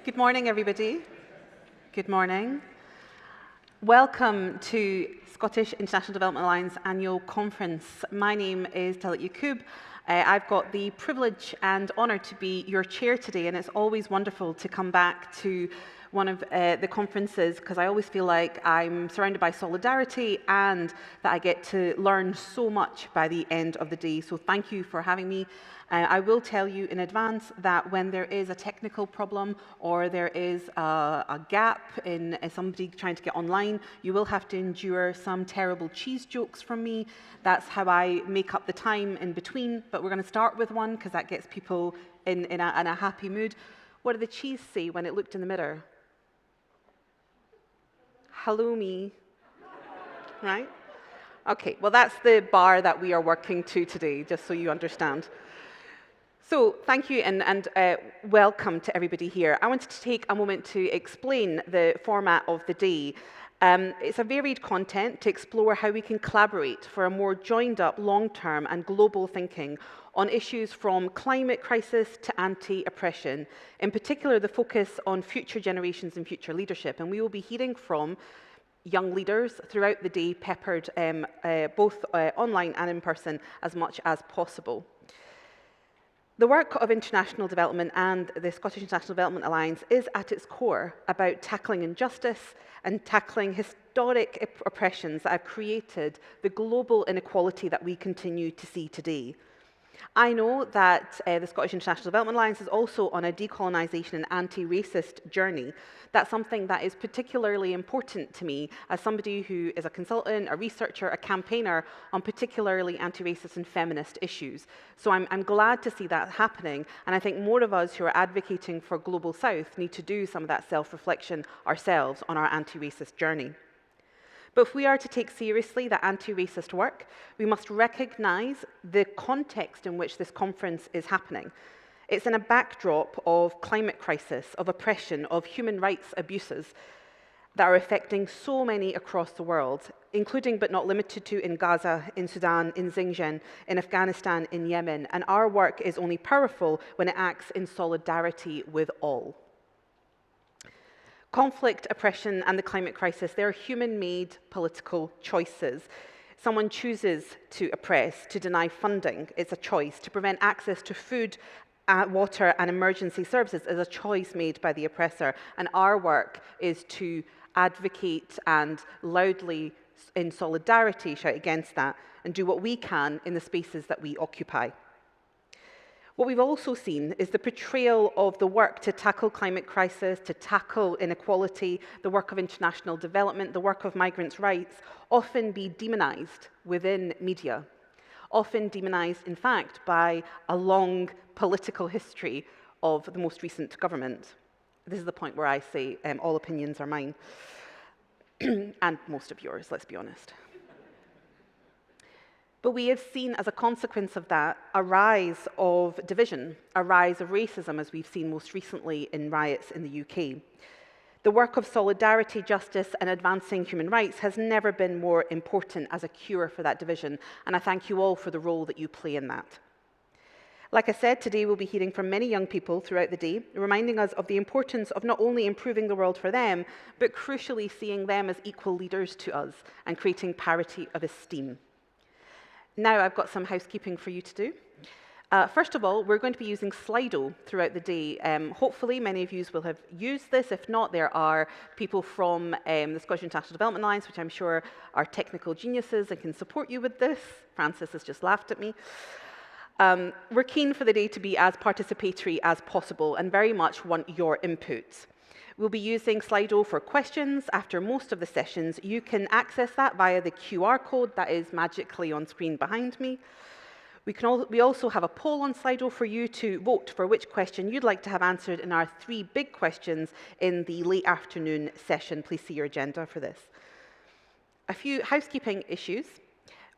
Good morning, everybody. Good morning. Welcome to Scottish International Development Alliance Annual Conference. My name is Talit Yaqub. I've got the privilege and honour to be your chair today, and it's always wonderful to come back to one of the conferences because I always feel like I'm surrounded by solidarity and that I get to learn so much by the end of the day. So thank you for having me. I will tell you in advance that when there is a technical problem or there is a gap in somebody trying to get online, you will have to endure some terrible cheese jokes from me. That's how I make up the time in between, but we're going to start with one because that gets people in a happy mood. What did the cheese say when it looked in the mirror? Hello, me. Right? Okay, well, that's the bar that we are working to today, just so you understand. So thank you and welcome to everybody here. I wanted to take a moment to explain the format of the day. It's a varied content to explore how we can collaborate for a more joined-up, long-term and global thinking on issues from climate crisis to anti-oppression, in particular the focus on future generations and future leadership. And we will be hearing from young leaders throughout the day, peppered both online and in person as much as possible. The work of international development and the Scottish International Development Alliance is at its core about tackling injustice and tackling historic oppressions that have created the global inequality that we continue to see today. I know that the Scottish International Development Alliance is also on a decolonisation and anti-racist journey. That's something that is particularly important to me as somebody who is a consultant, a researcher, a campaigner on particularly anti-racist and feminist issues. So I'm glad to see that happening, and I think more of us who are advocating for Global South need to do some of that self-reflection ourselves on our anti-racist journey. But if we are to take seriously that anti-racist work, we must recognise the context in which this conference is happening. It's in a backdrop of climate crisis, of oppression, of human rights abuses that are affecting so many across the world, including but not limited to in Gaza, in Sudan, in Xinjiang, in Afghanistan, in Yemen. And our work is only powerful when it acts in solidarity with all. Conflict, oppression, and the climate crisis, they are human-made political choices. Someone chooses to oppress, to deny funding, it's a choice. To prevent access to food, water, and emergency services is a choice made by the oppressor. And our work is to advocate and loudly, in solidarity, shout against that and do what we can in the spaces that we occupy. What we've also seen is the portrayal of the work to tackle climate crisis, to tackle inequality, the work of international development, the work of migrants' rights, often be demonised within media, often demonised, in fact, by a long political history of the most recent government. This is the point where I say all opinions are mine, and most of yours, let's be honest. But we have seen, as a consequence of that, a rise of division, a rise of racism, as we've seen most recently in riots in the UK. The work of solidarity, justice, and advancing human rights has never been more important as a cure for that division, and I thank you all for the role that you play in that. Like I said, today we'll be hearing from many young people throughout the day, reminding us of the importance of not only improving the world for them, but crucially seeing them as equal leaders to us and creating parity of esteem. Now I've got some housekeeping for you to do. First of all, we're going to be using Slido throughout the day. Hopefully many of you will have used this. If not, there are people from the Scottish International Development Alliance, which I'm sure are technical geniuses and can support you with this. Francis has just laughed at me. We're keen for the day to be as participatory as possible and very much want your input. We'll be using Slido for questions after most of the sessions. You can access that via the QR code that is magically on screen behind me. We also have a poll on Slido for you to vote for which question you'd like to have answered in our 3 big questions in the late afternoon session. Please see your agenda for this. A few housekeeping issues.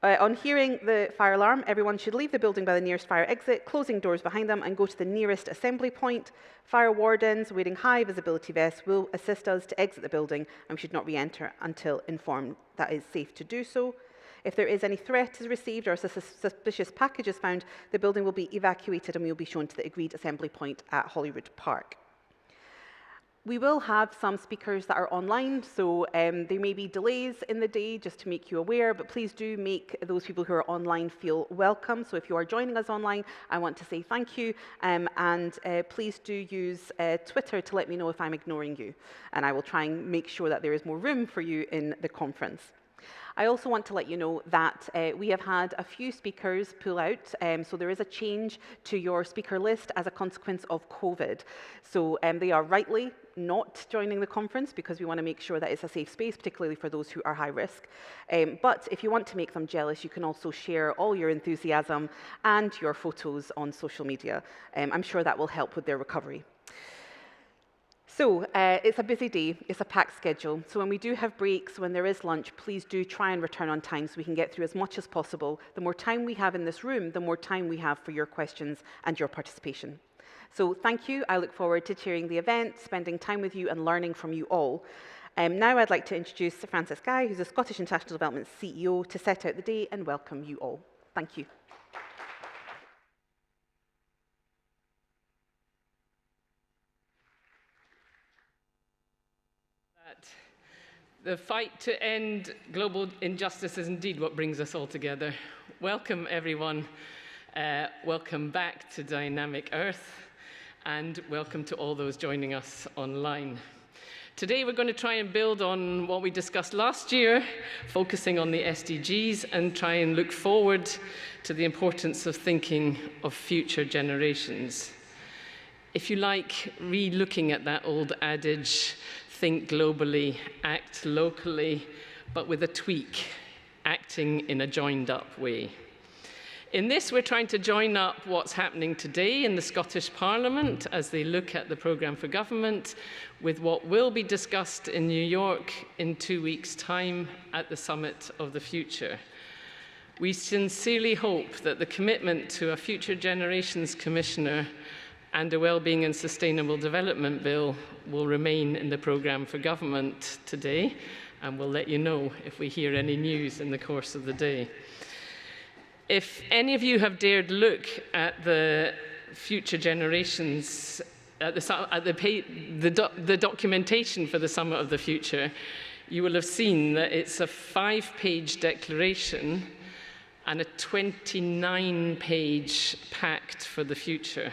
On hearing the fire alarm, everyone should leave the building by the nearest fire exit, closing doors behind them, and go to the nearest assembly point. Fire wardens wearing high visibility vests will assist us to exit the building, and we should not re-enter until informed that it is safe to do so. If there is any threat is received or a suspicious package is found, the building will be evacuated and we will be shown to the agreed assembly point at Holyrood Park. We will have some speakers that are online, so there may be delays in the day, just to make you aware, but please do make those people who are online feel welcome. So if you are joining us online, I want to say thank you, and please do use Twitter to let me know if I'm ignoring you, and I will try and make sure that there is more room for you in the conference. I also want to let you know that we have had a few speakers pull out, so there is a change to your speaker list as a consequence of COVID. So they are rightly not joining the conference because we want to make sure that it's a safe space, particularly for those who are high risk. But if you want to make them jealous, you can also share all your enthusiasm and your photos on social media. I'm sure that will help with their recovery. So it's a busy day, it's a packed schedule. So when we do have breaks, when there is lunch, please do try and return on time so we can get through as much as possible. The more time we have in this room, the more time we have for your questions and your participation. So thank you. I look forward to chairing the event, spending time with you and learning from you all. Now I'd like to introduce Francis Guy, who's the Scottish International Development CEO, to set out the day and welcome you all. Thank you. The fight to end global injustice is indeed what brings us all together. Welcome, everyone. Welcome back to Dynamic Earth, and welcome to all those joining us online. Today, we're going to try and build on what we discussed last year, focusing on the SDGs, and try and look forward to the importance of thinking of future generations. If you like, re-looking at that old adage, think globally, act locally, but with a tweak, acting in a joined-up way. In this, we're trying to join up what's happening today in the Scottish Parliament as they look at the programme for government with what will be discussed in New York in 2 weeks' time at the Summit of the Future. We sincerely hope that the commitment to a Future Generations Commissioner and a Wellbeing and Sustainable Development Bill will remain in the programme for government today, and we'll let you know if we hear any news in the course of the day. If any of you have dared look at the Future Generations, the documentation for the Summit of the Future, you will have seen that it's a 5-page declaration and a 29-page pact for the future.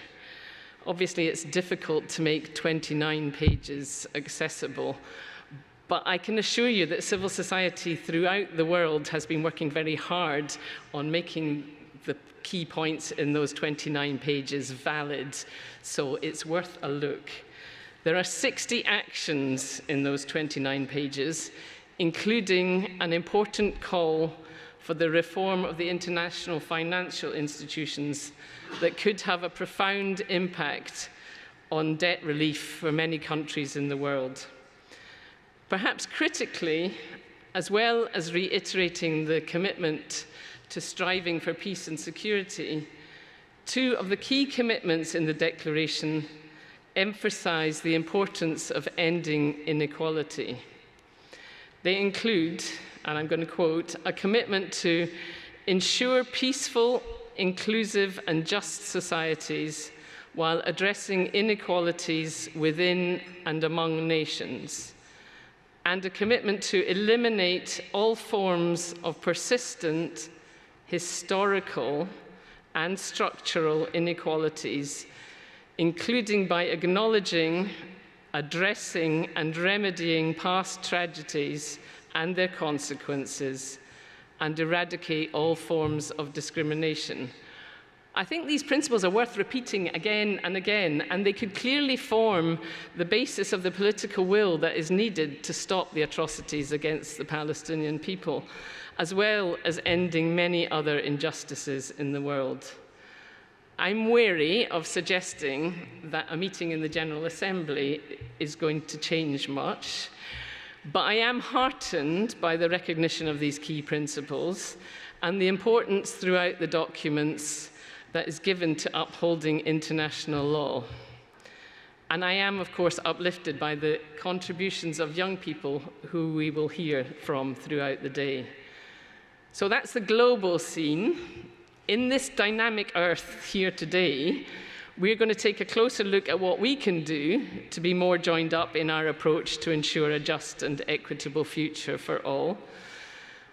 Obviously, it's difficult to make 29 pages accessible, but I can assure you that civil society throughout the world has been working very hard on making the key points in those 29 pages valid, so it's worth a look. There are 60 actions in those 29 pages, including an important call for the reform of the international financial institutions that could have a profound impact on debt relief for many countries in the world. Perhaps critically, as well as reiterating the commitment to striving for peace and security, 2 of the key commitments in the declaration emphasize the importance of ending inequality. They include, and I'm going to quote, a commitment to ensure peaceful, inclusive and just societies while addressing inequalities within and among nations, and a commitment to eliminate all forms of persistent, historical and structural inequalities, including by acknowledging, addressing and remedying past tragedies and their consequences, and eradicate all forms of discrimination. I think these principles are worth repeating again and again, and they could clearly form the basis of the political will that is needed to stop the atrocities against the Palestinian people, as well as ending many other injustices in the world. I'm wary of suggesting that a meeting in the General Assembly is going to change much, but I am heartened by the recognition of these key principles and the importance throughout the documents that is given to upholding international law. And I am, of course, uplifted by the contributions of young people who we will hear from throughout the day. So that's the global scene. In this dynamic Earth here today, We're going to take a closer look at what we can do to be more joined up in our approach to ensure a just and equitable future for all.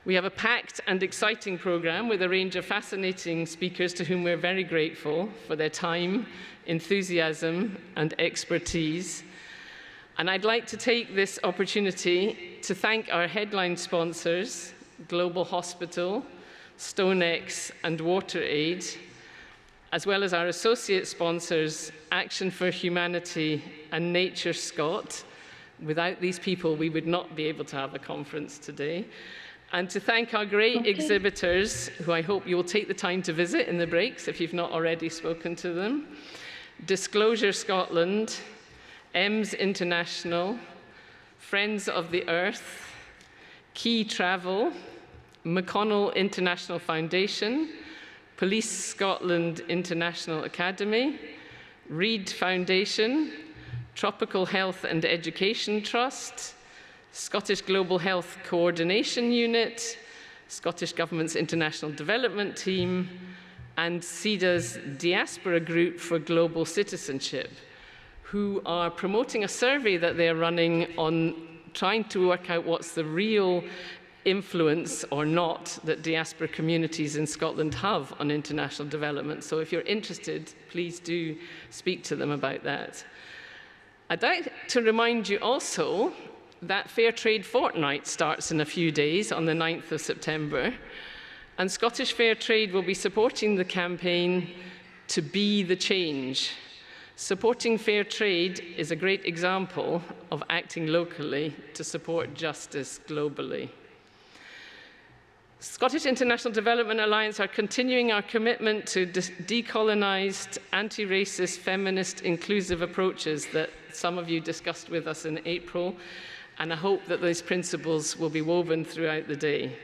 We have a packed and exciting program with a range of fascinating speakers to whom we're very grateful for their time, enthusiasm, and expertise. And I'd like to take this opportunity to thank our headline sponsors, Global Hospital, StoneX, and WaterAid, as well as our associate sponsors, Action for Humanity and Nature Scott. Without these people, we would not be able to have a conference today. And to thank our great exhibitors, who I hope you will take the time to visit in the breaks if you've not already spoken to them. Disclosure Scotland, EMS International, Friends of the Earth, Key Travel, McConnell International Foundation, Police Scotland International Academy, Reed Foundation, Tropical Health and Education Trust, Scottish Global Health Coordination Unit, Scottish Government's International Development Team, and SIDA's Diaspora Group for Global Citizenship, who are promoting a survey that they're running on trying to work out what's the real influence or not that diaspora communities in Scotland have on international development. So if you're interested, please do speak to them about that. I'd like to remind you also that Fair Trade Fortnight starts in a few days on the 9th of September, and Scottish Fair Trade will be supporting the campaign to be the change. Supporting fair trade is a great example of acting locally to support justice globally. Scottish International Development Alliance are continuing our commitment to decolonised, anti-racist, feminist, inclusive approaches that some of you discussed with us in April, and I hope that those principles will be woven throughout the day.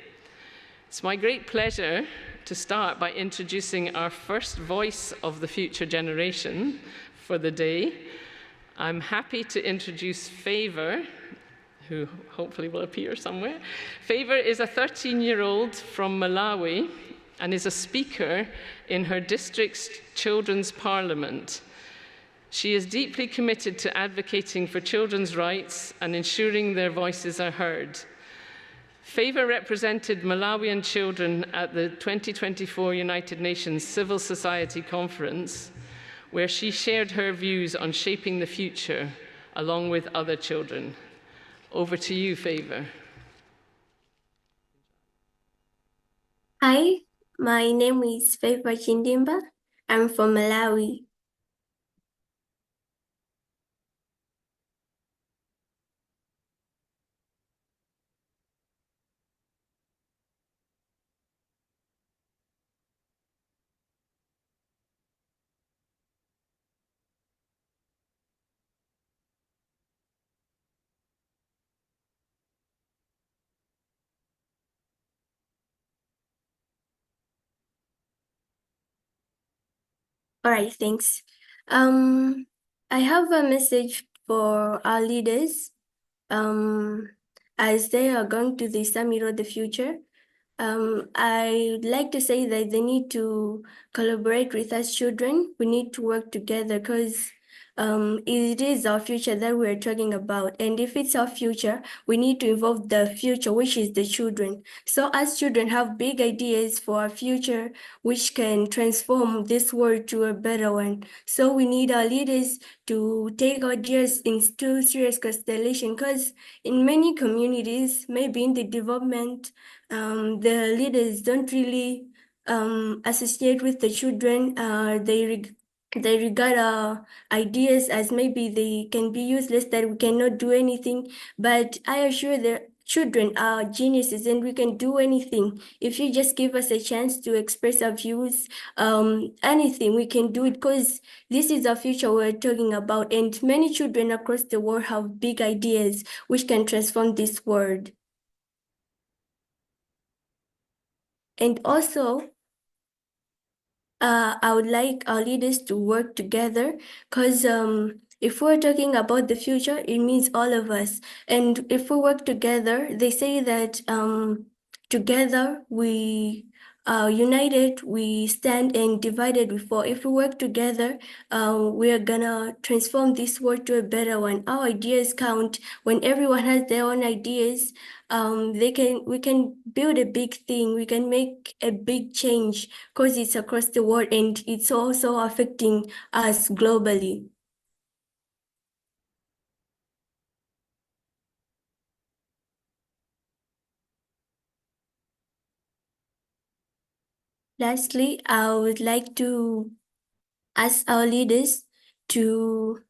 It's my great pleasure to start by introducing our first voice of the future generation for the day. I'm happy to introduce Favour, who hopefully will appear somewhere. Favour is a 13-year-old from Malawi and is a speaker in her district's children's parliament. She is deeply committed to advocating for children's rights and ensuring their voices are heard. Favour represented Malawian children at the 2024 United Nations Civil Society Conference, where she shared her views on shaping the future along with other children. Over to you, Favour. Hi, my name is Favour Chindimba. I'm from Malawi. All right, thanks. I have a message for our leaders as they are going to the Summit of the Future. I'd like to say that they need to collaborate with us children. We need to work together because it is our future that we're talking about. And if it's our future, we need to involve the future, which is the children. So as children have big ideas for our future, which can transform this world to a better one. So we need our leaders to take ideas into serious consideration because in many communities, maybe in the development, the leaders don't really associate with the children. They regard ideas as maybe they can be useless, that we cannot do anything. But I assure the children are geniuses and we can do anything. If you just give us a chance to express our views, anything, we can do it because this is our future we're talking about. And many children across the world have big ideas which can transform this world. And also, I would like our leaders to work together because if we're talking about the future, it means all of us. And if we work together, they say that together we united we stand and divided we fall. If we work together, we are gonna transform this world to a better one. Our ideas count. When everyone has their own ideas, we can build a big thing. We can make a big change because it's across the world and it's also affecting us globally. Lastly, I would like to ask our leaders to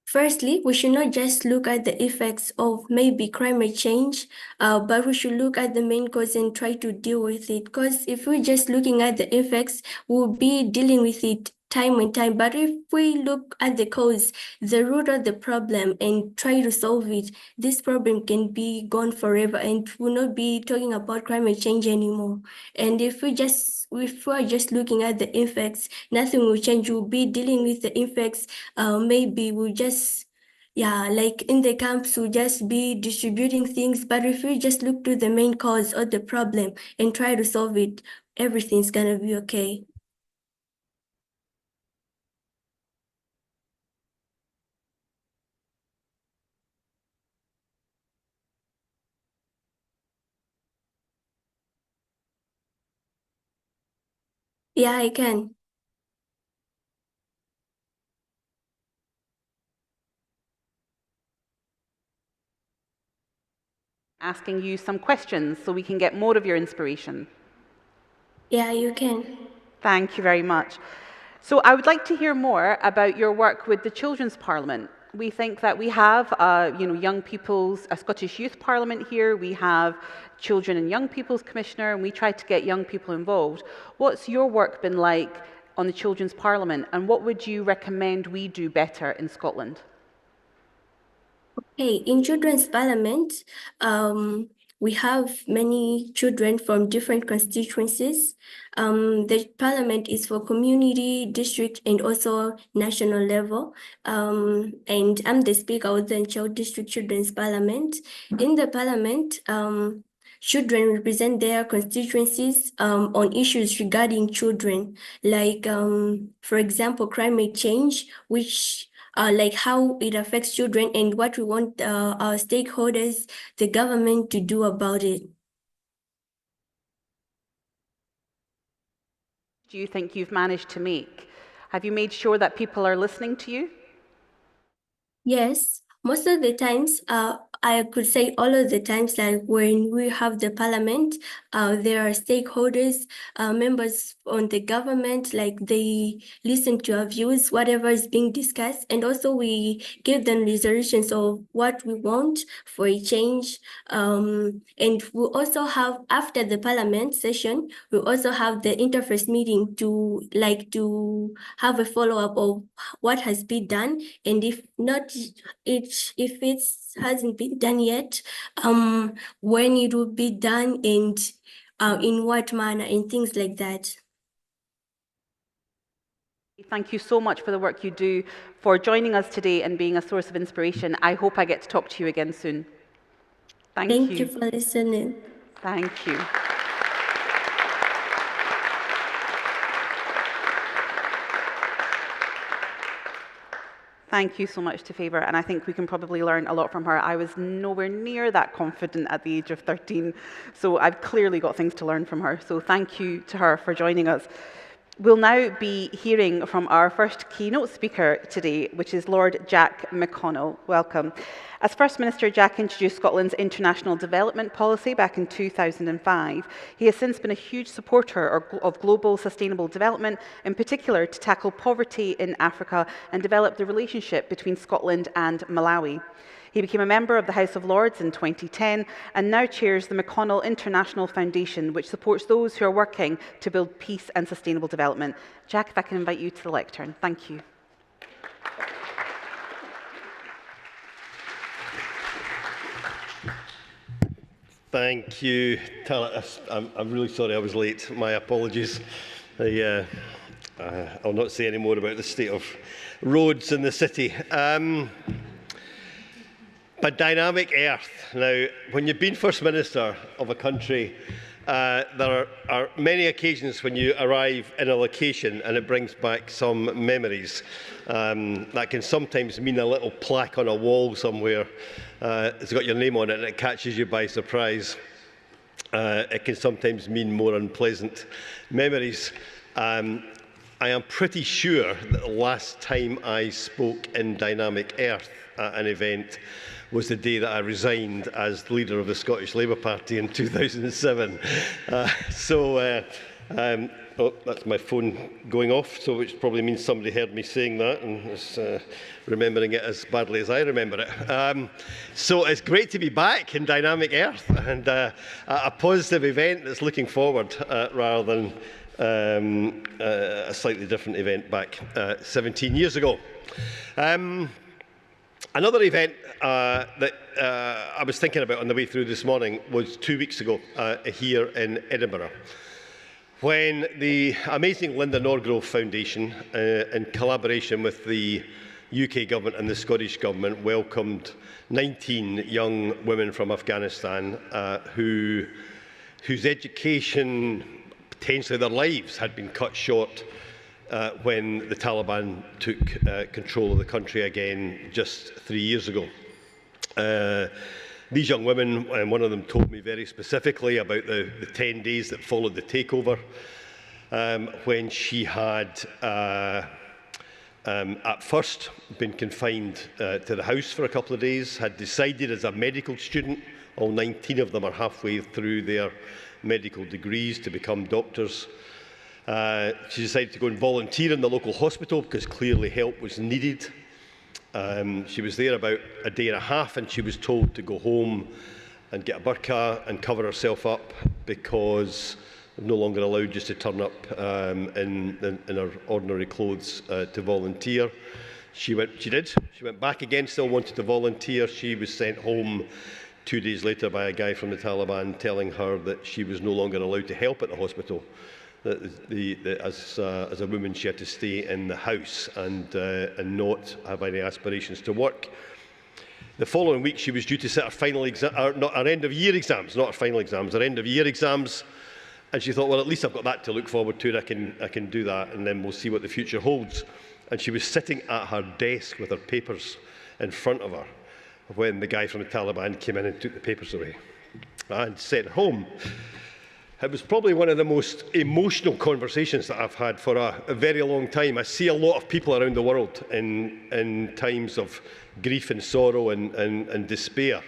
firstly, we should not just look at the effects of maybe climate change, but we should look at the main cause and try to deal with it. Because if we're just looking at the effects, we'll be dealing with it time and time. But if we look at the cause, the root of the problem, and try to solve it, this problem can be gone forever and we'll not be talking about climate change anymore. And if we're just looking at the effects, nothing will change. We'll be dealing with the effects. Maybe we'll just, yeah, like in the camps, we'll just be distributing things. But if we just look to the main cause of the problem and try to solve it, everything's gonna be okay. Yeah, I can. Asking you some questions so we can get more of your inspiration. Yeah, you can. Thank you very much. So I would like to hear more about your work with the Children's Parliament. We think that we have, young people's, a Scottish Youth Parliament here. We have Children and Young People's Commissioner, and we try to get young people involved. What's your work been like on the Children's Parliament, and what would you recommend we do better in Scotland? Hey, in Children's Parliament, we have many children from different constituencies. The parliament is for community, district, and also national level. And I'm the speaker of the Child District Children's Parliament. In the parliament, children represent their constituencies on issues regarding children, like, for example, climate change, which like how it affects children and what we want our stakeholders, the government to do about it. Do you think you've managed to make? Have you made sure that people are listening to you? Yes, most of the times, I could say all of the times, like when we have the parliament, there are stakeholders, members on the government, like they listen to our views, whatever is being discussed, and also we give them resolutions of what we want for a change. And we also have, after the parliament session, we also have the interface meeting to have a follow-up of what has been done, and if it hasn't been done yet, when it will be done and in what manner and things like that. Thank you so much for the work you do, for joining us today and being a source of inspiration. I hope I get to talk to you again soon. Thank you for listening. Thank you. Thank you so much to Favour, and I think we can probably learn a lot from her. I was nowhere near that confident at the age of 13, so I've clearly got things to learn from her. So thank you to her for joining us. We'll now be hearing from our first keynote speaker today, which is Lord Jack McConnell. Welcome. As First Minister, Jack introduced Scotland's international development policy back in 2005. He has since been a huge supporter of global sustainable development, in particular to tackle poverty in Africa and develop the relationship between Scotland and Malawi. He became a member of the House of Lords in 2010 and now chairs the McConnell International Foundation, which supports those who are working to build peace and sustainable development. Jack, if I can invite you to the lectern. Thank you. Thank you, Tala. I'm really sorry I was late. My apologies. I'll not say any more about the state of roads in the city. But dynamic earth. Now, when you've been First Minister of a country there are many occasions when you arrive in a location and it brings back some memories. That can sometimes mean a little plaque on a wall somewhere. It's got your name on it and it catches you by surprise. It can sometimes mean more unpleasant memories. I am pretty sure that the last time I spoke in Dynamic Earth at an event was the day that I resigned as leader of the Scottish Labour Party in 2007. Oh, that's my phone going off, so which probably means somebody heard me saying that and is remembering it as badly as I remember it. So it's great to be back in Dynamic Earth and a positive event that's looking forward rather than a slightly different event back 17 years ago. Another event that I was thinking about on the way through this morning was 2 weeks ago here in Edinburgh, when the amazing Linda Norgrove Foundation, in collaboration with the UK Government and the Scottish Government, welcomed 19 young women from Afghanistan whose education, potentially their lives, had been cut short when the Taliban took control of the country again just 3 years ago. These young women, and one of them told me very specifically about the 10 days that followed the takeover, when she had at first been confined to the house for a couple of days, had decided as a medical student, all 19 of them are halfway through their medical degrees to become doctors. She decided to go and volunteer in the local hospital because clearly help was needed. She was there about a day and a half and she was told to go home and get a burqa and cover herself up because they're no longer allowed just to turn up in her ordinary clothes to volunteer. She did. She went back again, still wanted to volunteer. She was sent home 2 days later by a guy from the Taliban telling her that she was no longer allowed to help at the hospital. As a woman, she had to stay in the house and not have any aspirations to work. The following week, she was due to sit her final exam, not her end-of-year exams, not her final exams, her end-of-year exams. And she thought, well, at least I've got that to look forward to. I can do that, and then we'll see what the future holds. And she was sitting at her desk with her papers in front of her when the guy from the Taliban came in and took the papers away and sent her home. It was probably one of the most emotional conversations that I've had for a very long time. I see a lot of people around the world in times of grief and sorrow and despair.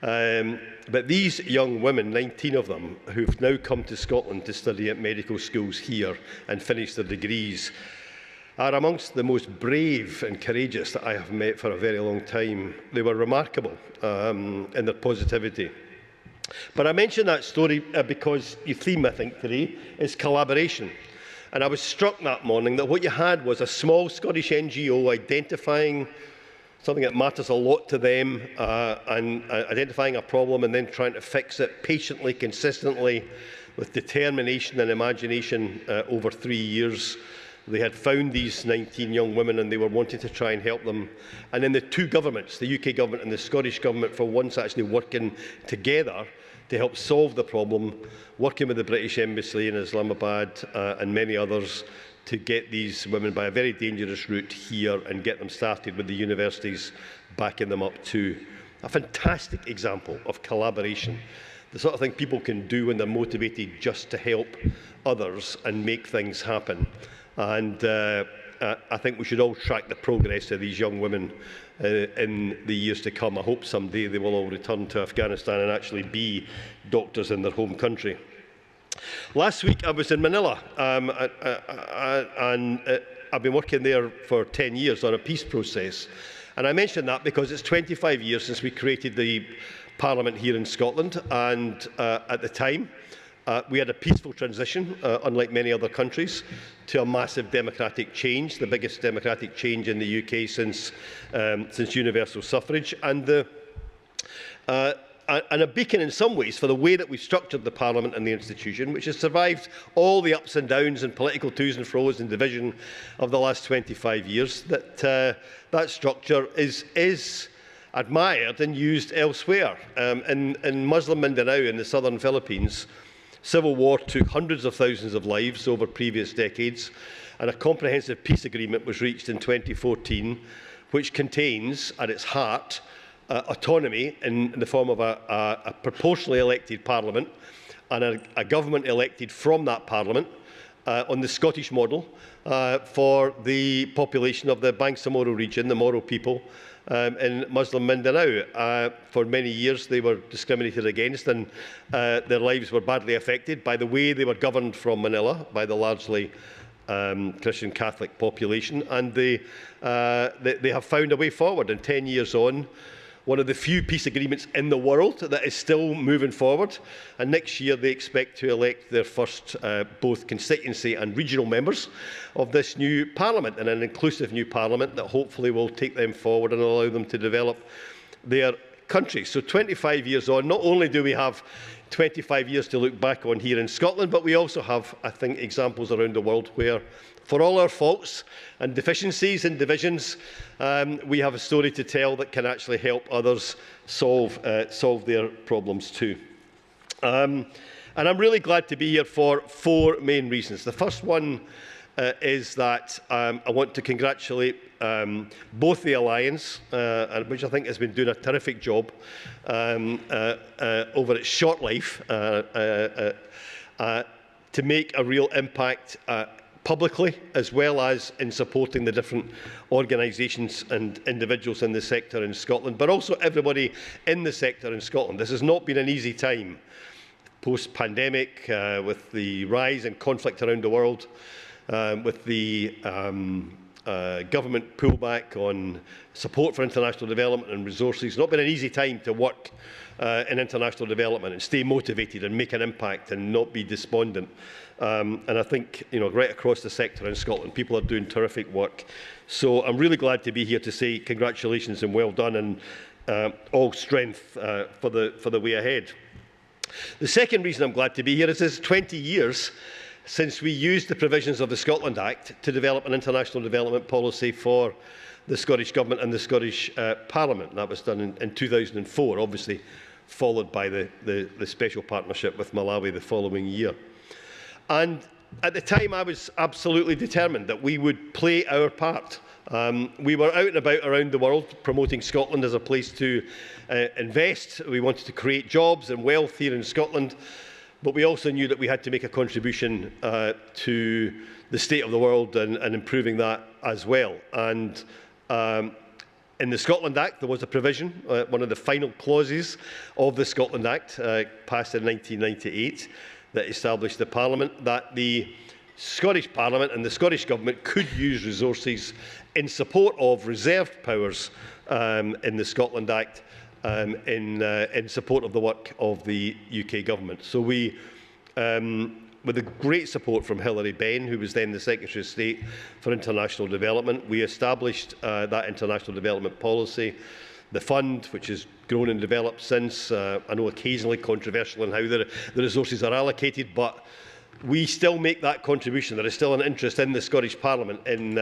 But these young women, 19 of them, who've now come to Scotland to study at medical schools here and finish their degrees, are amongst the most brave and courageous that I have met for a very long time. They were remarkable in their positivity. But I mention that story because your theme, I think, today is collaboration. And I was struck that morning that what you had was a small Scottish NGO identifying something that matters a lot to them and identifying a problem and then trying to fix it patiently, consistently, with determination and imagination over 3 years. They had found these 19 young women and they were wanting to try and help them. And then the two governments, the UK government and the Scottish government, for once actually working together to help solve the problem, working with the British Embassy in Islamabad and many others to get these women by a very dangerous route here and get them started with the universities backing them up too. A fantastic example of collaboration. The sort of thing people can do when they're motivated just to help others and make things happen. And I think we should all track the progress of these young women in the years to come. I hope someday they will all return to Afghanistan and actually be doctors in their home country. Last week I was in Manila and I've been working there for 10 years on a peace process. And I mention that because it's 25 years since we created the Parliament here in Scotland, and at the time we had a peaceful transition, unlike many other countries, to a massive democratic change, the biggest democratic change in the UK since universal suffrage, and a beacon in some ways for the way that we've structured the Parliament and the institution, which has survived all the ups and downs and political to's and fro's and division of the last 25 years, that structure is admired and used elsewhere. In Muslim Mindanao in the southern Philippines, Civil war took hundreds of thousands of lives over previous decades, and a comprehensive peace agreement was reached in 2014, which contains at its heart autonomy in the form of a proportionally elected parliament and a government elected from that parliament on the Scottish model for the population of the Bangsamoro region, the Moro people in Muslim Mindanao. For many years they were discriminated against, and their lives were badly affected by the way they were governed from Manila by the largely Christian Catholic population, and they have found a way forward. And 10 years on, one of the few peace agreements in the world that is still moving forward. And next year they expect to elect their first both constituency and regional members of this new parliament, and an inclusive new parliament that hopefully will take them forward and allow them to develop their country. So 25 years on, not only do we have 25 years to look back on here in Scotland, but we also have, I think, examples around the world where, for all our faults and deficiencies and divisions, we have a story to tell that can actually help others solve their problems too. And I'm really glad to be here for 4 main reasons. The first one is that I want to congratulate both the Alliance, which I think has been doing a terrific job over its short life, to make a real impact publicly, as well as in supporting the different organisations and individuals in the sector in Scotland, but also everybody in the sector in Scotland. This has not been an easy time post-pandemic, with the rise in conflict around the world, with the government pullback on support for international development and resources. It's not been an easy time to work in international development and stay motivated and make an impact and not be despondent. And I think, right across the sector in Scotland, people are doing terrific work. So I'm really glad to be here to say congratulations and well done, and all strength for the way ahead. The second reason I'm glad to be here is it's 20 years since we used the provisions of the Scotland Act to develop an international development policy for the Scottish Government and the Scottish Parliament. That was done in 2004, obviously followed by the special partnership with Malawi the following year. And at the time, I was absolutely determined that we would play our part. We were out and about around the world promoting Scotland as a place to invest. We wanted to create jobs and wealth here in Scotland. But we also knew that we had to make a contribution to the state of the world and improving that as well. And in the Scotland Act, there was a provision, one of the final clauses of the Scotland Act, passed in 1998, that established the Parliament, that the Scottish Parliament and the Scottish Government could use resources in support of reserved powers in the Scotland Act, in support of the work of the UK Government. So we, with the great support from Hilary Benn, who was then the Secretary of State for International Development, we established that international development policy. The fund, which has grown and developed since, I know occasionally controversial in how the resources are allocated, but we still make that contribution. There is still an interest in the Scottish Parliament in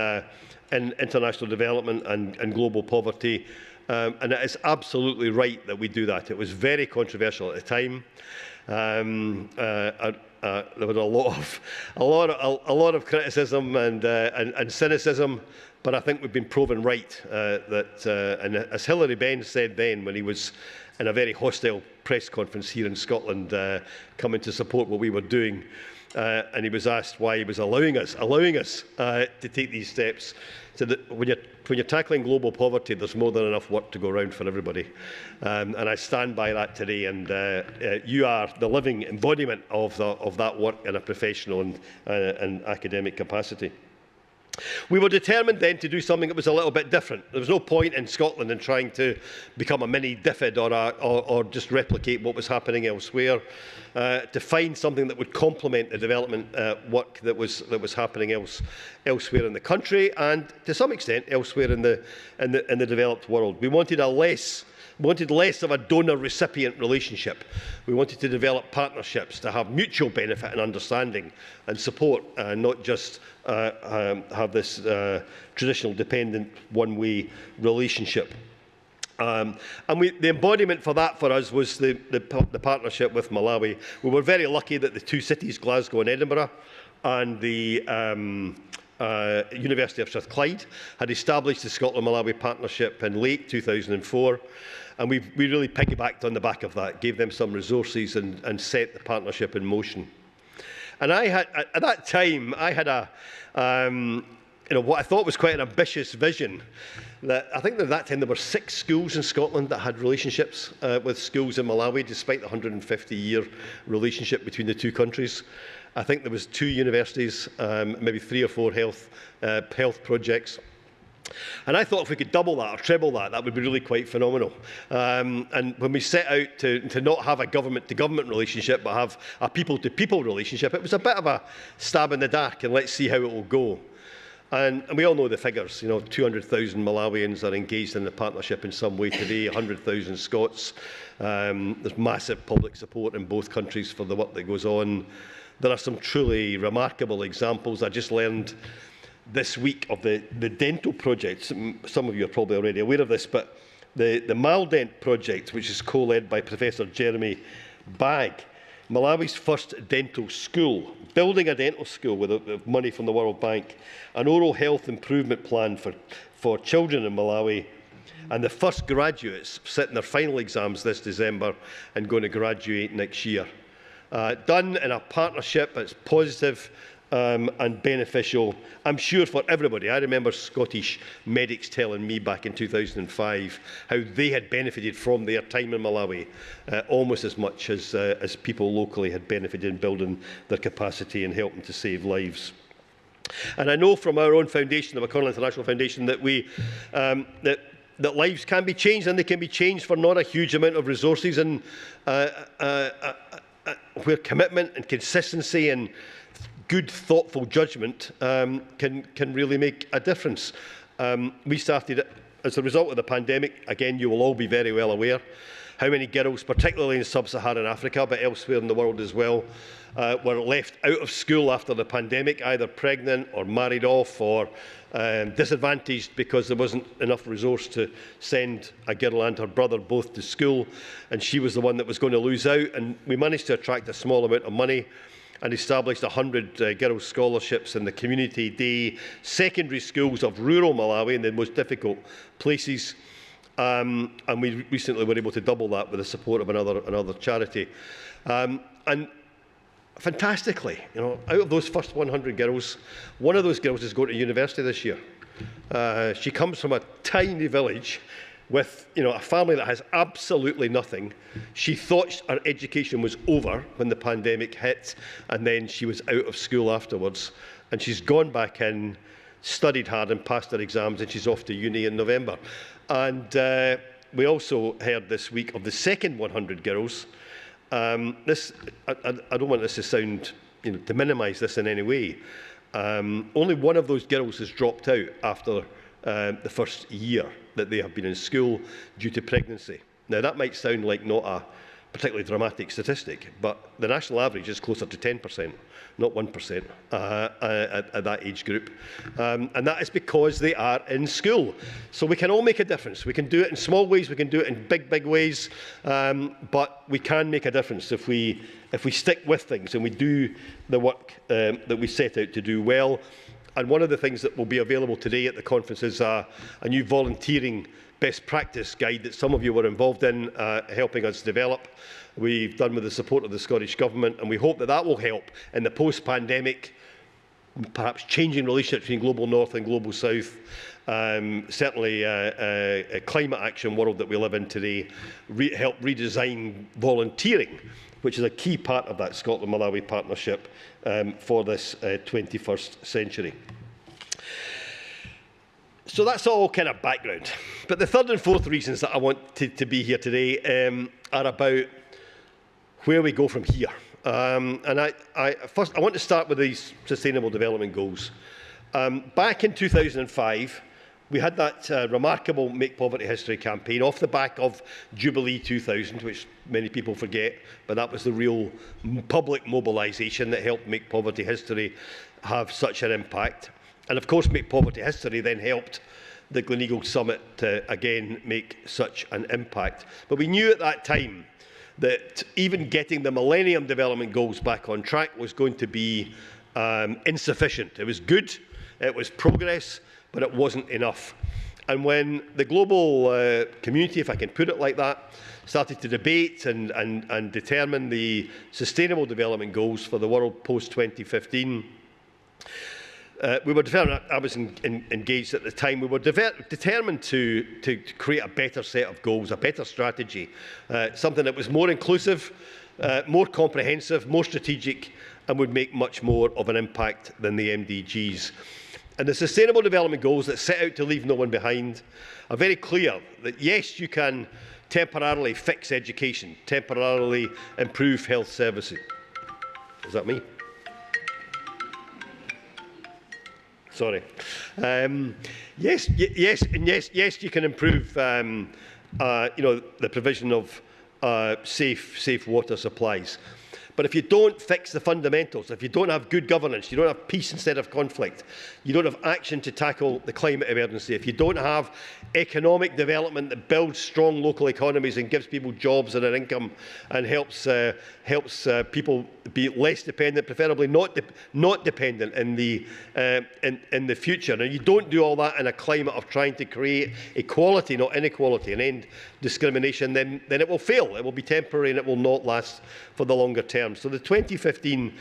international development and global poverty. And it is absolutely right that we do that. It was very controversial at the time. There was a lot of criticism and cynicism, but I think we've been proven right. And as Hilary Benn said then, when he was in a very hostile press conference here in Scotland, coming to support what we were doing, and he was asked why he was allowing us to take these steps. So that when you're tackling global poverty, there's more than enough work to go around for everybody. And I stand by that today, and you are the living embodiment of that work in a professional and academic capacity. We were determined then to do something that was a little bit different. There was no point in Scotland in trying to become a mini DFID or just replicate what was happening elsewhere. To find something that would complement the development work that was happening elsewhere in the country, and to some extent elsewhere in the developed world. We wanted less of a donor-recipient relationship. We wanted to develop partnerships to have mutual benefit and understanding and support, not just have this traditional dependent one-way relationship. And the embodiment for that for us was the partnership with Malawi. We were very lucky that the two cities, Glasgow and Edinburgh, and the University of Strathclyde had established the Scotland-Malawi partnership in late 2004. And we really piggybacked on the back of that, gave them some resources and set the partnership in motion. And I had, at that time, I had what I thought was quite an ambitious vision. That I think at that time there were 6 schools in Scotland that had relationships with schools in Malawi, despite the 150-year relationship between the two countries. I think there was 2 universities, maybe 3 or 4 health projects. And I thought if we could double that or treble that, that would be really quite phenomenal. And when we set out to not have a government-to-government relationship, but have a people-to-people relationship, it was a bit of a stab in the dark, and let's see how it will go. And we all know the figures. 200,000 Malawians are engaged in the partnership in some way today, 100,000 Scots. There's massive public support in both countries for the work that goes on. There are some truly remarkable examples. I just learned this week of the dental project. Some of you are probably already aware of this, but the Maldent project, which is co-led by Professor Jeremy Bagg, Malawi's first dental school, building a dental school with money from the World Bank, an oral health improvement plan for children in Malawi, and the first graduates sitting their final exams this December and going to graduate next year. Done in a partnership that's positive and beneficial, I'm sure, for everybody. I remember Scottish medics telling me back in 2005 how they had benefited from their time in Malawi almost as much as people locally had benefited in building their capacity and helping to save lives. And I know from our own foundation, the McConnell International Foundation, that that lives can be changed, and they can be changed for not a huge amount of resources, and where commitment and consistency and good, thoughtful judgment can really make a difference. We started, as a result of the pandemic, again, you will all be very well aware, how many girls, particularly in sub-Saharan Africa, but elsewhere in the world as well, were left out of school after the pandemic, either pregnant or married off or disadvantaged because there wasn't enough resource to send a girl and her brother both to school, and she was the one that was going to lose out. And we managed to attract a small amount of money and established 100 girls' scholarships in the community day secondary schools of rural Malawi in the most difficult places. And we recently were able to double that with the support of another charity. And fantastically, out of those first 100 girls, one of those girls is going to university this year. She comes from a tiny village with a family that has absolutely nothing. She thought her education was over when the pandemic hit, and then she was out of school afterwards. And she's gone back in, studied hard and passed her exams, and she's off to uni in November. And we also heard this week of the second 100 girls. I don't want this to sound, to minimise this in any way. Only one of those girls has dropped out after the first year that they have been in school due to pregnancy. Now, that might sound like not a particularly dramatic statistic, but the national average is closer to 10%, not 1% at that age group. And that is because they are in school. So we can all make a difference. We can do it in small ways, we can do it in big, big ways, but we can make a difference if we stick with things and we do the work that we set out to do well. And one of the things that will be available today at the conference is a new volunteering best practice guide that some of you were involved in helping us develop. We've done with the support of the Scottish Government, and we hope that that will help in the post-pandemic, perhaps changing relationship between Global North and Global South, certainly a climate action world that we live in today, help redesign volunteering, which is a key part of that Scotland-Malawi partnership for this 21st century. So that's all kind of background. But the third and fourth reasons that I want to be here today are about where we go from here. And first, I want to start with these Sustainable Development Goals. Back in 2005, we had that remarkable Make Poverty History campaign off the back of Jubilee 2000, which many people forget, but that was the real public mobilisation that helped Make Poverty History have such an impact. And of course, Make Poverty History then helped the Gleneagle Summit to again make such an impact. But we knew at that time that even getting the Millennium Development Goals back on track was going to be insufficient. It was good, it was progress, but it wasn't enough. And when the global community, if I can put it like that, started to debate and determine the Sustainable Development Goals for the world post-2015, we were determined, I was engaged at the time, we were determined to create a better set of goals, a better strategy, something that was more inclusive, more comprehensive, more strategic, and would make much more of an impact than the MDGs. And the Sustainable Development Goals that set out to leave no one behind are very clear that yes, you can temporarily fix education, temporarily improve health services. Is that me? Sorry. Yes, you can improve, the provision of safe water supplies. But if you don't fix the fundamentals, if you don't have good governance, you don't have peace instead of conflict, you don't have action to tackle the climate emergency, if you don't have economic development that builds strong local economies and gives people jobs and an income and helps people be less dependent, preferably not dependent in the future. And you don't do all that in a climate of trying to create equality, not inequality, and end discrimination, then it will fail. It will be temporary and it will not last for the longer term. So the 2015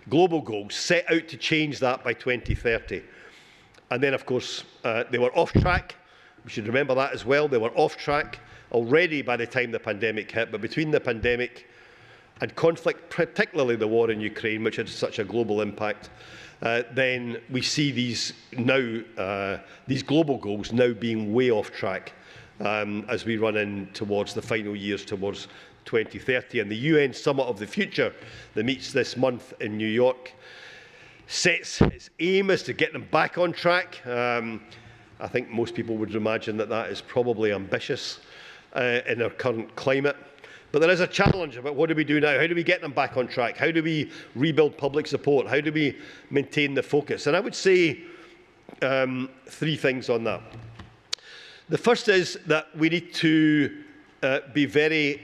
global goals set out to change that by 2030. And then, of course, they were off track. We should remember that as well. They were off track already by the time the pandemic hit. But between the pandemic and conflict, particularly the war in Ukraine, which had such a global impact, then we see these global goals now being way off track as we run in towards the final years, towards 2030. And the UN Summit of the Future that meets this month in New York sets its aim as to get them back on track. I think most people would imagine that that is probably ambitious in our current climate. But there is a challenge about what do we do now? How do we get them back on track? How do we rebuild public support? How do we maintain the focus? And I would say three things on that. The first is that we need to be very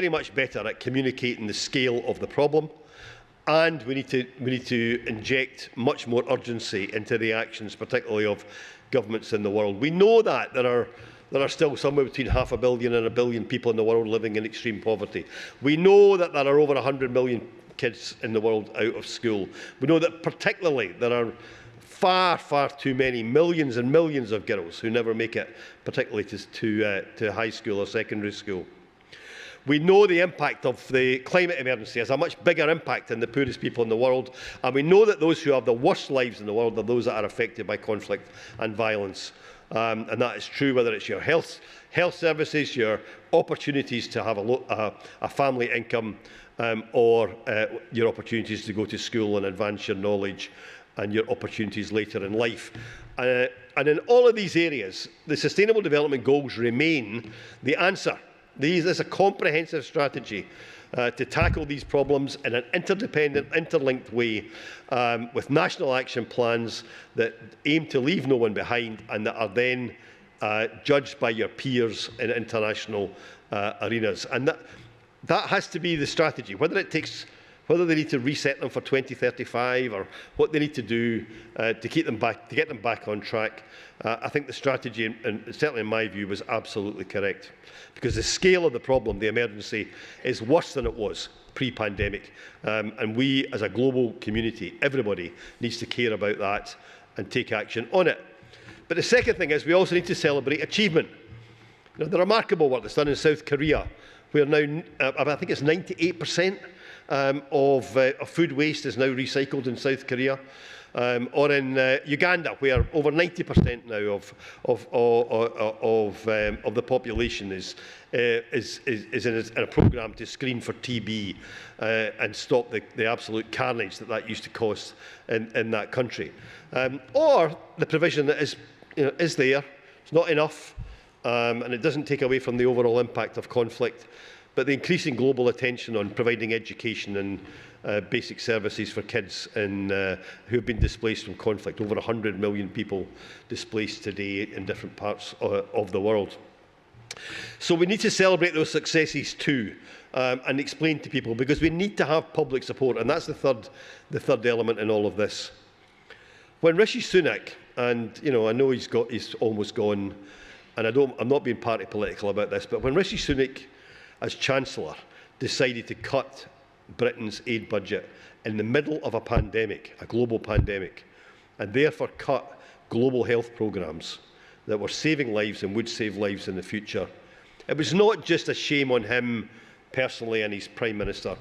much better at communicating the scale of the problem. And we need to inject much more urgency into the actions, particularly of governments in the world. We know that there are still somewhere between 500 million and 1 billion people in the world living in extreme poverty. We know that there are over 100 million kids in the world out of school. We know that particularly there are far, far too many millions and millions of girls who never make it, particularly to high school or secondary school. We know the impact of the climate emergency has a much bigger impact on the poorest people in the world, and we know that those who have the worst lives in the world are those that are affected by conflict and violence. And that is true whether it's your health services, your opportunities to have a family income, or your opportunities to go to school and advance your knowledge, and your opportunities later in life. And in all of these areas, the Sustainable Development Goals remain the answer. There's a comprehensive strategy to tackle these problems in an interdependent, interlinked way, with national action plans that aim to leave no one behind and that are then judged by your peers in international arenas. And that has to be the strategy, whether they need to reset them for 2035 or what they need to do to get them back on track. I think the strategy, and certainly in my view, was absolutely correct, because the scale of the problem, the emergency, is worse than it was pre-pandemic. And we, as a global community, everybody needs to care about that and take action on it. But the second thing is we also need to celebrate achievement. You know, the remarkable work that's done in South Korea, where now, I think it's 98% of food waste is now recycled in South Korea, or in Uganda, where over 90% now of the population is in a programme to screen for TB and stop the absolute carnage that used to cause in that country, or the provision that is there. It's not enough, and it doesn't take away from the overall impact of conflict. but the increasing global attention on providing education and basic services for kids who have been displaced from conflict. Over 100 million people displaced today in different parts of the world. So we need to celebrate those successes too, and explain to people, because we need to have public support, and that's the third element in all of this. When Rishi Sunak, and I know he's almost gone, and I'm not being party political about this, but when Rishi Sunak, as Chancellor, decided to cut Britain's aid budget in the middle of a pandemic, a global pandemic, and therefore cut global health programmes that were saving lives and would save lives in the future, it was not just a shame on him personally and his Prime Minister.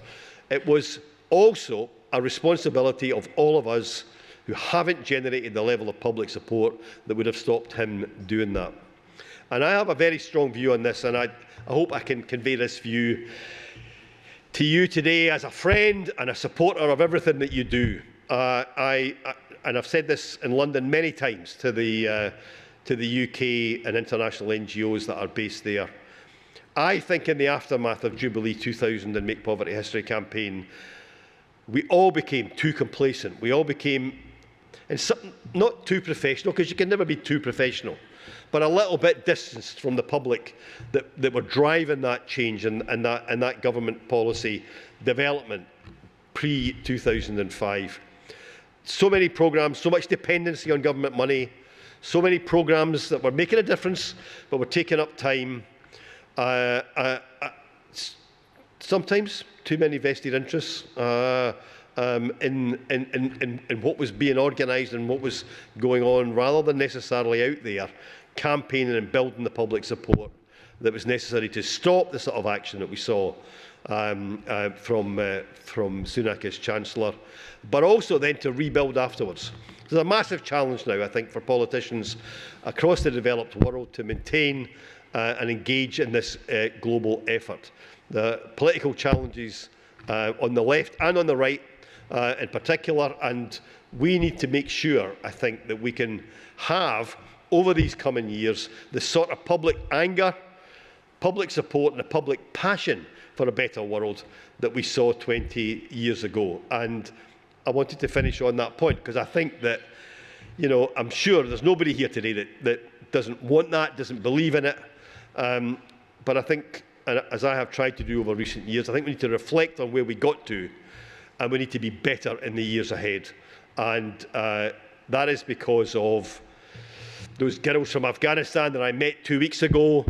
It was also a responsibility of all of us who haven't generated the level of public support that would have stopped him doing that. And I have a very strong view on this, and I hope I can convey this view to you today as a friend and a supporter of everything that you do. And I've said this in London many times to the UK and international NGOs that are based there. I think in the aftermath of Jubilee 2000 and Make Poverty History campaign, we all became too complacent. We all became, not too professional, because you can never be too professional, but a little bit distanced from the public that were driving that change and that government policy development pre-2005. So many programmes, so much dependency on government money, so many programmes that were making a difference, but were taking up time. Sometimes too many vested interests in what was being organised and what was going on, rather than necessarily out there campaigning and building the public support that was necessary to stop the sort of action that we saw from Sunak as Chancellor, but also then to rebuild afterwards. There's a massive challenge now, I think, for politicians across the developed world to maintain and engage in this global effort. The political challenges on the left and on the right in particular, and we need to make sure, I think, that we can have, over these coming years, the sort of public anger, public support and a public passion for a better world that we saw 20 years ago. And I wanted to finish on that point, because I think that, I'm sure there's nobody here today that doesn't want that, doesn't believe in it. But I think, as I have tried to do over recent years, I think we need to reflect on where we got to, and we need to be better in the years ahead. And that is because of those girls from Afghanistan that I met 2 weeks ago,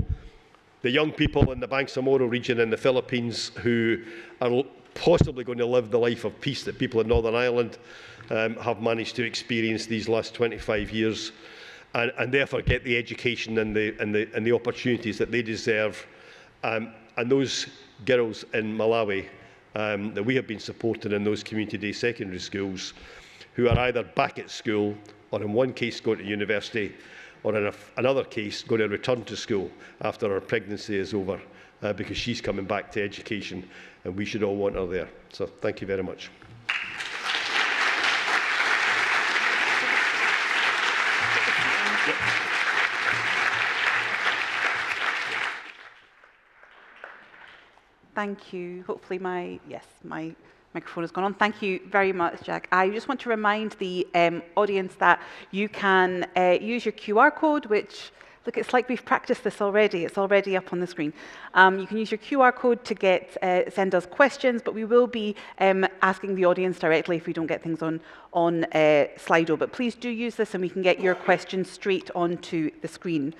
the young people in the Bangsamoro region in the Philippines who are possibly going to live the life of peace that people in Northern Ireland have managed to experience these last 25 years, and therefore get the education and the opportunities that they deserve. And those girls in Malawi that we have been supporting in those community day secondary schools, who are either back at school, or in one case going to university, or in another case going to return to school after her pregnancy is over, because she's coming back to education, and we should all want her there. So thank you very much. Thank you. Hopefully my microphone has gone on. Thank you very much, Jack. I just want to remind the audience that you can use your QR code, which, look, it's like we've practiced this already. It's already up on the screen. You can use your QR code to send us questions, but we will be asking the audience directly if we don't get things on Slido. But please do use this, and we can get your questions straight onto the screen.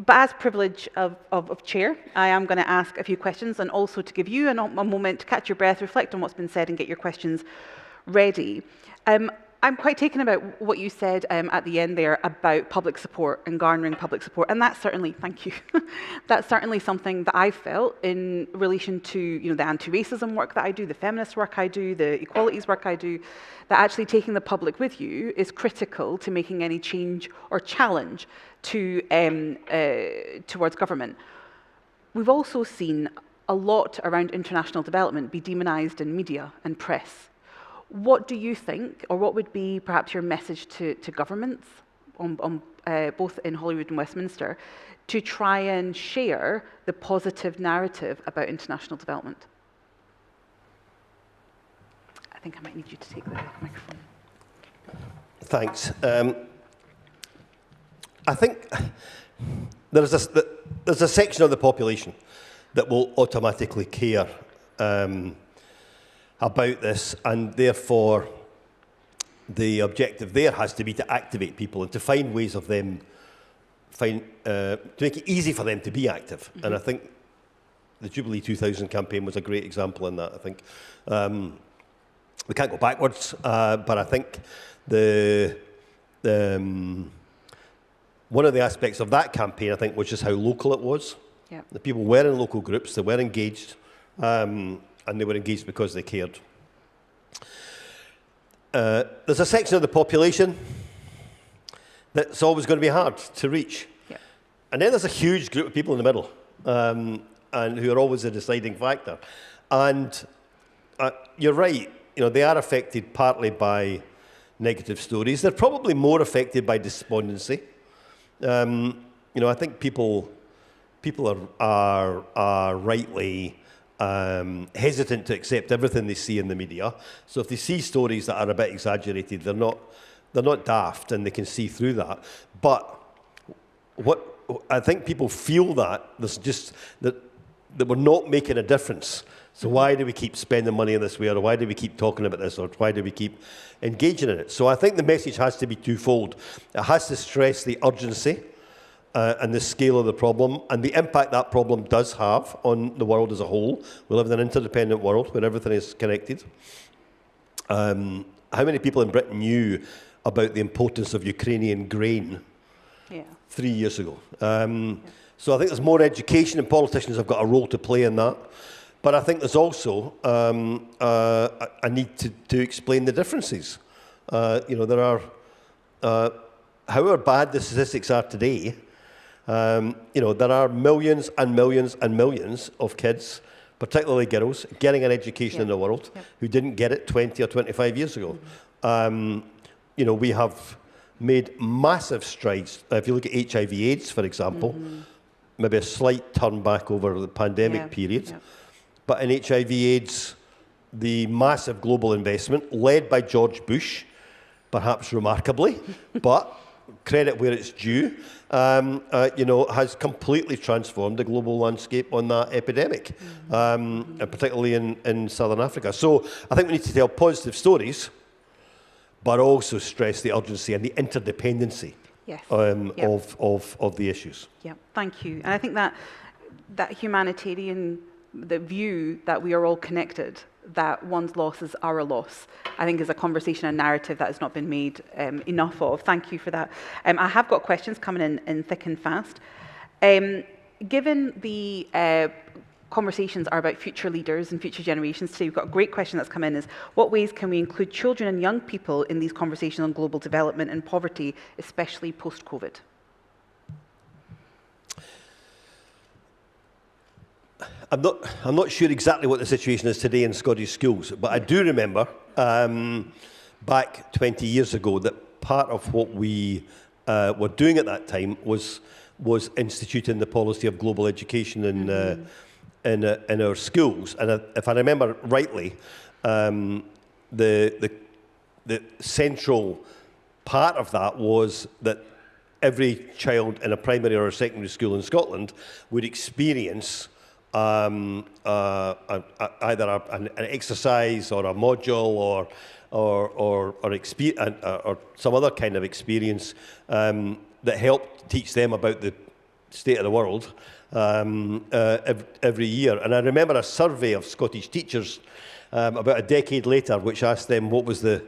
But as privilege of chair, I am going to ask a few questions, and also to give you a moment to catch your breath, reflect on what's been said, and get your questions ready. I'm quite taken about what you said at the end there about public support and garnering public support, and that's certainly, thank you, that's certainly something that I felt in relation to the anti-racism work that I do, the feminist work I do, the equalities work I do, that actually taking the public with you is critical to making any change or challenge to towards government. We've also seen a lot around international development be demonised in media and press. What do you think, or what would be perhaps your message to governments on both in Holyrood and Westminster, to try and share the positive narrative about international development? I think I might need you to take the microphone. Thanks. I think there's a section of the population that will automatically care about this, and therefore the objective there has to be to activate people and to find ways of them to make it easy for them to be active. And I think the Jubilee 2000 campaign was a great example in that. I think we can't go backwards, but I think one of the aspects of that campaign, I think, was just how local it was. Yep. The people were in local groups, they were engaged, and they were engaged because they cared. There's a section of the population that's always going to be hard to reach. Yep. And then there's a huge group of people in the middle, and who are always a deciding factor. And you're right, they are affected partly by negative stories. They're probably more affected by despondency. I think people are rightly hesitant to accept everything they see in the media. So if they see stories that are a bit exaggerated, they're not daft, and they can see through that. But what I think people feel that there's just that we're not making a difference. So why do we keep spending money in this way, or why do we keep talking about this, or why do we keep engaging in it? So I think the message has to be twofold. It has to stress the urgency and the scale of the problem, and the impact that problem does have on the world as a whole. We live in an interdependent world where everything is connected. How many people in Britain knew about the importance of Ukrainian grain 3 years ago? So I think there's more education, and politicians have got a role to play in that. But I think there's also a need to explain the differences. There are, however bad the statistics are today, there are millions and millions and millions of kids, particularly girls, getting an education in the world who didn't get it 20 or 25 years ago. We have made massive strides. If you look at HIV/AIDS, for example, maybe a slight turn back over the pandemic period. But in HIV/AIDS, the massive global investment, led by George Bush, perhaps remarkably, but credit where it's due, has completely transformed the global landscape on that epidemic, and particularly in Southern Africa. So I think we need to tell positive stories, but also stress the urgency and the interdependency of the issues. Yeah, thank you. And I think that humanitarian, the view that we are all connected, that one's losses are a loss, I think is a conversation and narrative that has not been made enough of. Thank you for that. I have got questions coming in thick and fast. Given the conversations are about future leaders and future generations today, we've got a great question that's come in, is what ways can we include children and young people in these conversations on global development and poverty, especially post-COVID? I'm not sure exactly what the situation is today in Scottish schools, but I do remember back 20 years ago that part of what we were doing at that time was instituting the policy of global education in our schools. And if I remember rightly, the central part of that was that every child in a primary or a secondary school in Scotland would experience either an exercise or a module or some other kind of experience that helped teach them about the state of the world every year. And I remember a survey of Scottish teachers about a decade later, which asked them what was the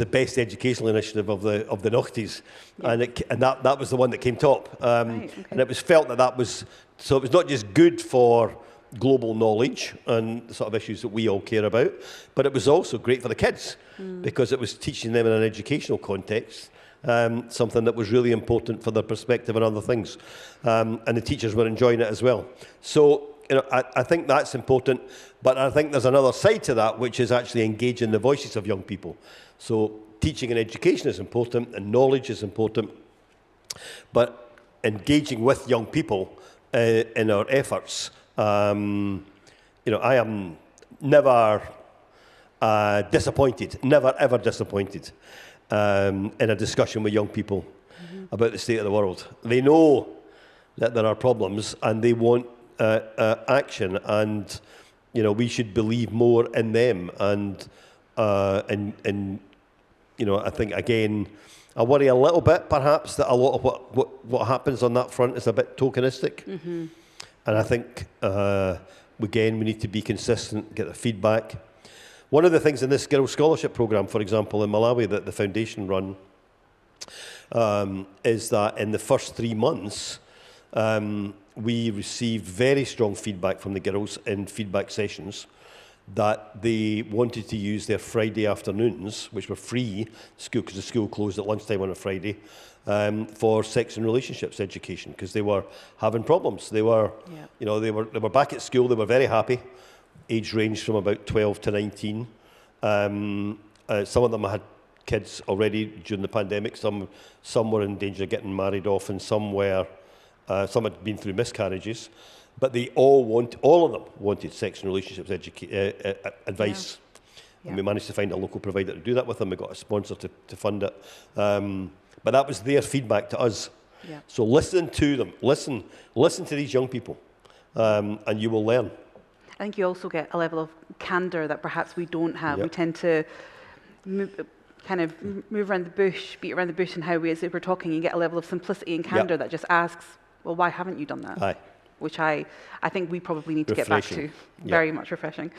best educational initiative of the noughties, and that was the one that came top. And it was felt that was, so it was not just good for global knowledge and the sort of issues that we all care about, but it was also great for the kids because it was teaching them in an educational context something that was really important for their perspective and other things. And the teachers were enjoying it as well. So I think that's important, but I think there's another side to that, which is actually engaging the voices of young people. So teaching and education is important, and knowledge is important. But engaging with young people in our efforts, I am never disappointed, never ever disappointed in a discussion with young people about the state of the world. They know that there are problems and they want action, and we should believe more in them. And I think again, I worry a little bit perhaps that a lot of what happens on that front is a bit tokenistic. And I think again we need to be consistent, get the feedback. One of the things in this Girls' Scholarship Programme, for example, in Malawi, that the foundation run, is that in the first 3 months, we received very strong feedback from the girls in feedback sessions that they wanted to use their Friday afternoons, which were free, because the school closed at lunchtime on a Friday, for sex and relationships education, because they were having problems. They were, they were back at school. They were very happy. Age range from about 12 to 19. Some of them had kids already during the pandemic. Some were in danger of getting married off, and some had been through miscarriages. But they all of them wanted sex and relationships advice. Yeah. And we managed to find a local provider to do that with them. We got a sponsor to fund it. But that was their feedback to us. Yeah. So listen to them. Listen to these young people, and you will learn. I think you also get a level of candour that perhaps we don't have. Yep. We tend to move around the bush, beat around the bush in how as if we're talking, you get a level of simplicity and candour that just asks, well, why haven't you done that? Aye. Which I think we probably need to get back to. Very much refreshing.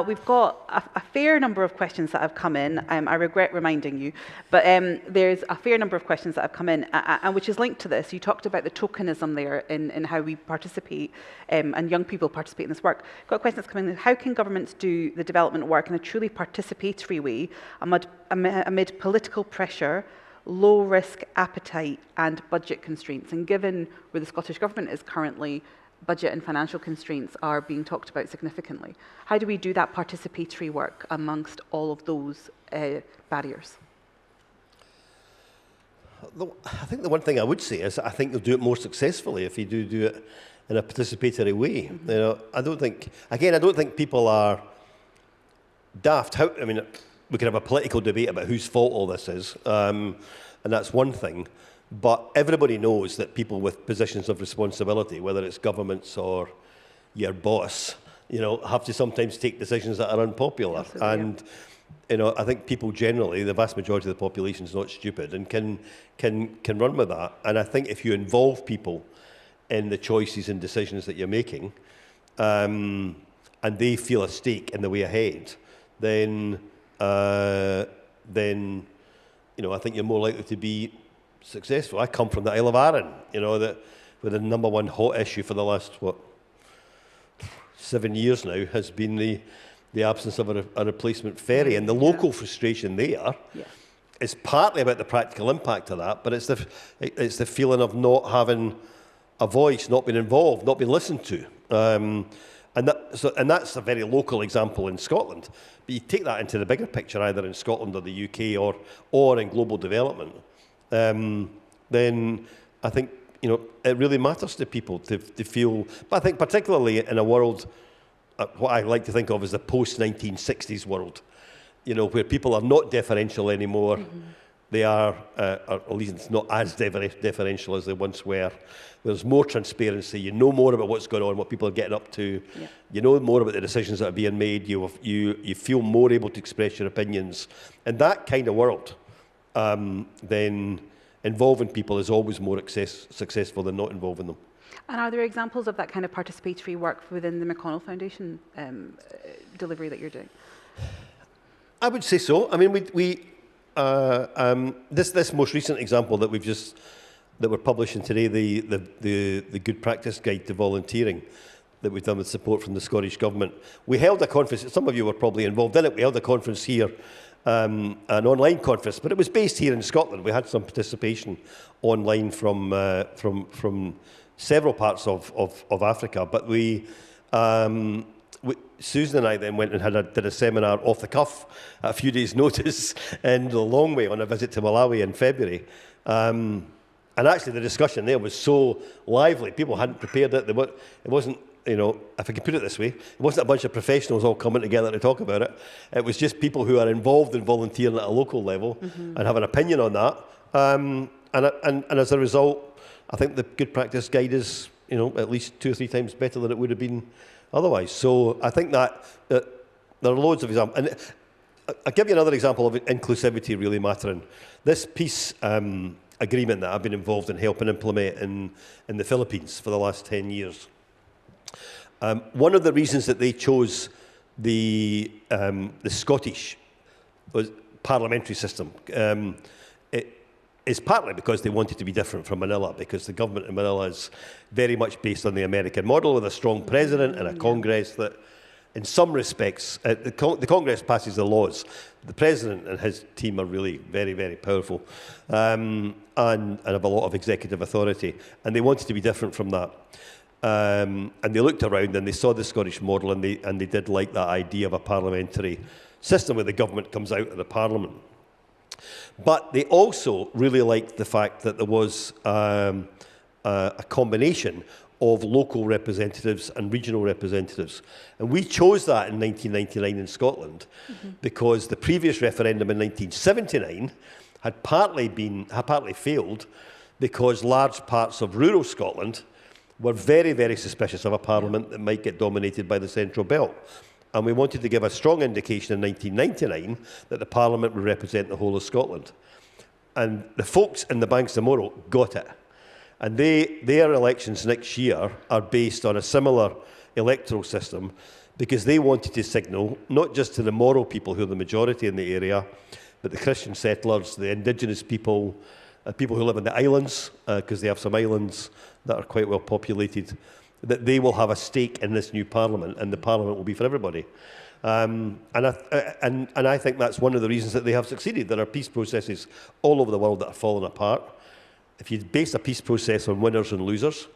We've got a fair number of questions that have come in. I regret reminding you, but there's a fair number of questions that have come in, and which is linked to this. You talked about the tokenism there in how we participate, and young people participate in this work. Got a question that's come in. How can governments do the development work in a truly participatory way amid political pressure, low risk appetite and budget constraints? And given where the Scottish Government is currently, budget and financial constraints are being talked about significantly. How do we do that participatory work amongst all of those barriers? I think the one thing I would say is I think you'll do it more successfully if you do it in a participatory way. I don't think people are daft. We can have a political debate about whose fault all this is, and that's one thing. But everybody knows that people with positions of responsibility, whether it's governments or your boss, have to sometimes take decisions that are unpopular. Absolutely, and I think people generally, the vast majority of the population, is not stupid and can run with that. And I think if you involve people in the choices and decisions that you're making, and they feel a stake in the way ahead, then I think you're more likely to be successful. I come from the Isle of Arran, where the number one hot issue for the last 7 years now has been the absence of a replacement ferry, and the local frustration there is partly about the practical impact of that, but it's the feeling of not having a voice, not being involved, not being listened to, and that's a very local example in Scotland. But you take that into the bigger picture, either in Scotland or the UK or in global development, then I think it really matters to people to feel. But I think particularly in a world, what I like to think of as the post-1960s world, where people are not deferential anymore. Mm-hmm. They are, or at least it's not as deferential as they once were. There's more transparency. You know more about what's going on, what people are getting up to. Yeah. You know more about the decisions that are being made. You feel more able to express your opinions. In that kind of world, then involving people is always more successful than not involving them. And are there examples of that kind of participatory work within the McConnell Foundation delivery that you're doing? I would say so. I mean, this most recent example that we're publishing today, the Good Practice Guide to Volunteering, that we've done with support from the Scottish Government. We held a conference. Some of you were probably involved in it. We held a conference here, an online conference, but it was based here in Scotland. We had some participation online from several parts of Africa, but Susan and I then went and did a seminar off the cuff at a few days' notice in the Longway on a visit to Malawi in February. And actually, the discussion there was so lively. People hadn't prepared it. It wasn't, you know, if I could put it this way, it wasn't a bunch of professionals all coming together to talk about it. It was just people who are involved in volunteering at a local level and have an opinion on that. And as a result, I think the good practice guide is, you know, at least 2 or 3 times better than it would have been otherwise. So I think that there are loads of examples. And I'll give you another example of inclusivity really mattering. This peace agreement that I've been involved in helping implement in the Philippines for the last 10 years. One of the reasons that they chose the Scottish parliamentary system is partly because they wanted to be different from Manila, because the government in Manila is very much based on the American model with a strong president and a Congress that, in some respects, the Congress passes the laws. The president and his team are really very, very powerful and have a lot of executive authority. And they wanted to be different from that. And they looked around and they saw the Scottish model, and they did like that idea of a parliamentary system where the government comes out of the parliament. But they also really liked the fact that there was a combination of local representatives and regional representatives. And we chose that in 1999 in Scotland because the previous referendum in 1979 had partly failed because large parts of rural Scotland were very, very suspicious of a parliament that might get dominated by the Central Belt. And we wanted to give a strong indication in 1999 that the Parliament would represent the whole of Scotland. And the folks in the Banks of Morrow got it. And their elections next year are based on a similar electoral system because they wanted to signal, not just to the Moro people who are the majority in the area, but the Christian settlers, the indigenous people, people who live in the islands, because they have some islands that are quite well populated, that they will have a stake in this new parliament, and the parliament will be for everybody. And I think that's one of the reasons that they have succeeded. There are peace processes all over the world that are falling apart. If you base a peace process on winners and losers,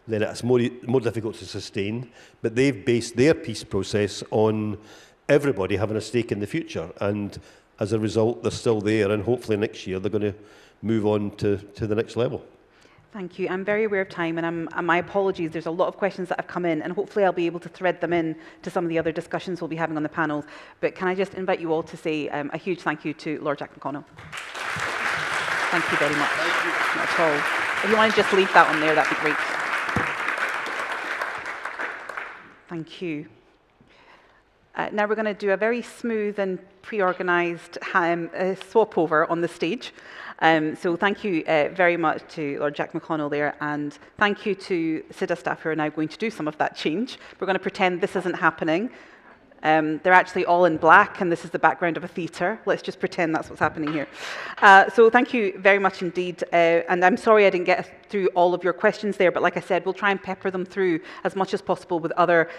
then it's more difficult to sustain. But they've based their peace process on everybody having a stake in the future. And as a result, they're still there, and hopefully next year they're going to move on to the next level. Thank you. I'm very aware of time, and my apologies. There's a lot of questions that have come in, and hopefully I'll be able to thread them in to some of the other discussions we'll be having on the panels. But can I just invite you all to say a huge thank you to Lord Jack McConnell. Thank you very much. Thank you. Not at all. If you want to just leave that on there, that'd be great. Thank you. Now we're going to do a very smooth and pre-organised swap over on the stage. So thank you very much to Lord Jack McConnell there, and thank you to SIDA staff who are now going to do some of that change. We're going to pretend this isn't happening. They're actually all in black, and this is the background of a theatre. Let's just pretend that's what's happening here. So thank you very much indeed. And I'm sorry I didn't get through all of your questions there, but like I said, we'll try and pepper them through as much as possible with other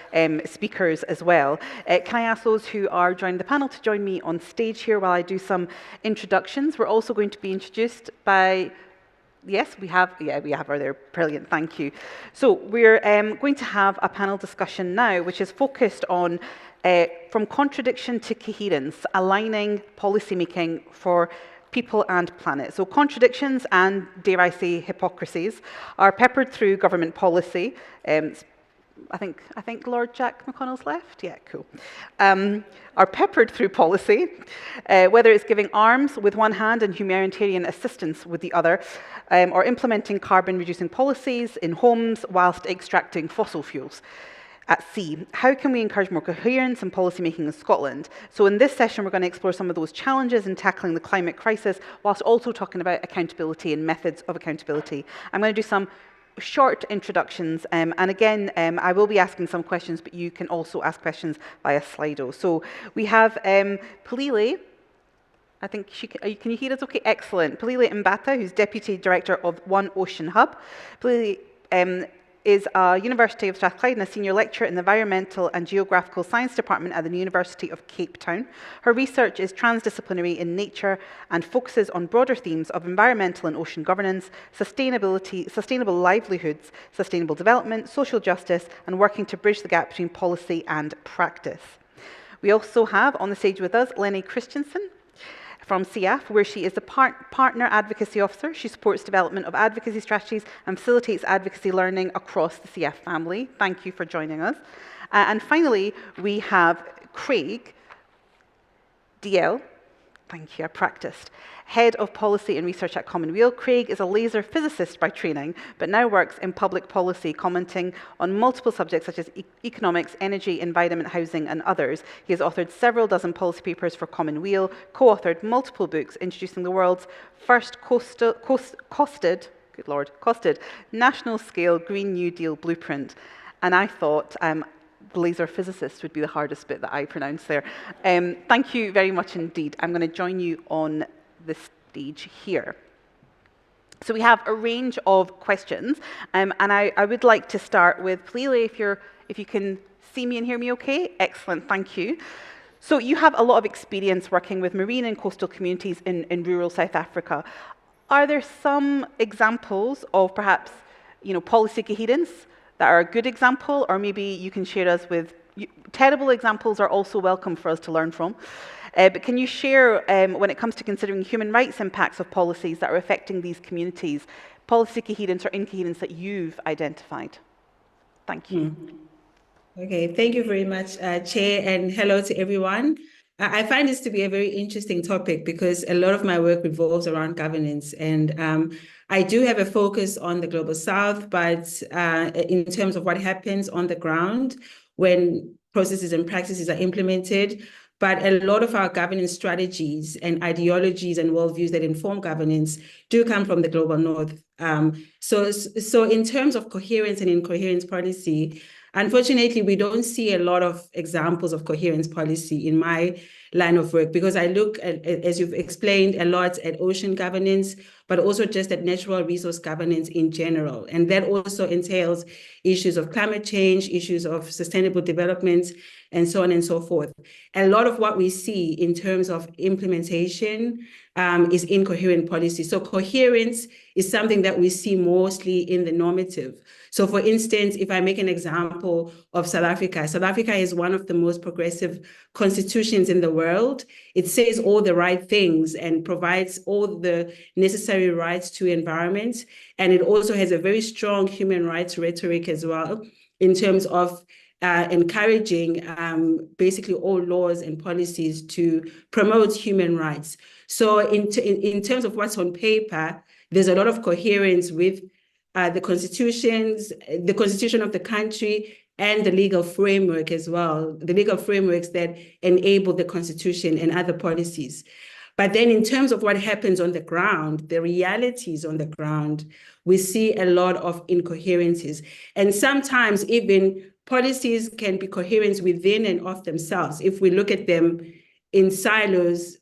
speakers as well. Can I ask those who are joining the panel to join me on stage here while I do some introductions? We're also going to be introduced by... Yes, we have her there. Brilliant, thank you. So we're going to have a panel discussion now, which is focused on from contradiction to coherence, aligning policymaking for people and planet. So contradictions and, dare I say, hypocrisies are peppered through government policy. I think Lord Jack McConnell's left. Yeah, cool. Are peppered through policy, whether it's giving arms with one hand and humanitarian assistance with the other, or implementing carbon-reducing policies in homes whilst extracting fossil fuels at sea. How can we encourage more coherence in policymaking in Scotland? So in this session, we're going to explore some of those challenges in tackling the climate crisis, whilst also talking about accountability and methods of accountability. I'm going to do some short introductions, and again, I will be asking some questions, but you can also ask questions via Slido. So we have Palile. I think can you hear us okay? Excellent. Palile Mbata, who's Deputy Director of One Ocean Hub. Palile is a University of Strathclyde and a senior lecturer in the Environmental and Geographical Science Department at the University of Cape Town. Her research is transdisciplinary in nature and focuses on broader themes of environmental and ocean governance, sustainability, sustainable livelihoods, sustainable development, social justice, and working to bridge the gap between policy and practice. We also have on the stage with us Lenny Christensen. from CF, where she is the Partner Advocacy Officer. She supports development of advocacy strategies and facilitates advocacy learning across the CF family. Thank you for joining us. And finally, we have Craig DL. Thank you, I practiced. Head of Policy and Research at Commonweal. Craig is a laser physicist by training, but now works in public policy, commenting on multiple subjects such as economics, energy, environment, housing, and others. He has authored several dozen policy papers for Commonweal, co-authored multiple books introducing the world's first costed national-scale Green New Deal blueprint. And I thought, the laser physicist would be the hardest bit that I pronounce there. Thank you very much indeed. I'm going to join you on the stage here. So we have a range of questions, and I would like to start with Plele, if you can see me and hear me okay. Excellent, thank you. So you have a lot of experience working with marine and coastal communities in rural South Africa. Are there some examples of perhaps, policy coherence that are a good example, or maybe you can share us with terrible examples are also welcome for us to learn from. But can you share, when it comes to considering human rights impacts of policies that are affecting these communities, policy coherence or incoherence that you've identified? Thank you. Okay, thank you very much, Chair, and hello to everyone. I find this to be a very interesting topic because a lot of my work revolves around governance, and I do have a focus on the Global South, but in terms of what happens on the ground when processes and practices are implemented, but a lot of our governance strategies and ideologies and worldviews that inform governance do come from the Global North. So in terms of coherence and incoherence policy, unfortunately, we don't see a lot of examples of coherence policy in my line of work because I look at, as you've explained, a lot at ocean governance, but also just at natural resource governance in general. And that also entails issues of climate change, issues of sustainable development, and so on and so forth. A lot of what we see in terms of implementation is incoherent policy. So coherence is something that we see mostly in the normative. So for instance, if I make an example of South Africa, South Africa is one of the most progressive constitutions in the world. It says all the right things and provides all the necessary rights to environment. And it also has a very strong human rights rhetoric as well in terms of encouraging basically all laws and policies to promote human rights. So in terms of what's on paper, there's a lot of coherence with the constitution of the country and the legal framework as well, the legal frameworks that enable the constitution and other policies. But then in terms of what happens on the ground, the realities on the ground, we see a lot of incoherences. And sometimes even policies can be coherent within and of themselves if we look at them in silos.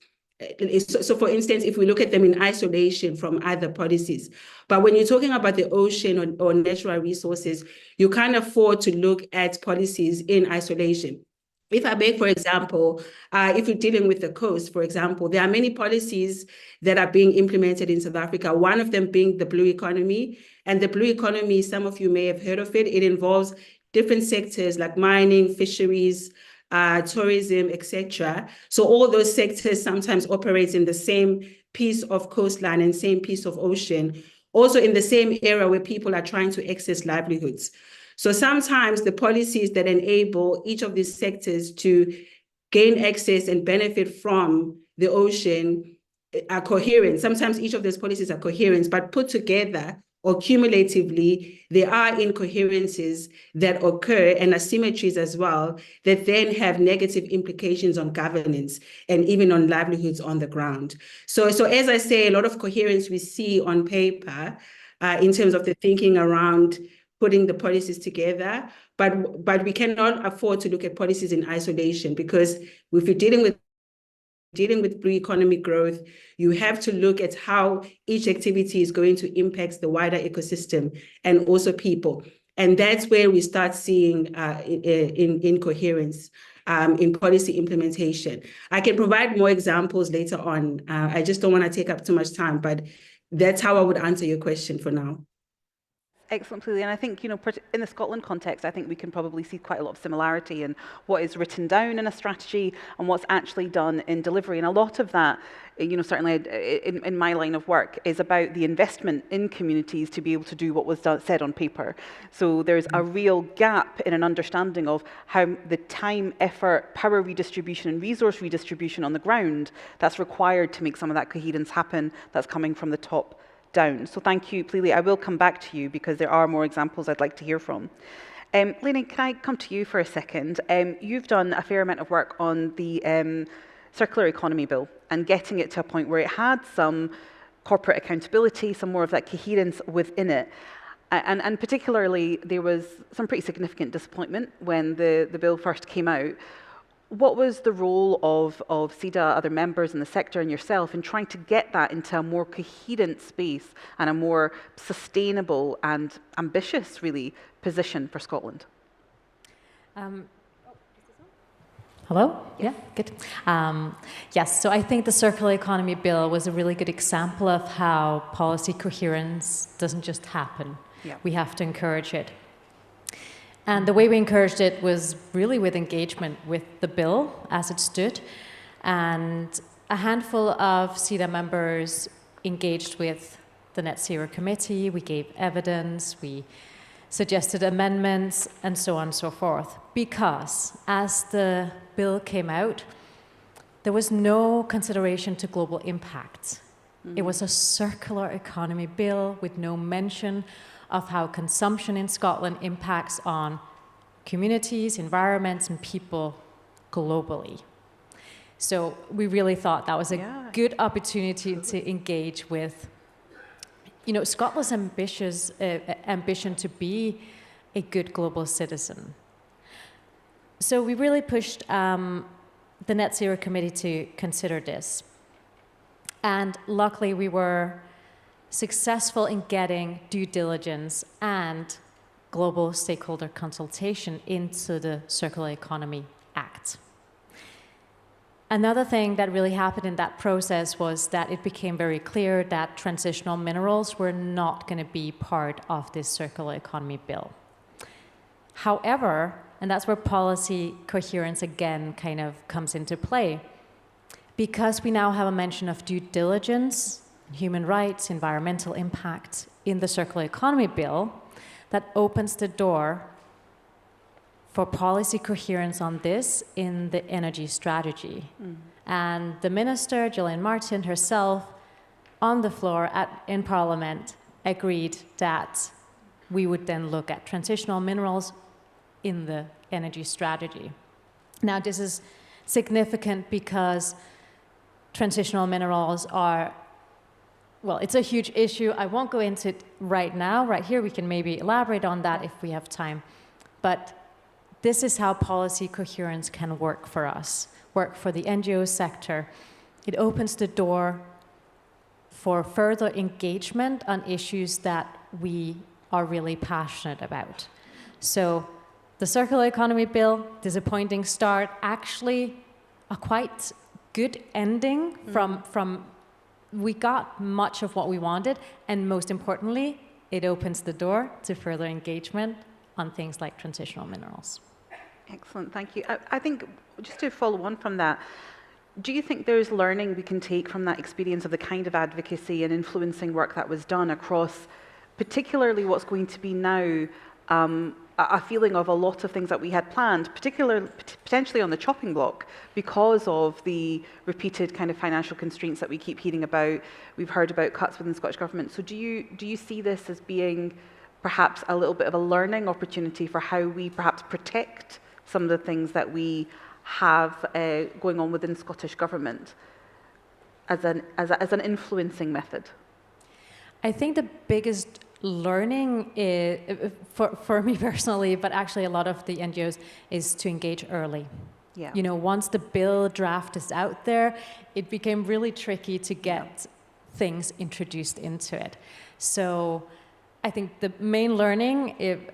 So for instance, if we look at them in isolation from other policies, but when you're talking about the ocean or natural resources, you can't afford to look at policies in isolation. If I make, for example, if you're dealing with the coast, for example, there are many policies that are being implemented in South Africa, one of them being the blue economy. And the blue economy, some of you may have heard of it. It involves different sectors like mining, fisheries, tourism, etc. So all those sectors sometimes operate in the same piece of coastline and same piece of ocean, also in the same area where people are trying to access livelihoods. So sometimes the policies that enable each of these sectors to gain access and benefit from the ocean are coherent. Sometimes each of those policies are coherent, but put together or cumulatively, there are incoherences that occur and asymmetries as well that then have negative implications on governance and even on livelihoods on the ground. So as I say, a lot of coherence we see on paper in terms of the thinking around putting the policies together, but we cannot afford to look at policies in isolation because if you're dealing with blue economy growth, you have to look at how each activity is going to impact the wider ecosystem and also people. And that's where we start seeing incoherence in policy implementation. I can provide more examples later on. I just don't want to take up too much time, but that's how I would answer your question for now. Excellent, Lily. And I think, in the Scotland context, I think we can probably see quite a lot of similarity in what is written down in a strategy and what's actually done in delivery. And a lot of that, certainly in my line of work, is about the investment in communities to be able to do what was said on paper. So there's a real gap in an understanding of how the time, effort, power redistribution and resource redistribution on the ground that's required to make some of that coherence happen that's coming from the top down. So thank you, Lily. I will come back to you because there are more examples I'd like to hear from. Lene, can I come to you for a second? You've done a fair amount of work on the circular economy bill and getting it to a point where it had some corporate accountability, some more of that coherence within it. And particularly, there was some pretty significant disappointment when the bill first came out. What was the role of SIDA, other members in the sector, and yourself in trying to get that into a more coherent space and a more sustainable and ambitious, really, position for Scotland? Hello? Yeah, good. Yes, so I think the Circular Economy Bill was a really good example of how policy coherence doesn't just happen. Yeah. We have to encourage it. And the way we encouraged it was really with engagement with the bill as it stood. And a handful of SIDA members engaged with the Net Zero Committee. We gave evidence, we suggested amendments, and so on and so forth. Because as the bill came out, there was no consideration to global impact. It was a circular economy bill with no mention of how consumption in Scotland impacts on communities, environments, and people globally. So we really thought that was a good opportunity to engage with, Scotland's ambition to be a good global citizen. So we really pushed the Net Zero Committee to consider this. And luckily we were successful in getting due diligence and global stakeholder consultation into the Circular Economy Act. Another thing that really happened in that process was that it became very clear that transitional minerals were not going to be part of this Circular Economy Bill. However, and that's where policy coherence again kind of comes into play, because we now have a mention of due diligence, human rights, environmental impact in the Circular Economy Bill, that opens the door for policy coherence on this in the energy strategy. And the Minister, Gillian Martin, herself, on the floor in Parliament, agreed that we would then look at transitional minerals in the energy strategy. Now, this is significant because transitional minerals are, well, it's a huge issue. I won't go into it right now. Right here, we can maybe elaborate on that if we have time. But this is how policy coherence can work for us, work for the NGO sector. It opens the door for further engagement on issues that we are really passionate about. So the Circular Economy Bill, disappointing start, actually a quite good ending from we got much of what we wanted, and most importantly, it opens the door to further engagement on things like transitional minerals. Excellent, thank you. I think, just to follow on from that, do you think there's learning we can take from that experience of the kind of advocacy and influencing work that was done across particularly what's going to be now a feeling of a lot of things that we had planned, particularly potentially on the chopping block, because of the repeated kind of financial constraints that we keep hearing about. We've heard about cuts within the Scottish Government. So do you see this as being perhaps a little bit of a learning opportunity for how we perhaps protect some of the things that we have going on within Scottish Government as an influencing method? I think the biggest learning is, for me personally, but actually a lot of the NGOs, is to engage early. Yeah. Once the bill draft is out there, it became really tricky to get things introduced into it. So I think the main learning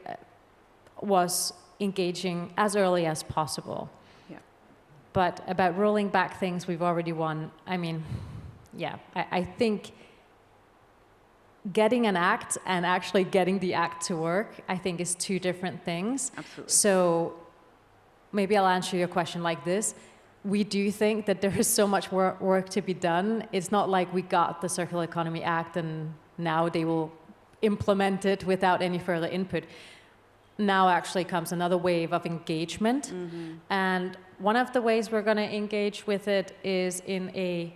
was engaging as early as possible. Yeah. But about rolling back things we've already won, I mean, yeah, I think getting an act and actually getting the act to work, I think, is two different things. Absolutely. So maybe I'll answer your question like this. We do think that there is so much work to be done. It's not like we got the Circular Economy Act and now they will implement it without any further input. Now actually comes another wave of engagement. And one of the ways we're going to engage with it is in a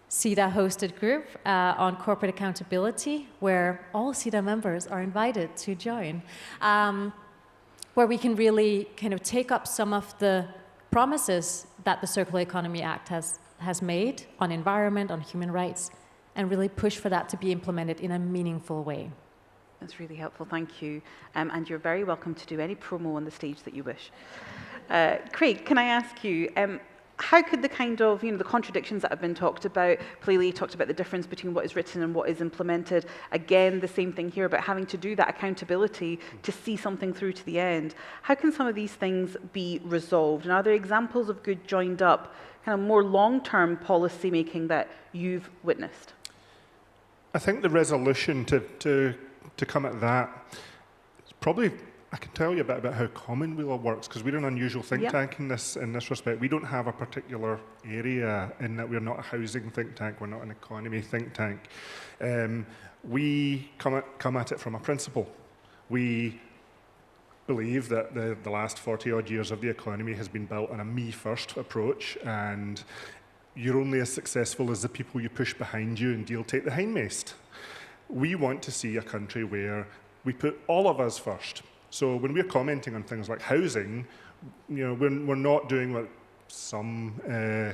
SIDA-hosted group on corporate accountability, where all SIDA members are invited to join, where we can really kind of take up some of the promises that the Circular Economy Act has made on environment, on human rights, and really push for that to be implemented in a meaningful way. That's really helpful, thank you. And you're very welcome to do any promo on the stage that you wish. Craig, can I ask you, how could the kind of, the contradictions that have been talked about, Playley talked about the difference between what is written and what is implemented, again, the same thing here about having to do that accountability to see something through to the end. How can some of these things be resolved? And are there examples of good joined up, kind of more long-term policy making that you've witnessed? I think the resolution to come at that, it's probably, I can tell you a bit about how Commonweal works, because we're an unusual think tank in this respect. We don't have a particular area in that we're not a housing think tank, we're not an economy think tank. We come at it from a principle. We believe that the last 40-odd years of the economy has been built on a me-first approach, and you're only as successful as the people you push behind you, and you'll take the hindmost. We want to see a country where we put all of us first. So when we're commenting on things like housing, we're not doing what some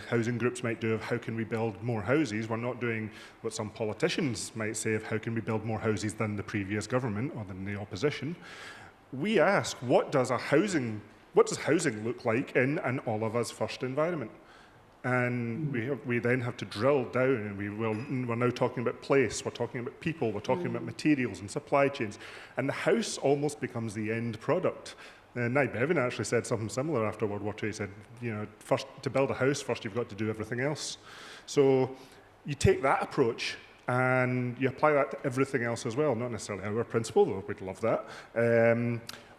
housing groups might do of how can we build more houses. We're not doing what some politicians might say of how can we build more houses than the previous government or than the opposition. We ask, what does housing look like in an all of us first environment? And we then have to drill down, and we're now talking about place, we're talking about people, we're talking about materials and supply chains, and the house almost becomes the end product. Nye Bevan actually said something similar after World War II. He said, first, to build a house, first you've got to do everything else. So you take that approach and you apply that to everything else as well, not necessarily our principle, though we'd love that.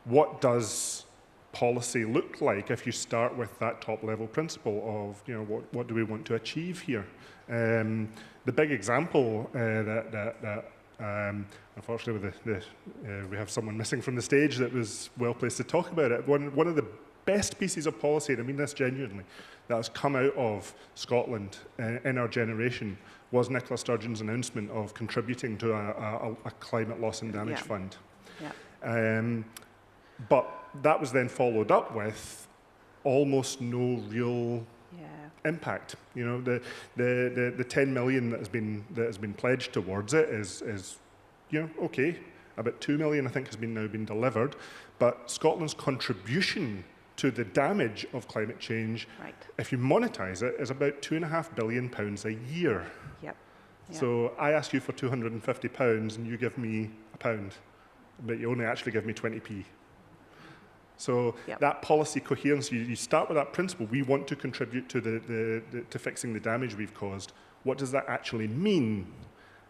What does policy look like if you start with that top level principle of what do we want to achieve here? The big example that unfortunately we have someone missing from the stage that was well placed to talk about it. One of the best pieces of policy, and I mean this genuinely, that has come out of Scotland in our generation was Nicola Sturgeon's announcement of contributing to a climate loss and damage fund. But that was then followed up with almost no real impact. The 10 million that has been pledged towards it is okay. About 2 million, I think, has now been delivered. But Scotland's contribution to the damage of climate change, if you monetize it, is about £2.5 billion a year. So I ask you for £250 and you give me £1, but you only actually give me 20p. So that policy coherence, you start with that principle. We want to contribute to to fixing the damage we've caused. What does that actually mean?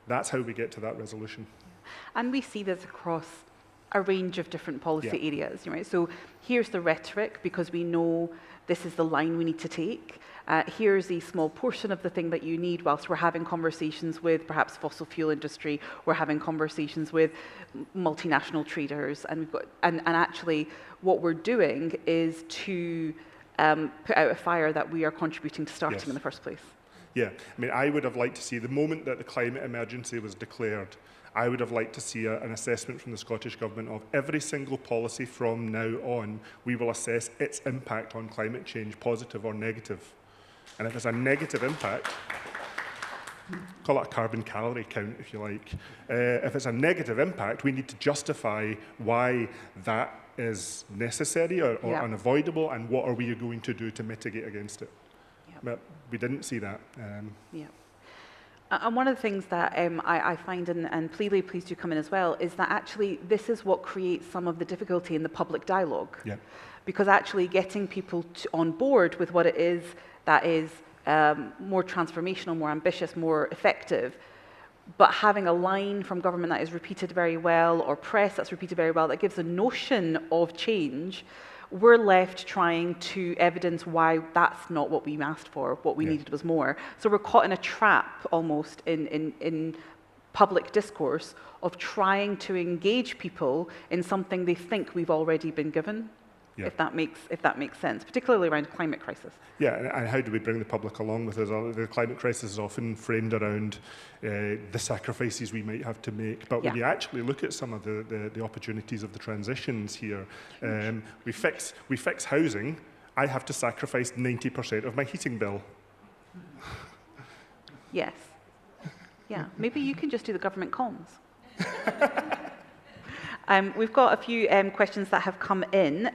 That's how we get to that resolution. And we see this across a range of different policy areas, right? So here's the rhetoric, because we know this is the line we need to take. Here's a small portion of the thing that you need whilst we're having conversations with perhaps fossil fuel industry, we're having conversations with multinational traders, and we've got, and actually what we're doing is to put out a fire that we are contributing to starting in the first place. Yeah, I mean, I would have liked to see the moment that the climate emergency was declared, I would have liked to see an assessment from the Scottish Government of every single policy from now on. We will assess its impact on climate change, positive or negative. And if it's a negative impact, call it a carbon calorie count if you like. If it's a negative impact, we need to justify why that is necessary or unavoidable, and what are we going to do to mitigate against it. But we didn't see that. And one of the things that I find, and please do come in as well, is that actually this is what creates some of the difficulty in the public dialogue. Because actually getting people on board with what it is that is more transformational, more ambitious, more effective, but having a line from government that is repeated very well, or press that's repeated very well, that gives a notion of change, we're left trying to evidence why that's not what we asked for. What we needed was more. So we're caught in a trap almost in public discourse of trying to engage people in something they think we've already been given. Yeah. If that makes sense, particularly around climate crisis. Yeah, and how do we bring the public along with us? The climate crisis is often framed around the sacrifices we might have to make, but when you actually look at some of the opportunities of the transitions here, we fix housing. I have to sacrifice 90% of my heating bill. Yes. Yeah. Maybe you can just do the government comms. We've got a few questions that have come in.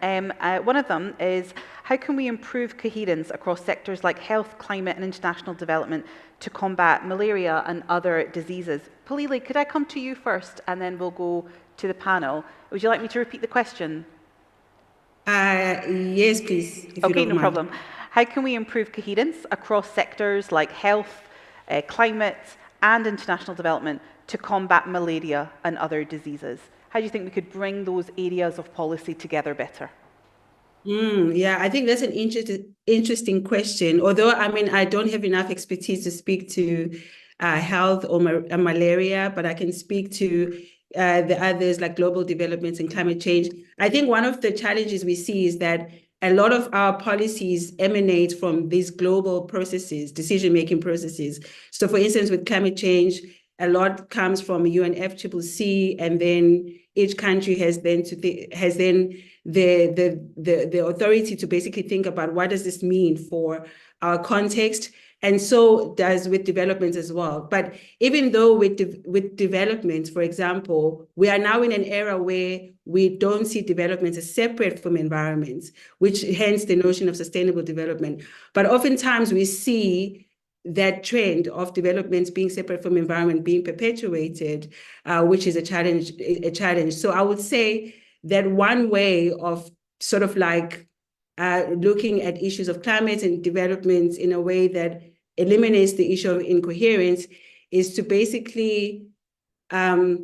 One of them is, how can we improve coherence across sectors like health, climate and international development to combat malaria and other diseases? Palili, could I come to you first and then we'll go to the panel? Would you like me to repeat the question? Yes, please. If okay, you don't no problem. How can we improve coherence across sectors like health, climate and international development to combat malaria and other diseases? How do you think we could bring those areas of policy together better? Yeah, I think that's an interesting question. Although, I mean, I don't have enough expertise to speak to health or malaria, but I can speak to the others like global developments and climate change. I think one of the challenges we see is that a lot of our policies emanate from these global processes, decision-making processes. So for instance, with climate change, a lot comes from UNFCCC, and then each country has then the authority to basically think about what does this mean for our context, and so does with developments as well. But even though with development, for example, we are now in an era where we don't see development as separate from environments, which hence the notion of sustainable development. But oftentimes we see that trend of developments being separate from environment being perpetuated, which is a challenge. So I would say that one way of sort of like looking at issues of climate and development in a way that eliminates the issue of incoherence is to basically, sorry,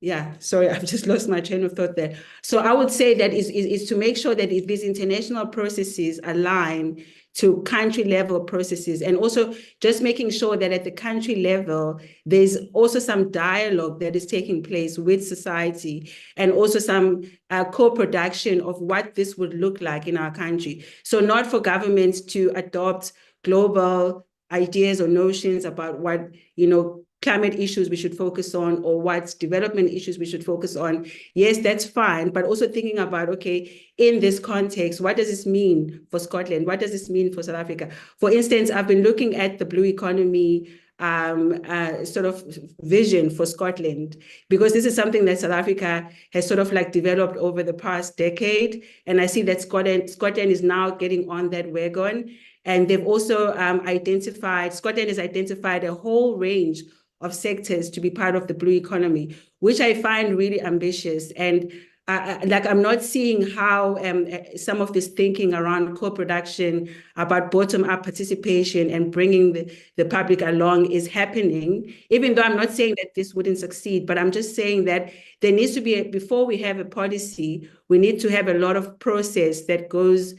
I've just lost my train of thought there. So I would say that is to make sure that if these international processes align to country level processes, and also just making sure that at the country level, there's also some dialogue that is taking place with society, and also some co-production of what this would look like in our country. So not for governments to adopt global ideas or notions about what, climate issues we should focus on, or what development issues we should focus on. Yes, that's fine, but also thinking about, okay, in this context, what does this mean for Scotland? What does this mean for South Africa? For instance, I've been looking at the blue economy sort of vision for Scotland, because this is something that South Africa has sort of like developed over the past decade. And I see that Scotland is now getting on that wagon. And they've also Scotland has identified a whole range of sectors to be part of the blue economy, which I find really ambitious. And I'm not seeing how some of this thinking around co-production, about bottom-up participation and bringing the public along is happening, even though I'm not saying that this wouldn't succeed, but I'm just saying that there needs to be, before we have a policy, we need to have a lot of process that goes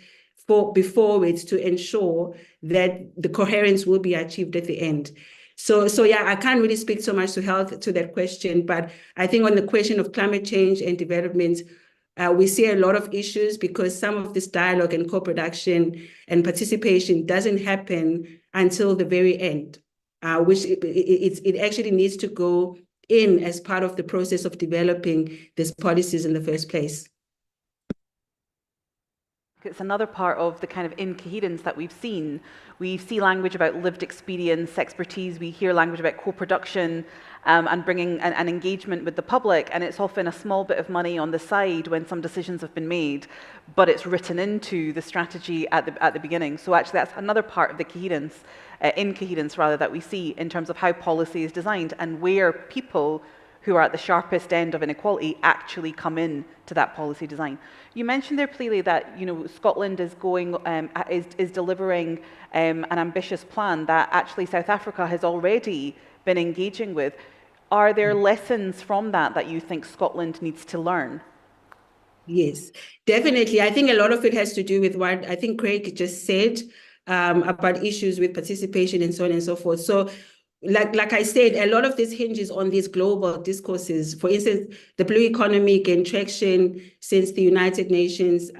before it to ensure that the coherence will be achieved at the end. So yeah, I can't really speak so much to health to that question, but I think on the question of climate change and development, we see a lot of issues because some of this dialogue and co-production and participation doesn't happen until the very end, which it actually needs to go in as part of the process of developing these policies in the first place. It's another part of the kind of incoherence that we've seen. We see language about lived experience, expertise. We hear language about co-production and bringing an engagement with the public. And it's often a small bit of money on the side when some decisions have been made, but it's written into the strategy at the beginning. So actually, that's another part of the coherence, incoherence rather, that we see in terms of how policy is designed and where people who are at the sharpest end of inequality actually come in to that policy design. You mentioned there, Palili, that Scotland is delivering an ambitious plan that actually South Africa has already been engaging with. Are there lessons from that that you think Scotland needs to learn? Yes, definitely. I think a lot of it has to do with what I think Craig just said about issues with participation and so on and so forth. So like I said, a lot of this hinges on these global discourses. For instance, the blue economy gained traction since the United Nations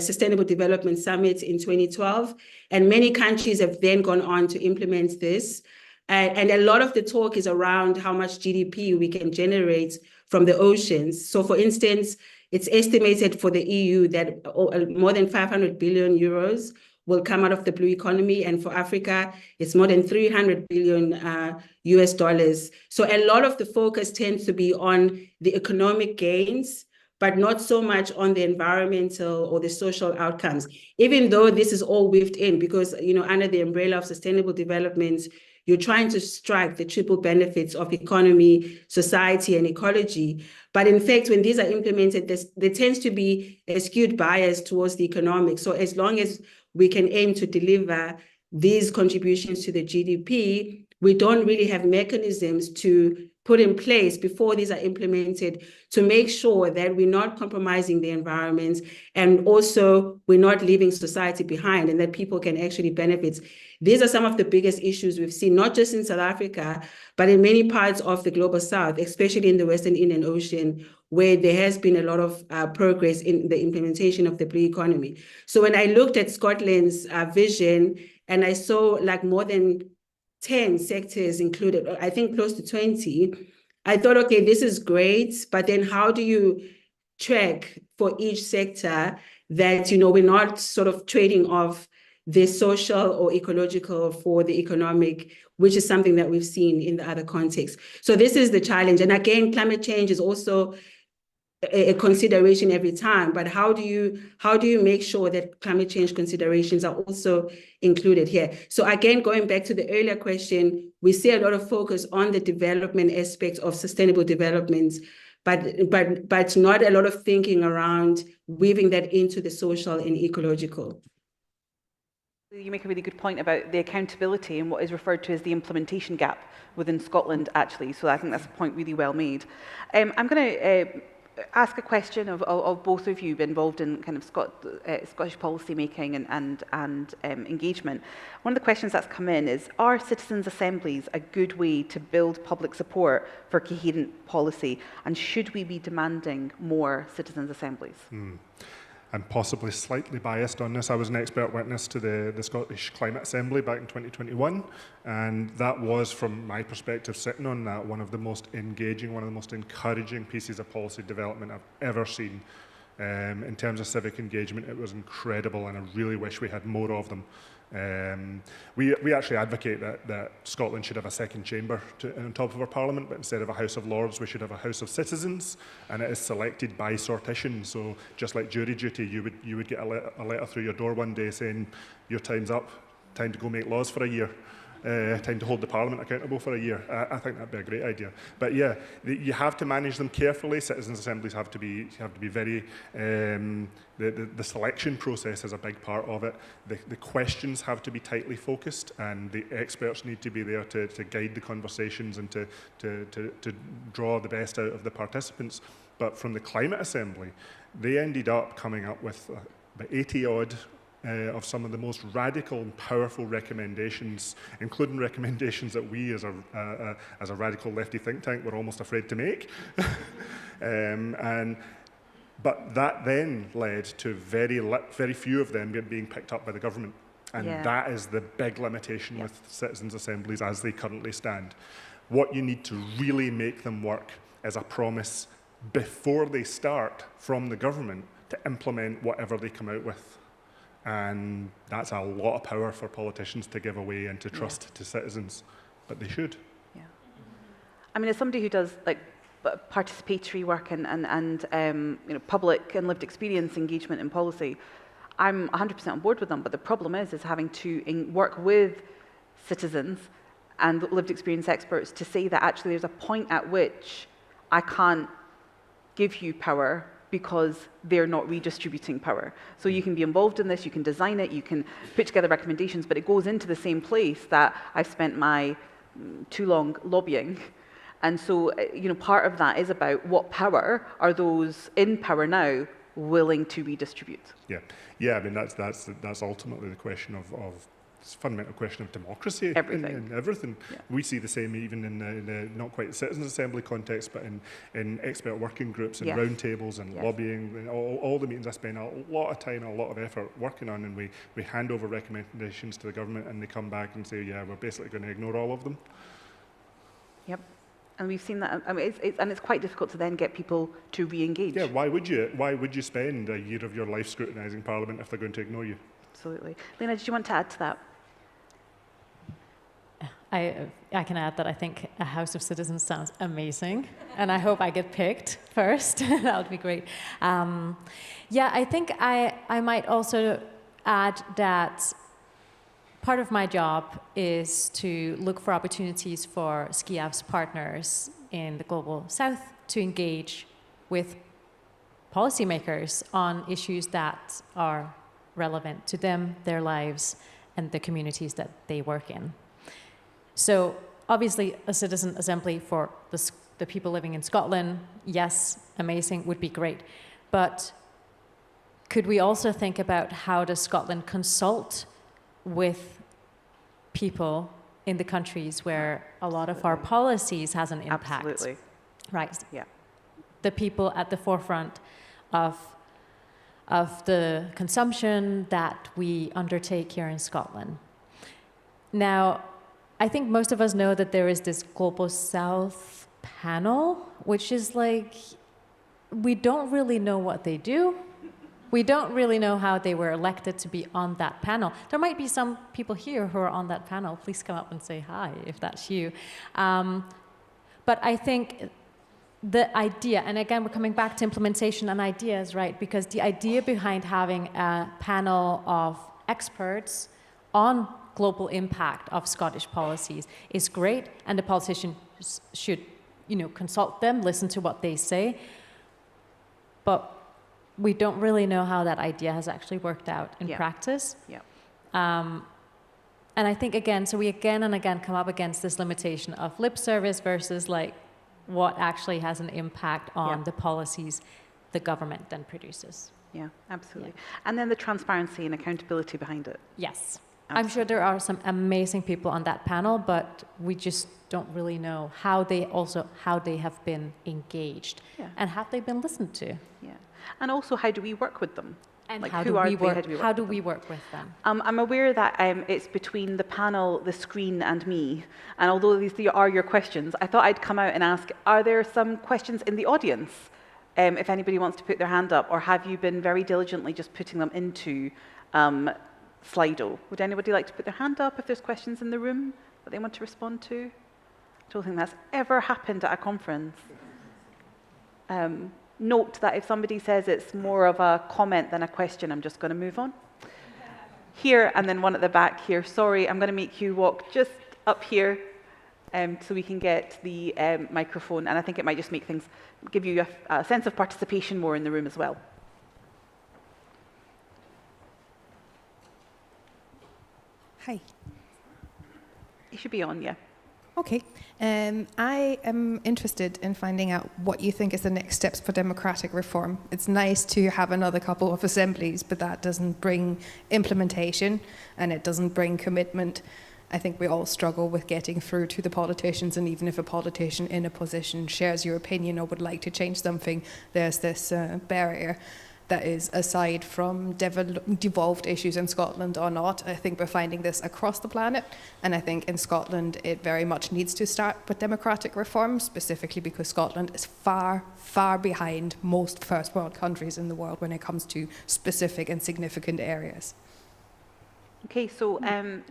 Sustainable Development Summit in 2012. And many countries have then gone on to implement this. And a lot of the talk is around how much GDP we can generate from the oceans. So for instance, it's estimated for the EU that more than 500 billion euros will come out of the blue economy. And for Africa, it's more than 300 billion US dollars. So a lot of the focus tends to be on the economic gains, but not so much on the environmental or the social outcomes, even though this is all weaved in, because under the umbrella of sustainable development, you're trying to strike the triple benefits of economy, society, and ecology. But in fact, when these are implemented, there tends to be a skewed bias towards the economic. So as long as we can aim to deliver these contributions to the GDP, we don't really have mechanisms to put in place before these are implemented to make sure that we're not compromising the environment, and also we're not leaving society behind, and that people can actually benefit. These are some of the biggest issues we've seen, not just in South Africa, but in many parts of the global South, especially in the Western Indian Ocean, where there has been a lot of progress in the implementation of the blue economy. So when I looked at Scotland's vision, and I saw like more than 10 sectors included, I think close to 20, I thought, okay, this is great, but then how do you track for each sector that, we're not sort of trading off the social or ecological for the economic, which is something that we've seen in the other contexts. So this is the challenge. And again, climate change is also a consideration every time, but how do you make sure that climate change considerations are also included here? So again, going back to the earlier question, we see a lot of focus on the development aspects of sustainable development, but not a lot of thinking around weaving that into the social and ecological. You make a really good point about the accountability and what is referred to as the implementation gap within Scotland, actually. So I think that's a point really well made. I'm going to ask a question of both of you involved in kind of Scottish policy making and engagement. One of the questions that's come in is, are citizens' assemblies a good way to build public support for coherent policy, and should we be demanding more citizens' assemblies? I'm possibly slightly biased on this. I was an expert witness to the Scottish Climate Assembly back in 2021, and that was, from my perspective, sitting on that, one of the most engaging, one of the most encouraging pieces of policy development I've ever seen. In terms of civic engagement, it was incredible, and I really wish we had more of them. We actually advocate that Scotland should have a second chamber on top of our parliament, but instead of a House of Lords, we should have a House of Citizens, and it is selected by sortition. So just like jury duty, you would get a letter through your door one day saying, your time's up, time to go make laws for a year. Time to hold the Parliament accountable for a year. I think that'd be a great idea. But yeah, you have to manage them carefully. Citizens' assemblies have to be very. The selection process is a big part of it. The questions have to be tightly focused, and the experts need to be there to guide the conversations and to draw the best out of the participants. But from the Climate Assembly, they ended up coming up with about 80 odd. Of some of the most radical and powerful recommendations, including recommendations that we as a radical lefty think tank were almost afraid to make. But that then led to very few of them being picked up by the government. And that is the big limitation with citizens' assemblies as they currently stand. What you need to really make them work is a promise before they start from the government to implement whatever they come out with. And that's a lot of power for politicians to give away and to trust to citizens, but they should. Yeah. I mean, as somebody who does like participatory work and public and lived experience engagement in policy, I'm 100% on board with them. But the problem is having to work with citizens and lived experience experts to say that actually there's a point at which I can't give you power because they're not redistributing power. So you can be involved in this, you can design it, you can put together recommendations, but it goes into the same place that I've spent my too long lobbying. And so, part of that is about what power are those in power now willing to redistribute. Yeah. I mean, that's ultimately the question of it's a fundamental question of democracy. Everything. In everything. Yeah. We see the same even in the not quite Citizens Assembly context, but in expert working groups and roundtables and lobbying, and all the meetings I spend a lot of time and a lot of effort working on, and we hand over recommendations to the government, and they come back and say, yeah, we're basically going to ignore all of them. Yep. And we've seen that. I mean, it's quite difficult to then get people to re-engage. Yeah, why would you spend a year of your life scrutinising Parliament if they're going to ignore you? Absolutely. Lena, did you want to add to that? I can add that I think a House of Citizens sounds amazing, and I hope I get picked first. That would be great. I think I might also add that part of my job is to look for opportunities for SCIAF's partners in the Global South to engage with policymakers on issues that are relevant to them, their lives, and the communities that they work in. So obviously a citizen assembly for the people living in Scotland, yes, amazing, would be great. But could we also think about how does Scotland consult with people in the countries where a lot of our policies has an impact? Absolutely. Right. Yeah. The people at the forefront of the consumption that we undertake here in Scotland. Now, I think most of us know that there is this Global South panel, which is like, we don't really know what they do. We don't really know how they were elected to be on that panel. There might be some people here who are on that panel. Please come up and say hi if that's you. But I think the idea, and again, we're coming back to implementation and ideas, right? Because the idea behind having a panel of experts on global impact of Scottish policies is great, and the politicians should, consult them, listen to what they say. But we don't really know how that idea has actually worked out in practice. Yeah. And I think so we again and again come up against this limitation of lip service versus what actually has an impact on the policies the government then produces. Yeah, absolutely. And then the transparency and accountability behind it. Yes. I'm sure there are some amazing people on that panel, but we just don't really know how they have been engaged and have they been listened to. Yeah. And also, how do we work with them? And how do we work with them? I'm aware that it's between the panel, the screen, and me. And although these are your questions, I thought I'd come out and ask, are there some questions in the audience? If anybody wants to put their hand up, or have you been very diligently just putting them into Slido? Would anybody like to put their hand up if there's questions in the room that they want to respond to? I don't think that's ever happened at a conference. Note that if somebody says it's more of a comment than a question, I'm just going to move on. Here, and then one at the back here. Sorry, I'm going to make you walk just up here so we can get the microphone, and I think it might just give you a sense of participation more in the room as well. Hi. You should be on, yeah. Okay. I am interested in finding out what you think is the next steps for democratic reform. It's nice to have another couple of assemblies, but that doesn't bring implementation and it doesn't bring commitment. I think we all struggle with getting through to the politicians, and even if a politician in a position shares your opinion or would like to change something, there's this barrier that is aside from devolved issues in Scotland or not. I think we're finding this across the planet, and I think in Scotland it very much needs to start with democratic reform, specifically because Scotland is far, far behind most first world countries in the world when it comes to specific and significant areas. Okay, so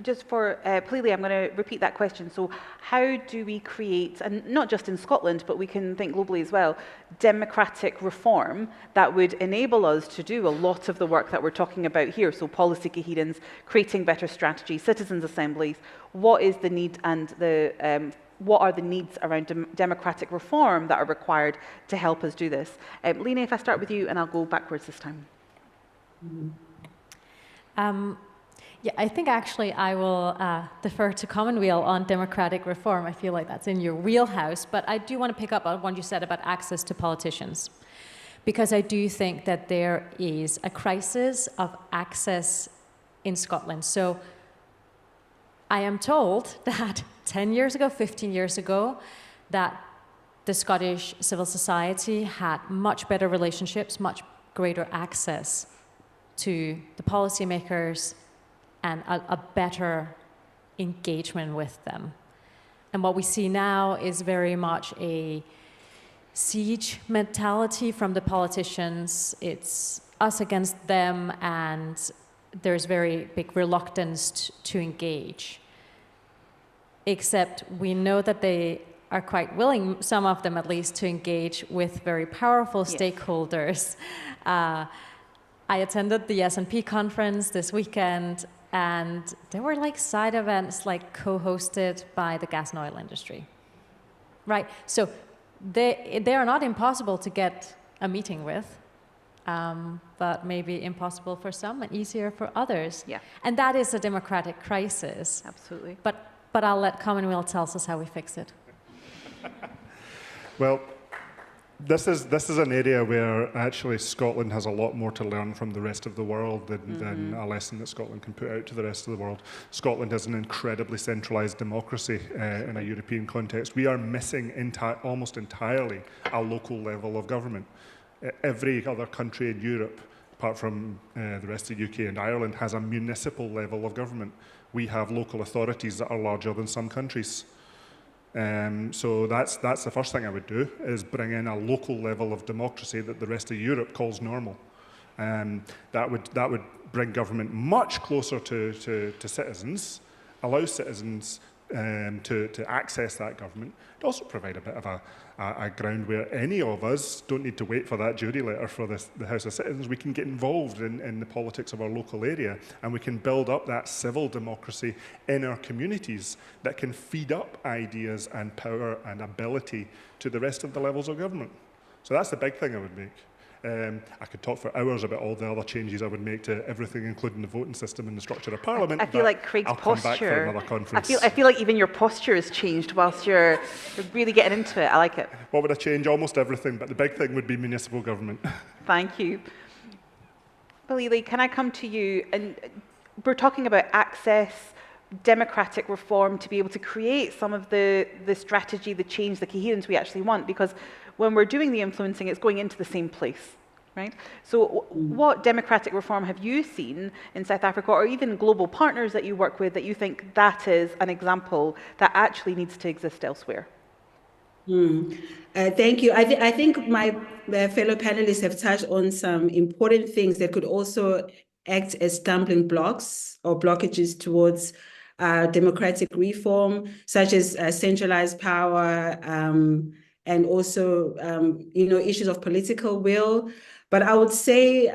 just for Pleely, I'm going to repeat that question. So how do we create, and not just in Scotland, but we can think globally as well, democratic reform that would enable us to do a lot of the work that we're talking about here? So policy coherence, creating better strategy, citizens' assemblies. What is the need and the what are the needs around democratic reform that are required to help us do this. Lena, if I start with you, and I'll go backwards this time. Yeah, I think actually I will defer to Commonweal on democratic reform. I feel like that's in your wheelhouse, but I do want to pick up on what you said about access to politicians, because I do think that there is a crisis of access in Scotland. So I am told that 10 years ago, 15 years ago, that the Scottish civil society had much better relationships, much greater access to the policymakers, and a better engagement with them. And what we see now is very much a siege mentality from the politicians. It's us against them, and there's very big reluctance to engage. Except we know that they are quite willing, some of them at least, to engage with very powerful stakeholders. I attended the S&P conference this weekend, and there were like side events like co-hosted by the gas and oil industry, right? So they are not impossible to get a meeting with, but maybe impossible for some and easier for others. Yeah. And that is a democratic crisis. Absolutely. But I'll let Commonweal tell us how we fix it. Well, this is an area where actually Scotland has a lot more to learn from the rest of the world than a lesson that Scotland can put out to the rest of the world. Scotland has an incredibly centralised democracy in a European context. We are missing almost entirely a local level of government. Every other country in Europe, apart from the rest of the UK and Ireland, has a municipal level of government. We have local authorities that are larger than some countries. So that's the first thing I would do, is bring in a local level of democracy that the rest of Europe calls normal. That would bring government much closer to citizens, allow citizens to access that government. It also provide a bit of a ground where any of us don't need to wait for that jury letter for the House of Citizens. We can get involved in the politics of our local area, and we can build up that civil democracy in our communities that can feed up ideas and power and ability to the rest of the levels of government. So that's the big thing I would make. I could talk for hours about all the other changes I would make to everything, including the voting system and the structure of Parliament. I feel like Craig's I'll posture. come back for another conference. I feel like even your posture has changed whilst you're really getting into it. I like it. What would I change? Almost everything, but the big thing would be municipal government. Thank you. Balili, can I come to you? And we're talking about access, democratic reform, to be able to create some of the strategy, the change, the coherence we actually want, because when we're doing the influencing, it's going into the same place, right? So what democratic reform have you seen in South Africa, or even global partners that you work with, that you think that is an example that actually needs to exist elsewhere? Thank you. I think my fellow panelists have touched on some important things that could also act as stumbling blocks or blockages towards democratic reform, such as centralized power, and also, issues of political will. But I would say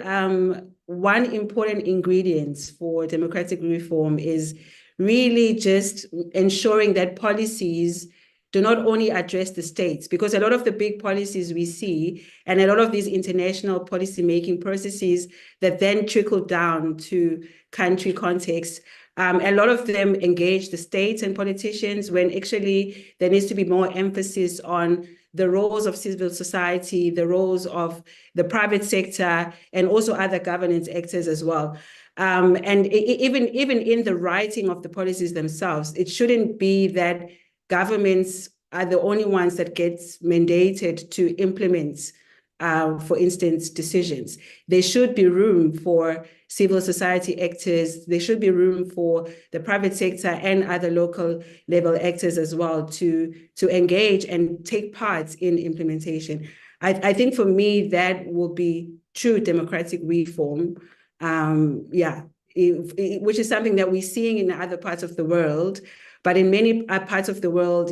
one important ingredient for democratic reform is really just ensuring that policies do not only address the states, because a lot of the big policies we see and a lot of these international policy-making processes that then trickle down to country contexts, a lot of them engage the states and politicians, when actually there needs to be more emphasis on the roles of civil society, the roles of the private sector, and also other governance actors as well. And even in the writing of the policies themselves, it shouldn't be that governments are the only ones that get mandated to implement, for instance, decisions. There should be room for civil society actors. There should be room for the private sector and other local level actors as well to engage and take part in implementation. I think for me, that will be true democratic reform. Which is something that we're seeing in other parts of the world. But in many parts of the world,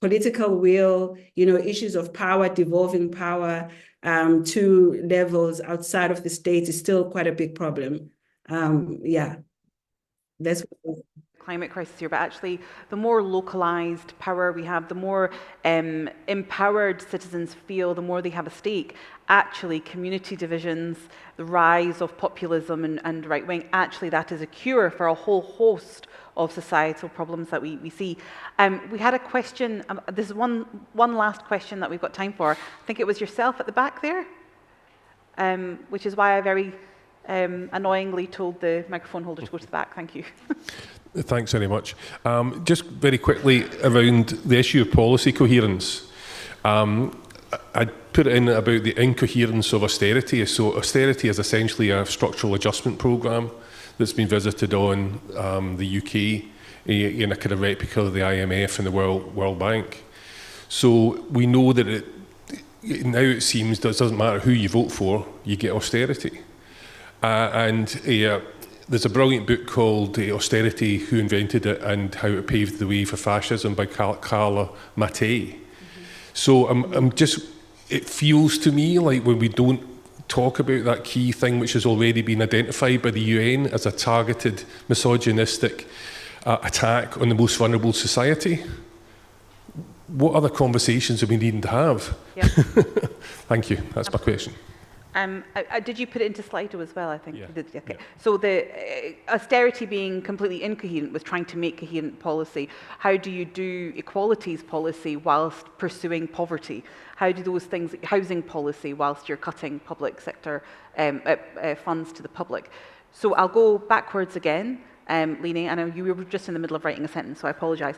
political will, issues of power, devolving power to levels outside of the state is still quite a big problem. That's climate crisis here, but actually the more localized power we have, the more empowered citizens feel, the more they have a stake. Actually, community divisions, the rise of populism and right wing, actually that is a cure for a whole host of societal problems that we see. We had a question, this is one last question that we've got time for. I think it was yourself at the back there, which is why I very annoyingly told the microphone holder to go to the back. Thank you. Thanks very much. Just very quickly around the issue of policy coherence. I put it in about the incoherence of austerity. So austerity is essentially a structural adjustment programme that's been visited on the UK in a kind of replica of the IMF and the World Bank. So we know that now it seems that it doesn't matter who you vote for, you get austerity. There's a brilliant book called Austerity, Who Invented It and How It Paved the Way for Fascism by Carla Mattei. So it feels to me like when we don't talk about that key thing which has already been identified by the UN as a targeted misogynistic attack on the most vulnerable society, what other conversations are we needing to have? Yeah. Thank you, that's my question. Did you put it into Slido as well, I think? Yeah. You did, okay. Yeah. So the austerity being completely incoherent was trying to make coherent policy. How do you do equalities policy whilst pursuing poverty? How do those things, housing policy, whilst you're cutting public sector funds to the public? So I'll go backwards again. Lene, I know you were just in the middle of writing a sentence, so I apologise.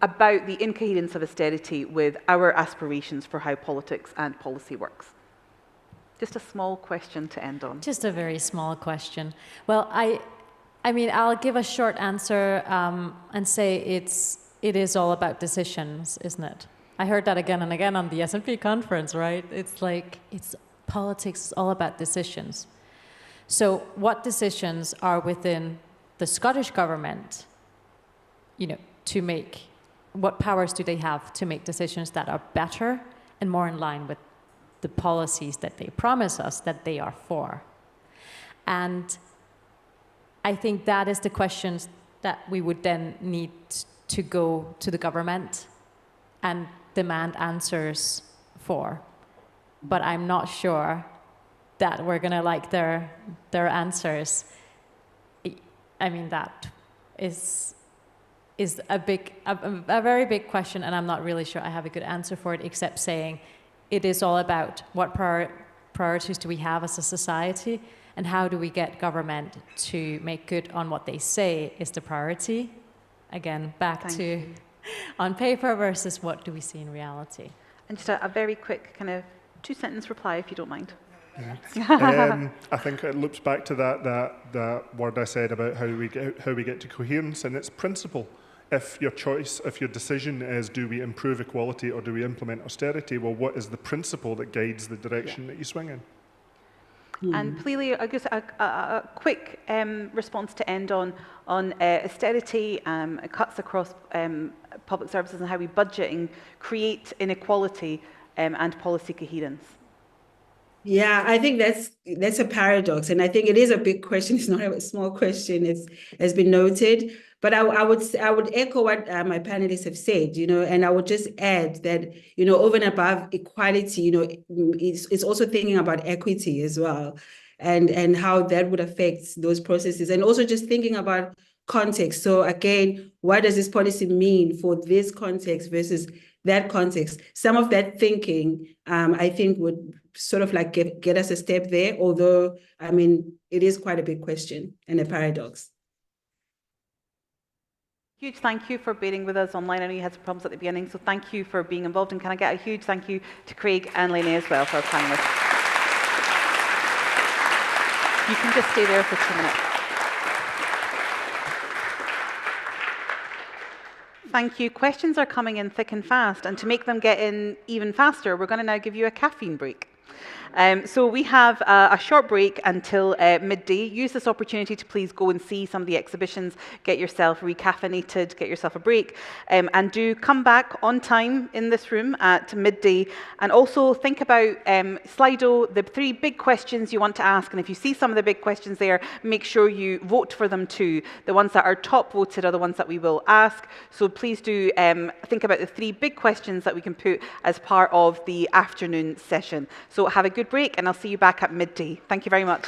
About the incoherence of austerity with our aspirations for how politics and policy works. Just a small question to end on. Just a very small question. Well, I mean, I'll give a short answer and say it is all about decisions, isn't it? I heard that again and again on the S&P conference, right? It's like, politics is all about decisions. So what decisions are within the Scottish government, to make, what powers do they have to make decisions that are better and more in line with the policies that they promise us that they are for? And I think that is the questions that we would then need to go to the government and demand answers for. But I'm not sure that we're going to like their answers. I mean, that is a very big question, and I'm not really sure I have a good answer for it, except saying it is all about what priorities do we have as a society, and how do we get government to make good on what they say is the priority. Again, back to on paper versus what do we see in reality. And just a very quick kind of 2-sentence reply, if you don't mind. I think it loops back to that word I said about how we get to coherence, and it's principle. If your decision is, do we improve equality or do we implement austerity, well, what is the principle that guides the direction that you swing in? And Plelia, I guess a quick response to end on austerity, cuts across public services and how we budget and create inequality and policy coherence. Yeah, I think that's a paradox, and I think it is a big question. It's not a small question. It has been noted, but I would echo what my panelists have said. And I would just add that over and above equality, it's also thinking about equity as well, and how that would affect those processes, and also just thinking about context. So again, what does this policy mean for this context versus that context? Some of that thinking, I think, would sort of like get us a step there, although, I mean, it is quite a big question and a paradox. Huge thank you for bearing with us online. I know you had some problems at the beginning, so thank you for being involved. And can I get a huge thank you to Craig and Lene as well for our panelists. You can just stay there for 2 minutes. Thank you. Questions are coming in thick and fast, and to make them get in even faster, we're going to now give you a caffeine break. So we have a short break until midday. Use this opportunity to please go and see some of the exhibitions, get yourself recaffeinated, get yourself a break, and do come back on time in this room at midday. And also think about Slido, the 3 big questions you want to ask. And if you see some of the big questions there, make sure you vote for them too. The ones that are top voted are the ones that we will ask. So please do think about the 3 big questions that we can put as part of the afternoon session. So have a good break, and I'll see you back at midday. Thank you very much.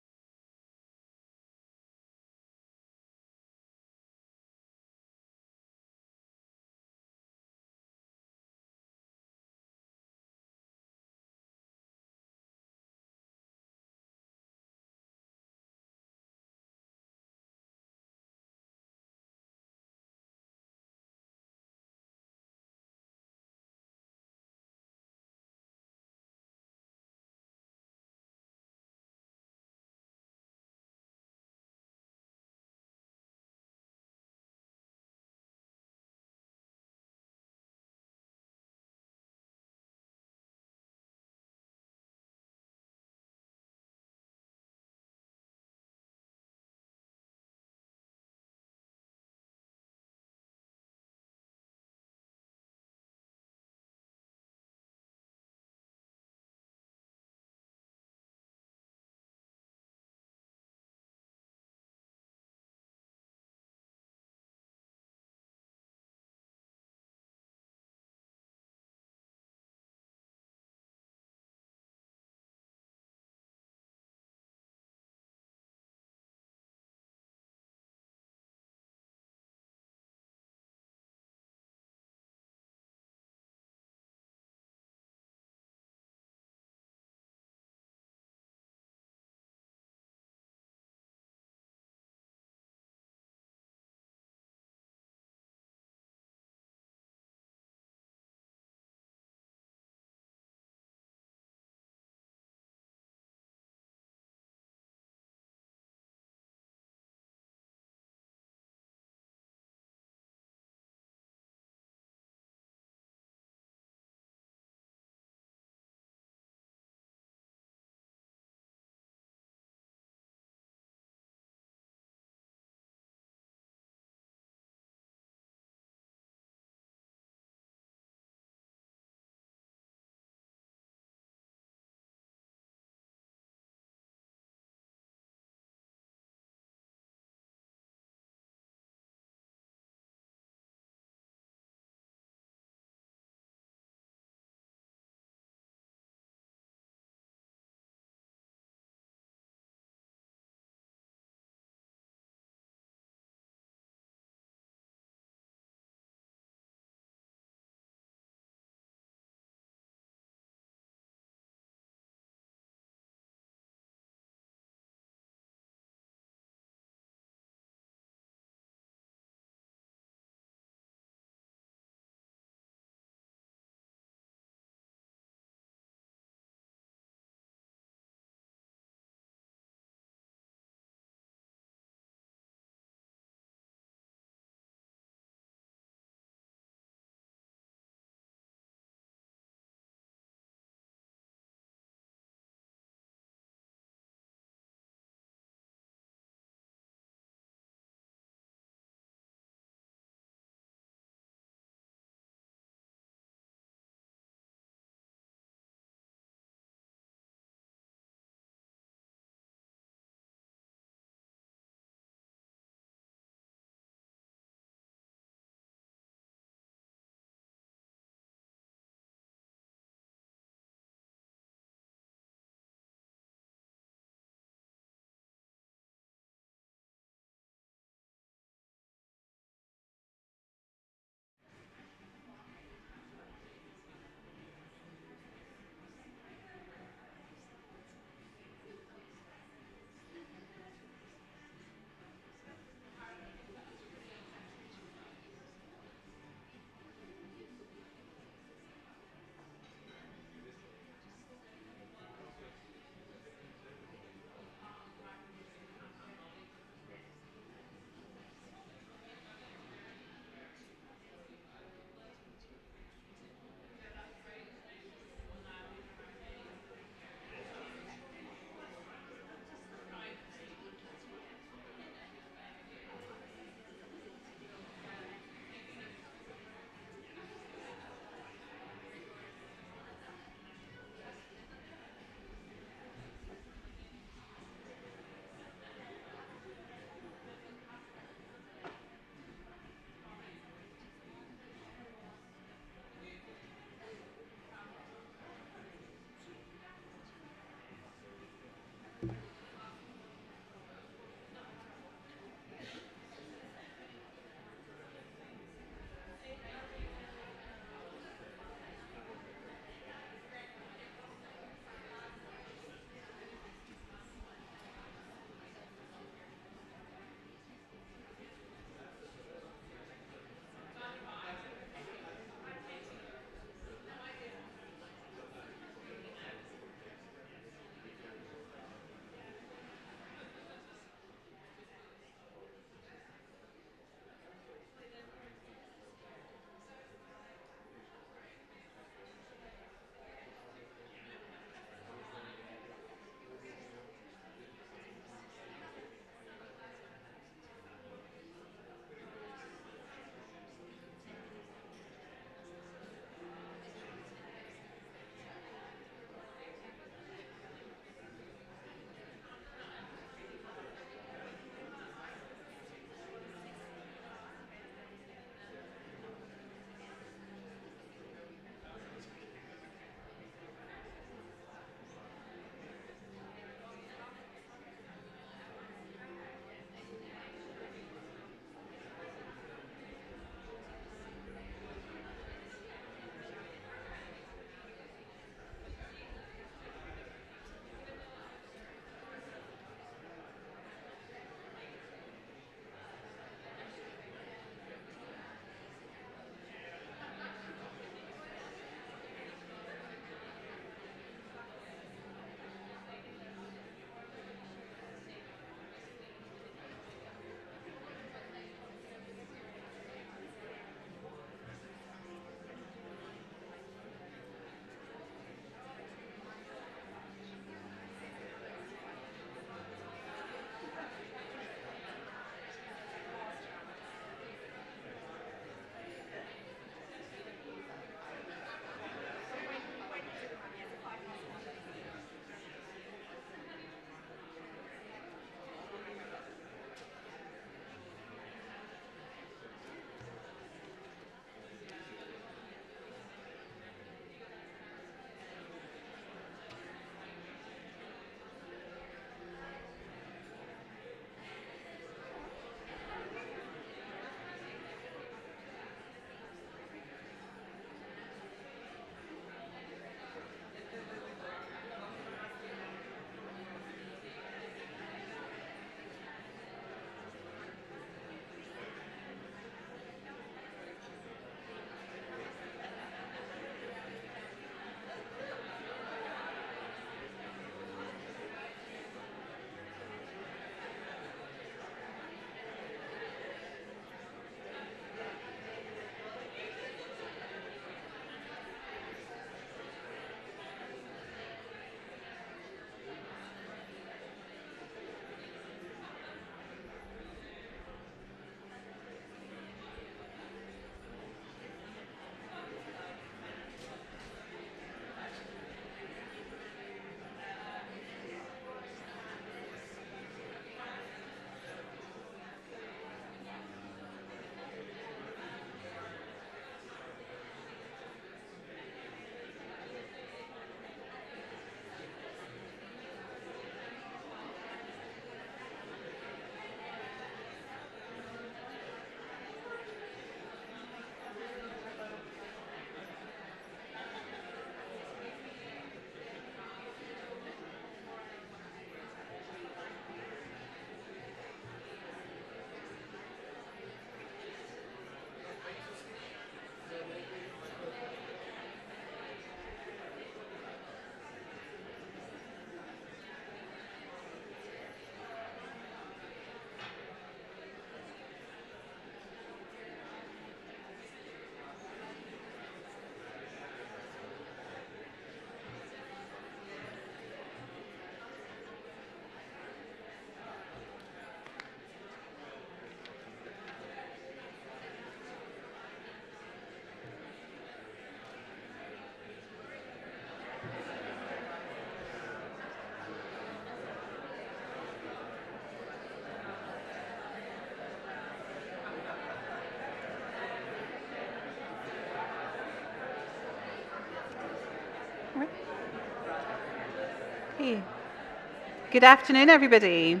Good afternoon, everybody.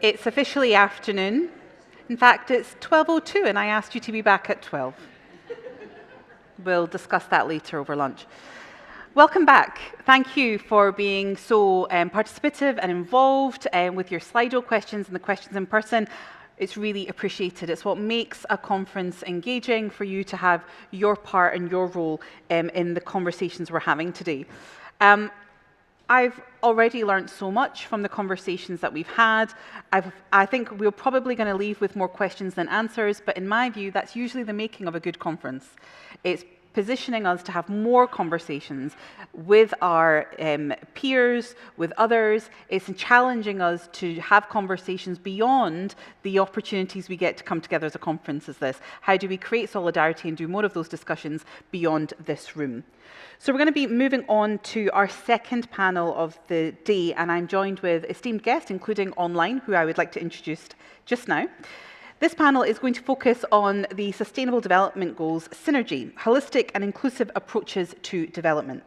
It's officially afternoon. In fact, it's 12:02, and I asked you to be back at 12. We'll discuss that later over lunch. Welcome back. Thank you for being so participative and involved with your Slido questions and the questions in person. It's really appreciated. It's what makes a conference engaging for you to have your part and your role in the conversations we're having today. I've already learned so much from the conversations that we've had. I think we're probably going to leave with more questions than answers, but in my view, that's usually the making of a good conference. It's positioning us to have more conversations with our peers, with others. It's challenging us to have conversations beyond the opportunities we get to come together as a conference as this. How do we create solidarity and do more of those discussions beyond this room? So we're going to be moving on to our second panel of the day, and I'm joined with esteemed guests, including online, who I would like to introduce just now. This panel is going to focus on the Sustainable Development Goals synergy, holistic and inclusive approaches to development.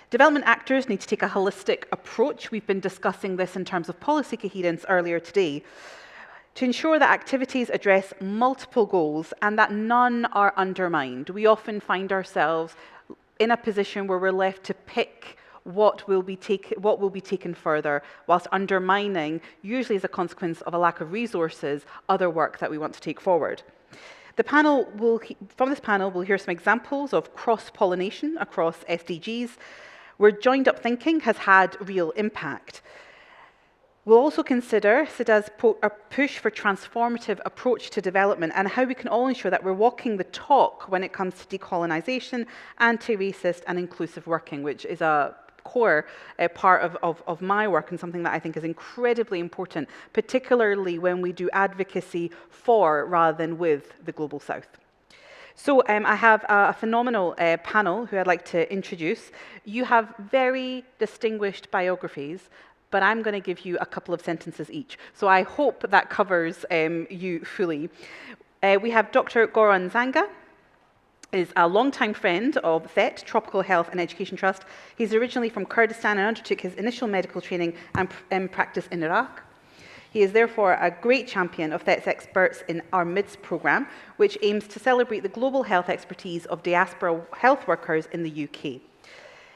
Development actors need to take a holistic approach. We've been discussing this in terms of policy coherence earlier today, to ensure that activities address multiple goals and that none are undermined. We often find ourselves in a position where we're left to pick what will be taken further, whilst undermining, usually as a consequence of a lack of resources, other work that we want to take forward. From this panel, we'll hear some examples of cross-pollination across SDGs, where joined-up thinking has had real impact. We'll also consider SIDA's push for transformative approach to development and how we can all ensure that we're walking the talk when it comes to decolonisation, anti-racist and inclusive working, which is a core part of my work and something that I think is incredibly important, particularly when we do advocacy for rather than with the Global South. So I have a phenomenal panel who I'd like to introduce. You have very distinguished biographies, but I'm going to give you a couple of sentences each. So I hope that covers you fully. We have Dr. Goran Zanga, is a longtime friend of THET, Tropical Health and Education Trust. He's originally from Kurdistan and undertook his initial medical training and practice in Iraq. He is therefore a great champion of THET's Experts in Our Midst programme, which aims to celebrate the global health expertise of diaspora health workers in the UK.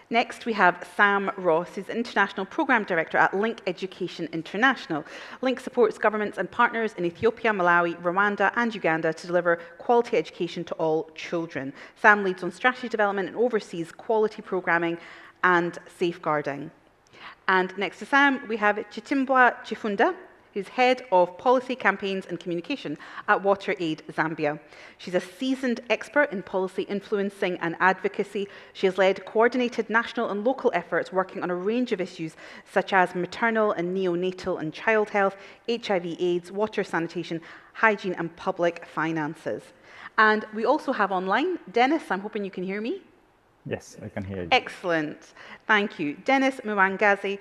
Next, we have Sam Ross, who's International Programme Director at Link Education International. Link supports governments and partners in Ethiopia, Malawi, Rwanda and Uganda to deliver quality education to all children. Sam leads on strategy development and oversees quality programming and safeguarding. And next to Sam, we have Chitimbwa Chifunda, who's Head of Policy, Campaigns and Communication at WaterAid Zambia. She's a seasoned expert in policy influencing and advocacy. She has led coordinated national and local efforts working on a range of issues such as maternal and neonatal and child health, HIV/AIDS, water sanitation, hygiene and public finances. And we also have online, Dennis, I'm hoping you can hear me. Yes, I can hear you. Excellent. Thank you. Dennis Mwanguzi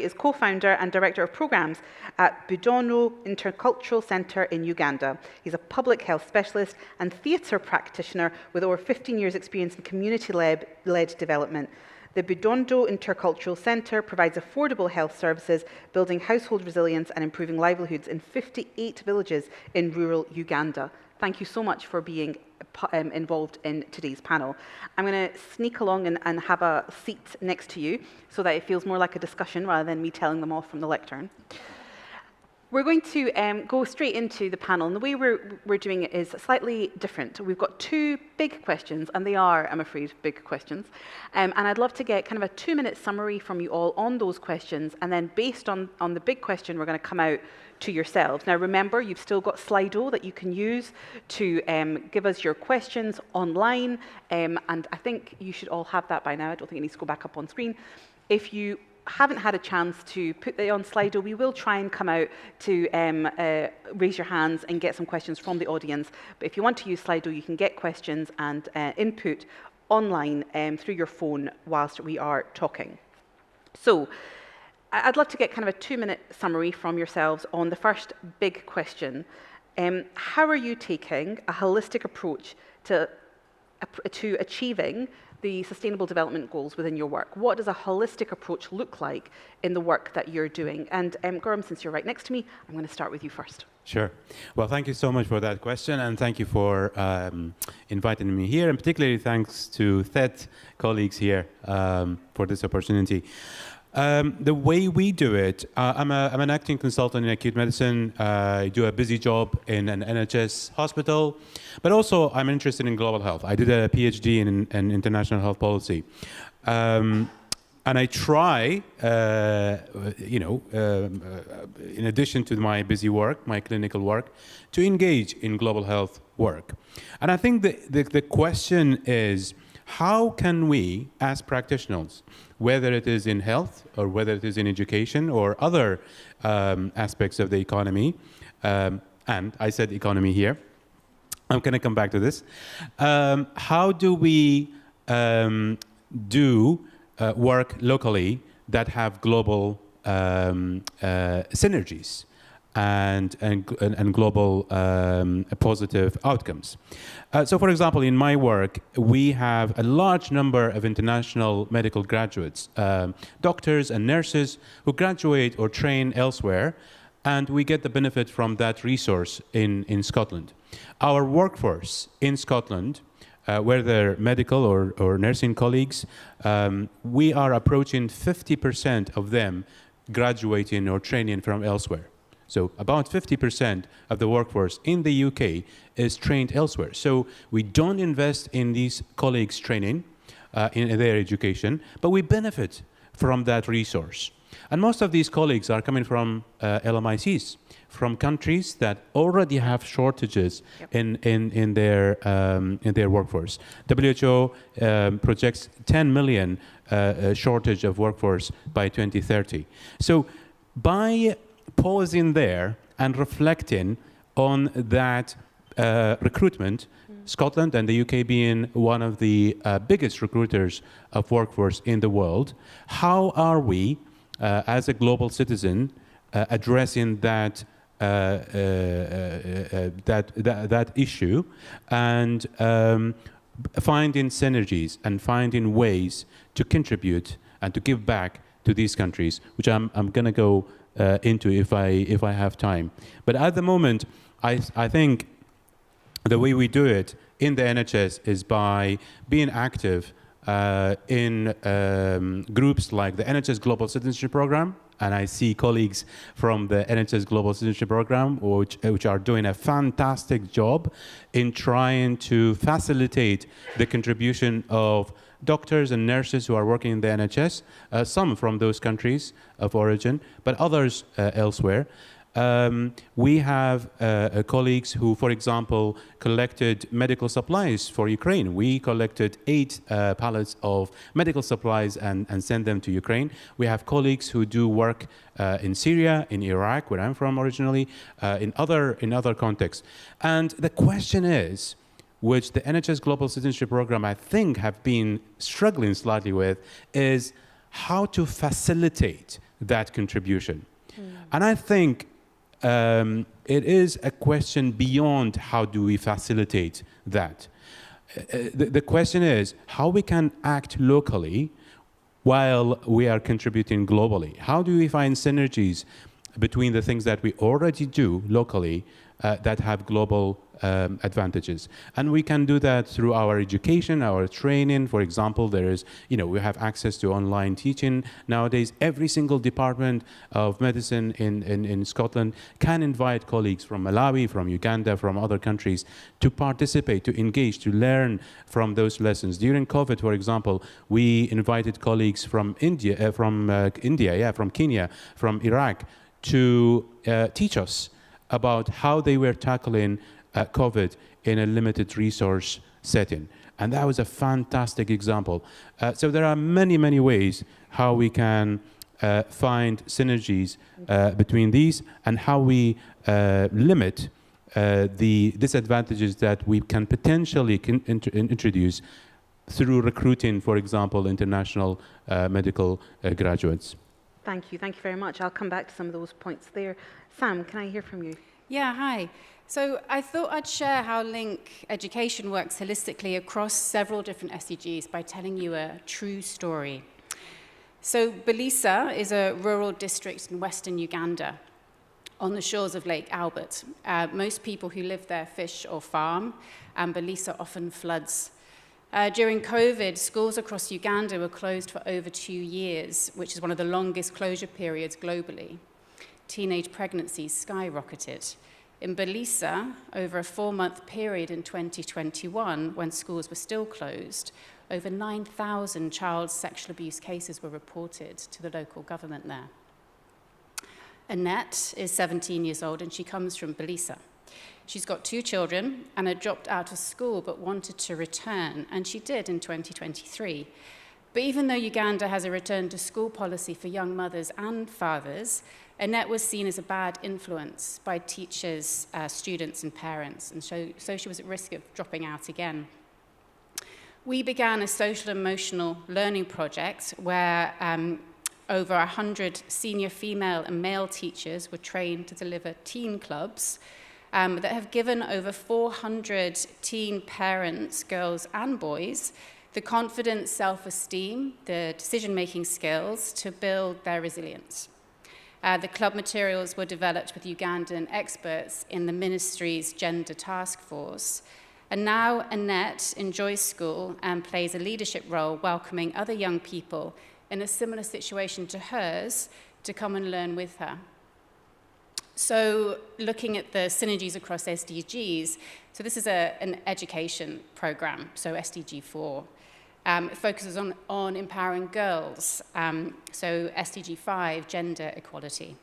is co-founder and director of programs at Budono Intercultural Centre in Uganda. He's a public health specialist and theatre practitioner with over 15 years' experience in community-led development. The Budondo Intercultural Centre provides affordable health services, building household resilience and improving livelihoods in 58 villages in rural Uganda. Thank you so much for being involved in today's panel. I'm going to sneak along and have a seat next to you so that it feels more like a discussion rather than me telling them off from the lectern. We're going to go straight into the panel, and the way we're doing it is slightly different. We've got two big questions, and they are, I'm afraid, big questions. And I'd love to get kind of a 2-minute summary from you all on those questions, and then based on the big question, we're going to come out to yourselves. Now remember, you've still got Slido that you can use to give us your questions online, and I think you should all have that by now. I don't think it needs to go back up on screen. If you haven't had a chance to put that on Slido, we will try and come out to raise your hands and get some questions from the audience. But if you want to use Slido, you can get questions and input online through your phone whilst we are talking. So I'd love to get kind of a 2-minute summary from yourselves on the first big question. How are you taking a holistic approach to achieving the Sustainable Development Goals within your work? What does a holistic approach look like in the work that you're doing? And Gauram, since you're right next to me, I'm going to start with you first. Sure. Well, thank you so much for that question, and thank you for inviting me here, and particularly thanks to TED colleagues here for this opportunity. The way we do it, I'm an acting consultant in acute medicine. I do a busy job in an NHS hospital, but also I'm interested in global health. I did a PhD in international health policy. And I try, in addition to my busy work, my clinical work, to engage in global health work. And I think the question is, how can we, as practitioners, whether it is in health or whether it is in education or other aspects of the economy, and I said economy here, I'm going to come back to this, how do we do work locally that have global synergies and global positive outcomes. So, for example, in my work, we have a large number of international medical graduates, doctors and nurses who graduate or train elsewhere, and we get the benefit from that resource in Scotland. Our workforce in Scotland, whether medical or nursing colleagues, we are approaching 50% of them graduating or training from elsewhere. So about 50% of the workforce in the UK is trained elsewhere. So we don't invest in these colleagues' training, in their education, but we benefit from that resource. And most of these colleagues are coming from LMICs, from countries that already have shortages in their workforce. WHO projects 10 million shortage of workforce by 2030. So by pausing there and reflecting on that recruitment, Scotland and the UK being one of the biggest recruiters of workforce in the world, how are we, as a global citizen, addressing that that issue and finding synergies and finding ways to contribute and to give back to these countries, which I'm going to go into if I have time. But at the moment, I think the way we do it in the NHS is by being active in groups like the NHS Global Citizenship Programme, and I see colleagues from the NHS Global Citizenship Programme which are doing a fantastic job in trying to facilitate the contribution of doctors and nurses who are working in the NHS, some from those countries of origin, but others elsewhere. We have colleagues who, for example, collected medical supplies for Ukraine. We collected 8 pallets of medical supplies and sent them to Ukraine. We have colleagues who do work in Syria, in Iraq, where I'm from originally, in other contexts. And the question is, which the NHS Global Citizenship Programme, I think, have been struggling slightly with, is how to facilitate that contribution. And I think it is a question beyond how do we facilitate that. The question is how we can act locally while we are contributing globally. How do we find synergies between the things that we already do locally that have global advantages? And we can do that through our education, our training. For example, there is, we have access to online teaching nowadays. Every single department of medicine in Scotland can invite colleagues from Malawi, from Uganda, from other countries to participate, to engage, to learn from those lessons. During COVID, for example, we invited colleagues from India, from Kenya, from Iraq to teach us about how they were tackling COVID in a limited resource setting. And that was a fantastic example. So there are many, many ways how we can find synergies between these and how we limit the disadvantages that we can potentially introduce through recruiting, for example, international medical graduates. Thank you very much. I'll come back to some of those points there. Sam, can I hear from you? Yeah, hi. So I thought I'd share how Link Education works holistically across several different SDGs by telling you a true story. So Bulisa is a rural district in western Uganda on the shores of Lake Albert. Most people who live there fish or farm, and Bulisa often floods. During COVID, schools across Uganda were closed for over 2 years, which is one of the longest closure periods globally. Teenage pregnancies skyrocketed. In Bulisa, over a 4-month period in 2021, when schools were still closed, over 9,000 child sexual abuse cases were reported to the local government there. Annette is 17 years old and she comes from Bulisa. She's got 2 children and had dropped out of school but wanted to return, and she did in 2023. But even though Uganda has a return to school policy for young mothers and fathers, Annette was seen as a bad influence by teachers, students, and parents, and so she was at risk of dropping out again. We began a social emotional learning project where over 100 senior female and male teachers were trained to deliver teen clubs that have given over 400 teen parents, girls and boys, the confidence, self-esteem, the decision-making skills to build their resilience. The club materials were developed with Ugandan experts in the ministry's gender task force. And now Annette enjoys school and plays a leadership role, welcoming other young people in a similar situation to hers to come and learn with her. So looking at the synergies across SDGs, so this is an education program, so SDG 4. It focuses on empowering girls, so SDG 5, gender equality.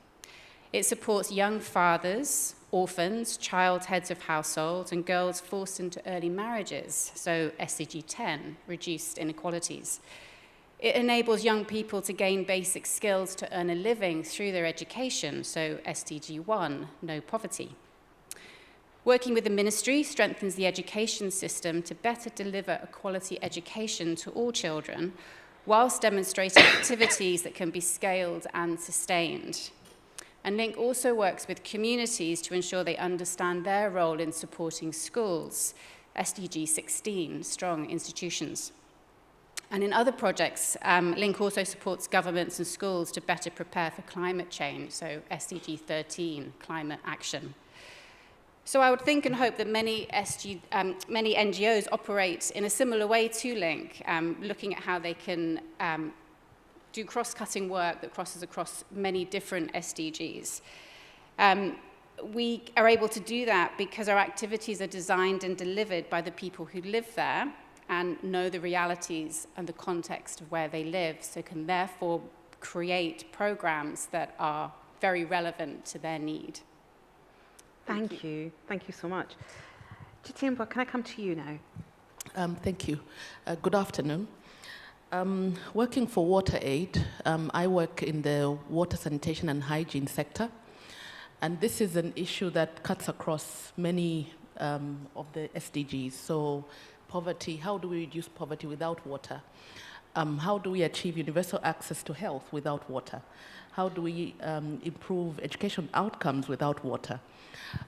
It supports young fathers, orphans, child heads of households, and girls forced into early marriages, so SDG 10, reduced inequalities. It enables young people to gain basic skills to earn a living through their education, so SDG 1, no poverty. Working with the ministry strengthens the education system to better deliver a quality education to all children, whilst demonstrating activities that can be scaled and sustained. And Link also works with communities to ensure they understand their role in supporting schools, SDG 16, strong institutions. And in other projects, Link also supports governments and schools to better prepare for climate change, so SDG 13, climate action. So I would think and hope that many NGOs operate in a similar way to Link, looking at how they can do cross-cutting work that crosses across many different SDGs. We are able to do that because our activities are designed and delivered by the people who live there and know the realities and the context of where they live, so can therefore create programs that are very relevant to their need. Thank you. Thank you so much. Chitimba, can I come to you now? Thank you. Good afternoon. Working for WaterAid, I work in the water sanitation and hygiene sector. And this is an issue that cuts across many of the SDGs. So poverty, how do we reduce poverty without water? How do we achieve universal access to health without water? How do we improve education outcomes without water?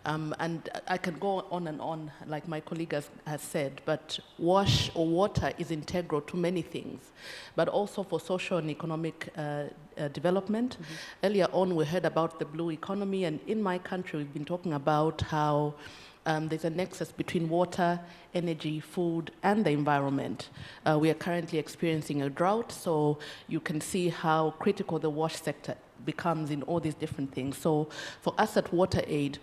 And I can go on and on, like my colleague has said, but wash or water is integral to many things, but also for social and economic development. Mm-hmm. Earlier on, we heard about the blue economy, and in my country, we've been talking about how there's a nexus between water, energy, food, and the environment. We are currently experiencing a drought, so you can see how critical the wash sector becomes in all these different things. So for us at WaterAid,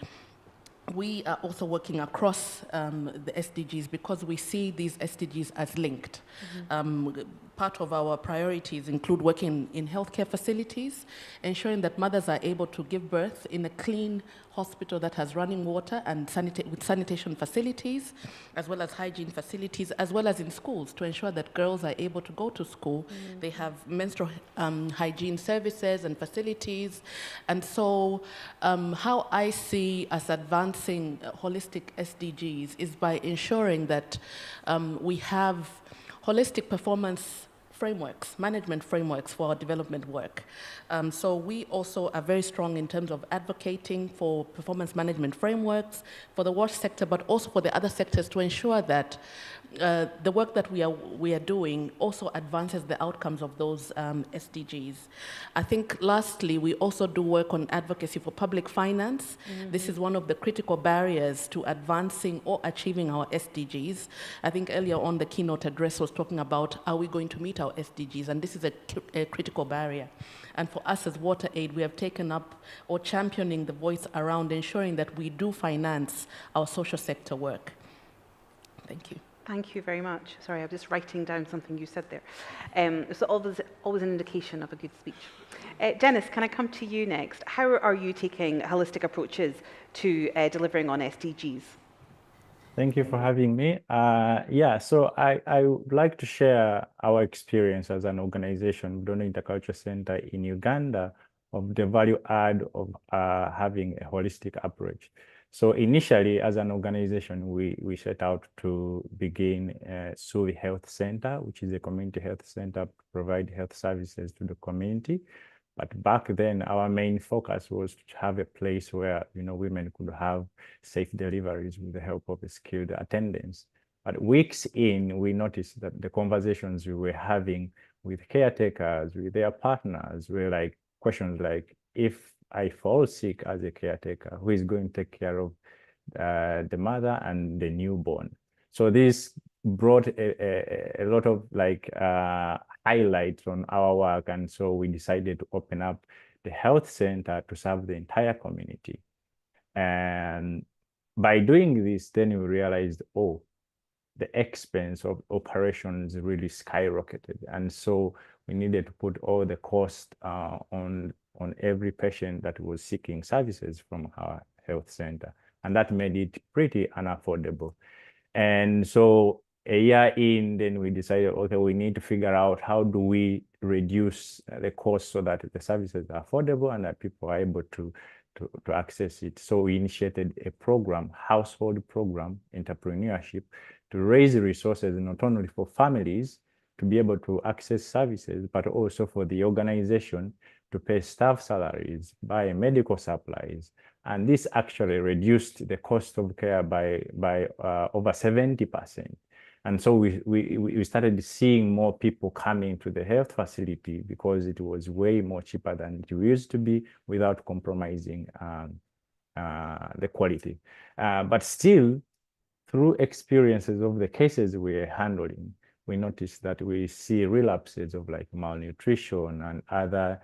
we are also working across the SDGs because we see these SDGs as linked. Mm-hmm. Part of our priorities include working in healthcare facilities, ensuring that mothers are able to give birth in a clean hospital that has running water and with sanitation facilities, as well as hygiene facilities, as well as in schools to ensure that girls are able to go to school. Mm-hmm. They have menstrual hygiene services and facilities. And so how I see us advancing holistic SDGs is by ensuring that we have holistic performance frameworks, management frameworks for our development work. So we also are very strong in terms of advocating for performance management frameworks for the WASH sector, but also for the other sectors to ensure that the work that we are doing also advances the outcomes of those SDGs. I think lastly, we also do work on advocacy for public finance. Mm-hmm. This is one of the critical barriers to advancing or achieving our SDGs. I think earlier on the keynote address was talking about, are we going to meet our SDGs? And this is a critical barrier. And for us as WaterAid, we have taken up or championing the voice around ensuring that we do finance our social sector work. Thank you. Thank you very much. Sorry, I'm just writing down something you said there. So always an indication of a good speech. Dennis, can I come to you next? How are you taking holistic approaches to delivering on SDGs? Thank you for having me. So I would like to share our experience as an organization, Dono Intercultural Center in Uganda, of the value add of having a holistic approach. So initially, as an organization, we set out to begin Suvi Health Center, which is a community health center to provide health services to the community. But back then, our main focus was to have a place where women could have safe deliveries with the help of skilled attendants. But weeks in, we noticed that the conversations we were having with caretakers, with their partners, were like questions like, if I fall sick as a caretaker, who is going to take care of the mother and the newborn? So this brought a lot of highlights on our work, and so we decided to open up the health center to serve the entire community. And by doing this, then we realized, the expense of operations really skyrocketed, and so we needed to put all the cost on every patient that was seeking services from our health center. And that made it pretty unaffordable. And so a year in, then we decided, okay, we need to figure out how do we reduce the cost so that the services are affordable and that people are able to access it. So we initiated a program, household program, entrepreneurship, to raise resources not only for families to be able to access services, but also for the organization to pay staff salaries, buy medical supplies. And this actually reduced the cost of care by over 70%. And so we started seeing more people coming to the health facility because it was way more cheaper than it used to be without compromising the quality. But still, through experiences of the cases we are handling, we noticed that we see relapses of malnutrition and other,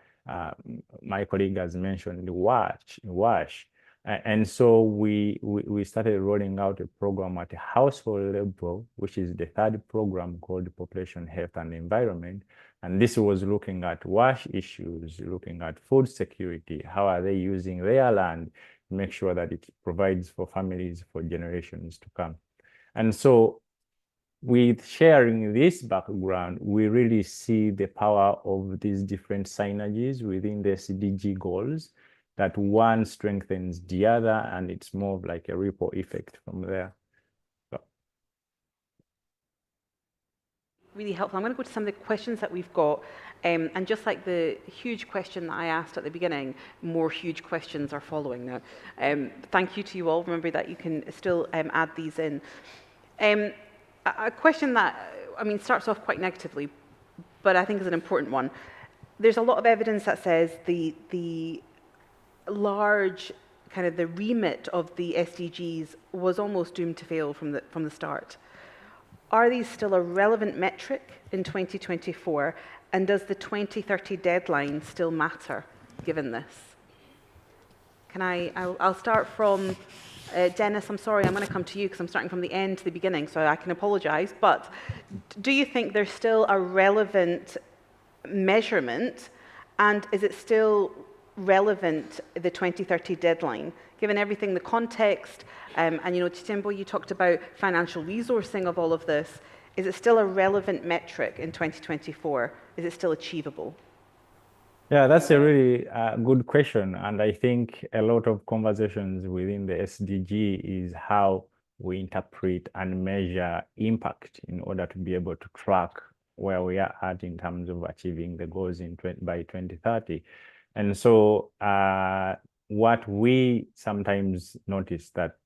my colleague has mentioned, WASH. And so we started rolling out a program at a household level, which is the third program called Population Health and Environment. And this was looking at WASH issues, looking at food security, how are they using their land to make sure that it provides for families for generations to come. And so with sharing this background, we really see the power of these different synergies within the SDG goals, that one strengthens the other, and it's more of like a ripple effect from there. So. Really helpful. I'm going to go to some of the questions that we've got. And just like the huge question that I asked at the beginning, more huge questions are following now. Thank you to you all. Remember that you can still add these in. A question that, starts off quite negatively, but I think is an important one. There's a lot of evidence that says the large kind of the remit of the SDGs was almost doomed to fail from the start. Are these still a relevant metric in 2024? And does the 2030 deadline still matter given this? I'll start from Dennis. I'm sorry, I'm going to come to you because I'm starting from the end to the beginning, so I can apologize. But do you think there's still a relevant measurement, and is it still relevant, the 2030 deadline, given everything, the context, and Chitimbo, you talked about financial resourcing of all of this. Is it still a relevant metric in 2024? Is it still achievable? Yeah, that's a really good question. And I think a lot of conversations within the SDG is how we interpret and measure impact in order to be able to track where we are at in terms of achieving the goals by 2030. And so what we sometimes notice that,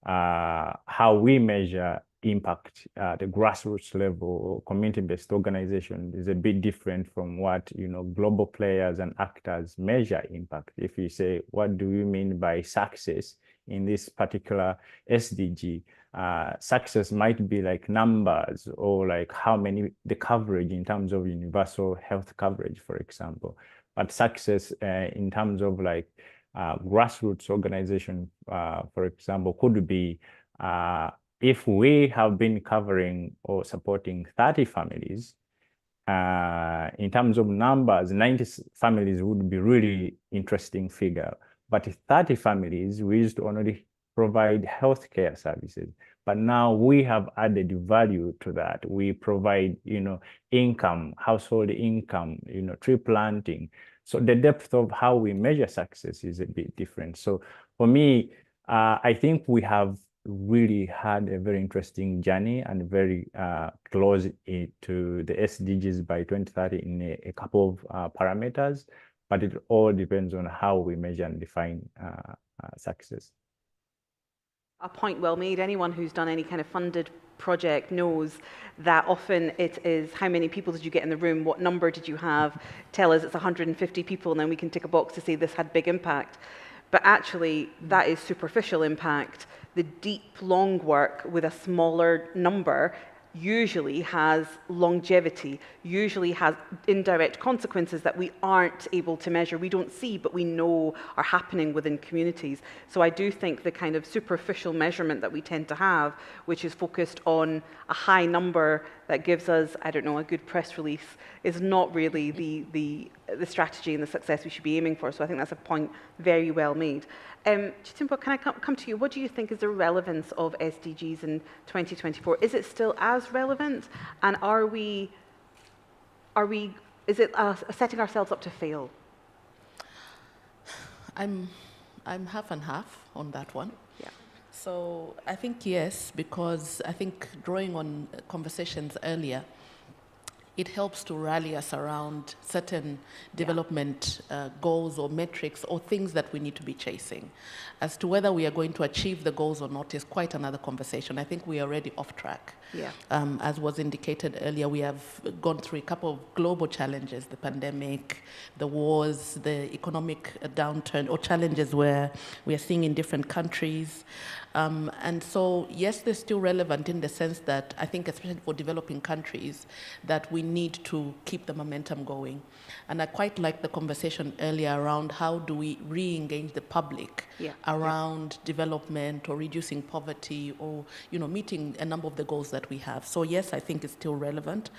how we measure impact at the grassroots level, community-based organization is a bit different from what, global players and actors measure impact. If you say, what do you mean by success in this particular SDG? Success might be like numbers, or like how many, the coverage in terms of universal health coverage, for example. But success in terms of like grassroots organization, for example, could be if we have been covering or supporting 30 families, in terms of numbers, 90 families would be really interesting figure. But 30 families, we used to only provide healthcare services. But now we have added value to that. We provide, income, household income, tree planting. So the depth of how we measure success is a bit different. So for me, I think we have really had a very interesting journey and very close to the SDGs by 2030 in a couple of parameters, but it all depends on how we measure and define success. A point well made. Anyone who's done any kind of funded project knows that often it is how many people did you get in the room, what number did you have, tell us it's 150 people, and then we can tick a box to say this had big impact. But actually, that is superficial impact. The deep, long work with a smaller number usually has longevity, usually has indirect consequences that we aren't able to measure, we don't see, but we know are happening within communities. So I do think the kind of superficial measurement that we tend to have, which is focused on a high number that gives us, I don't know, a good press release, is not really the strategy and the success we should be aiming for. So I think that's a point very well made. Chitimpo, can I come to you? What do you think is the relevance of SDGs in 2024? Is it still as relevant? And is it setting ourselves up to fail? I'm half and half on that one. Yeah. So I think yes, because I think drawing on conversations earlier, it helps to rally us around certain development goals or metrics or things that we need to be chasing. As to whether we are going to achieve the goals or not is quite another conversation. I think we are already off track. Yeah. As was indicated earlier, we have gone through a couple of global challenges, the pandemic, the wars, the economic downturn, or challenges where we are seeing in different countries. And so, yes, they're still relevant in the sense that I think, especially for developing countries, that we need to keep the momentum going. And I quite like the conversation earlier around how do we re-engage the public around development or reducing poverty or, meeting a number of the goals that we have. So yes, I think it's still relevant.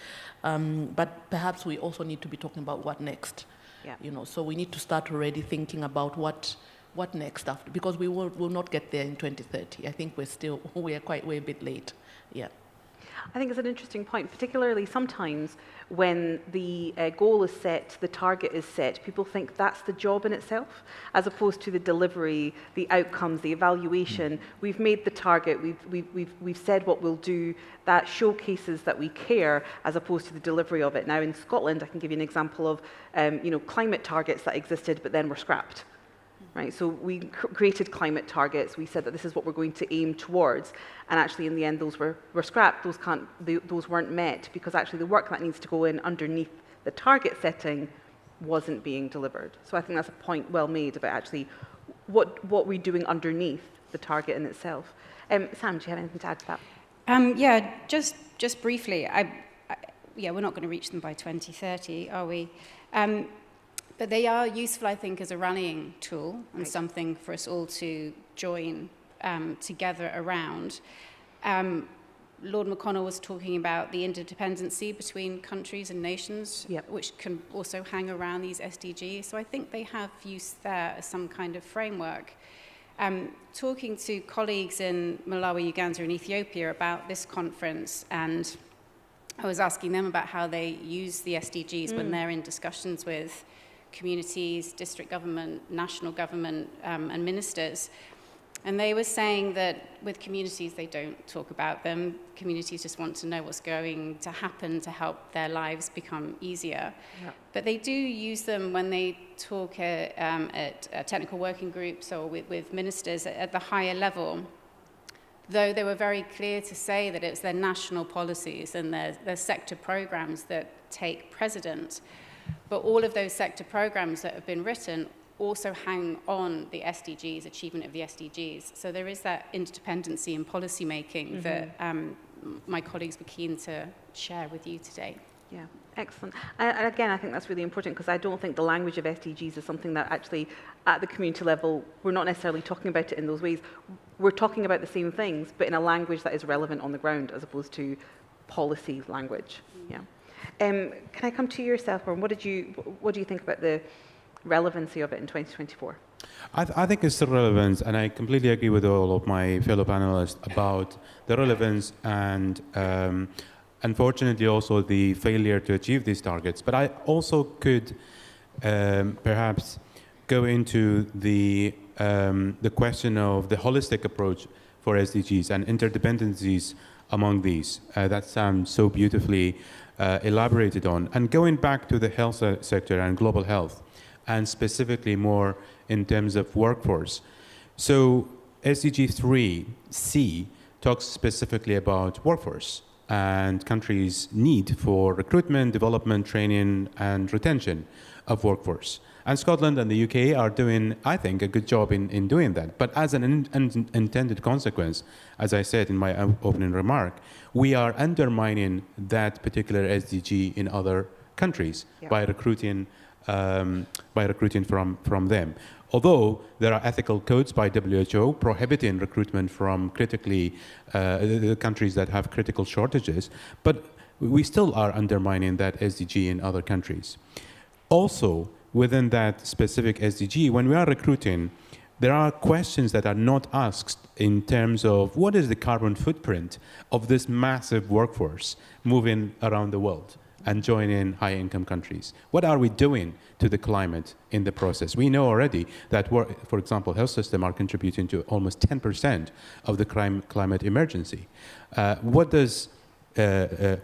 But perhaps we also need to be talking about what next. Yeah. So we need to start already thinking about what next after, because we will not get there in 2030. I think we're a bit late. Yeah. I think it's an interesting point, particularly sometimes when the goal is set, the target is set, people think that's the job in itself, as opposed to the delivery, the outcomes, the evaluation. We've made the target, we've said what we'll do, that showcases that we care, as opposed to the delivery of it. Now in Scotland, I can give you an example of climate targets that existed, but then were scrapped. Right, so we created climate targets. We said that this is what we're going to aim towards, and actually, in the end, those were scrapped. Those weren't met because actually the work that needs to go in underneath the target setting wasn't being delivered. So I think that's a point well made about actually what we're doing underneath the target in itself. Sam, do you have anything to add to that? Yeah, just briefly. We're not going to reach them by 2030, are we? But they are useful, I think, as a rallying tool and something for us all to join together around. Lord McConnell was talking about the interdependency between countries and nations, which can also hang around these SDGs. So I think they have use there as some kind of framework. Talking to colleagues in Malawi, Uganda, and Ethiopia about this conference, and I was asking them about how they use the SDGs when they're in discussions with communities, district government, national government, and ministers. And they were saying that with communities, they don't talk about them. Communities just want to know what's going to happen to help their lives become easier. Yeah. But they do use them when they talk at technical working groups or with ministers at the higher level, though they were very clear to say that it's their national policies and their sector programs that take precedent. But all of those sector programs that have been written also hang on the SDGs, achievement of the SDGs. So there is that interdependency in policy making that my colleagues were keen to share with you today. Yeah, excellent. And again, I think that's really important because I don't think the language of SDGs is something that actually at the community level, we're not necessarily talking about it in those ways. We're talking about the same things, but in a language that is relevant on the ground as opposed to policy language. Yeah. Can I come to yourself, Warren? What do you think about the relevancy of it in 2024? I think it's the relevance, and I completely agree with all of my fellow panelists about the relevance and unfortunately also the failure to achieve these targets. But I also could perhaps go into the question of the holistic approach for SDGs and interdependencies among these. That sounds so beautifully elaborated on. And going back to the health sector and global health, and specifically more in terms of workforce. So SDG 3C talks specifically about workforce and countries' need for recruitment, development, training, and retention of workforce. And Scotland and the UK are doing, I think, a good job in doing that. But as an unintended consequence, as I said in my opening remark, we are undermining that particular SDG in other countries by recruiting from them. Although there are ethical codes by WHO prohibiting recruitment from critically the countries that have critical shortages, but we still are undermining that SDG in other countries. Also, within that specific SDG, when we are recruiting, there are questions that are not asked in terms of what is the carbon footprint of this massive workforce moving around the world and joining high-income countries. What are we doing to the climate in the process? We know already that, for example, health systems are contributing to almost 10% of the climate emergency. What does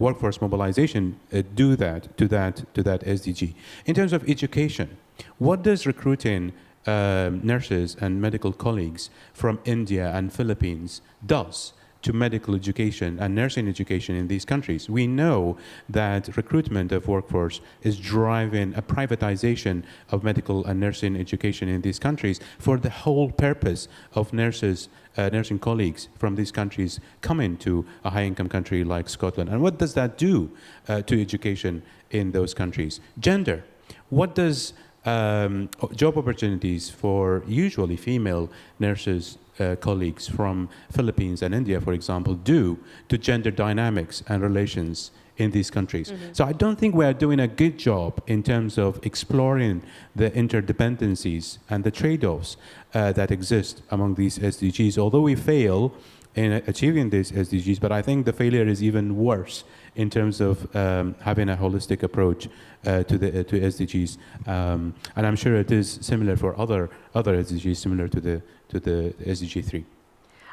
workforce mobilization do to that SDG? In terms of education, what does recruiting nurses and medical colleagues from India and Philippines does to medical education and nursing education in these countries? We know that recruitment of workforce is driving a privatization of medical and nursing education in these countries for the whole purpose of nurses, nursing colleagues from these countries coming to a high-income country like Scotland. And what does that do to education in those countries? Gender. What does job opportunities for usually female nurses colleagues from Philippines and India, for example, do to gender dynamics and relations in these countries? So I don't think we are doing a good job in terms of exploring the interdependencies and the trade-offs that exist among these SDGs, although we fail in achieving these SDGs, but I think the failure is even worse in terms of having a holistic approach to SDGs, and I'm sure it is similar for other SDGs, similar to the SDG 3.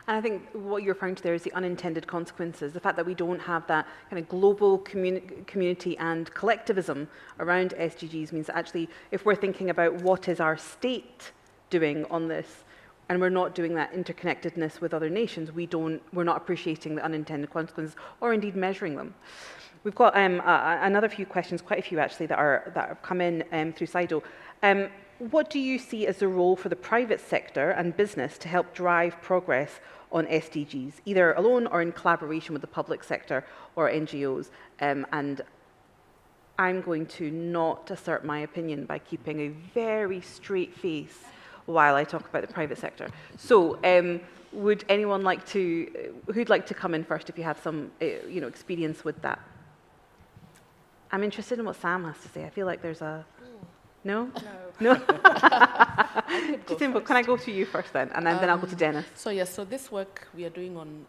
And I think what you're referring to there is the unintended consequences, the fact that we don't have that kind of global community and collectivism around SDGs means that actually, if we're thinking about what is our state doing on this, and we're not doing that interconnectedness with other nations, we're not appreciating the unintended consequences or indeed measuring them. We've got another few questions, quite a few actually, that have come in through SIDO. What do you see as the role for the private sector and business to help drive progress on SDGs, either alone or in collaboration with the public sector or NGOs? And I'm going to not assert my opinion by keeping a very straight face while I talk about the private sector. So would anyone like to, who'd like to come in first if you have some experience with that? I'm interested in what Sam has to say. I feel like there's a... No? No? Can I go to you first then? And then I'll go to Dennis. So yes, so this work we are doing on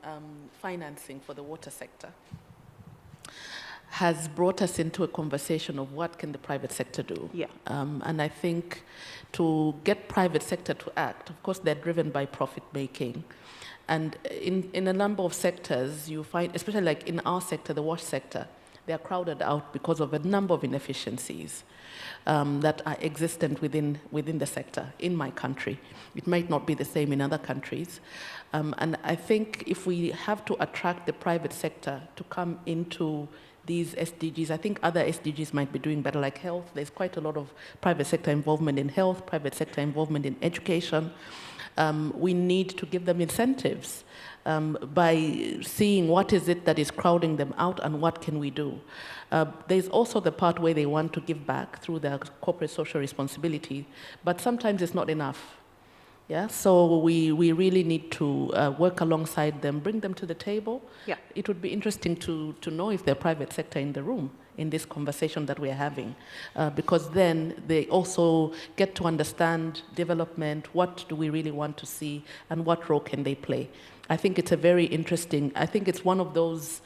financing for the water sector. has brought us into a conversation of what can the private sector do. Yeah. And I think to get private sector to act, of course, they're driven by profit making. And in a number of sectors, you find, especially like in our sector, the wash sector, they are crowded out because of a number of inefficiencies that are existent within the sector in my country. It might not be the same in other countries. And I think if we have to attract the private sector to come into these SDGs, I think other SDGs might be doing better, like health. There's quite a lot of private sector involvement in health, private sector involvement in education. We need to give them incentives by seeing what is it that is crowding them out and what can we do. There's also the part where they want to give back through their corporate social responsibility, but sometimes it's not enough. Yeah, so we really need to work alongside them, bring them to the table. Yeah. It would be interesting to know if there's private sector in the room in this conversation that we're having, because then they also get to understand development, what do we really want to see, and what role can they play. I think it's a very interesting, I think it's one of those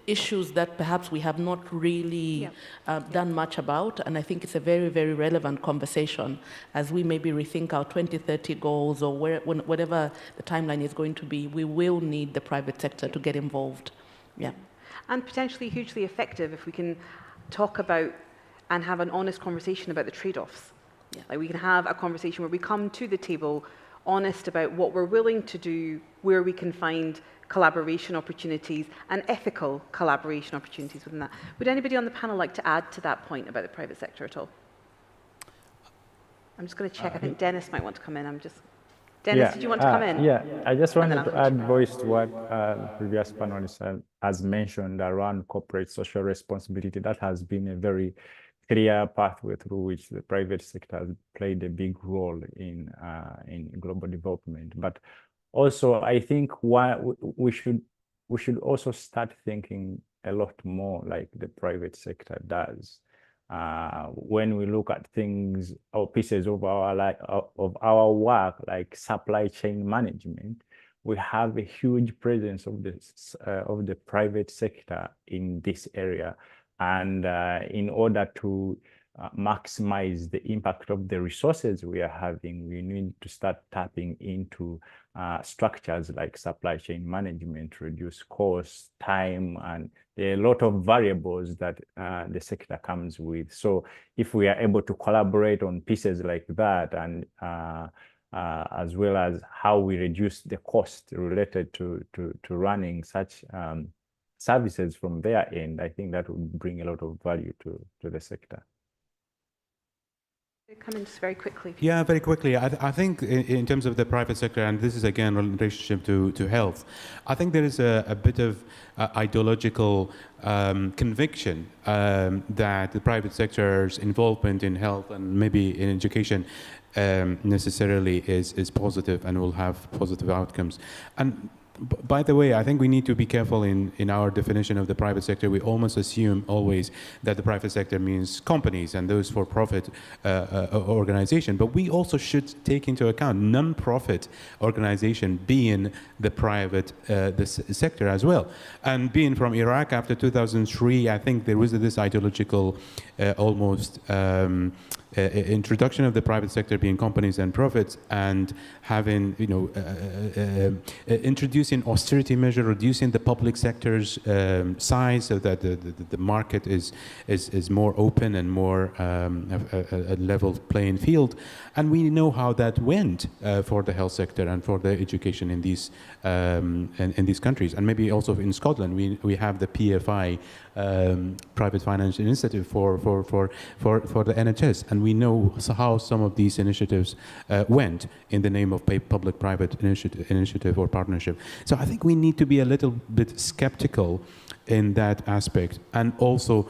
issues that perhaps we have not really done much about, and I think it's a very, very relevant conversation as we maybe rethink our 2030 goals or whatever the timeline is going to be. We will need the private sector to get involved. Yeah. And potentially hugely effective if we can talk about and have an honest conversation about the trade-offs. Yeah. Like we can have a conversation where we come to the table honest about what we're willing to do, where we can find collaboration opportunities and ethical collaboration opportunities within that. Would anybody on the panel like to add to that point about the private sector at all? I'm just going to check. I think Dennis might want to come in. Dennis, did you want to come in? Yeah, I just wanted to add voice to what previous panelist has mentioned around corporate social responsibility. That has been a very clear pathway through which the private sector has played a big role in global development. But also, I think we should also start thinking a lot more like the private sector does. When we look at things or pieces of our work, like supply chain management, we have a huge presence of the private sector in this area. And in order to maximize the impact of the resources we are having, we need to start tapping into structures like supply chain management, reduce costs, time, and there are a lot of variables that the sector comes with. So if we are able to collaborate on pieces like that, and as well as how we reduce the cost related to running such services from their end, I think that would bring a lot of value to the sector. Come in just very quickly. Yeah, very quickly. I think in terms of the private sector, and this is again in relationship to health, I think there is a bit of ideological conviction that the private sector's involvement in health and maybe in education necessarily is positive and will have positive outcomes. And by the way, I think we need to be careful in our definition of the private sector. We almost assume always that the private sector means companies and those for-profit organization. But we also should take into account non-profit organization being the private sector as well. And being from Iraq after 2003, I think there was this ideological almost introduction of the private sector being companies and profits, and having, introducing austerity measure, reducing the public sector's size so that the market is more open and more a level playing field. And we know how that went for the health sector and for the education in these countries, and maybe also in Scotland. We have the PFI, Private Finance Initiative for the NHS, and we know how some of these initiatives went in the name of public-private initiative or partnership. So I think we need to be a little bit skeptical in that aspect, and also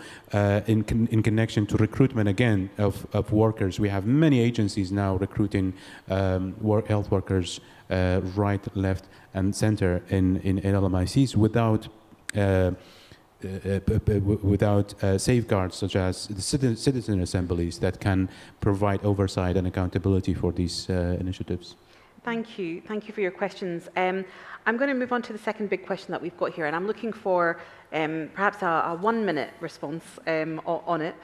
in connection to recruitment again of workers. We have many agencies now recruiting health workers right, left, and center in LMICs without safeguards such as the citizen assemblies that can provide oversight and accountability for these initiatives. Thank you. Thank you for your questions. I'm going to move on to the second big question that we've got here, and I'm looking for perhaps a 1-minute response on it.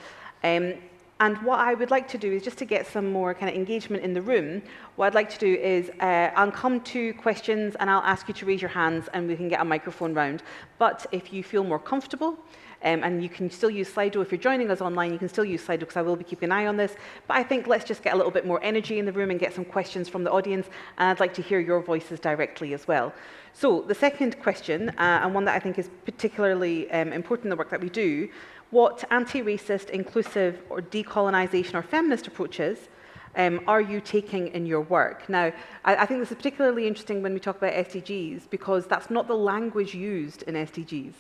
And what I would like to do is just to get some more kind of engagement in the room, what I'd like to do is I'll come to questions and I'll ask you to raise your hands and we can get a microphone round. But if you feel more comfortable, and you can still use Slido. If you're joining us online, you can still use Slido because I will be keeping an eye on this. But I think let's just get a little bit more energy in the room and get some questions from the audience. And I'd like to hear your voices directly as well. So the second question, and one that I think is particularly important in the work that we do, what anti-racist, inclusive, or decolonization or feminist approaches are you taking in your work? Now, I think this is particularly interesting when we talk about SDGs because that's not the language used in SDGs.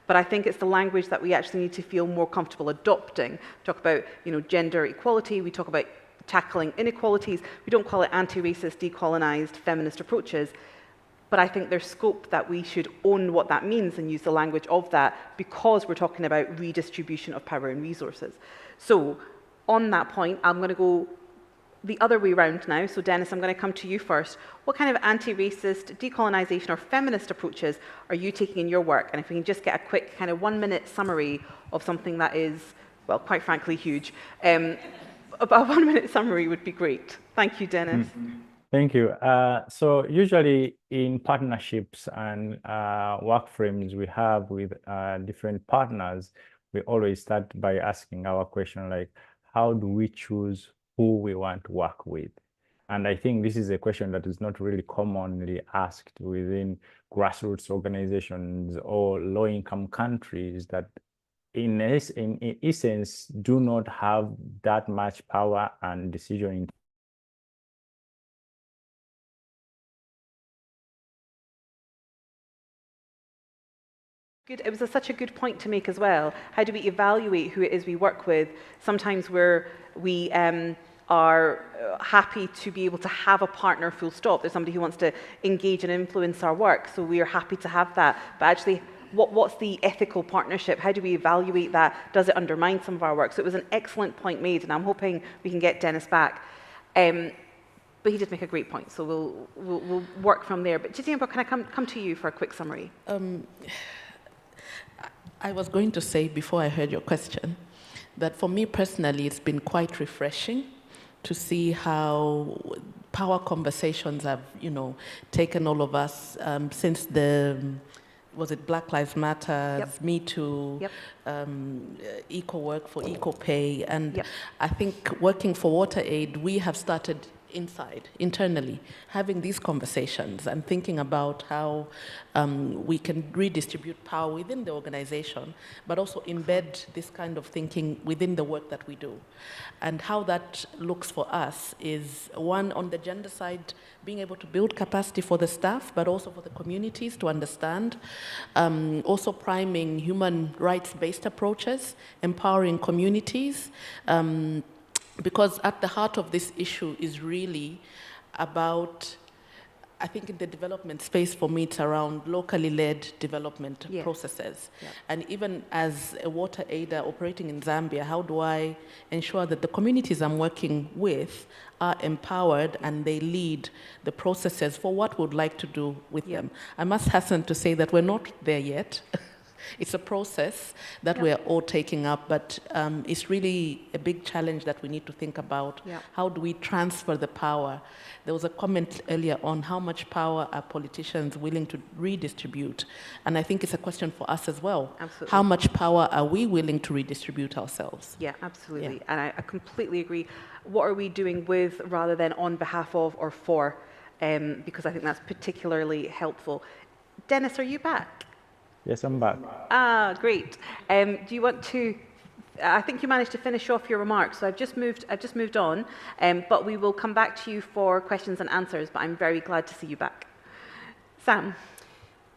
But I think it's the language that we actually need to feel more comfortable adopting. We talk about, gender equality. We talk about tackling inequalities. We don't call it anti-racist, decolonized, feminist approaches. But I think there's scope that we should own what that means and use the language of that because we're talking about redistribution of power and resources. So on that point, I'm going to go the other way around now. So Dennis, I'm going to come to you first. What kind of anti-racist, decolonization or feminist approaches are you taking in your work? And if we can just get a quick kind of 1-minute summary of something that is, well, quite frankly, huge. A 1-minute summary would be great. Thank you, Dennis. Thank you. So usually in partnerships and work frames we have with different partners, we always start by asking our question like, how do we choose who we want to work with? And I think this is a question that is not really commonly asked within grassroots organizations or low-income countries that in essence do not have that much power and decision. Good. It was such a good point to make as well. How do we evaluate who it is we work with? Sometimes we are happy to be able to have a partner full stop. There's somebody who wants to engage and influence our work, so we are happy to have that. But actually, what's the ethical partnership? How do we evaluate that? Does it undermine some of our work? So it was an excellent point made, and I'm hoping we can get Dennis back. But he did make a great point, so we'll work from there. But Jitendra, can I come to you for a quick summary? I was going to say before I heard your question that for me personally, it's been quite refreshing to see how power conversations have, taken all of us since was it Black Lives Matter, Yep. Me Too, Yep. equal work for equal pay. And Yep. I think working for WaterAid, we have started internally, having these conversations and thinking about how we can redistribute power within the organization, but also embed this kind of thinking within the work that we do. And how that looks for us is, one, on the gender side, being able to build capacity for the staff, but also for the communities to understand, also priming human rights-based approaches, empowering communities, because at the heart of this issue is really about, I think in the development space for me, it's around locally led development processes. Yeah. And even as a water aider operating in Zambia, how do I ensure that the communities I'm working with are empowered and they lead the processes for what we'd like to do with them? I must hasten to say that we're not there yet. It's a process that we're all taking up, but it's really a big challenge that we need to think about. How do we transfer the power? There was a comment earlier on how much power are politicians willing to redistribute? And I think it's a question for us as well. Absolutely. How much power are we willing to redistribute ourselves? Yeah, absolutely. And I completely agree. What are we doing with rather than on behalf of or for? Because I think that's particularly helpful. Dennis, are you back? Yes, I'm back. Ah, great. Do you want to? I think you managed to finish off your remarks, so I've just moved on. But we will come back to you for questions and answers. But I'm very glad to see you back. Sam.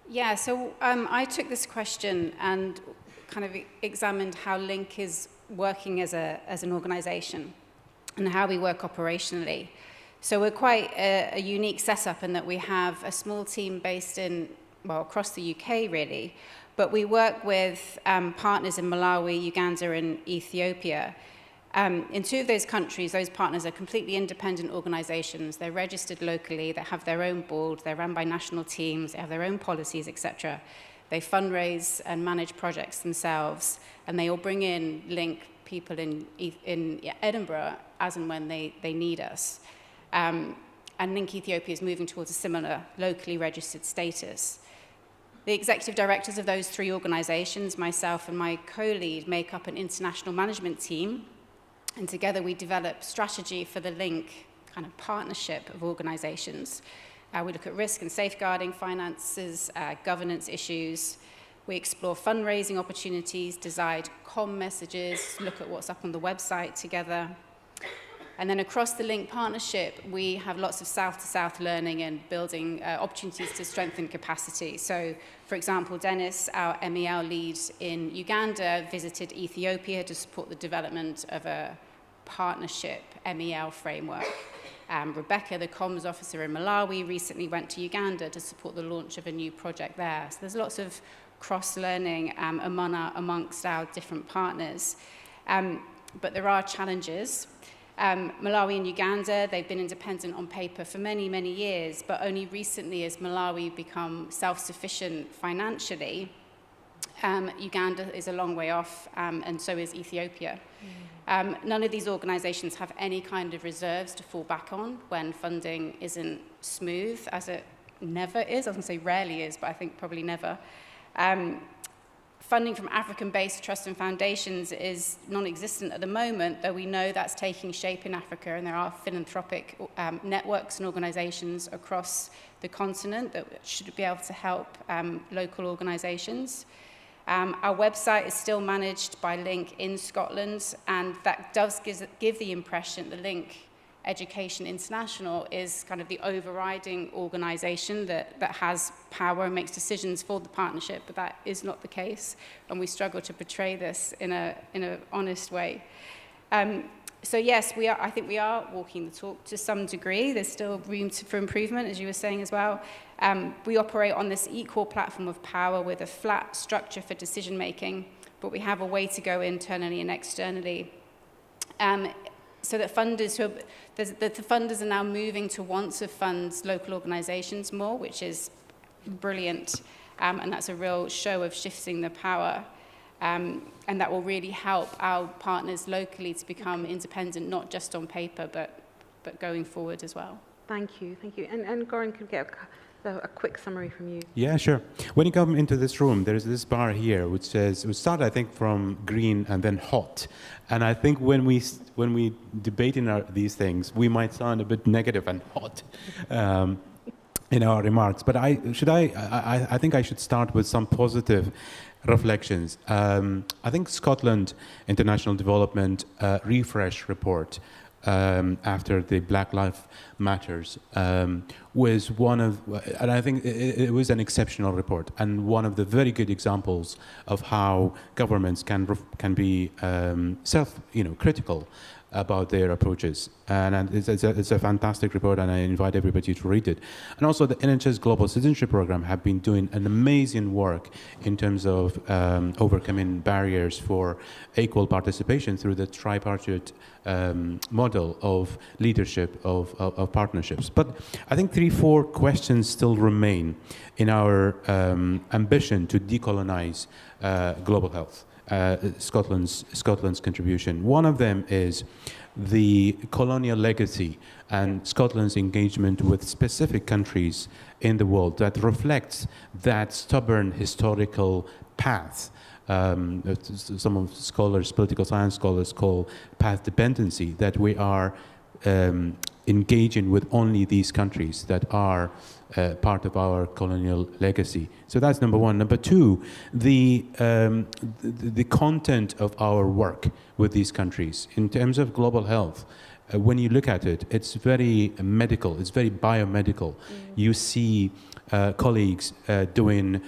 Yeah. So I took this question and kind of examined how Link is working as an organisation and how we work operationally. So we're quite a unique setup in that we have a small team based in, well, across the UK really, but we work with partners in Malawi, Uganda and Ethiopia. In 2 of those countries, those partners are completely independent organizations. They're registered locally, they have their own board, they're run by national teams, they have their own policies, etc. They fundraise and manage projects themselves, and they all bring in link people in Edinburgh as and when they need us. And Link Ethiopia is moving towards a similar locally registered status. The executive directors of those 3 organizations, myself and my co-lead, make up an international management team, and together we develop strategy for the Link kind of partnership of organizations. We look at risk and safeguarding, finances, governance issues. We explore fundraising opportunities, decide comm messages, look at what's up on the website together. And then across the Link partnership, we have lots of south-to-south learning and building opportunities to strengthen capacity. So, for example, Dennis, our MEL lead in Uganda, visited Ethiopia to support the development of a partnership MEL framework. Rebecca, the comms officer in Malawi, recently went to Uganda to support the launch of a new project there. So there's lots of cross-learning amongst our different partners. But there are challenges. Malawi and Uganda, they've been independent on paper for many, many years, but only recently has Malawi become self-sufficient financially. Uganda is a long way off, and so is Ethiopia. None of these organizations have any kind of reserves to fall back on when funding isn't smooth, as it never is. I was going to say rarely is, but I think probably never. Funding from African-based trusts and foundations is non-existent at the moment, though we know that's taking shape in Africa, and there are philanthropic networks and organizations across the continent that should be able to help local organizations. Our website is still managed by Link in Scotland, and that does give the impression that Link Education International is kind of the overriding organization that has power and makes decisions for the partnership, but that is not the case, and we struggle to portray this in an honest way. So yes, I think we are walking the talk to some degree. There's still room for improvement, as you were saying as well. We operate on this equal platform of power with a flat structure for decision making, but we have a way to go internally and externally. So that the funders are now moving to want to fund local organizations more, which is brilliant, and that's a real show of shifting the power. And that will really help our partners locally to become independent, not just on paper, but going forward as well. Thank you. And Goran, could we get a quick summary from you? Yeah, sure. When you come into this room, there's this bar here which started, I think, from green and then hot. And I think when we debate these things, we might sound a bit negative and hot in our remarks. But I think I should start with some positive reflections. I think Scotland International Development refresh report after the Black Lives Matters was one of, and I think it was an exceptional report and one of the very good examples of how governments can be self-critical about their approaches. And it's a fantastic report, and I invite everybody to read it. And also the NHS Global Citizenship Programme have been doing an amazing work in terms of overcoming barriers for equal participation through the tripartite model of leadership of partnerships. But I think 3-4 questions still remain in our ambition to decolonize global health. Scotland's contribution. One of them is the colonial legacy and Scotland's engagement with specific countries in the world that reflects that stubborn historical path. Some of scholars, political science scholars, call path dependency, that we are engaging with only these countries that are part of our colonial legacy. So that's number one. Number two, the content of our work with these countries in terms of global health. When you look at it, it's very medical, it's very biomedical. You see colleagues doing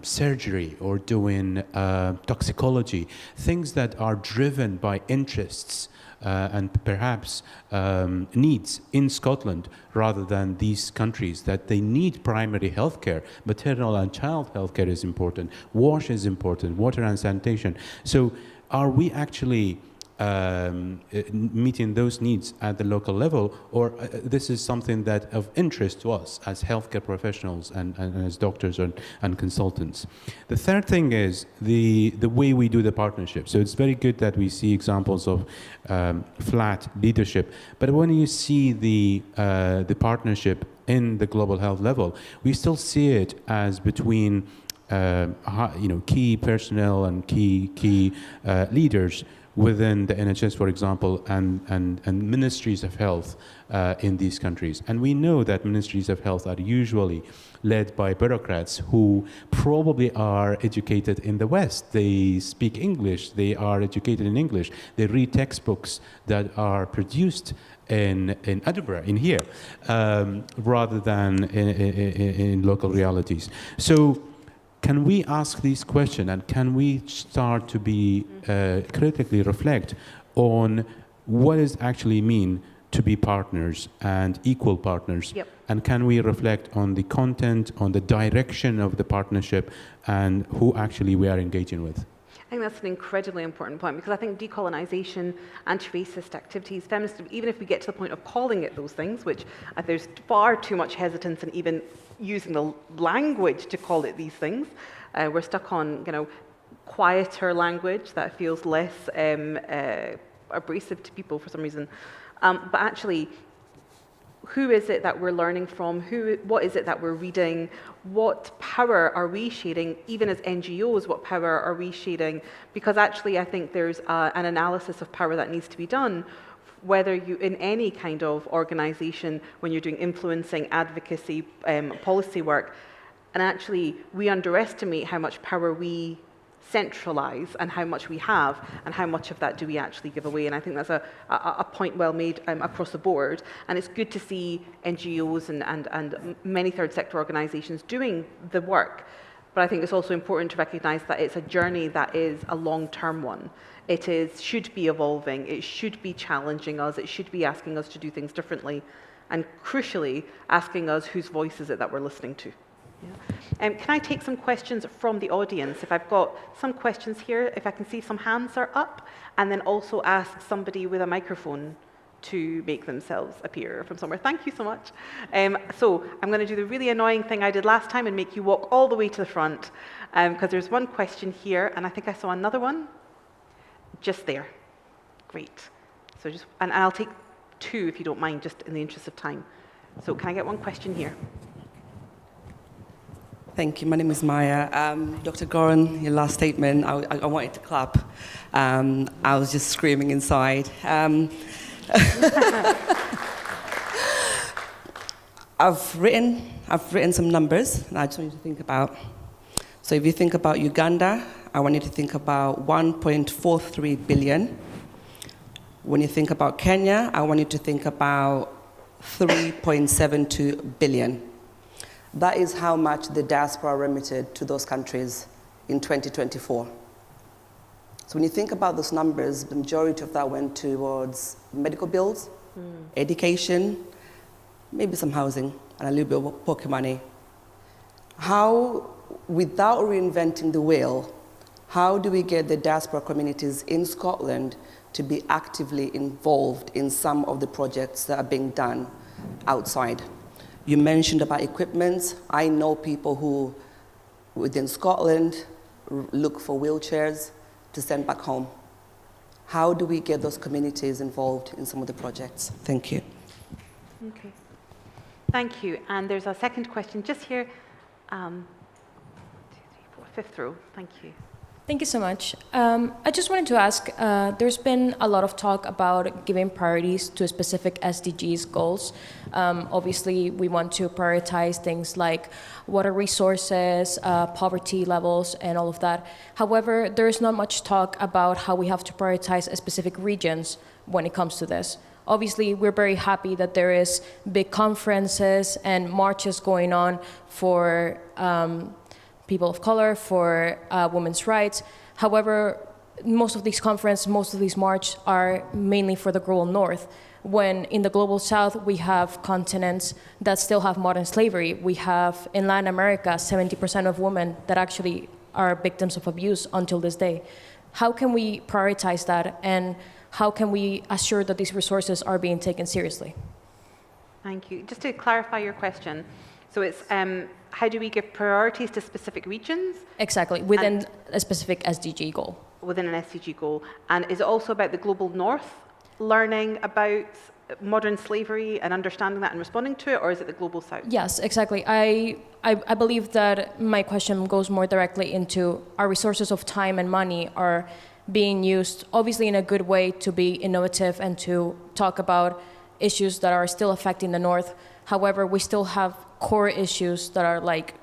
surgery or doing toxicology, things that are driven by interests and perhaps needs in Scotland rather than these countries, that they need primary healthcare. Maternal and child healthcare is important. WASH is important, water and sanitation. So are we actually meeting those needs at the local level, or this is something that of interest to us as healthcare professionals and as doctors and consultants. The third thing is the way we do the partnership. So it's very good that we see examples of flat leadership, but when you see the partnership in the global health level, we still see it as between key personnel and key leaders within the NHS, for example, and ministries of health in these countries. And we know that ministries of health are usually led by bureaucrats who probably are educated in the West. They speak English, they are educated in English, they read textbooks that are produced in Edinburgh, in here, rather than in local realities. So can we ask these questions, and can we start to be critically reflect on what does actually mean to be partners and equal partners? Yep. And can we reflect on the content, on the direction of the partnership, and who actually we are engaging with? I think that's an incredibly important point, because I think decolonization, anti-racist activities, feminist, even if we get to the point of calling it those things, which there's far too much hesitance in even using the language to call it these things. We're stuck on, quieter language that feels less abrasive to people for some reason. But actually, who is it that we're learning from? What is it that we're reading? What power are we sharing? Even as NGOs, what power are we sharing? Because actually, I think there's an analysis of power that needs to be done, whether you, in any kind of organization, when you're doing influencing, advocacy, policy work, and actually, we underestimate how much power we centralize and how much we have, and how much of that do we actually give away. And I think that's a point well made across the board. And it's good to see NGOs and many third sector organizations doing the work. But I think it's also important to recognize that it's a journey that is a long-term one. It should be evolving, it should be challenging us, it should be asking us to do things differently, and crucially, asking us whose voice is it that we're listening to. Yeah. Can I take some questions from the audience? If I've got some questions here, if I can see some hands are up, and then also ask somebody with a microphone to make themselves appear from somewhere. Thank you so much. So I'm going to do the really annoying thing I did last time and make you walk all the way to the front, because there's one question here, and I think I saw another one just there. Great. So and I'll take two if you don't mind, just in the interest of time. So can I get one question here? Thank you. My name is Maya. Dr. Goran, your last statement, I wanted to clap. I was just screaming inside. I've written some numbers that I just want you to think about. So if you think about Uganda, I want you to think about 1.43 billion. When you think about Kenya, I want you to think about 3.72 billion. That is how much the diaspora remitted to those countries in 2024. So when you think about those numbers, the majority of that went towards medical bills, education, maybe some housing, and a little bit of pocket money. How, without reinventing the wheel, how do we get the diaspora communities in Scotland to be actively involved in some of the projects that are being done outside? You mentioned about equipment. I know people who, within Scotland, look for wheelchairs to send back home. How do we get those communities involved in some of the projects? Thank you. Okay. Thank you. And there's a second question just here. 2, 3, 4, fifth row. Thank you. Thank you so much. I just wanted to ask, there's been a lot of talk about giving priorities to specific SDGs goals. Obviously, we want to prioritize things like water resources, poverty levels, and all of that. However, there is not much talk about how we have to prioritize specific regions when it comes to this. Obviously, we're very happy that there is big conferences and marches going on for people of color, for women's rights. However, most of these conferences, most of these marches are mainly for the global north, when in the global south, we have continents that still have modern slavery. We have, in Latin America, 70% of women that actually are victims of abuse until this day. How can we prioritize that? And how can we assure that these resources are being taken seriously? Thank you. Just to clarify your question, so it's how do we give priorities to specific regions? Exactly, within a specific SDG goal. Within an SDG goal. And is it also about the global north learning about modern slavery and understanding that and responding to it, or is it the global south? Yes, exactly. I believe that my question goes more directly into our resources of time and money are being used, obviously in a good way, to be innovative and to talk about issues that are still affecting the North. However, we still have core issues that are like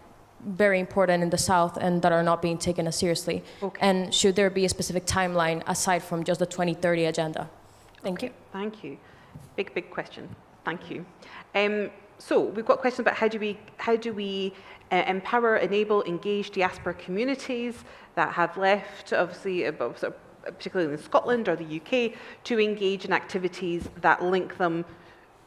very important in the South and that are not being taken as seriously. Okay. And should there be a specific timeline aside from just the 2030 agenda? Thank you. Thank you. Big question. Thank you. So we've got questions about how do we empower, enable, engage diaspora communities that have left, obviously, particularly in Scotland or the UK, to engage in activities that link them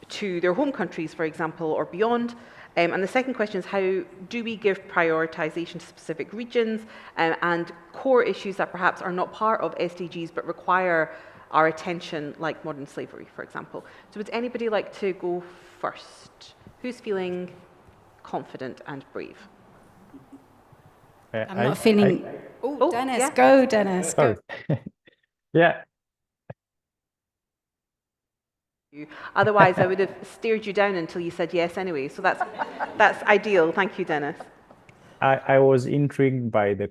to their home countries, for example, or beyond. And the second question is, how do we give prioritization to specific regions and core issues that perhaps are not part of SDGs but require our attention, like modern slavery, for example. So would anybody like to go first? Who's feeling confident and brave? I'm not feeling... Dennis, yeah. Go, Dennis. Sorry. Go. Yeah. Otherwise, I would have steered you down until you said yes anyway. So that's ideal. Thank you, Dennis. I was intrigued by the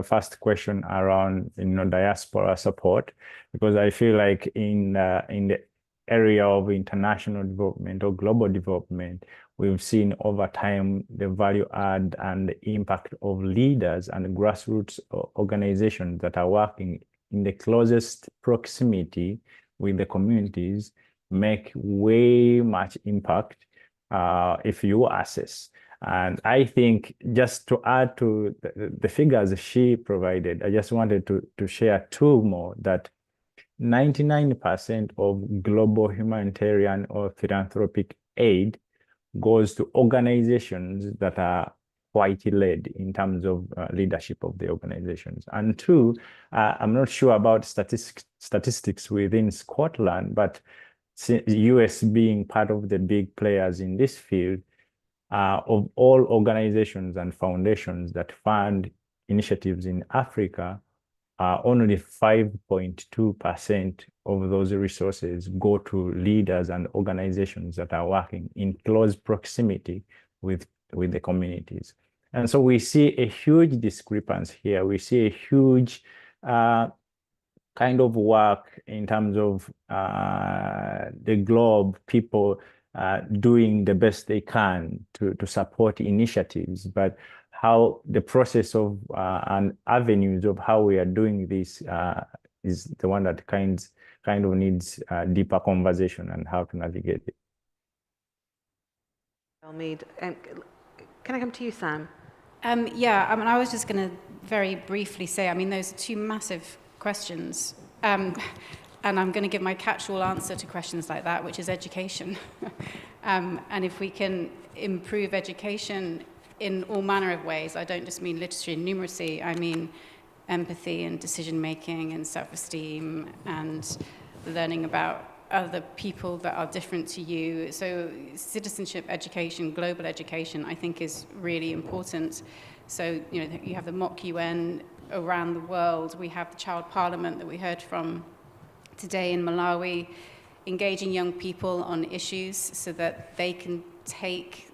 first question around diaspora support, because I feel like in the area of international development or global development, we've seen over time the value add and the impact of leaders and grassroots organizations that are working in the closest proximity with the communities make way much impact if you assess. And I think, just to add to the figures she provided, I just wanted to share two more, that 99% of global humanitarian or philanthropic aid goes to organizations that are white-led in terms of leadership of the organizations. And two, I'm not sure about statistics within Scotland, but US being part of the big players in this field, of all organizations and foundations that fund initiatives in Africa, only 5.2% of those resources go to leaders and organizations that are working in close proximity with the communities. And so we see a huge discrepancy here. We see a huge kind of work in terms of the globe, people doing the best they can to support initiatives, but how the process of and avenues of how we are doing this is the one that kind of needs deeper conversation and how to navigate it. Well made. Can I come to you, Sam? Yeah, I mean, I was just going to very briefly say, I mean, those are two massive questions. And I'm going to give my catch-all answer to questions like that, which is education. And if we can improve education in all manner of ways, I don't just mean literacy and numeracy, I mean empathy and decision-making and self-esteem and learning about other people that are different to you. So citizenship education, global education, I think is really important. So, you have the mock UN around the world. We have the Child Parliament that we heard from today in Malawi, engaging young people on issues so that they can take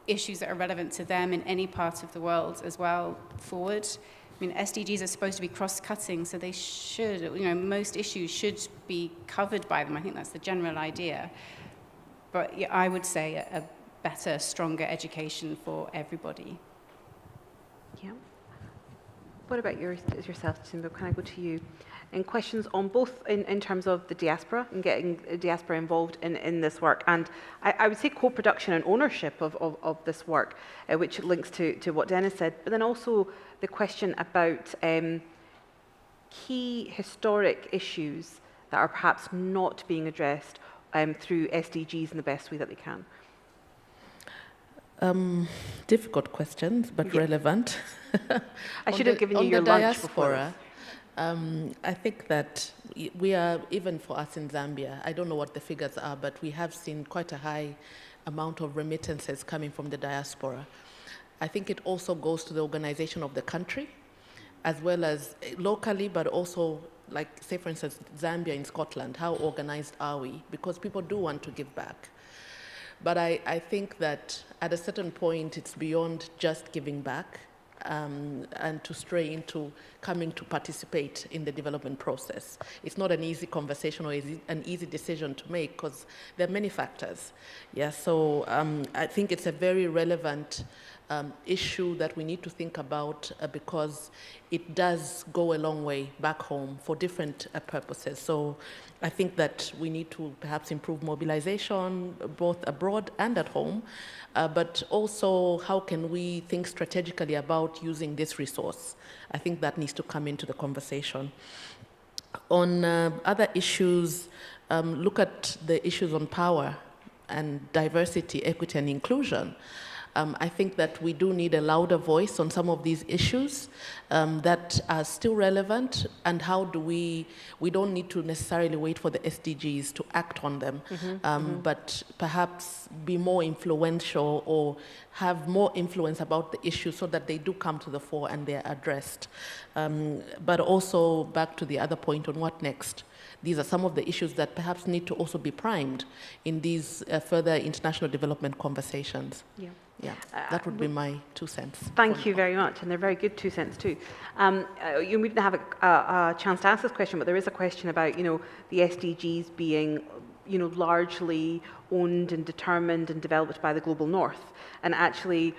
issues that are relevant to them in any part of the world as well forward. I mean, SDGs are supposed to be cross-cutting, so they should, most issues should be covered by them. I think that's the general idea. But yeah, I would say a better, stronger education for everybody. Yeah. What about yourself, Timbo? Can I go to you? And questions on both in terms of the diaspora and getting the diaspora involved in this work, and I would say co-production and ownership of this work, which links to what Dennis said, but then also the question about key historic issues that are perhaps not being addressed through SDGs in the best way that they can. Difficult questions, but relevant. I should have given you your lunch before. I think that we are, even for us in Zambia, I don't know what the figures are, but we have seen quite a high amount of remittances coming from the diaspora. I think it also goes to the organization of the country, as well as locally, but also, like, say, for instance, Zambia in Scotland, how organized are we? Because people do want to give back. But I think that at a certain point, it's beyond just giving back and to stray into coming to participate in the development process. It's not an easy conversation or an easy decision to make because there are many factors. Yeah, so I think it's a very relevant issue that we need to think about because it does go a long way back home for different purposes. So I think that we need to perhaps improve mobilization both abroad and at home, but also how can we think strategically about using this resource? I think that needs to come into the conversation. On other issues, look at the issues on power and diversity, equity, and inclusion. I think that we do need a louder voice on some of these issues that are still relevant, and how do we don't need to necessarily wait for the SDGs to act on them, but perhaps be more influential or have more influence about the issues so that they do come to the fore and they're addressed. But also back to the other point on what next. These are some of the issues that perhaps need to also be primed in these further international development conversations. Yeah. Yeah, that would be my 2 cents. Thank you very much, and they're very good 2 cents too. We didn't have a chance to ask this question, but there is a question about, the SDGs being, largely owned and determined and developed by the global north, and actually,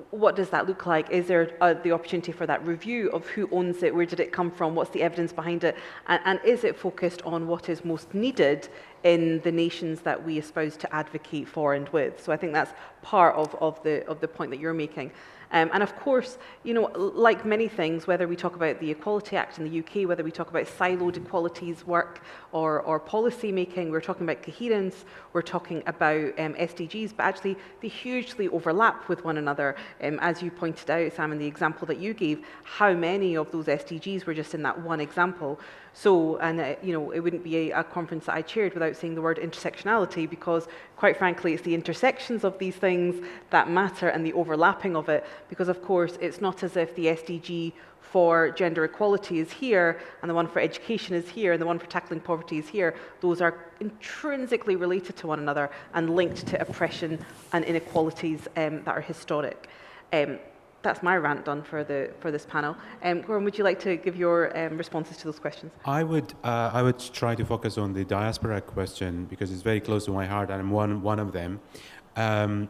what does that look like? Is there the opportunity for that review of who owns it, where did it come from, what's the evidence behind it, and is it focused on what is most needed in the nations that we espouse to advocate for and with? So I think that's part of the point that you're making. And of course, like many things, whether we talk about the Equality Act in the UK, whether we talk about siloed equalities work or policy making, we're talking about coherence, we're talking about SDGs, but actually they hugely overlap with one another. As you pointed out, Sam, in the example that you gave, how many of those SDGs were just in that one example. So, and it wouldn't be a conference that I chaired without saying the word intersectionality, because quite frankly, it's the intersections of these things that matter and the overlapping of it, because of course, it's not as if the SDG for gender equality is here, and the one for education is here, and the one for tackling poverty is here. Those are intrinsically related to one another and linked to oppression and inequalities that are historic. That's my rant done for this panel. Gordon, would you like to give your responses to those questions? I would try to focus on the diaspora question because it's very close to my heart, and I'm one of them.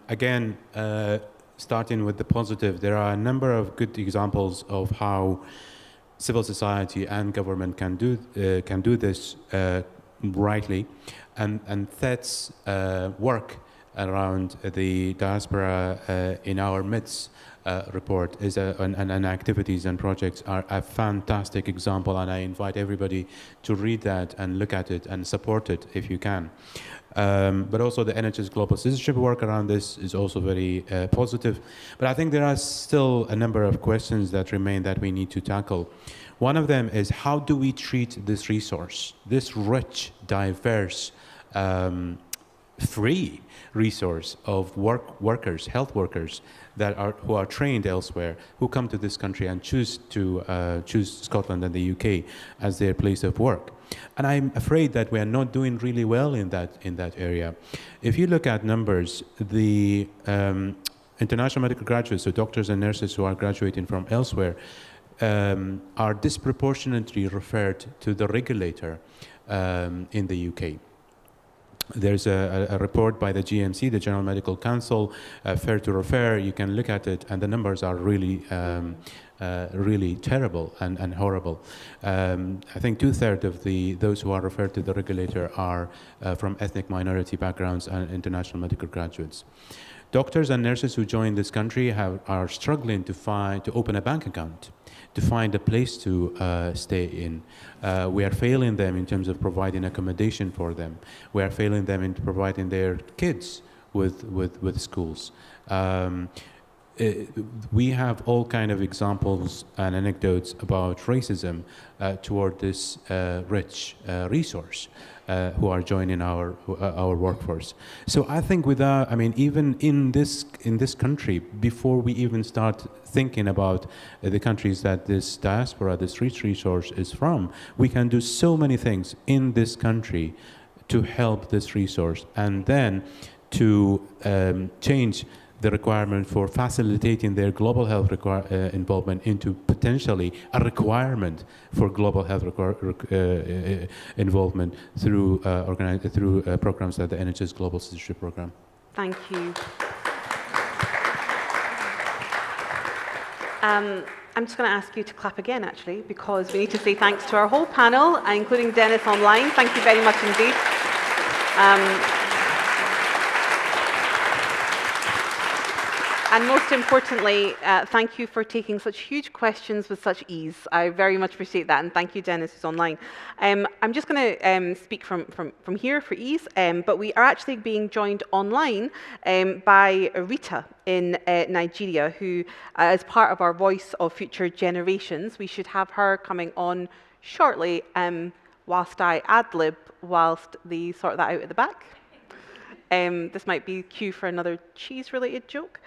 Again, starting with the positive, there are a number of good examples of how civil society and government can do this rightly, and that's work around the diaspora in our midst. Report is and activities and projects are a fantastic example, and I invite everybody to read that and look at it and support it if you can. But also the NHS global citizenship work around this is also very positive. But I think there are still a number of questions that remain that we need to tackle. One of them is, how do we treat this resource, this rich, diverse, free resource of workers, health workers who are trained elsewhere, who come to this country and choose Scotland and the UK as their place of work. And I'm afraid that we are not doing really well in that area. If you look at numbers, the international medical graduates, so doctors and nurses who are graduating from elsewhere, are disproportionately referred to the regulator in the UK. There's a report by the GMC, the General Medical Council, Fair to Refer. You can look at it, and the numbers are really, really terrible and horrible. I think 2/3 of those who are referred to the regulator are from ethnic minority backgrounds and international medical graduates. Doctors and nurses who join this country are struggling to open a bank account, to find a place to stay in. We are failing them in terms of providing accommodation for them. We are failing them in providing their kids with schools. we have all kind of examples and anecdotes about racism toward this rich resource who are joining our workforce. So I think without, I mean, even in this country, before we even start thinking about the countries that this diaspora, this rich resource is from, we can do so many things in this country to help this resource, and then to change the requirement for facilitating their global health involvement into potentially a requirement for global health involvement through programs like the NHS Global Citizenship Program. Thank you. I'm just going to ask you to clap again, actually, because we need to say thanks to our whole panel, including Dennis online. Thank you very much indeed. And most importantly, thank you for taking such huge questions with such ease. I very much appreciate that, and thank you, Dennis, who's online. I'm just going to speak from here for ease, but we are actually being joined online by Rita in Nigeria, who is part of our Voice of Future Generations. We should have her coming on shortly, whilst I ad-lib, whilst they sort that out at the back. This might be cue for another cheese-related joke.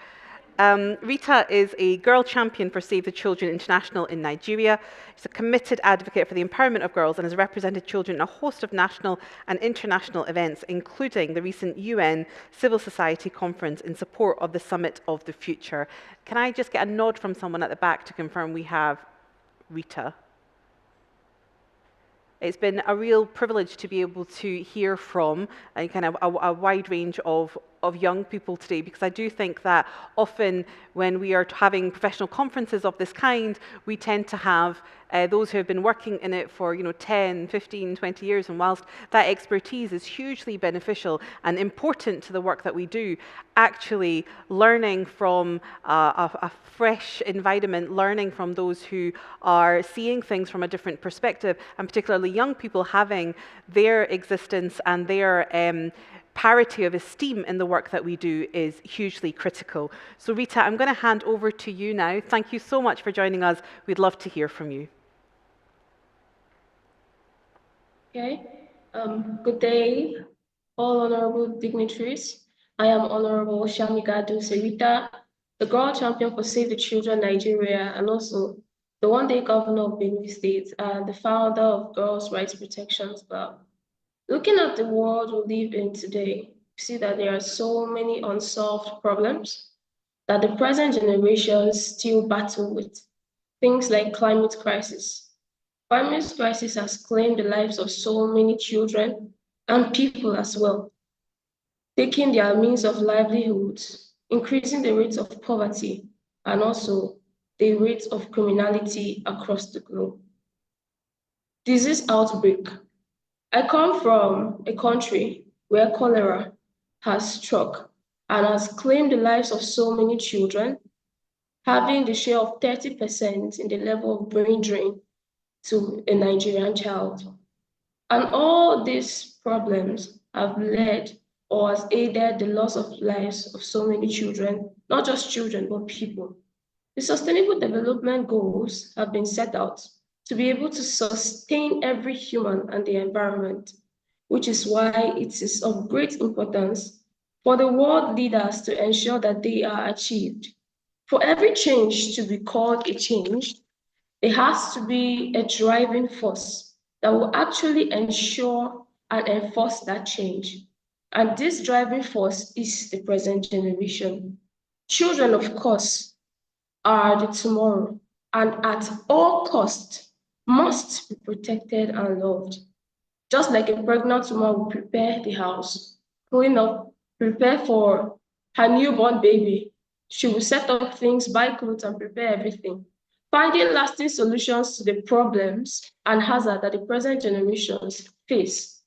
Rita is a girl champion for Save the Children International in Nigeria. She's a committed advocate for the empowerment of girls and has represented children in a host of national and international events, including the recent UN Civil Society Conference in support of the Summit of the Future. Can I just get a nod from someone at the back to confirm we have Rita? It's been a real privilege to be able to hear from kind of a wide range of young people today, because I do think that often when we are having professional conferences of this kind, we tend to have those who have been working in it for 10, 15, 20 years, and whilst that expertise is hugely beneficial and important to the work that we do, actually learning from a fresh environment, learning from those who are seeing things from a different perspective, and particularly young people having their existence and their parity of esteem in the work that we do is hugely critical. So Rita, I'm going to hand over to you now. Thank you so much for joining us. We'd love to hear from you. Okay. Good day, all honorable dignitaries. I am Honorable Shamigadu Serita, the Girl Champion for Save the Children Nigeria, and also the one-day governor of Benue State and the founder of Girls' Rights Protection Club. Looking at the world we live in today, we see that there are so many unsolved problems that the present generations still battle with. Things like climate crisis. Climate crisis has claimed the lives of so many children and people as well, taking their means of livelihoods, increasing the rates of poverty, and also the rates of criminality across the globe. Disease outbreak. I come from a country where cholera has struck and has claimed the lives of so many children, having the share of 30% in the level of brain drain to a Nigerian child. And all these problems have led or has aided the loss of lives of so many children, not just children, but people. The Sustainable Development Goals have been set out to be able to sustain every human and the environment, which is why it is of great importance for the world leaders to ensure that they are achieved. For every change to be called a change, there has to be a driving force that will actually ensure and enforce that change. And this driving force is the present generation. Children, of course, are the tomorrow, and at all costs must be protected and loved. Just like a pregnant woman will prepare the house, growing up, prepare for her newborn baby, she will set up things, buy clothes, and prepare everything. Finding lasting solutions to the problems and hazards that the present generations face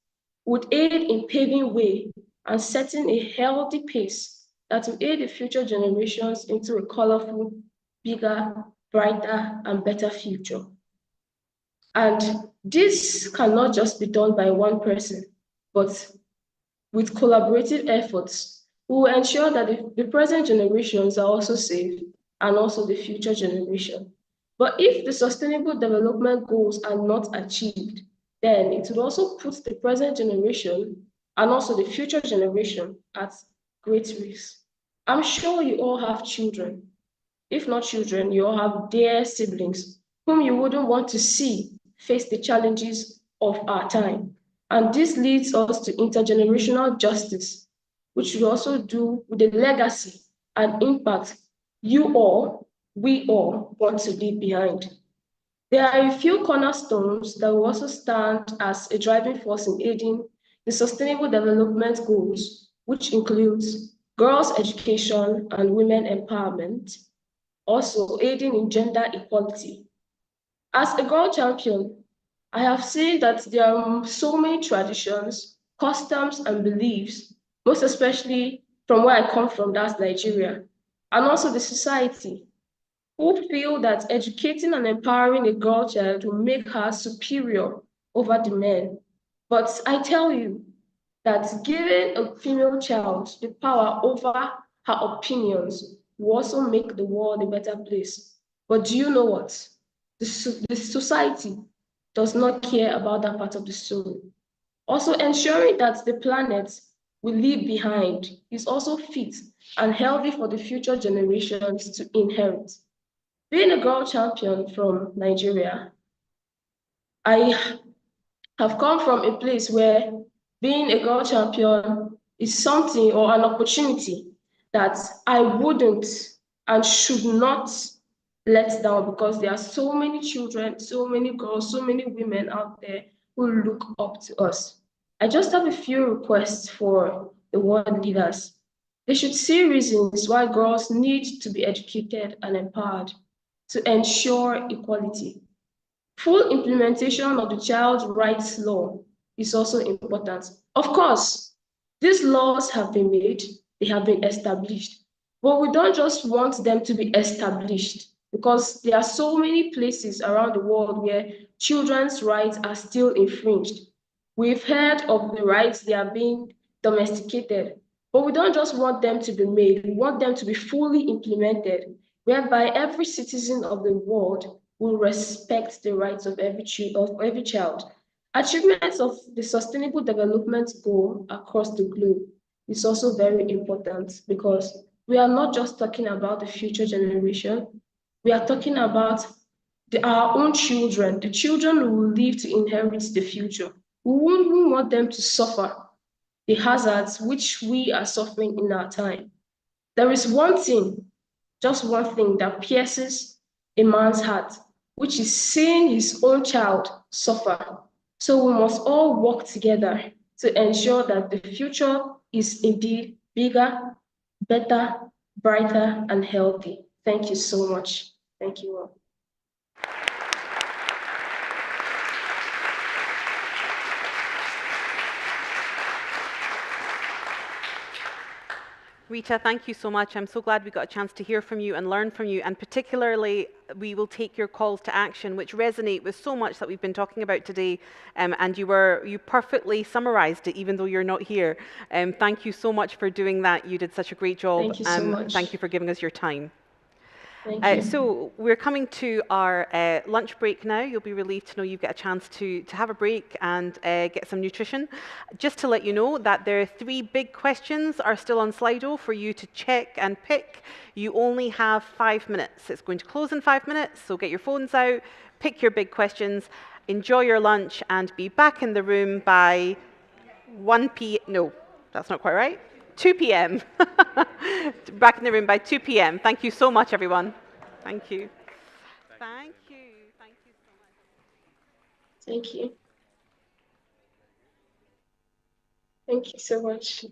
would aid in paving way and setting a healthy pace that will aid the future generations into a colorful, bigger, brighter, and better future. And this cannot just be done by one person, but with collaborative efforts, We will ensure that the present generations are also safe and also the future generation. But if the Sustainable Development Goals are not achieved, then it would also put the present generation and also the future generation at great risk. I'm sure you all have children. If not children, you all have dear siblings whom you wouldn't want to see face the challenges of our time. And this leads us to intergenerational justice, which we also do with the legacy and impact you all, we all want to leave behind. There are a few cornerstones that will also stand as a driving force in aiding the Sustainable Development Goals, which includes girls' education and women empowerment, also aiding in gender equality. As a girl champion, I have seen that there are so many traditions, customs, and beliefs, most especially from where I come from, that's Nigeria, and also the society, who feel that educating and empowering a girl child will make her superior over the men. But I tell you that giving a female child the power over her opinions will also make the world a better place. But do you know what? The society does not care about that part of the story. Also, ensuring that the planet we leave behind is also fit and healthy for the future generations to inherit. Being a girl champion from Nigeria, I have come from a place where being a girl champion is something or an opportunity that I wouldn't and should not let down, because there are so many children, so many girls, so many women out there who look up to us. I just have a few requests for the world leaders. They should see reasons why girls need to be educated and empowered to ensure equality. Full implementation of the Child Rights Law is also important. Of course, these laws have been made, they have been established, but we don't just want them to be established, because there are so many places around the world where children's rights are still infringed. We've heard of the rights they are being domesticated, but we don't just want them to be made, we want them to be fully implemented, whereby every citizen of the world will respect the rights of every child. Achievements of the Sustainable Development Goal across the globe is also very important, because we are not just talking about the future generation, we are talking about our own children, the children who will live to inherit the future. We wouldn't want them to suffer the hazards which we are suffering in our time. There is one thing, just one thing that pierces a man's heart, which is seeing his own child suffer. So we must all work together to ensure that the future is indeed bigger, better, brighter, and healthy. Thank you so much. Thank you all. Rita, thank you so much. I'm so glad we got a chance to hear from you and learn from you, and particularly we will take your calls to action, which resonate with so much that we've been talking about today, and you perfectly summarized it, even though you're not here. Thank you so much for doing that. You did such a great job. Thank you so much. Thank you for giving us your time. Thank you. So we're coming to our lunch break now. You'll be relieved to know you get a chance to have a break and get some nutrition. Just to let you know that there are 3 big questions are still on Slido for you to check and pick. You only have 5 minutes. It's going to close in 5 minutes, so get your phones out, pick your big questions, enjoy your lunch, and be back in the room by 1 p.m. No, that's not quite right. 2 p.m. Back in the room by 2 p.m. Thank you so much, everyone. Thank you. Thank you. Thank you so much. Thank you. Thank you so much.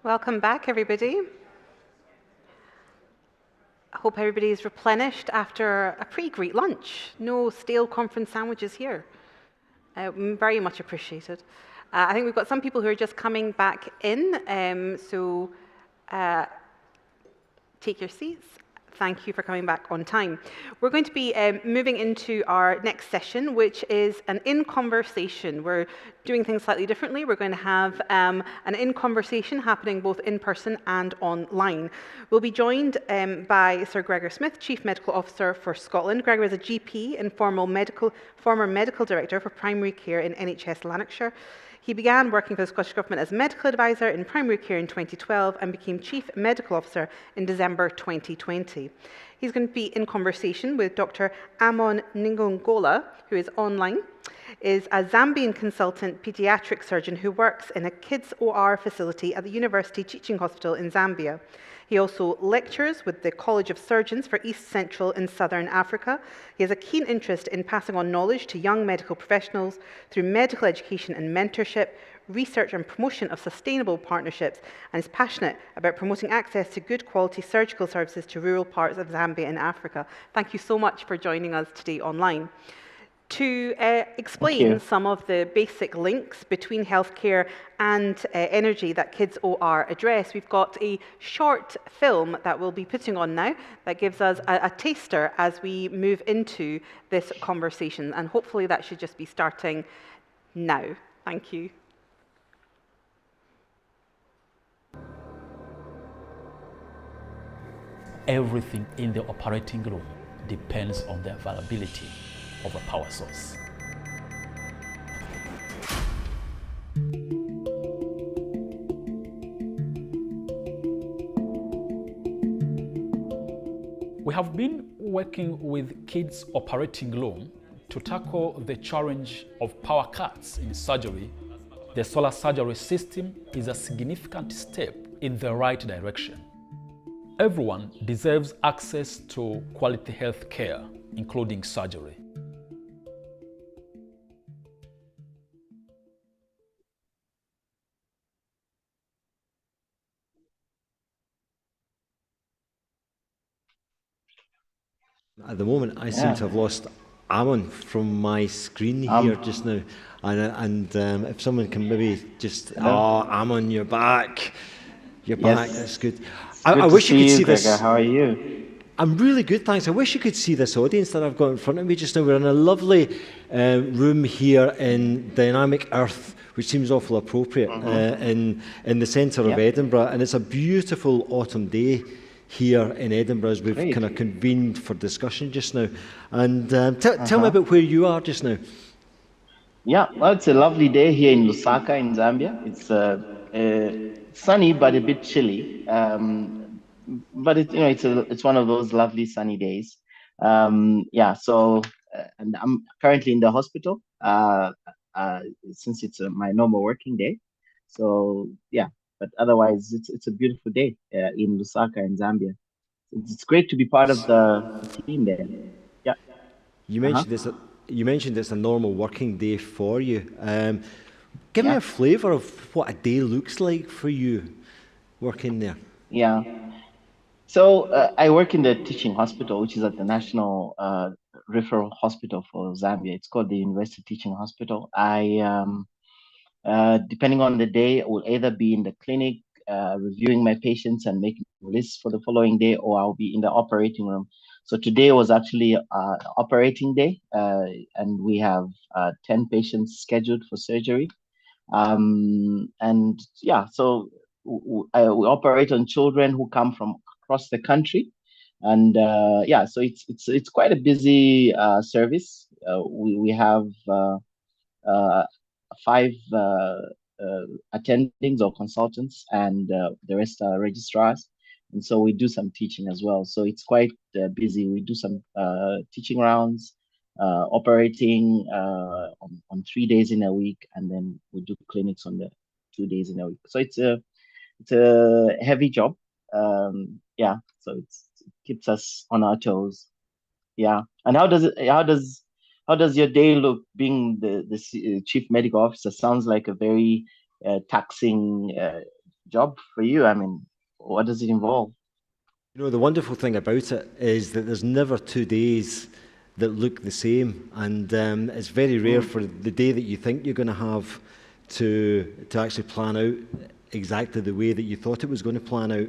Welcome back, everybody. I hope everybody is replenished after a pretty great lunch. No stale conference sandwiches here. Very much appreciated. I think we've got some people who are just coming back in, so take your seats. Thank you for coming back on time. We're going to be moving into our next session, which is an in-conversation. We're doing things slightly differently. We're going to have an in-conversation happening both in person and online. We'll be joined by Sir Gregor Smith, Chief Medical Officer for Scotland. Gregor is a GP and former medical director for primary care in NHS Lanarkshire. He began working for the Scottish Government as medical advisor in primary care in 2012 and became Chief Medical Officer in December 2020. He's going to be in conversation with Dr. Amon Ningongola, who is online, is a Zambian consultant paediatric surgeon who works in a kids OR facility at the University Teaching Hospital in Zambia. He also lectures with the College of Surgeons for East, Central and Southern Africa. He has a keen interest in passing on knowledge to young medical professionals through medical education and mentorship, research and promotion of sustainable partnerships, and is passionate about promoting access to good quality surgical services to rural parts of Zambia and Africa. Thank you so much for joining us today online. To explain some of the basic links between healthcare and energy that Kids OR address, we've got a short film that we'll be putting on now that gives us a taster as we move into this conversation, and hopefully that should just be starting now. Thank you. Everything in the operating room depends on the availability of a power source. We have been working with Kids Operating Room to tackle the challenge of power cuts in surgery. The solar surgery system is a significant step in the right direction. Everyone deserves access to quality health care, including surgery. At the moment, I seem to have lost Amon from my screen here just now. And if someone can maybe just, Amon, you're back. You're back, that's good. I wish you could see this. Gregor. How are you? I'm really good, thanks. I wish you could see this audience that I've got in front of me just now. We're in a lovely room here in Dynamic Earth, which seems awful appropriate, in the centre of Edinburgh. And it's a beautiful autumn day here in Edinburgh as we've kind of convened for discussion just now. And tell me about where you are just now. Yeah, well, it's a lovely day here in Lusaka in Zambia. It's sunny but a bit chilly. But it's one of those lovely sunny days. So and I'm currently in the hospital since it's my normal working day. So yeah, but otherwise it's a beautiful day in Lusaka in Zambia. It's great to be part of the team there. Yeah. You mentioned this. You mentioned it's a normal working day for you. Give me a flavour of what a day looks like for you working there. Yeah. So I work in the teaching hospital, which is at the National Referral Hospital for Zambia. It's called the University Teaching Hospital. Depending on the day, I will either be in the clinic reviewing my patients and making lists for the following day, or I'll be in the operating room. So today was actually operating day, and we have 10 patients scheduled for surgery. So we operate on children who come from across the country, and so it's quite a busy service. We have 5 attendings or consultants, and the rest are registrars, and so we do some teaching as well. So it's quite busy. We do some teaching rounds, operating on 3 days in a week, and then we do clinics on the 2 days in a week. So it's a heavy job. So it keeps us on our toes. Yeah. And how does your day look being the chief medical officer? Sounds like a very taxing job for you? I mean, what does it involve? You know, the wonderful thing about it is that there's never 2 days that look the same, and it's very rare for the day that you think you're going to have to actually plan out exactly the way that you thought it was going to plan out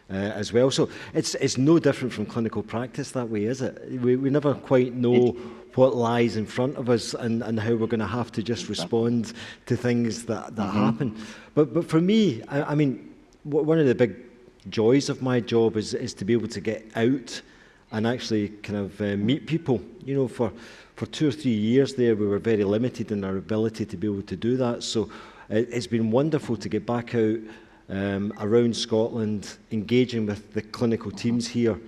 as well. So it's no different from clinical practice that way, is it? We never quite know what lies in front of us and how we're going to have to just respond to things that happen. But for me, I mean, one of the big joys of my job is to be able to get out and actually kind of meet people. You know, for 2 or 3 years there, we were very limited in our ability to be able to do that. So it's been wonderful to get back out around Scotland, engaging with the clinical teams here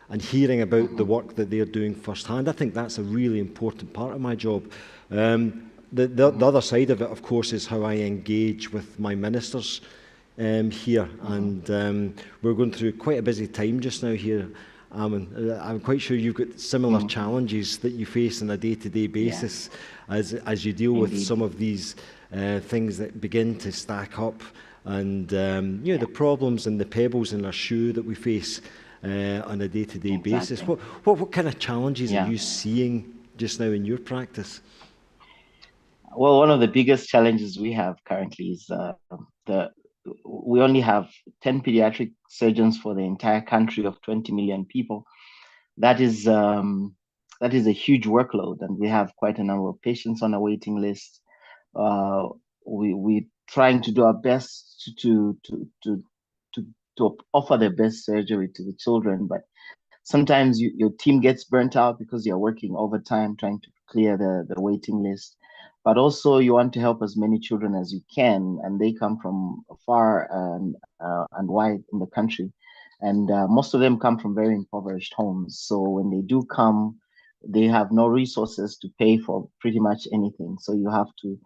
and hearing about the work that they're doing firsthand. I think that's a really important part of my job. The other side of it, of course, is how I engage with my ministers here, and we're going through quite a busy time just now here. I'm quite sure you've got similar challenges that you face on a day-to-day basis as you deal with some of these things that begin to stack up, and you know, the problems and the pebbles in our shoe that we face on a day-to-day basis. What kind of challenges are you seeing just now in your practice? Well, one of the biggest challenges we have currently is we only have 10 pediatric surgeons for the entire country of 20 million people. That is a huge workload, and we have quite a number of patients on a waiting list. We're trying to do our best to offer the best surgery to the children, but sometimes your team gets burnt out because you're working overtime trying to clear the waiting list. But also you want to help as many children as you can, and they come from far and wide in the country. And most of them come from very impoverished homes. So when they do come, they have no resources to pay for pretty much anything. So you have to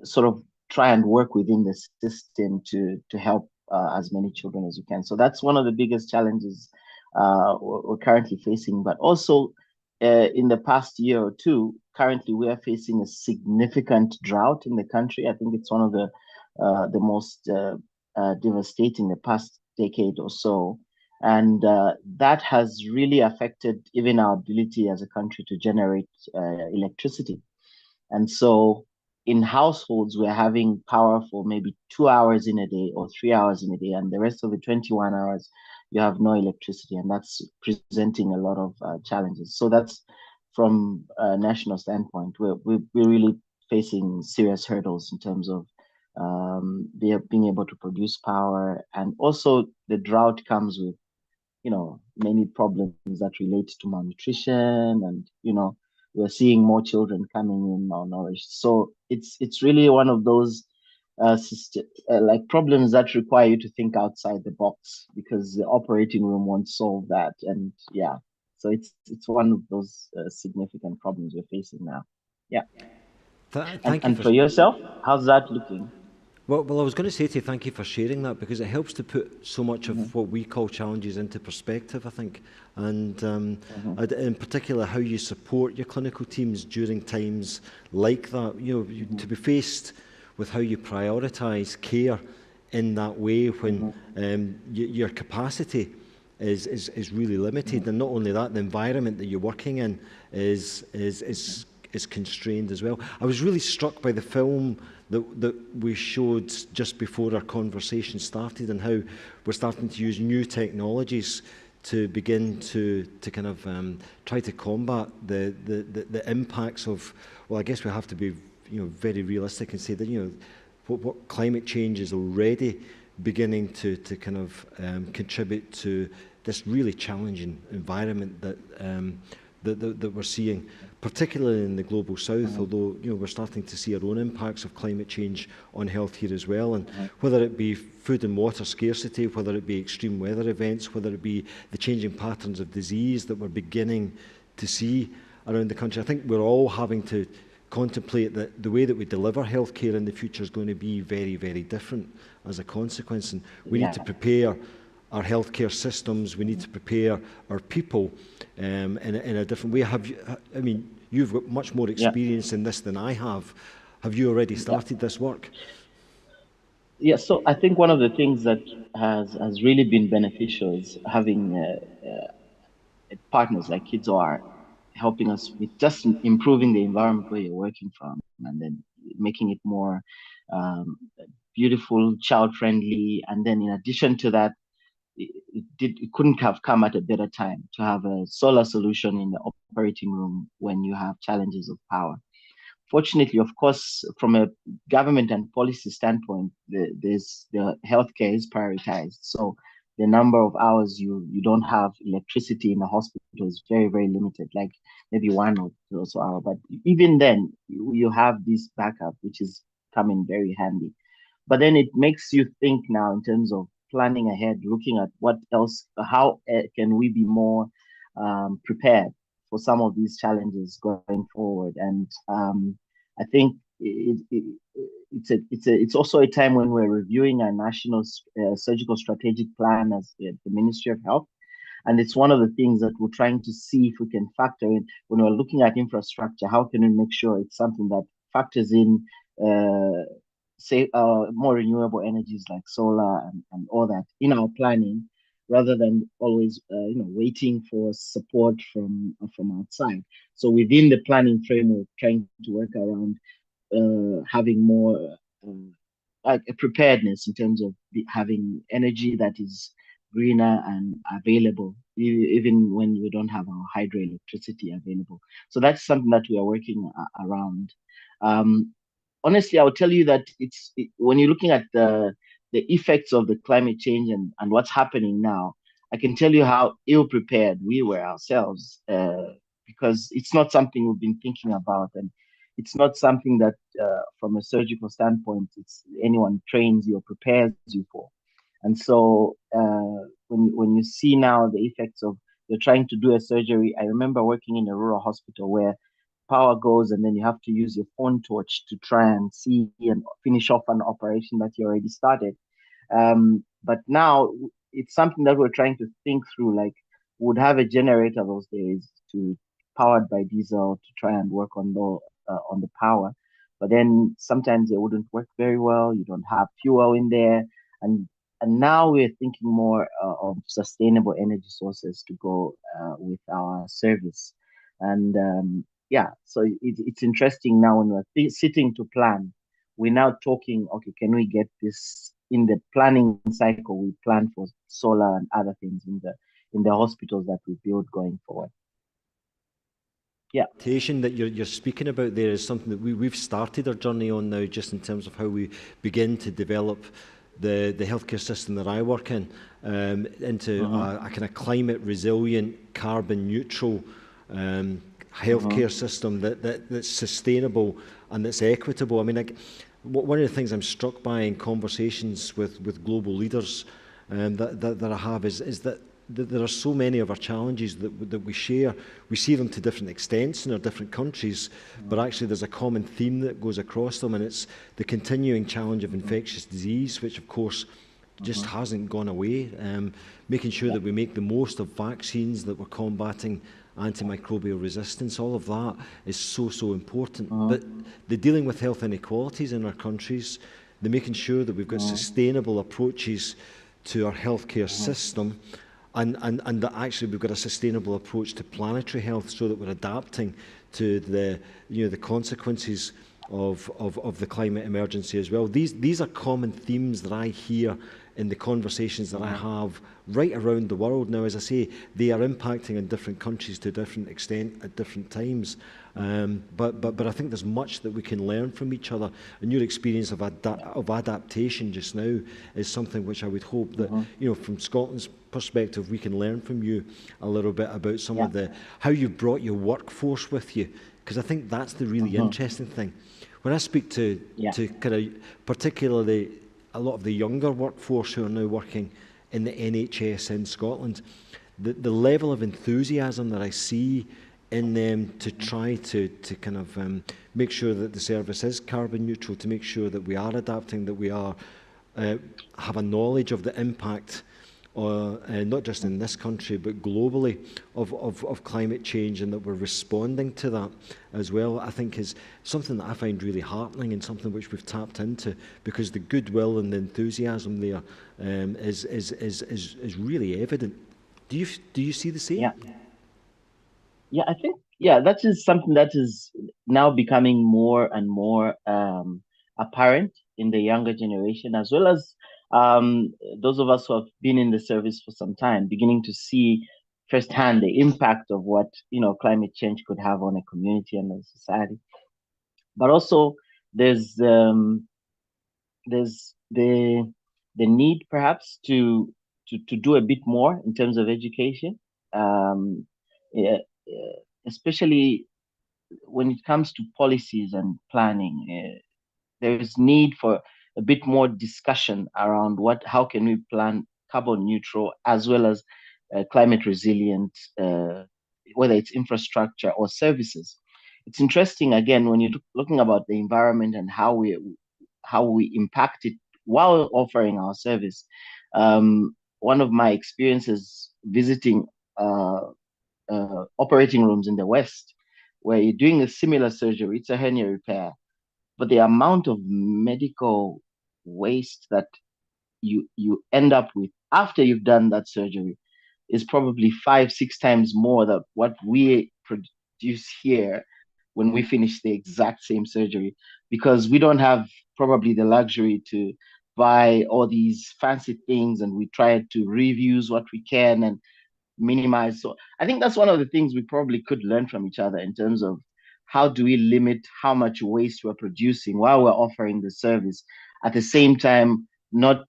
sort of try and work within the system to help as many children as you can. So that's one of the biggest challenges we're currently facing. But also in the past year or two, currently we are facing a significant drought in the country. I think it's one of the most devastating the past decade or so. And that has really affected even our ability as a country to generate electricity. And so in households, we're having power for maybe 2 hours in a day or 3 hours in a day, and the rest of the 21 hours, you have no electricity, and that's presenting a lot of challenges. So that's from a national standpoint. We're really facing serious hurdles in terms of being able to produce power, and also the drought comes with, you know, many problems that relate to malnutrition, and you know, we're seeing more children coming in malnourished. So it's really one of those like problems that require you to think outside the box, because the operating room won't solve that. And yeah, so it's one of those significant problems we're facing now. Yeah. And for yourself, how's that looking? Well, I was going to say to you, thank you for sharing that, because it helps to put so much of what we call challenges into perspective, I think. And in particular, how you support your clinical teams during times like that. You know, to be faced with how you prioritise care in that way when your capacity is really limited, and not only that, the environment that you're working in is constrained as well. I was really struck by the film that we showed just before our conversation started, and how we're starting to use new technologies to begin to kind of try to combat the impacts of, well, I guess we have to be, you know, very realistic and say that, you know, what climate change is already beginning to kind of contribute to this really challenging environment that we're seeing, particularly in the global south, although, you know, we're starting to see our own impacts of climate change on health here as well. And whether it be food and water scarcity, whether it be extreme weather events, whether it be the changing patterns of disease that we're beginning to see around the country, I think we're all having to contemplate that the way that we deliver healthcare in the future is going to be very, very different as a consequence. And we need to prepare our healthcare systems, we need to prepare our people in a different way. I mean, you've got much more experience in this than I have. Have you already started this work? Yeah, so I think one of the things that has really been beneficial is having partners like Kids are helping us with just improving the environment where you're working from, and then making it more um, beautiful, child friendly, and then in addition to that, it couldn't have come at a better time to have a solar solution in the operating room when you have challenges of power. Fortunately, of course, from a government and policy standpoint, the healthcare is prioritized. So the number of hours you don't have electricity in the hospital is very, very limited, like maybe 1 or so hour. But even then, you have this backup, which is coming very handy. But then it makes you think now in terms of planning ahead, looking at what else, how can we be more prepared for some of these challenges going forward. And I think it's also a time when we're reviewing our national surgical strategic plan as the Ministry of Health. And it's one of the things that we're trying to see if we can factor in when we're looking at infrastructure. How can we make sure it's something that factors in say more renewable energies like solar and all that in our planning, rather than always waiting for support from outside. So within the planning framework, trying to work around having more like a preparedness in terms of having energy that is greener and available, even when we don't have our hydroelectricity available. So that's something that we are working around. Honestly, I would tell you that when you're looking at the effects of the climate change and what's happening now, I can tell you how ill prepared we were ourselves, because it's not something we've been thinking about, and it's not something that, from a surgical standpoint, anyone trains you or prepares you for. And so when you see now the effects of you're trying to do a surgery, I remember working in a rural hospital where power goes and then you have to use your phone torch to try and see and finish off an operation that you already started. But now it's something that we're trying to think through, like would have a generator those days to powered by diesel to try and work on the power. But then sometimes it wouldn't work very well. You don't have fuel in there. And now we're thinking more of sustainable energy sources to go with our service. And yeah, so it's interesting now when we're sitting to plan. We're now talking, okay, can we get this in the planning cycle? We plan for solar and other things in the hospitals that we build going forward. Yeah. That you're speaking about there is something that we've started our journey on now, just in terms of how we begin to develop the healthcare system that I work in into a kind of climate resilient, carbon neutral healthcare system that's sustainable and that's equitable. I mean, one of the things I'm struck by in conversations with global leaders that I have is that there are so many of our challenges that we share. We see them to different extents in our different countries, but actually there's a common theme that goes across them, and it's the continuing challenge of infectious disease, which of course just hasn't gone away. Making sure that we make the most of vaccines, that we're combating antimicrobial resistance, all of that is so important. But the dealing with health inequalities in our countries, the making sure that we've got sustainable approaches to our healthcare system, and that actually we've got a sustainable approach to planetary health, so that we're adapting to the consequences of the climate emergency as well. These are common themes that I hear in the conversations that I have right around the world now. As I say, they are impacting in different countries to a different extent at different times. But I think there's much that we can learn from each other. And your experience of adaptation just now is something which I would hope that, from Scotland's perspective, we can learn from you a little bit about some of how you've brought your workforce with you. Because I think that's the really interesting thing. When I speak to kind of particularly a lot of the younger workforce who are now working in the NHS in Scotland, the level of enthusiasm that I see in them to try to kind of make sure that the service is carbon neutral, to make sure that we are adapting, that we are have a knowledge of the impact not just in this country, but globally, of climate change, and that we're responding to that as well, I think is something that I find really heartening, and something which we've tapped into, because the goodwill and the enthusiasm there is really evident. Do you see the same? Yeah, I think, that is something that is now becoming more and more apparent in the younger generation, as well as those of us who have been in the service for some time, beginning to see firsthand the impact of what climate change could have on a community and a society. But also, there's the need perhaps to do a bit more in terms of education, especially when it comes to policies and planning. There is need for a bit more discussion around how can we plan carbon neutral as well as climate resilient, whether it's infrastructure or services. It's interesting, again, when you're looking about the environment and how we impact it while offering our service. One of my experiences visiting operating rooms in the West, where you're doing a similar surgery, it's a hernia repair, but the amount of medical waste that you end up with after you've done that surgery is probably 5-6 times more than what we produce here when we finish the exact same surgery, because we don't have probably the luxury to buy all these fancy things, and we try to reuse what we can and minimize. So I think that's one of the things we probably could learn from each other in terms of how do we limit how much waste we're producing while we're offering the service, at the same time not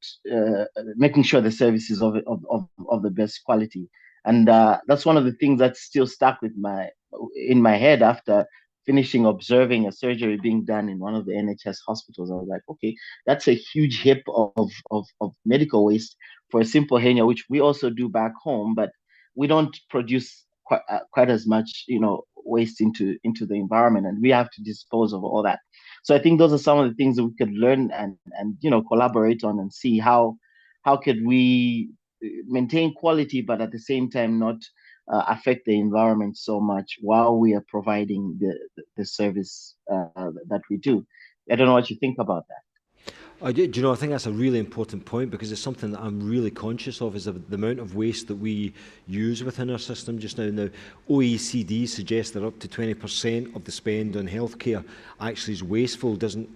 making sure the service is of the best quality. And that's one of the things that's still stuck in my head after finishing observing a surgery being done in one of the NHS hospitals. I was like, okay, that's a huge heap of medical waste for a simple hernia, which we also do back home, but we don't produce quite as much, waste into the environment, and we have to dispose of all that. So I think those are some of the things that we could learn and collaborate on, and see how could we maintain quality, but at the same time not affect the environment so much while we are providing the service that we do. I don't know what you think about that. I think that's a really important point, because it's something that I'm really conscious of, is the amount of waste that we use within our system just now. Now, OECD suggests that up to 20% of the spend on healthcare actually is wasteful, doesn't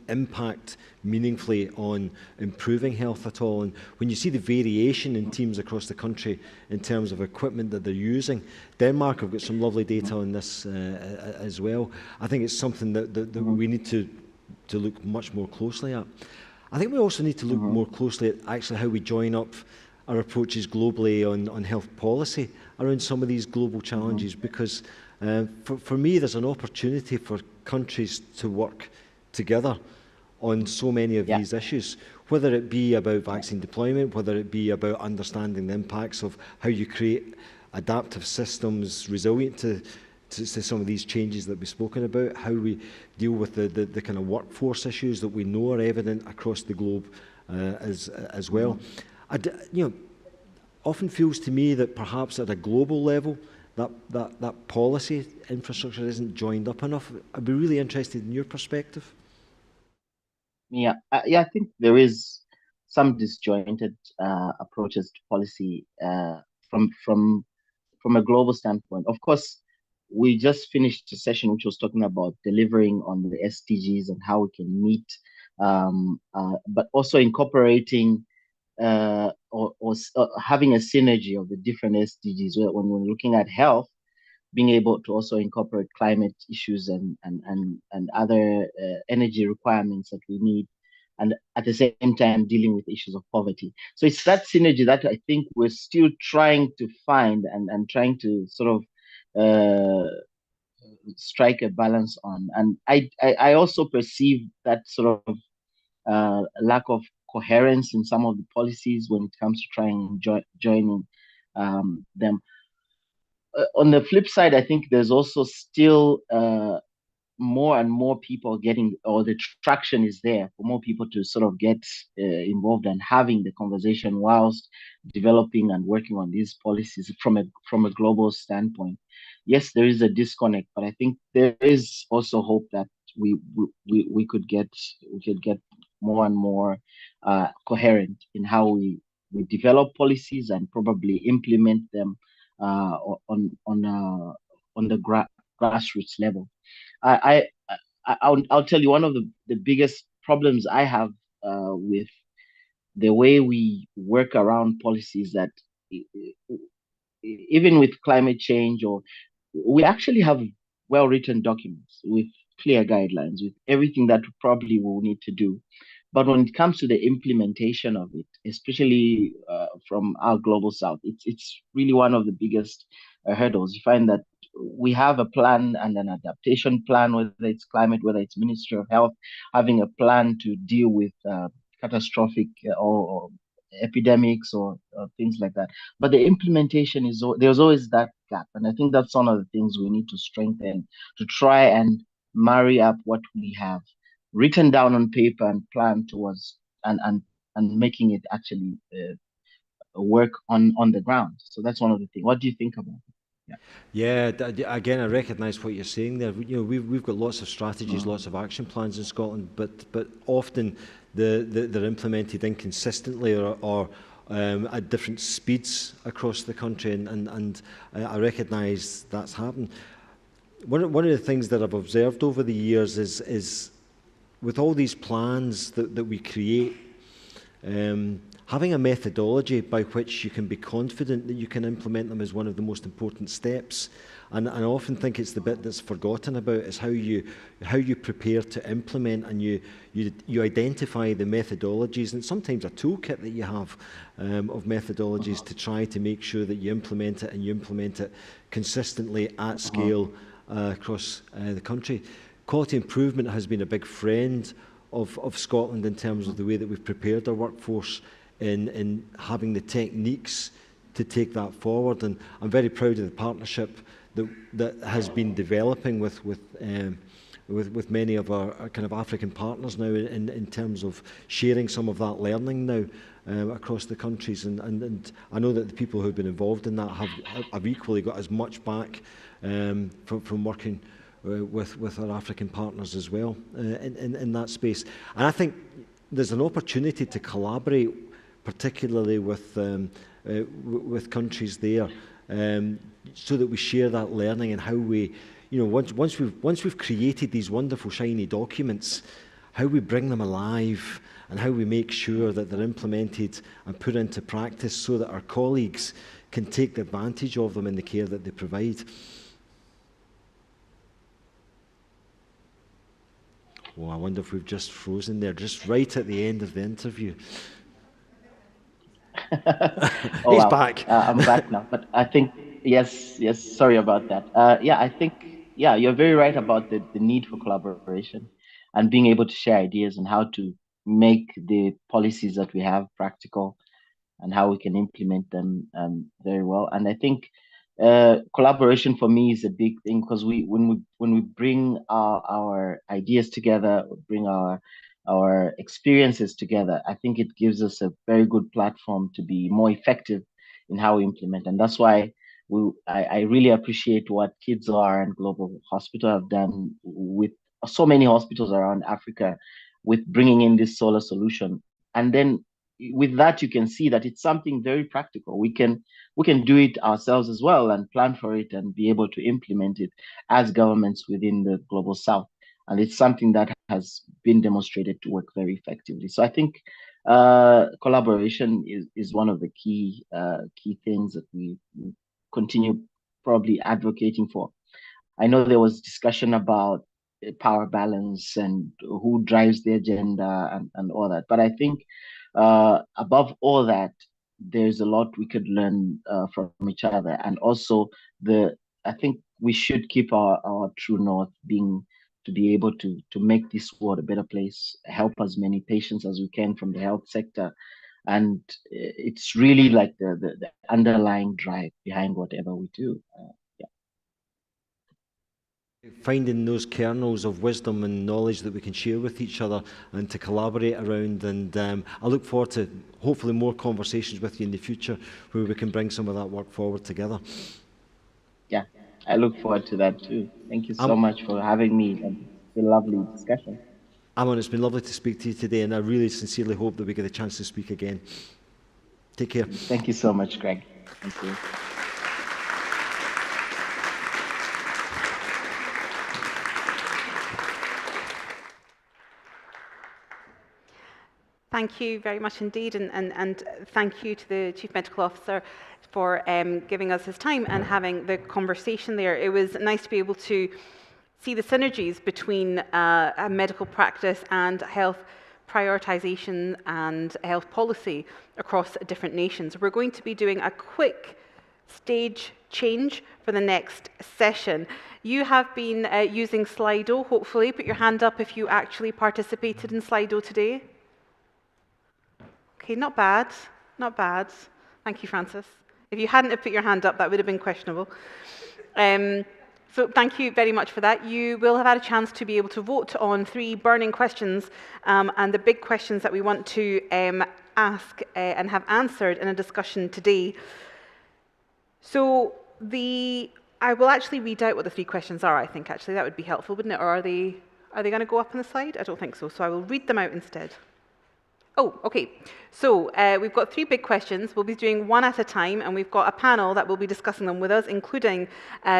impact meaningfully on improving health at all. And when you see the variation in teams across the country in terms of equipment that they're using, Denmark have got some lovely data on this as well. I think it's something that we need to look much more closely at. I think we also need to look more closely at actually how we join up our approaches globally on health policy around some of these global challenges, because for me there's an opportunity for countries to work together on so many of these issues, whether it be about vaccine deployment, whether it be about understanding the impacts of how you create adaptive systems resilient to some of these changes that we've spoken about, how we deal with the kind of workforce issues that we know are evident across the globe as well. Often feels to me that perhaps at a global level that policy infrastructure isn't joined up enough. I'd be really interested in your perspective. I think there is some disjointed approaches to policy from a global standpoint. Of course, we just finished a session which was talking about delivering on the SDGs and how we can meet, but also incorporating or having a synergy of the different SDGs. When we're looking at health, being able to also incorporate climate issues and other energy requirements that we need, and at the same time dealing with issues of poverty. So it's that synergy that I think we're still trying to find and trying to sort of strike a balance on. And I also perceive that sort of lack of coherence in some of the policies when it comes to trying joining them. On the flip side, I think there's also still more and more people getting, or the traction is there for more people to sort of get involved and having the conversation whilst developing and working on these policies from a global standpoint. Yes, there is a disconnect, but I think there is also hope that we could get more and more coherent in how we develop policies and probably implement them on the grassroots level. I'll tell you one of the biggest problems I have with the way we work around policies, that even with climate change, or we actually have well-written documents with clear guidelines, with everything that probably we'll need to do. But when it comes to the implementation of it, especially from our global south, it's really one of the biggest hurdles. You find that we have a plan and an adaptation plan, whether it's climate, whether it's Ministry of Health, having a plan to deal with catastrophic or epidemics or things like that. But the implementation there's always that gap. And I think that's one of the things we need to strengthen, to try and marry up what we have written down on paper and plan towards, and making it actually work on the ground. So that's one of the things. What do you think about it? Yeah, again, I recognise what you're saying there. You know, we've got lots of strategies, lots of action plans in Scotland, but often they're implemented inconsistently or at different speeds across the country, and I recognise that's happened. One of the things that I've observed over the years is with all these plans that we create, having a methodology by which you can be confident that you can implement them is one of the most important steps. And I often think it's the bit that's forgotten about, is how you prepare to implement, and you identify the methodologies, and sometimes a toolkit that you have of methodologies to try to make sure that you implement it, and you implement it consistently at scale across the country. Quality improvement has been a big friend of Scotland in terms of the way that we've prepared our workforce in having the techniques to take that forward. And I'm very proud of the partnership that has been developing with many of our kind of African partners now in terms of sharing some of that learning now across the countries. And I know that the people who have been involved in that have equally got as much back from working with our African partners as well in that space. And I think there's an opportunity to collaborate, particularly with countries there, so that we share that learning, and how we, you know, once we've created these wonderful shiny documents, how we bring them alive, and how we make sure that they're implemented and put into practice so that our colleagues can take advantage of them in the care that they provide. Oh, I wonder if we've just frozen there, just right at the end of the interview. Oh, He's wow. back. I'm back now, but I think, yes, sorry about that. Yeah, I think, you're very right about the need for collaboration and being able to share ideas and how to make the policies that we have practical and how we can implement them very well. And I think collaboration for me is a big thing, because when we bring our ideas together, bring our experiences together, I think it gives us a very good platform to be more effective in how we implement. And that's why I really appreciate what KidsR and Global Hospital have done with so many hospitals around Africa, with bringing in this solar solution. And then with that, you can see that it's something very practical. We can do it ourselves as well, and plan for it and be able to implement it as governments within the global south. And it's something that has been demonstrated to work very effectively. So I think collaboration is one of the key things that we continue probably advocating for. I know there was discussion about power balance and who drives the agenda and all that, but I think above all that, there's a lot we could learn from each other. And also I think we should keep our true north being to be able to make this world a better place, help as many patients as we can from the health sector. And it's really like the underlying drive behind whatever we do. Finding those kernels of wisdom and knowledge that we can share with each other and to collaborate around. And I look forward to hopefully more conversations with you in the future where we can bring some of that work forward together. Yeah, I look forward to that too. Thank you so much for having me. It's a lovely discussion. Amon, it's been lovely to speak to you today, and I really sincerely hope that we get a chance to speak again. Take care. Thank you so much, Greg. Thank you. Thank you very much indeed, and thank you to the Chief Medical Officer for giving us his time and having the conversation there. It was nice to be able to see the synergies between a medical practice and health prioritisation and health policy across different nations. We're going to be doing a quick stage change for the next session. You have been using Slido, hopefully. Put your hand up if you actually participated in Slido today. Okay, not bad, not bad. Thank you, Francis. If you hadn't have put your hand up, that would have been questionable. So thank you very much for that. You will have had a chance to be able to vote on 3 burning questions and the big questions that we want to ask and have answered in a discussion today. So I will actually read out what the 3 questions are, I think, actually. That would be helpful, wouldn't it? Or are they going to go up on the slide? I don't think so. So I will read them out instead. Oh, okay. So we've got 3 big questions. We'll be doing one at a time, and we've got a panel that will be discussing them with us, including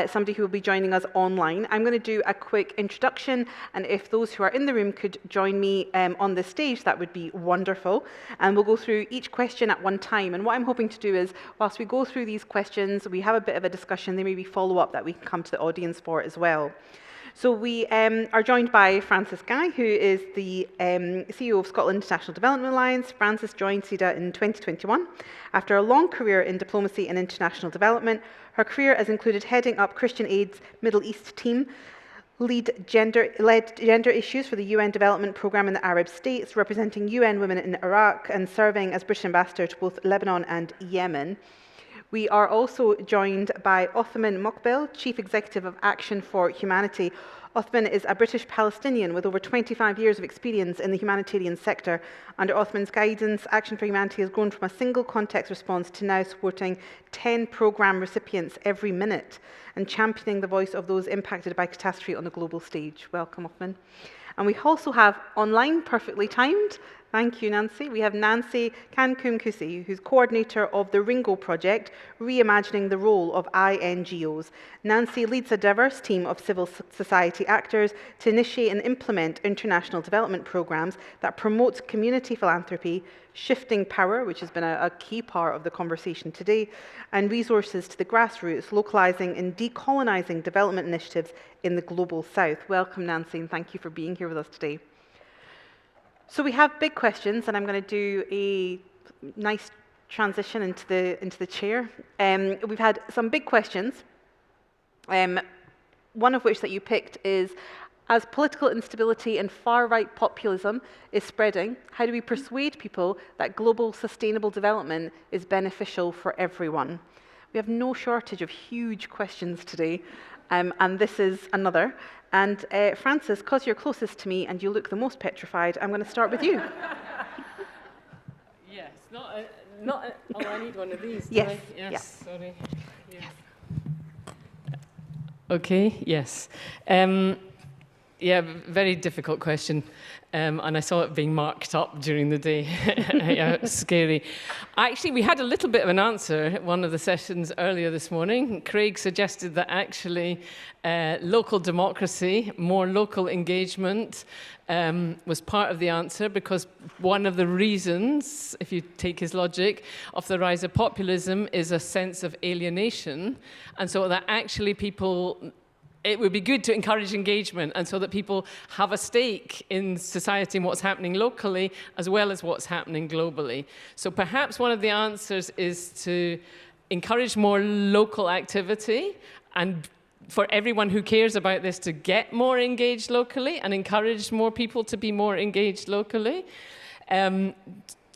somebody who will be joining us online. I'm going to do a quick introduction, and if those who are in the room could join me on the stage, that would be wonderful. And we'll go through each question at one time. And what I'm hoping to do is, whilst we go through these questions, we have a bit of a discussion, there may be follow-up that we can come to the audience for as well. So we are joined by Frances Guy, who is the CEO of Scotland International Development Alliance. Frances joined SIDA in 2021. After a long career in diplomacy and international development, her career has included heading up Christian Aid's Middle East team, led gender issues for the UN Development Programme in the Arab States, representing UN women in Iraq, and serving as British ambassador to both Lebanon and Yemen. We are also joined by Othman Mokbel, Chief Executive of Action for Humanity. Othman is a British Palestinian with over 25 years of experience in the humanitarian sector. Under Othman's guidance, Action for Humanity has grown from a single context response to now supporting 10 programme recipients every minute and championing the voice of those impacted by catastrophe on the global stage. Welcome, Othman. And we also have online, perfectly timed, thank you, Nancy. We have Nancy Kankumkusi, who's coordinator of the Ringo project, reimagining the role of INGOs. Nancy leads a diverse team of civil society actors to initiate and implement international development programs that promote community philanthropy, shifting power, which has been a key part of the conversation today, and resources to the grassroots, localizing and decolonizing development initiatives in the global south. Welcome, Nancy, and thank you for being here with us today. So we have big questions, and I'm going to do a nice transition into the chair. We've had some big questions, one of which that you picked is, as political instability and far-right populism is spreading, how do we persuade people that global sustainable development is beneficial for everyone? We have no shortage of huge questions today, and this is another. And Frances, because you're closest to me and you look the most petrified, I'm going to start with you. Yes, oh, I need one of these. Yes. Yes, yeah. Sorry. Yes. Okay, yes. Yeah, very difficult question. And I saw it being marked up during the day. Yeah, scary. Actually, we had a little bit of an answer at one of the sessions earlier this morning. Craig suggested that actually local democracy, more local engagement was part of the answer, because one of the reasons, if you take his logic, of the rise of populism is a sense of alienation. And so that actually people... It would be good to encourage engagement, and so that people have a stake in society and what's happening locally as well as what's happening globally. So perhaps one of the answers is to encourage more local activity, and for everyone who cares about this to get more engaged locally and encourage more people to be more engaged locally.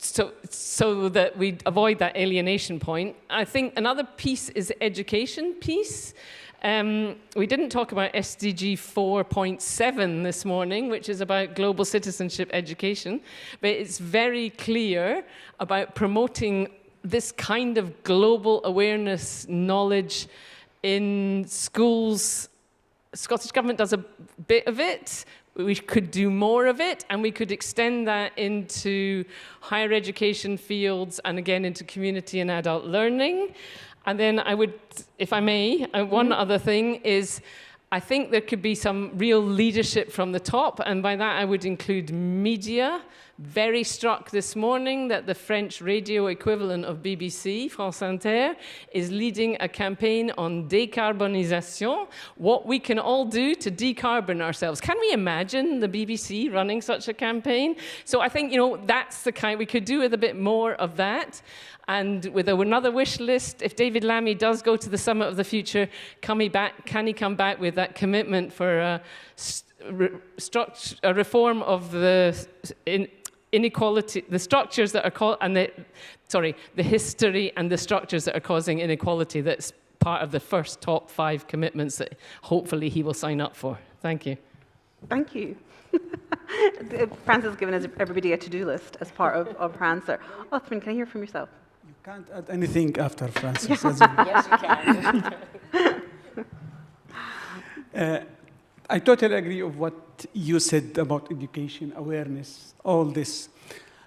so that we avoid that alienation point. I think another piece is the education piece. We didn't talk about SDG 4.7 this morning, which is about global citizenship education, but it's very clear about promoting this kind of global awareness knowledge in schools. Scottish Government does a bit of it. We could do more of it, and we could extend that into higher education fields and again into community and adult learning. And then I would, if I may, one other thing is I think there could be some real leadership from the top, and by that I would include media. Very struck this morning that the French radio equivalent of BBC, France Inter, is leading a campaign on décarbonisation, what we can all do to decarbon ourselves. Can we imagine the BBC running such a campaign? So I think, that's the kind, we could do with a bit more of that. And with another wish list, if David Lammy does go to the Summit of the Future, can he come back with that commitment for a reform of the inequality, the structures that are the history and the structures that are causing inequality? That's part of the first top 5 commitments that hopefully he will sign up for. Thank you. Thank you. Frances has given everybody a to-do list as part of her answer. Othman, can I hear from yourself? You can't add anything after Frances. Yes, you can. I totally agree with what you said about education, awareness, all this.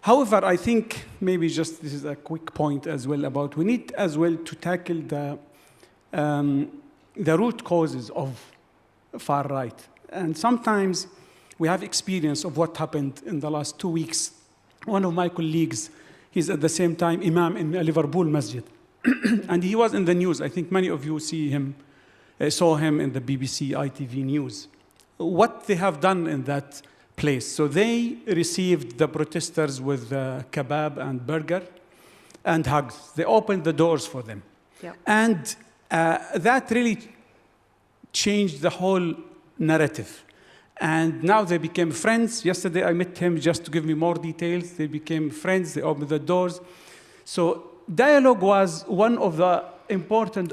However, I think maybe just this is a quick point as well about we need as well to tackle the root causes of far right. And sometimes we have experience of what happened in the last 2 weeks. One of my colleagues, he's at the same time imam in a Liverpool masjid. And he was in the news. I think many of you saw him in the BBC, ITV news. What they have done in that place. So they received the protesters with kebab and burger and hugs. They opened the doors for them. Yep. And that really changed the whole narrative. And now they became friends. Yesterday I met him just to give me more details. They became friends. They opened the doors. So dialogue was one of the important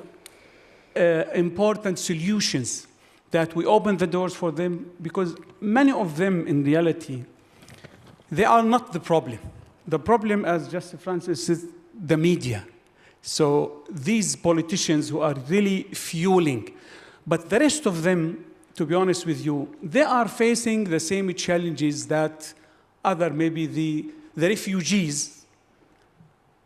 solutions that we opened the doors for them, because many of them, in reality, they are not the problem. The problem, as Justice Francis said, the media. So these politicians who are really fueling. But the rest of them, to be honest with you, they are facing the same challenges that maybe the refugees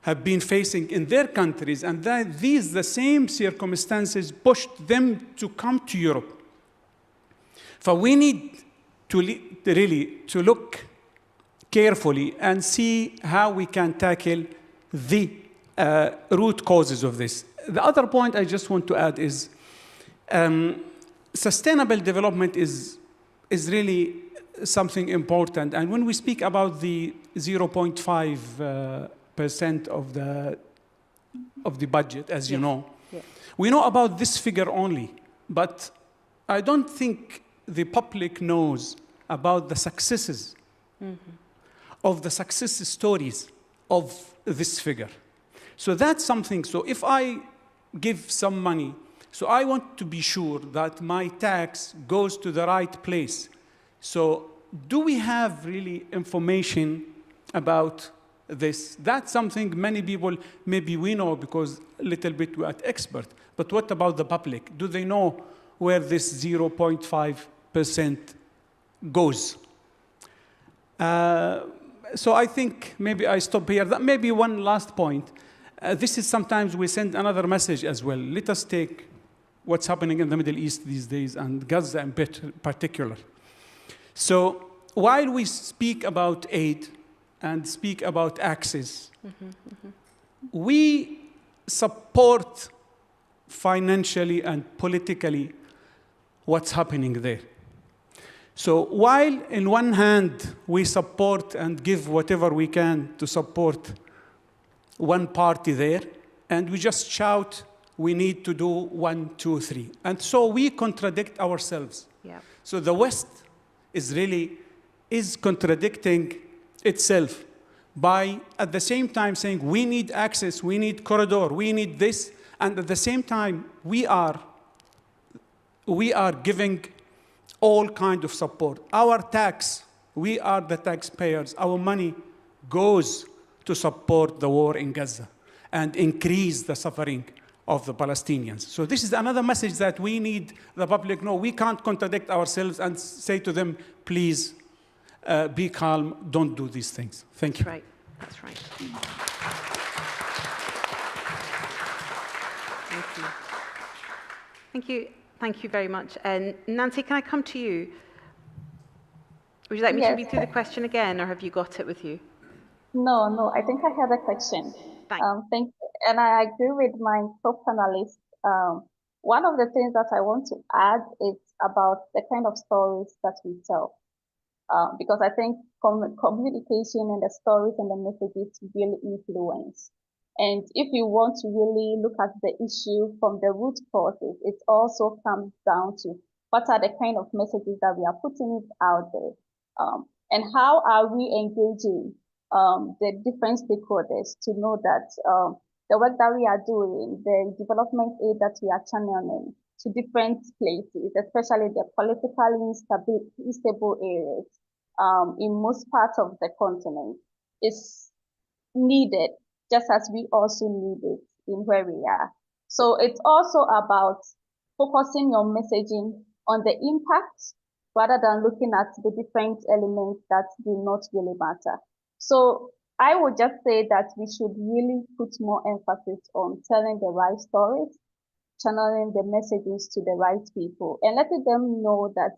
have been facing in their countries, and that the same circumstances pushed them to come to Europe. So we need to really look carefully and see how we can tackle the root causes of this. The other point I just want to add is sustainable development is really something important. And when we speak about the 0.5% of the budget, as you know, we know about this figure only, but I don't think the public knows about the successes of the success stories of this figure. So that's something. So if I give some money, so I want to be sure that my tax goes to the right place. So do we have really information about this? That's something many people, maybe we know because a little bit we're expert, but what about the public? Do they know where this 0.5% goes? So I think maybe I stop here. That maybe one last point. This is sometimes we send another message as well. Let us take what's happening in the Middle East these days, and Gaza in particular. So while we speak about aid and speak about access, we support financially and politically what's happening there. So while in one hand we support and give whatever we can to support one party there, and we just shout, we need to do 1, 2, 3. And so we contradict ourselves. Yeah. So the West is contradicting itself by at the same time saying we need access, we need corridor, we need this, and at the same time we are giving all kind of support. Our tax, we are the taxpayers, our money goes to support the war in Gaza and increase the suffering of the Palestinians. So this is another message that we need the public know. We can't contradict ourselves and say to them, please be calm, don't do these things. Thank you. That's right. That's right. Thank you. Thank you. Thank you very much. And Nancy, can I come to you? Would you like me to read through the question again, or have you got it with you? No, I think I have a question. Thank you. And I agree with my co-panelists. One of the things that I want to add is about the kind of stories that we tell. Because I think communication and the stories and the messages really influence. And if you want to really look at the issue from the root causes, it also comes down to what are the kind of messages that we are putting out there, and how are we engaging the different stakeholders to know that the work that we are doing, the development aid that we are channeling to different places, especially the politically unstable areas in most parts of the continent, is needed, just as we also need it in where we are. So it's also about focusing your messaging on the impact rather than looking at the different elements that do not really matter. So I would just say that we should really put more emphasis on telling the right stories, channeling the messages to the right people, and letting them know that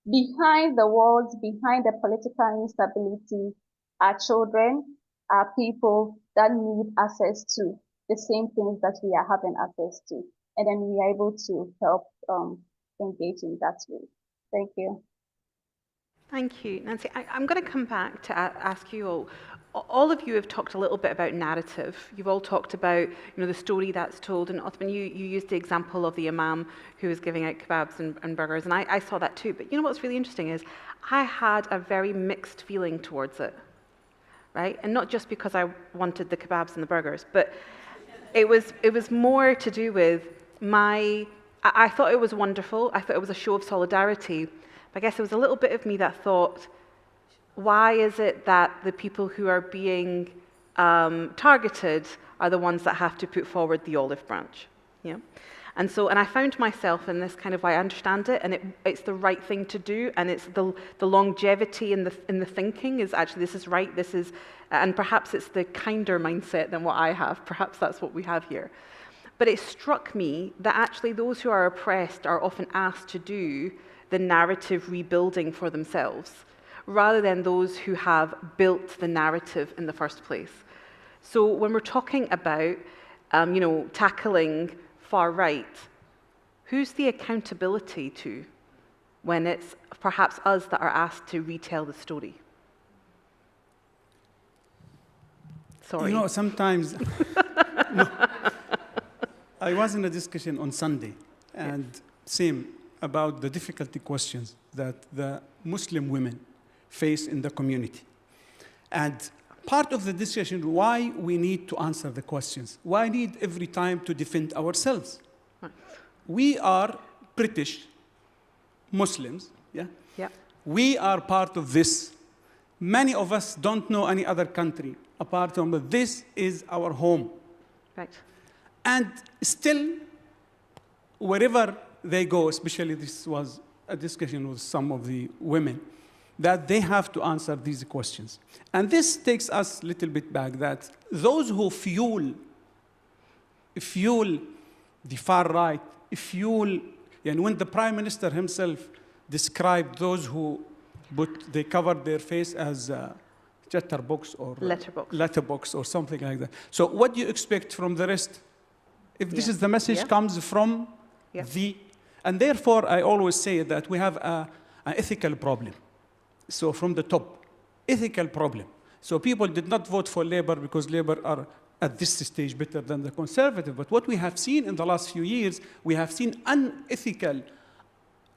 behind the walls, behind the political instability, are children, are people that need access to the same things that we are having access to. And then we are able to help engage in that way. Thank you. Thank you, Nancy. I'm going to come back to ask you all. All of you have talked a little bit about narrative. You've all talked about, the story that's told. And Othman, you used the example of the imam who was giving out kebabs and burgers, and I saw that too. But what's really interesting is I had a very mixed feeling towards it, right? And not just because I wanted the kebabs and the burgers, but it was more to do with I thought it was wonderful. I thought it was a show of solidarity. But I guess there was a little bit of me that thought, why is it that the people who are being targeted are the ones that have to put forward the olive branch? Yeah. And I found myself in this kind of way. I understand it, and it's the right thing to do, and it's the longevity in the thinking is actually this is right, and perhaps it's the kinder mindset than what I have. Perhaps that's what we have here. But it struck me that actually those who are oppressed are often asked to do the narrative rebuilding for themselves, rather than those who have built the narrative in the first place. So when we're talking about, tackling far right, who's the accountability to when it's perhaps us that are asked to retell the story? Sorry. Sometimes, I was in a discussion on Sunday, and same about the difficulty questions that the Muslim women face in the community. And part of the discussion, why we need to answer the questions, why need every time to defend ourselves? Right. We are British Muslims, yeah? Yeah. We are part of this. Many of us don't know any other country apart from this is our home. Right. And still, wherever they go, especially this was a discussion with some of the women, that they have to answer these questions. And this takes us a little bit back, that those who fuel the far right, and when the Prime Minister himself described those who they covered their face as chatterbox or letterbox or something like that. So what do you expect from the rest? If this is the message comes from and therefore I always say that we have an ethical problem. So from the top, ethical problem. So people did not vote for Labour because Labour are at this stage better than the Conservative. But what we have seen in the last few years, we have seen unethical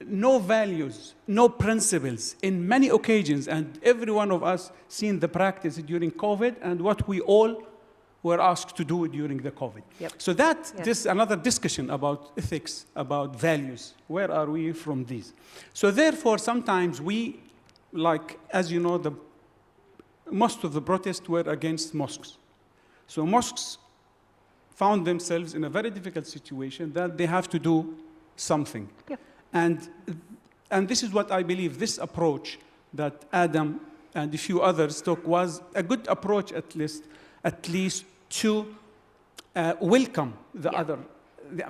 no values, no principles in many occasions, and every one of us seen the practice during COVID and what we all were asked to do during the COVID. Yep. So this another discussion about ethics, about values. Where are we from these? So therefore, sometimes we, like, as you know, most of the protests were against mosques. So mosques found themselves in a very difficult situation that they have to do something. Yep. And this is what I believe, this approach that Adam and a few others took was a good approach, at least to welcome the other.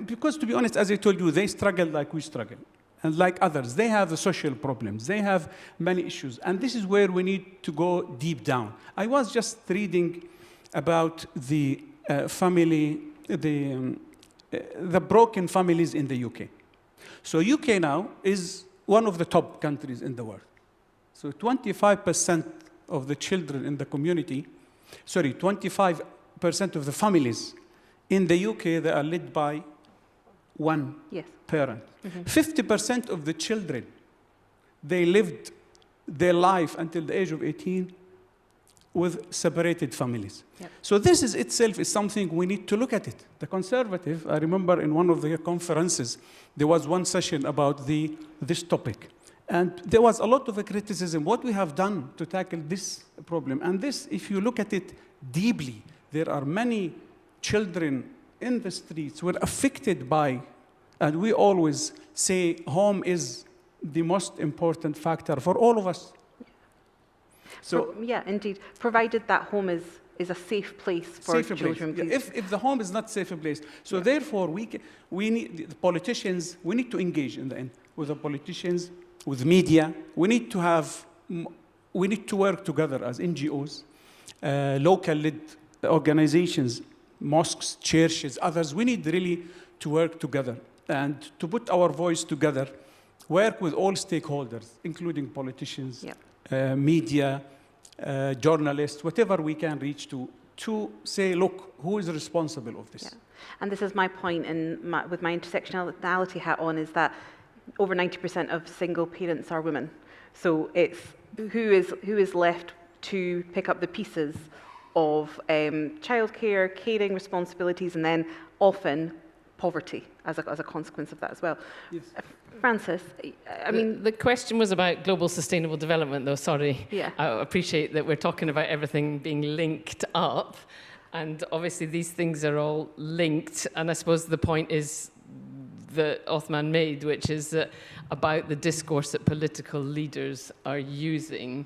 Because to be honest, as I told you, they struggle like we struggle. And like others, they have the social problems. They have many issues. And this is where we need to go deep down. I was just reading about the family, the broken families in the UK. So UK now is one of the top countries in the world. So 25% of the children in the community, 25% of the families in the UK, they are led by one parent. 50% of the children, they lived their life until the age of 18 with separated families. Yep. So this is itself is something we need to look at it. The conservative, I remember in one of the conferences, there was one session about this topic. And there was a lot of criticism, what we have done to tackle this problem. And this, if you look at it deeply, there are many children in the streets who are affected by, and we always say home is the most important factor for all of us. So yeah, indeed, provided that home is a safe place for children. Yeah, if the home is not a safe place, so therefore we need the politicians. We need to engage in the end with the politicians, with media. We need to work together as NGOs, local-led organizations, mosques, churches, others. We need really to work together and to put our voice together. Work with all stakeholders, including politicians, media, journalists, whatever we can reach to say, look, who is responsible of this? Yeah. And this is my point with my intersectionality hat on, is that over 90% of single parents are women. So it's who is left to pick up the pieces of childcare, caring responsibilities, and then often poverty as a consequence of that as well. Yes. Francis, I mean... The question was about global sustainable development, though, sorry. Yeah. I appreciate that we're talking about everything being linked up, and obviously these things are all linked, and I suppose the point is that Othman made, which is about the discourse that political leaders are using,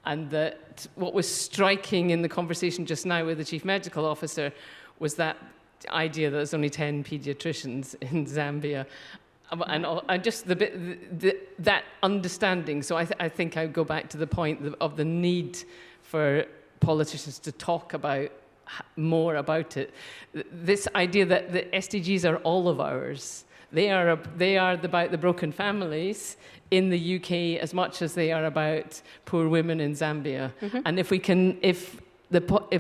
and that what was striking in the conversation just now with the Chief Medical Officer was that idea that there's only 10 pediatricians in Zambia, and just that understanding. So I think I would go back to the point of the need for politicians to talk about more about it. This idea that the SDGs are all of ours. They are about the broken families in the UK as much as they are about poor women in Zambia. Mm-hmm. And if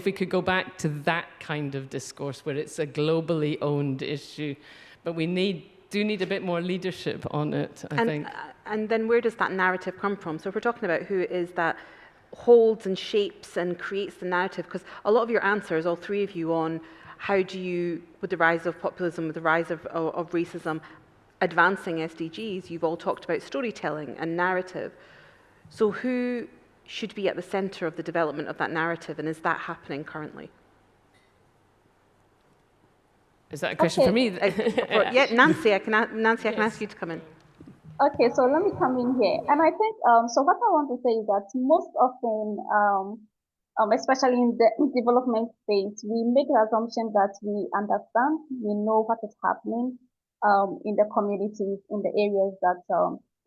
we could go back to that kind of discourse where it's a globally owned issue, but we do need a bit more leadership on it, I think. And then where does that narrative come from? So if we're talking about who it is that holds and shapes and creates the narrative, because a lot of your answers, all three of you, on how do you, with the rise of populism, with the rise of racism, advancing SDGs, you've all talked about storytelling and narrative. So who should be at the center of the development of that narrative, and is that happening currently? Is that a question for me? Yeah, Nancy, I can ask you to come in. Okay, so let me come in here. And I think, so what I want to say is that most often, especially in the development phase, we make the assumption that we understand, we know what is happening in the communities, in the areas that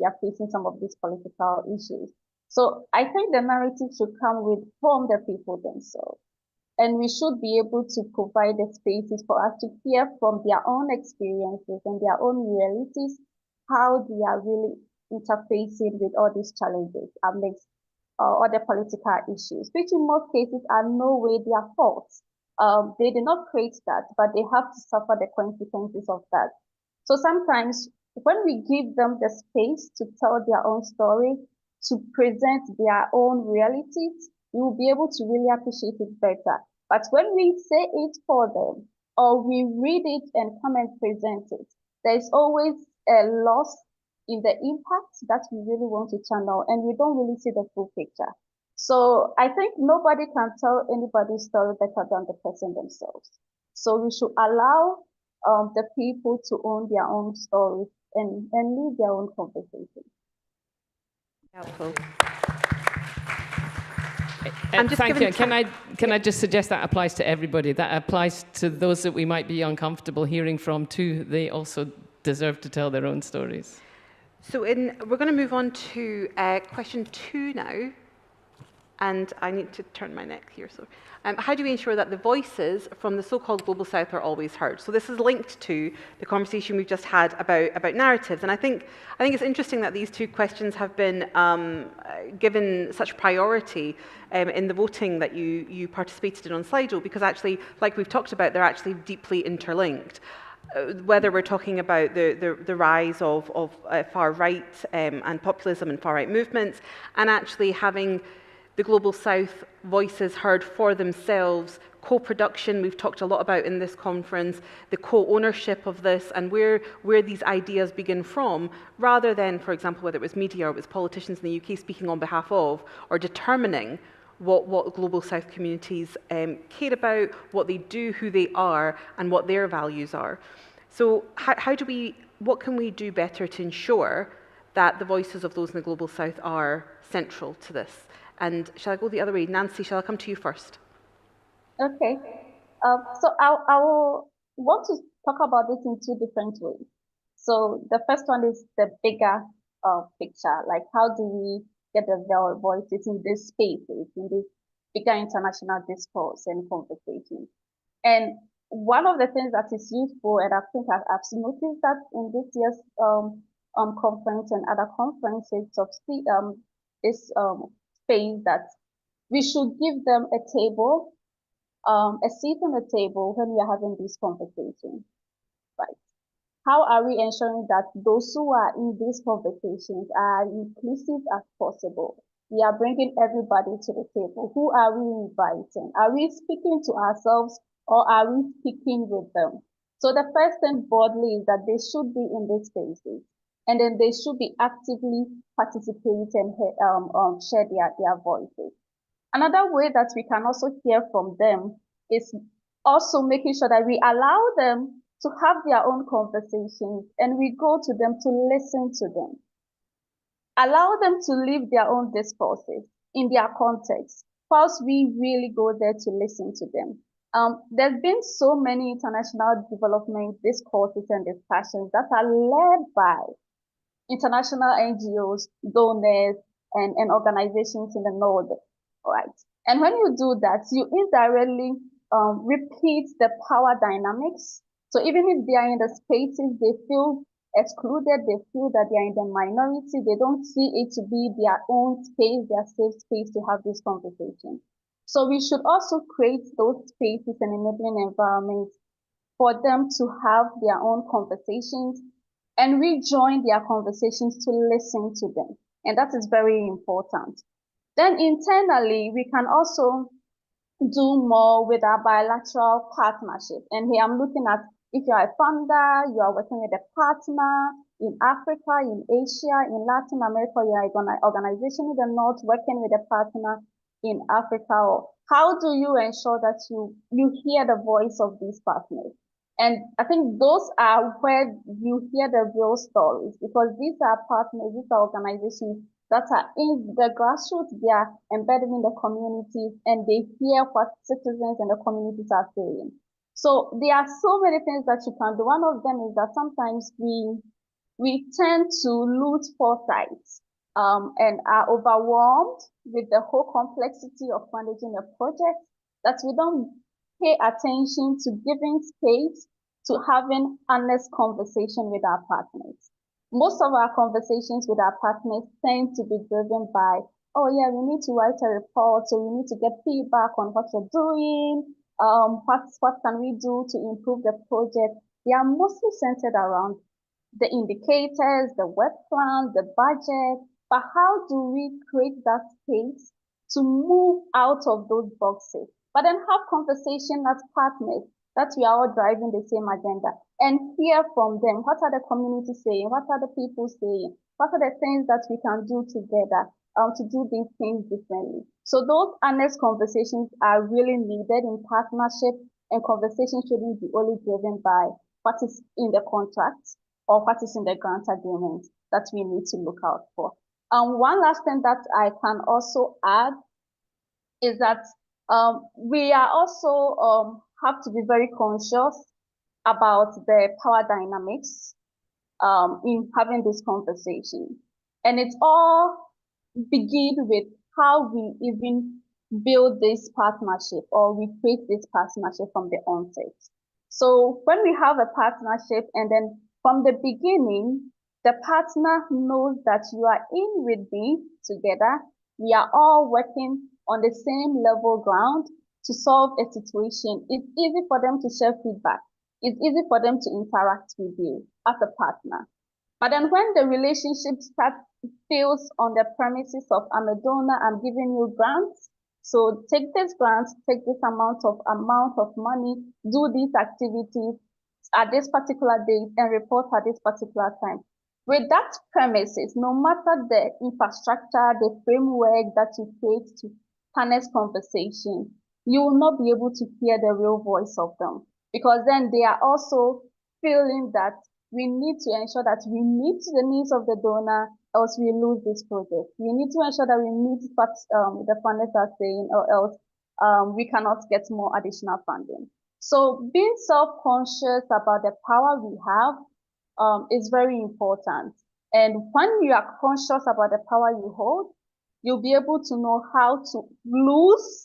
we are facing some of these political issues. So I think the narrative should come from the people themselves. And we should be able to provide the spaces for us to hear from their own experiences and their own realities, how they are really interfacing with all these challenges amidst other political issues, which in most cases are no way their faults. They did not create that, but they have to suffer the consequences of that. So sometimes when we give them the space to tell their own story, to present their own realities, we will be able to really appreciate it better. But when we say it for them, or we read it and come and present it, there's always a loss in the impact that we really want to channel, and we don't really see the full picture. So I think nobody can tell anybody's story better than the person themselves. So we should allow the people to own their own stories and lead their own conversation. Helpful. Thank you. Can I just suggest that applies to everybody? That applies to those that we might be uncomfortable hearing from too. They also deserve to tell their own stories. So we're going to move on to question 2 now. And I need to turn my neck here. So, how do we ensure that the voices from the so-called Global South are always heard? So this is linked to the conversation we've just had about narratives. And I think it's interesting that these 2 questions have been given such priority in the voting that you participated in on Slido, because actually, like we've talked about, they're actually deeply interlinked. Whether we're talking about the rise of far right and populism and far right movements, and actually having the Global South voices heard for themselves, co-production we've talked a lot about in this conference, the co-ownership of this, and where these ideas begin from, rather than, for example, whether it was media or it was politicians in the UK speaking on behalf of, or determining what Global South communities care about, what they do, who they are, and what their values are. So what can we do better to ensure that the voices of those in the Global South are central to this? And shall I go the other way? Nancy, shall I come to you first? Okay. So I will want to talk about this in 2 different ways. So the first one is the bigger picture, like how do we get the voices in these spaces, in this bigger international discourse and conversation. And one of the things that is useful, and I think I've noticed that in this year's conference and other conferences of this space, that we should give them a table, a seat on the table when we are having these conversations, right? How are we ensuring that those who are in these conversations are inclusive as possible? We are bringing everybody to the table. Who are we inviting? Are we speaking to ourselves, or are we speaking with them? So the first thing broadly is that they should be in these spaces, and then they should be actively participate and share their voices. Another way that we can also hear from them is also making sure that we allow them to have their own conversations, and we go to them to listen to them. Allow them to live their own discourses in their context, whilst we really go there to listen to them. There's been so many international development discourses and discussions that are led by international NGOs, donors, and organizations in the North, right? And when you do that, you indirectly repeat the power dynamics. So even if they are in the spaces, they feel excluded, they feel that they are in the minority, they don't see it to be their own space, their safe space to have this conversation. So we should also create those spaces and enabling environments for them to have their own conversations, and we join their conversations to listen to them. And that is very important. Then internally, we can also do more with our bilateral partnership. And here I'm looking at, if you are a funder, you are working with a partner in Africa, in Asia, in Latin America, you are an organization in the North working with a partner in Africa. How do you ensure that you hear the voice of these partners? And I think those are where you hear the real stories, because these are partners, these are organizations that are in the grassroots, they are embedded in the communities, and they hear what citizens and the communities are saying. So there are so many things that you can do. One of them is that sometimes we tend to lose foresight and are overwhelmed with the whole complexity of managing a project, that we don't pay attention to giving space to having honest conversation with our partners. Most of our conversations with our partners tend to be driven by, oh yeah, we need to write a report, so we need to get feedback on what you're doing, what can we do to improve the project. They are mostly centered around the indicators, the work plan, the budget, but how do we create that space to move out of those boxes, but then have conversation as partners that we are all driving the same agenda and hear from them. What are the communities saying? What are the people saying? What are the things that we can do together to do these things differently? So those honest conversations are really needed in partnership, and conversations shouldn't be only driven by what is in the contract or what is in the grant agreement that we need to look out for. One last thing that I can also add is that we are also have to be very conscious about the power dynamics in having this conversation. And it's all begin with how we even build this partnership, or we create this partnership from the onset. So when we have a partnership, and then from the beginning, the partner knows that you are in with me together. We are all working on the same level ground to solve a situation. It's easy for them to share feedback. It's easy for them to interact with you as a partner. But then when the relationship fails on the premises of I'm a donor, I'm giving you grants, so take this grant, take this amount of money, do these activities at this particular date and report at this particular time. With that premises, no matter the infrastructure, the framework that you create to harness conversation, you will not be able to hear the real voice of them, because then they are also feeling that we need to ensure that we meet the needs of the donor, else we lose this project. We need to ensure that we meet what the funders are saying, or else we cannot get more additional funding. So being self-conscious about the power we have is very important. And when you are conscious about the power you hold, you'll be able to know how to loosen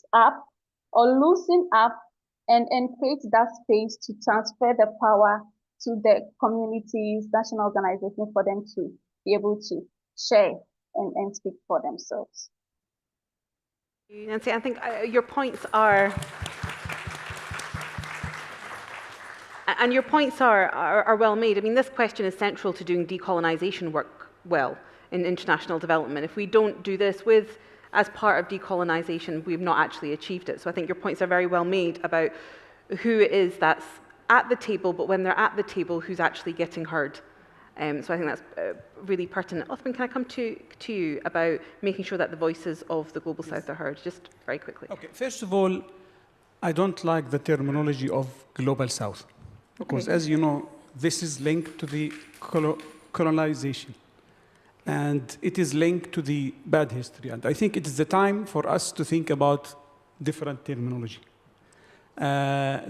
up and create that space to transfer the power to the communities, national organizations, for them to be able to share and speak for themselves. Nancy, I think your points are, and your points are well made. I mean, this question is central to doing decolonization work well in international development. If we don't do this as part of decolonization, we've not actually achieved it. So I think your points are very well made about who it is that's at the table, but when they're at the table, who's actually getting heard. So I think that's really pertinent. Othman, can I come to you about making sure that the voices of the Global South are heard, just very quickly? Okay, first of all, I don't like the terminology of Global South, because as you know, this is linked to the colonization, and it is linked to the bad history. And I think it is the time for us to think about different terminology.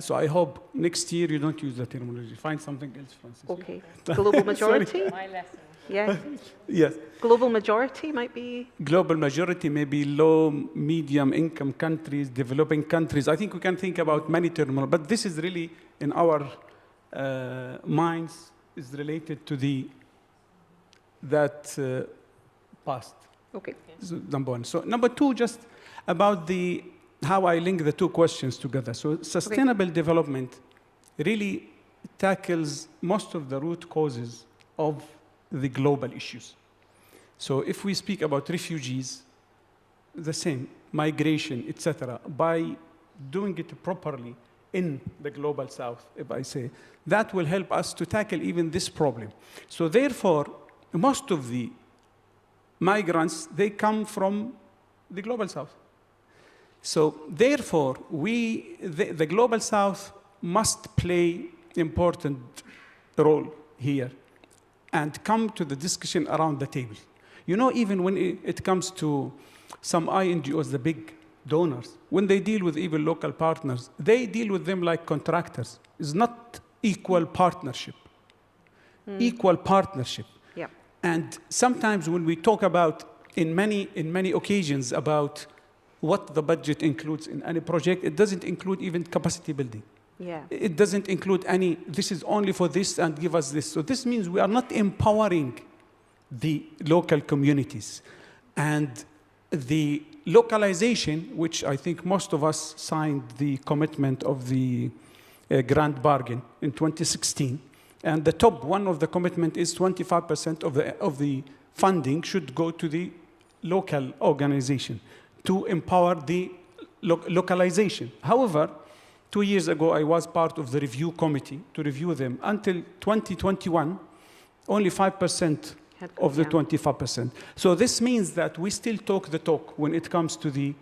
So I hope next year you don't use the terminology. Find something else, Francis. Okay. Global majority? My lesson. Yeah. Yes. Global majority might be? Global majority may be low, medium income countries, developing countries. I think we can think about many terminology, but this is really in our minds is related to that past. Okay. So, number one. So number two, just about how I link the two questions together. So sustainable development really tackles most of the root causes of the global issues. So if we speak about refugees, the same, migration, etc., by doing it properly in the Global South, if I say, that will help us to tackle even this problem. So therefore, most of the migrants, they come from the Global South. So therefore, the Global South must play important role here and come to the discussion around the table. You know, even when it comes to some INGOs, the big donors, when they deal with even local partners, they deal with them like contractors. It's not equal partnership. Equal partnership. Yeah. And sometimes when we talk about, in many occasions, about what the budget includes in any project, it doesn't include even capacity building. Yeah. It doesn't include any, this is only for this and give us this. So this means we are not empowering the local communities. And the localization, which I think most of us signed the commitment of the Grand Bargain in 2016, And one of the commitment is 25% of the funding should go to the local organization to empower the localization. However, 2 years ago, I was part of the review committee to review them. Until 2021, only 5% of the 25%. So this means that we still talk the talk when it comes to the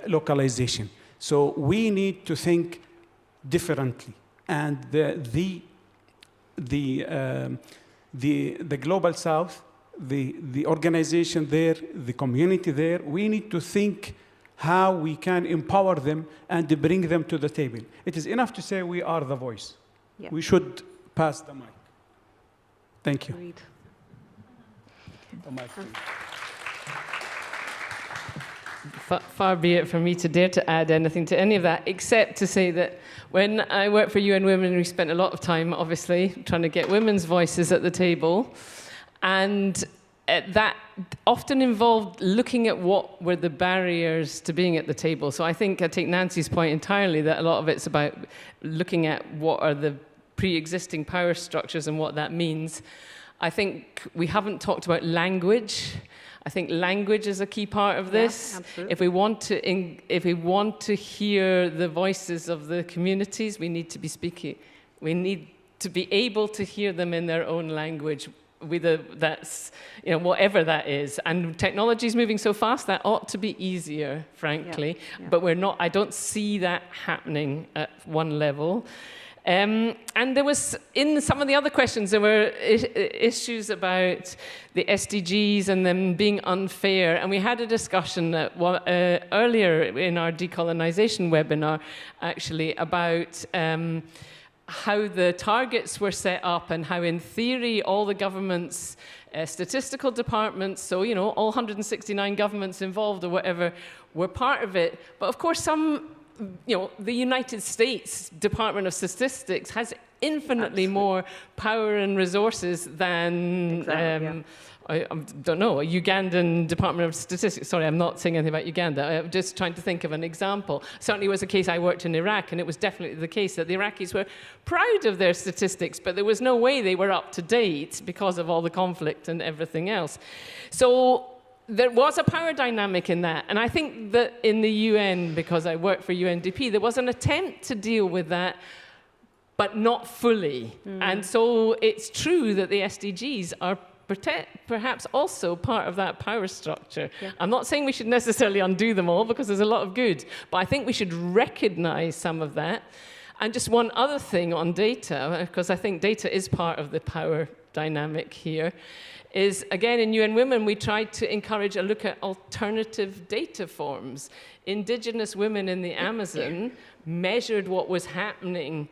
localization. So we need to think differently. And the Global South, the organization there, the community there, we need to think how we can empower them and bring them to the table. It is enough to say we are the voice. Yeah. We should pass the mic. Thank you. Agreed. The mic, Far be it from me to dare to add anything to any of that, except to say that when I worked for UN Women, we spent a lot of time, obviously, trying to get women's voices at the table. And that often involved looking at what were the barriers to being at the table. So I think I take Nancy's point entirely, that a lot of it's about looking at what are the pre-existing power structures and what that means. I think we haven't talked about language. I think language is a key part of this. Yeah, if we want to hear the voices of the communities, we need to be speaking. We need to be able to hear them in their own language. That's, whatever that is. And technology is moving so fast that ought to be easier, frankly. Yeah. But we're not. I don't see that happening at one level. And there was, in some of the other questions, there were issues about the SDGs and them being unfair. And we had a discussion earlier in our decolonization webinar, actually, about how the targets were set up and how, in theory, all the governments, statistical departments, so, all 169 governments involved or whatever, were part of it. But, of course, the United States Department of Statistics has infinitely more power and resources than, I don't know, a Ugandan Department of Statistics. Sorry, I'm not saying anything about Uganda. I'm just trying to think of an example. Certainly was a case I worked in Iraq, and it was definitely the case that the Iraqis were proud of their statistics, but there was no way they were up to date because of all the conflict and everything else. So there was a power dynamic in that. And I think that in the UN, because I worked for UNDP, there was an attempt to deal with that, but not fully. And so it's true that the SDGs are perhaps also part of that power structure. Yeah. I'm not saying we should necessarily undo them all, because there's a lot of good, but I think we should recognize some of that. And just one other thing on data, because I think data is part of the power dynamic here, is, again, in UN Women, we tried to encourage a look at alternative data forms. Indigenous women in the Amazon measured what was happening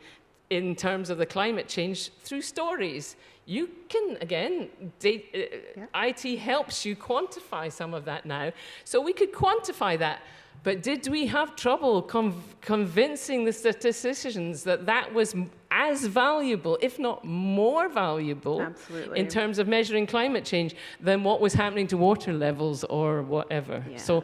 in terms of the climate change through stories. You can, again, IT helps you quantify some of that now. So we could quantify that. But did we have trouble convincing the statisticians that that was as valuable, if not more valuable, in terms of measuring climate change than what was happening to water levels or whatever? Yeah. So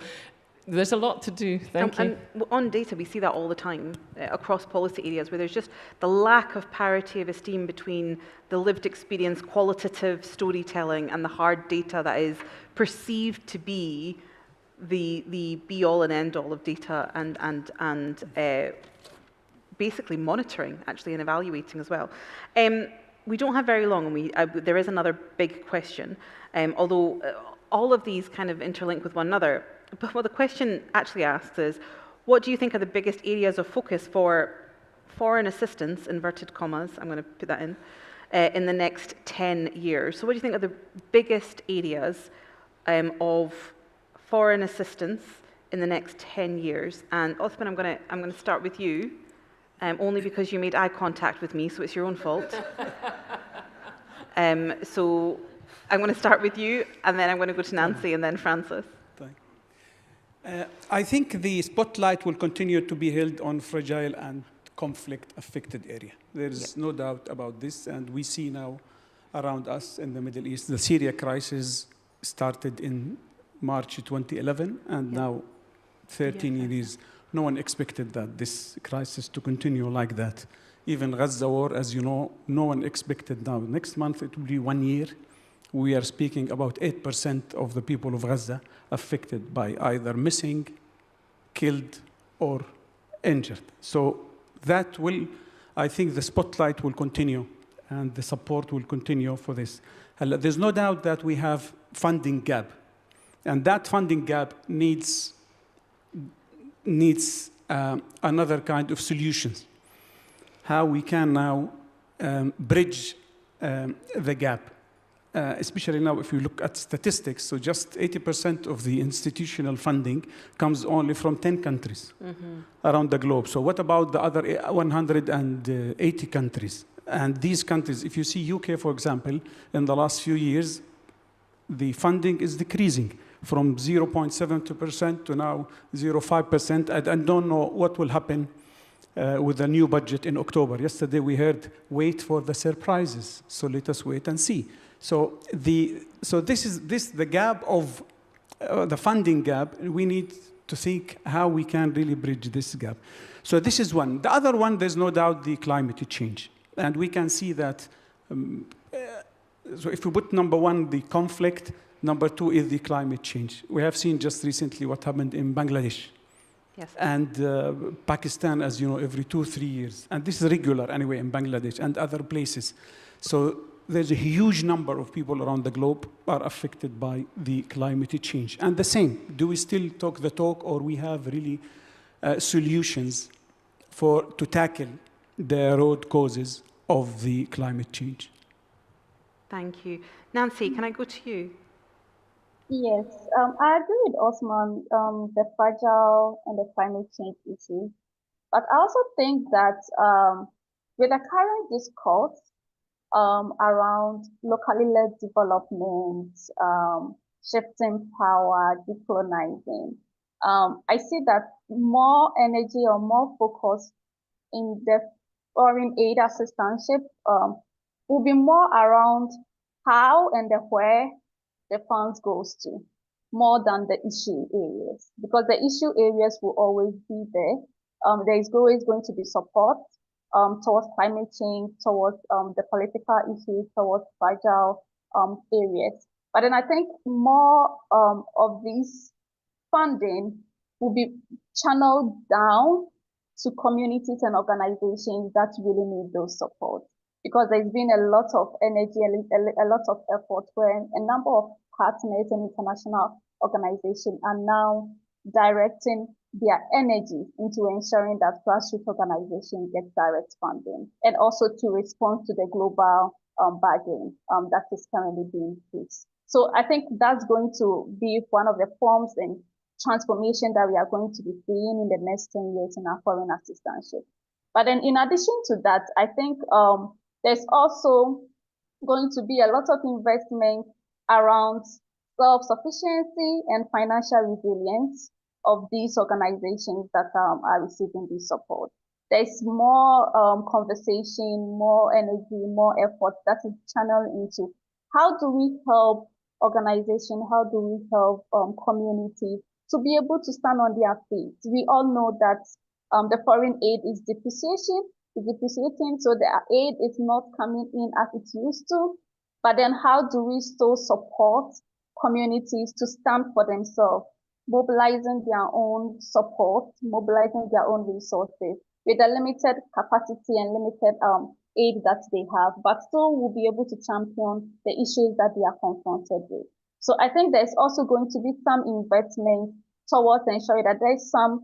there's a lot to do. Thank you. And on data, we see that all the time across policy areas, where there's just the lack of parity of esteem between the lived experience, qualitative storytelling, and the hard data that is perceived to be the be-all and end-all of data and basically monitoring, actually, and evaluating as well. We don't have very long, and there is another big question, although all of these kind of interlink with one another. But what the question actually asks is, what do you think are the biggest areas of focus for foreign assistance, inverted commas, I'm going to put that in the next 10 years? So what do you think are the biggest areas of foreign assistance in the next 10 years? And Othman, I'm going to start with you, only because you made eye contact with me, so it's your own fault. So I'm going to start with you, and then I'm going to go to Nancy, and then Francis. I think the spotlight will continue to be held on fragile and conflict-affected area. There is no doubt about this, and we see now around us in the Middle East, the Syria crisis started in March 2011, and now 13 years. No one expected that this crisis to continue like that even Gaza war, as you know, no one expected now. Next month, it will be 1 year. We are speaking about 8% of the people of Gaza affected by either missing, killed, or injured. So that will, I think the spotlight will continue and the support will continue for this. There's no doubt that we have funding gap. And that funding gap needs another kind of solutions. How we can now bridge the gap. Especially now, if you look at statistics, so just 80% of the institutional funding comes only from 10 countries around the globe. So what about the other 180 countries? And these countries, if you see UK, for example, in the last few years, the funding is decreasing from 0.72% to now 0.5%. And I don't know what will happen with the new budget in October. Yesterday, we heard, wait for the surprises. So let us wait and see. So this is the gap of the funding gap. We need to think how we can really bridge this gap. So this is one. The other one, there's no doubt the climate change. And we can see that, so if we put number one, the conflict, number two is the climate change. We have seen just recently what happened in Bangladesh. Yes. And Pakistan, as you know, every 2-3 years. And this is regular anyway in Bangladesh and other places. So there's a huge number of people around the globe are affected by the climate change. And the same, do we still talk the talk, or we have really solutions to tackle the root causes of the climate change? Thank you. Nancy, can I go to you? Yes, I agree with Osman, the fragile and the climate change issue. But I also think that with the current discourse, around locally led development, shifting power, decolonizing. I see that more energy or more focus in the foreign aid assistance will be more around how and the where the funds goes to, more than the issue areas, because the issue areas will always be there. There is always going to be support towards climate change, towards the political issues, towards fragile areas. But then I think more of this funding will be channeled down to communities and organizations that really need those support. Because there's been a lot of energy, a lot of effort where a number of partners and international organizations are now directing their energy into ensuring that grassroots organizations get direct funding, and also to respond to the global bargain that is currently being faced. So I think that's going to be one of the forms and transformation that we are going to be seeing in the next 10 years in our foreign assistance. But then in addition to that, I think there's also going to be a lot of investment around self-sufficiency and financial resilience of these organizations that are receiving this support. There's more conversation, more energy, more effort that is channeled into how do we help organizations, how do we help communities to be able to stand on their feet. We all know that the foreign aid is depreciating, so the aid is not coming in as it used to. But then how do we still support communities to stand for themselves, mobilizing their own support, mobilizing their own resources with a limited capacity and limited aid that they have, but still will be able to champion the issues that they are confronted with. So I think there's also going to be some investment towards ensuring that there's some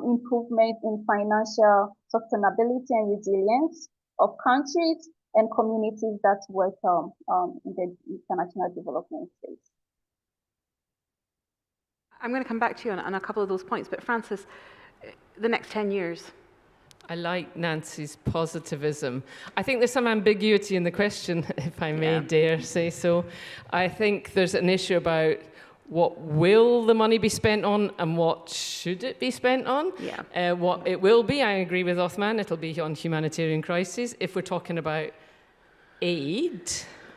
improvement in financial sustainability and resilience of countries and communities that work in the international development space. I'm going to come back to you on a couple of those points, but Francis, the next 10 years. I like Nancy's positivism. I think there's some ambiguity in the question, if I may dare say so. I think there's an issue about what will the money be spent on and what should it be spent on. What it will be, I agree with Othman, it'll be on humanitarian crises. If we're talking about aid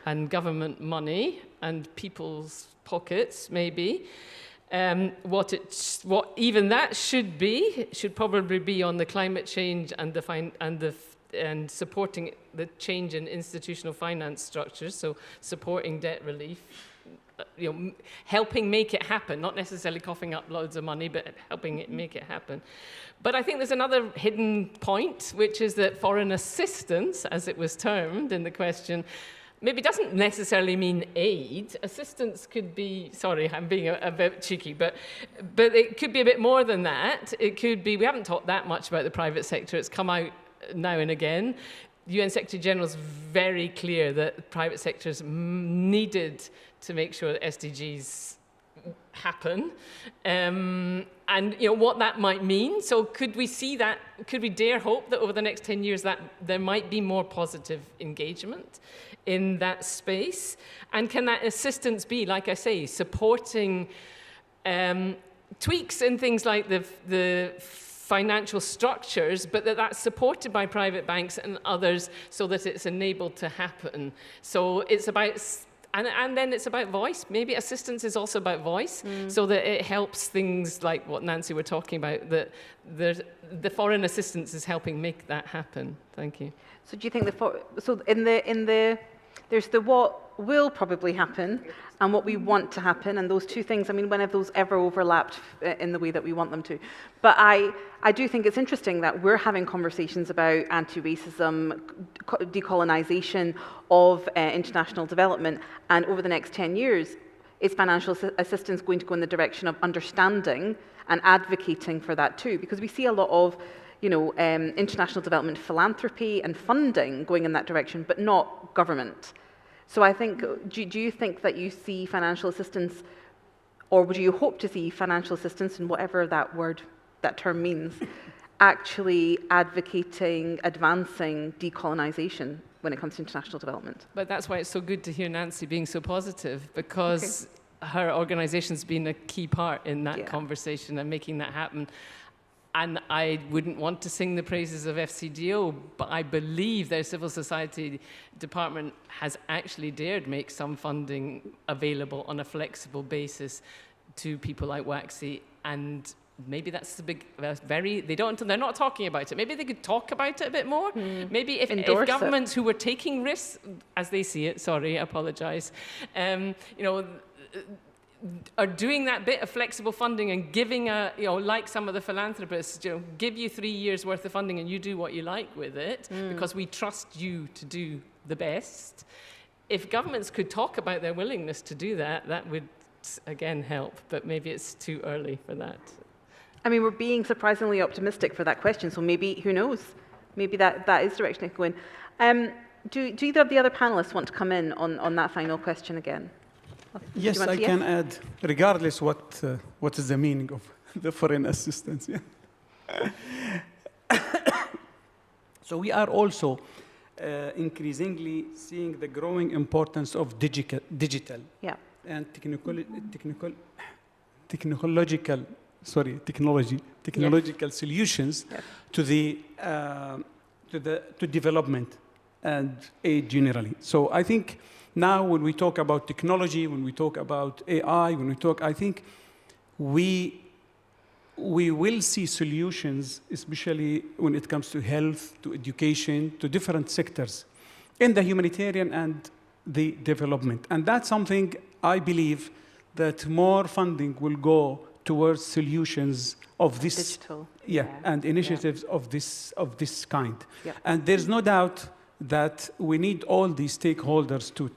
and government money and people's pockets, maybe, what even that should probably be on the climate change and the and supporting the change in institutional finance structures, so supporting debt relief, helping make it happen, not necessarily coughing up loads of money, but helping it make it happen. But I think there's another hidden point, which is that foreign assistance, as it was termed in the question, maybe doesn't necessarily mean aid. Assistance could be, sorry, I'm being a bit cheeky, but it could be a bit more than that. It could be, we haven't talked that much about the private sector. It's come out now and again. UN Secretary General is very clear that the private sector is needed to make sure that SDGs happen, and what that might mean. So could we see that, could we dare hope that over the next 10 years that there might be more positive engagement in that space? And can that assistance be, like I say, supporting tweaks in things like the financial structures, but that's supported by private banks and others so that it's enabled to happen? So it's about, and then it's about voice. Maybe assistance is also about voice, so that it helps things like what Nancy were talking about, that the foreign assistance is helping make that happen. Thank you. So do you think there's the what will probably happen and what we want to happen, and those two things, I mean, when have those ever overlapped in the way that we want them to? But I do think it's interesting that we're having conversations about anti-racism, decolonization of international development, and over the next 10 years, is financial assistance going to go in the direction of understanding and advocating for that too? Because we see a lot of international development philanthropy and funding going in that direction, but not government. So I think, do you think that you see financial assistance, or would you hope to see financial assistance, and whatever that term means, actually advocating, advancing decolonization when it comes to international development? But that's why it's so good to hear Nancy being so positive, because her organization's been a key part in that conversation and making that happen. And I wouldn't want to sing the praises of FCDO, but I believe their civil society department has actually dared make some funding available on a flexible basis to people like WACSI. And maybe that's the big, they're not talking about it. Maybe they could talk about it a bit more. Maybe if governments who were taking risks, as they see it, sorry, I apologize, are doing that bit of flexible funding and giving like some of the philanthropists, give you 3 years worth of funding and you do what you like with it because we trust you to do the best. If governments could talk about their willingness to do that, that would again help, but maybe it's too early for that. I mean, we're being surprisingly optimistic for that question, so maybe, who knows, maybe that is the direction it could go in. Do either of the other panelists want to come in on that final question again? Yes, I can add, regardless what is the meaning of the foreign assistance. So we are also increasingly seeing the growing importance of digital and technological solutions to development and aid generally. So I think now when we talk about technology, when we talk about AI, I think we will see solutions, especially when it comes to health, to education, to different sectors in the humanitarian and the development. And that's something I believe that more funding will go towards solutions of this, digital, and initiatives of this kind. And there's no doubt that we need all these stakeholders to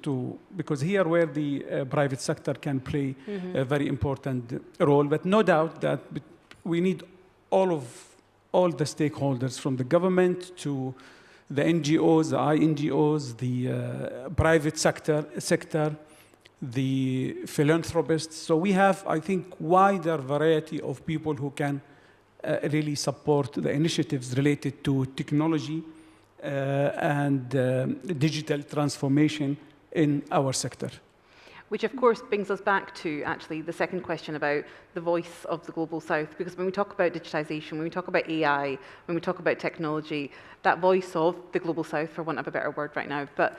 because here where the private sector can play a very important role, but no doubt that we need all the stakeholders, from the government to the NGOs, the INGOs, the private sector, the philanthropists. So we have, I think, wider variety of people who can really support the initiatives related to technology and digital transformation in our sector. Which, of course, brings us back to, actually, the second question about the voice of the Global South. Because when we talk about digitization, when we talk about AI, when we talk about technology, that voice of the Global South, for want of a better word right now, but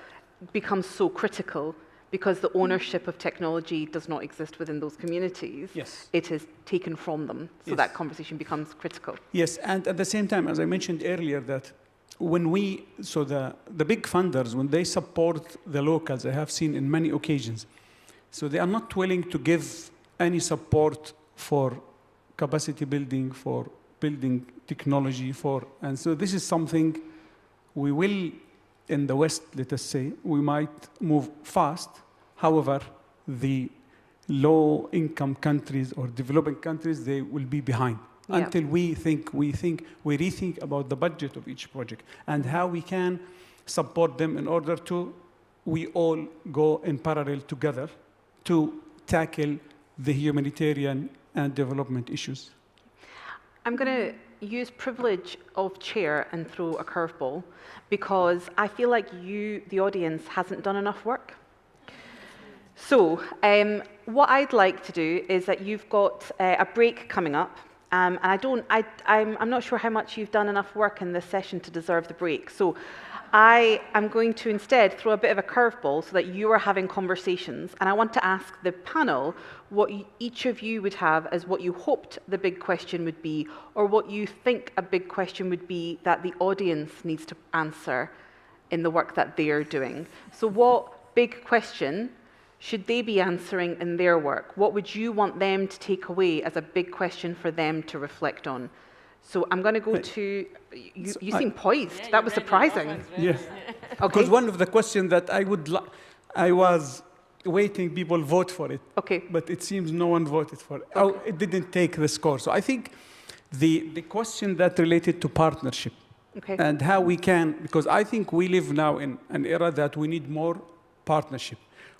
becomes so critical because the ownership of technology does not exist within those communities. Yes. It is taken from them. So that conversation becomes critical. Yes, and at the same time, as I mentioned earlier, that so the big funders, when they support the locals, I have seen in many occasions, so they are not willing to give any support for capacity building, for building technology, and so this is something we will, in the West, let us say, we might move fast. However, the low-income countries or developing countries, they will be behind. Yeah. Until we rethink about the budget of each project and how we can support them in order to, we all go in parallel together to tackle the humanitarian and development issues. I'm going to use privilege of chair and throw a curveball because I feel like you, the audience, hasn't done enough work. So what I'd like to do is that you've got a break coming up. And I'm not sure how much you've done enough work in this session to deserve the break. So I am going to instead throw a bit of a curveball so that you are having conversations. And I want to ask the panel what each of you would have as what you hoped the big question would be, or what you think a big question would be that the audience needs to answer in the work that they're doing. So what big question should they be answering in their work? What would you want them to take away as a big question for them to reflect on? So I'm going to go to, you seem poised. Yeah, that was surprising. Yes. Okay. Because one of the questions that I was waiting people vote for it. Okay. But it seems no one voted for it. Okay. Oh, it didn't take the score. So I think the question that related to partnership. Okay. And how we can, because I think we live now in an era that we need more partnership.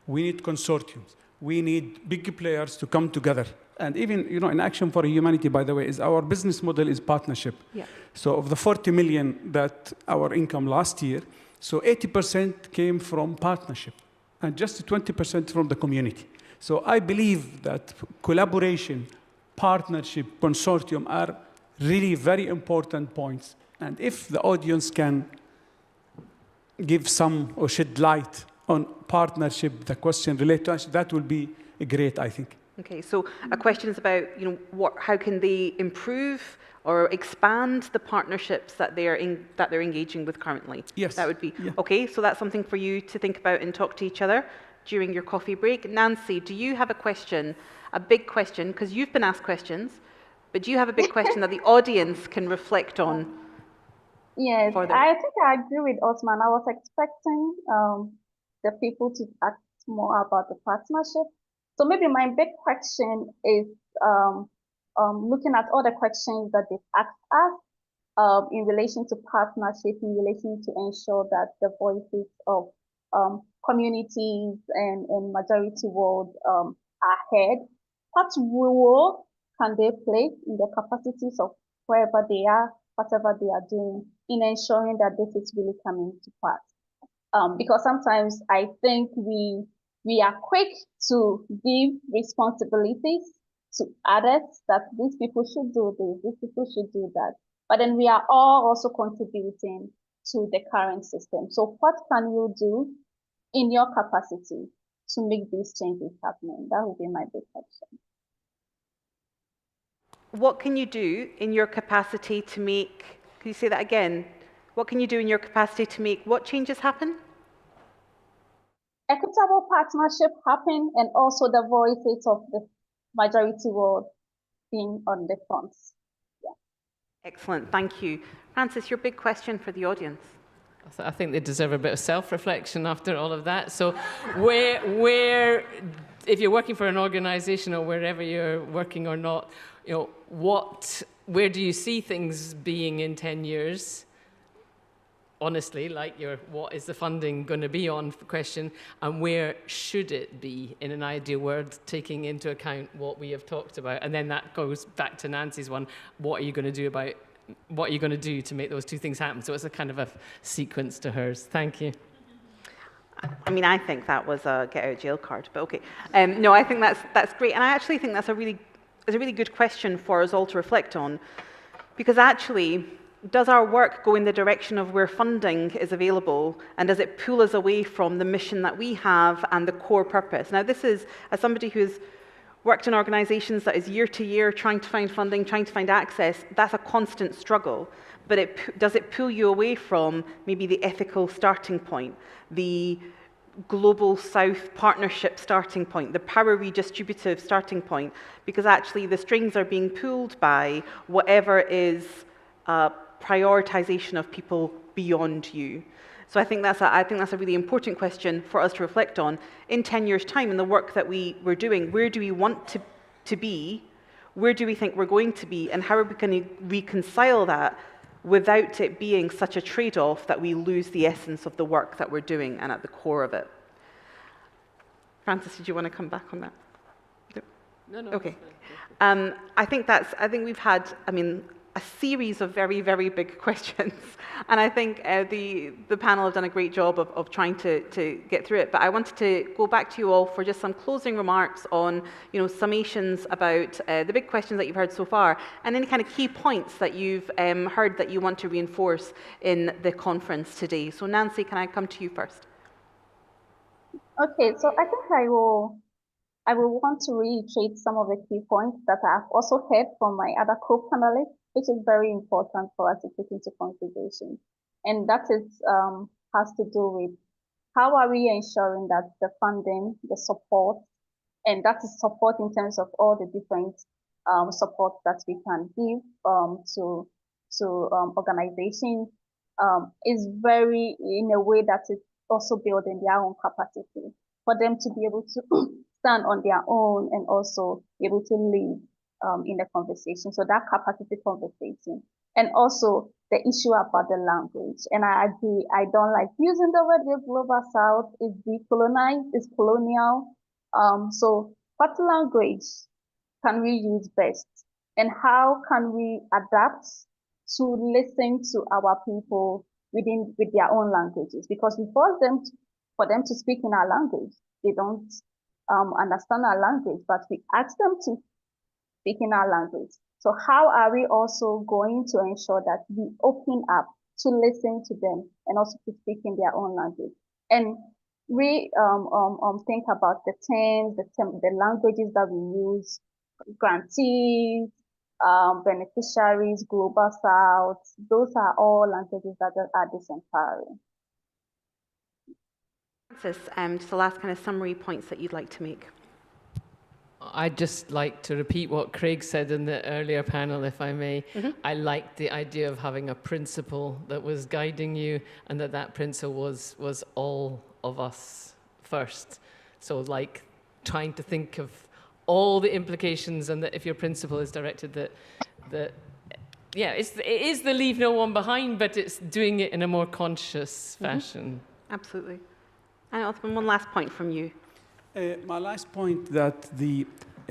We need consortiums. We need big players to come together. And even, in Action for Humanity, by the way, our business model is partnership. Yeah. So of the 40 million that our income last year, so 80% came from partnership and just 20% from the community. So I believe that collaboration, partnership, consortium are really very important points. And if the audience can give some or shed light on partnership, the question related to us, that will be great, I think. Okay, so a question is about, how can they improve or expand the partnerships that they're engaging with currently? Yes. That would be, okay, so that's something for you to think about and talk to each other during your coffee break. Nancy, do you have a question, a big question, because you've been asked questions, but do you have a big question that the audience can reflect on? Yes, I think I agree with Osman. I was expecting the people to ask more about the partnership. So maybe my big question is looking at all the questions that they've asked us in relation to partnership, in relation to ensure that the voices of communities and majority world are heard. What role can they play in the capacities of wherever they are, whatever they are doing, in ensuring that this is really coming to pass? Because sometimes I think we are quick to give responsibilities to others that these people should do this, these people should do that. But then we are all also contributing to the current system. So what can you do in your capacity to make these changes happening? That would be my big question. What can you do in your capacity to make, can you say that again? What can you do in your capacity to make what changes happen? Equitable partnership happen, and also the voices of the majority world being on the fronts. Yeah. Excellent, thank you. Francis, your big question for the audience. I think they deserve a bit of self-reflection after all of that. So where, if you're working for an organization or wherever you're working or not, where do you see things being in 10 years? Honestly, like what is the funding going to be on question, and where should it be in an ideal world, taking into account what we have talked about? And then that goes back to Nancy's one, what are you going to do to make those two things happen? So it's a kind of a sequence to hers. Thank you. I mean, I think that was a get out of jail card, but okay. No, I think that's great, and I actually think that's a really good question for us all to reflect on, because actually, does our work go in the direction of where funding is available, and does it pull us away from the mission that we have and the core purpose? Now, this is, as somebody who's worked in organisations that is year to year trying to find funding, trying to find access, that's a constant struggle. But does it pull you away from maybe the ethical starting point, the global South partnership starting point, the power redistributive starting point? Because actually the strings are being pulled by whatever is prioritisation of people beyond you. So I think that's a really important question for us to reflect on. In 10 years' time, in the work that we're doing, where do we want to be? Where do we think we're going to be? And how are we going to reconcile that without it being such a trade-off that we lose the essence of the work that we're doing and at the core of it? Francis, did you want to come back on that? No. Okay. I think we've had, a series of very, very big questions, and I think the panel have done a great job of trying to get through it. But I wanted to go back to you all for just some closing remarks on, summations about the big questions that you've heard so far, and any kind of key points that you've heard that you want to reinforce in the conference today. So Nancy, can I come to you first? Okay, so I think I will want to reiterate some of the key points that I've also heard from my other co-panelists, which is very important for us to take into consideration. And that is has to do with how are we ensuring that the funding, the support, and that is support in terms of all the different support that we can give to organizations is very in a way that is also building their own capacity for them to be able to stand on their own and also be able to lead in the conversation. So that capacity conversation. And also the issue about the language. And I agree, I don't like using the word the global south is decolonized, is colonial. So what language can we use best? And how can we adapt to listen to our people with their own languages? Because we force them for them to speak in our language. They don't understand our language, but we ask them to speak in our language. So how are we also going to ensure that we open up to listen to them and also to speak in their own language? And we think about the terms, the languages that we use, grantees, beneficiaries, global south. Those are all languages that are disempowering. Francis, just the last kind of summary points that you'd like to make. I'd just like to repeat what Craig said in the earlier panel, if I may. Mm-hmm. I liked the idea of having a principle that was guiding you, and that principle was all of us first. So like trying to think of all the implications, and that if your principle is directed that yeah, it is the leave no one behind, but it's doing it in a more conscious fashion. Absolutely. And Othman, one last point from you. My last point that the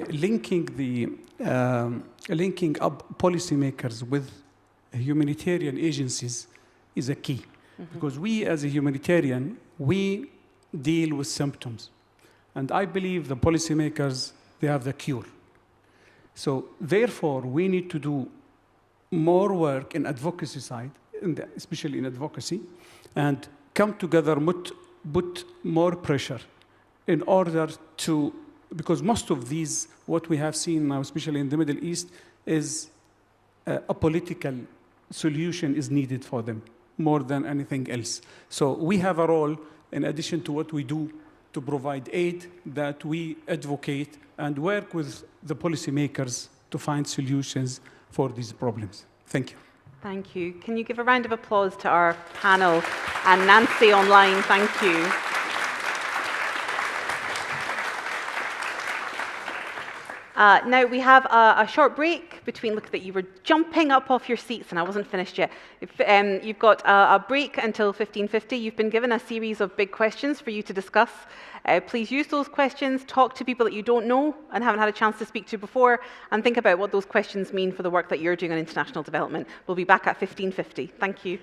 linking up policymakers with humanitarian agencies is a key. Because we as a humanitarian, we deal with symptoms. And I believe the policymakers, they have the cure. So therefore, we need to do more work in advocacy side, especially in advocacy, and come together, put more pressure in order to, because most of these, what we have seen now, especially in the Middle East, is a political solution is needed for them more than anything else. So we have a role, in addition to what we do to provide aid, that we advocate and work with the policymakers to find solutions for these problems. Thank you. Thank you. Can you give a round of applause to our panel and Nancy online? Thank you. Now we have a short break between, look that you were jumping up off your seats and I wasn't finished yet. You've got a break until 15:50. You've been given a series of big questions for you to discuss. Please use those questions, talk to people that you don't know and haven't had a chance to speak to before, and think about what those questions mean for the work that you're doing on international development. We'll be back at 15:50. Thank you.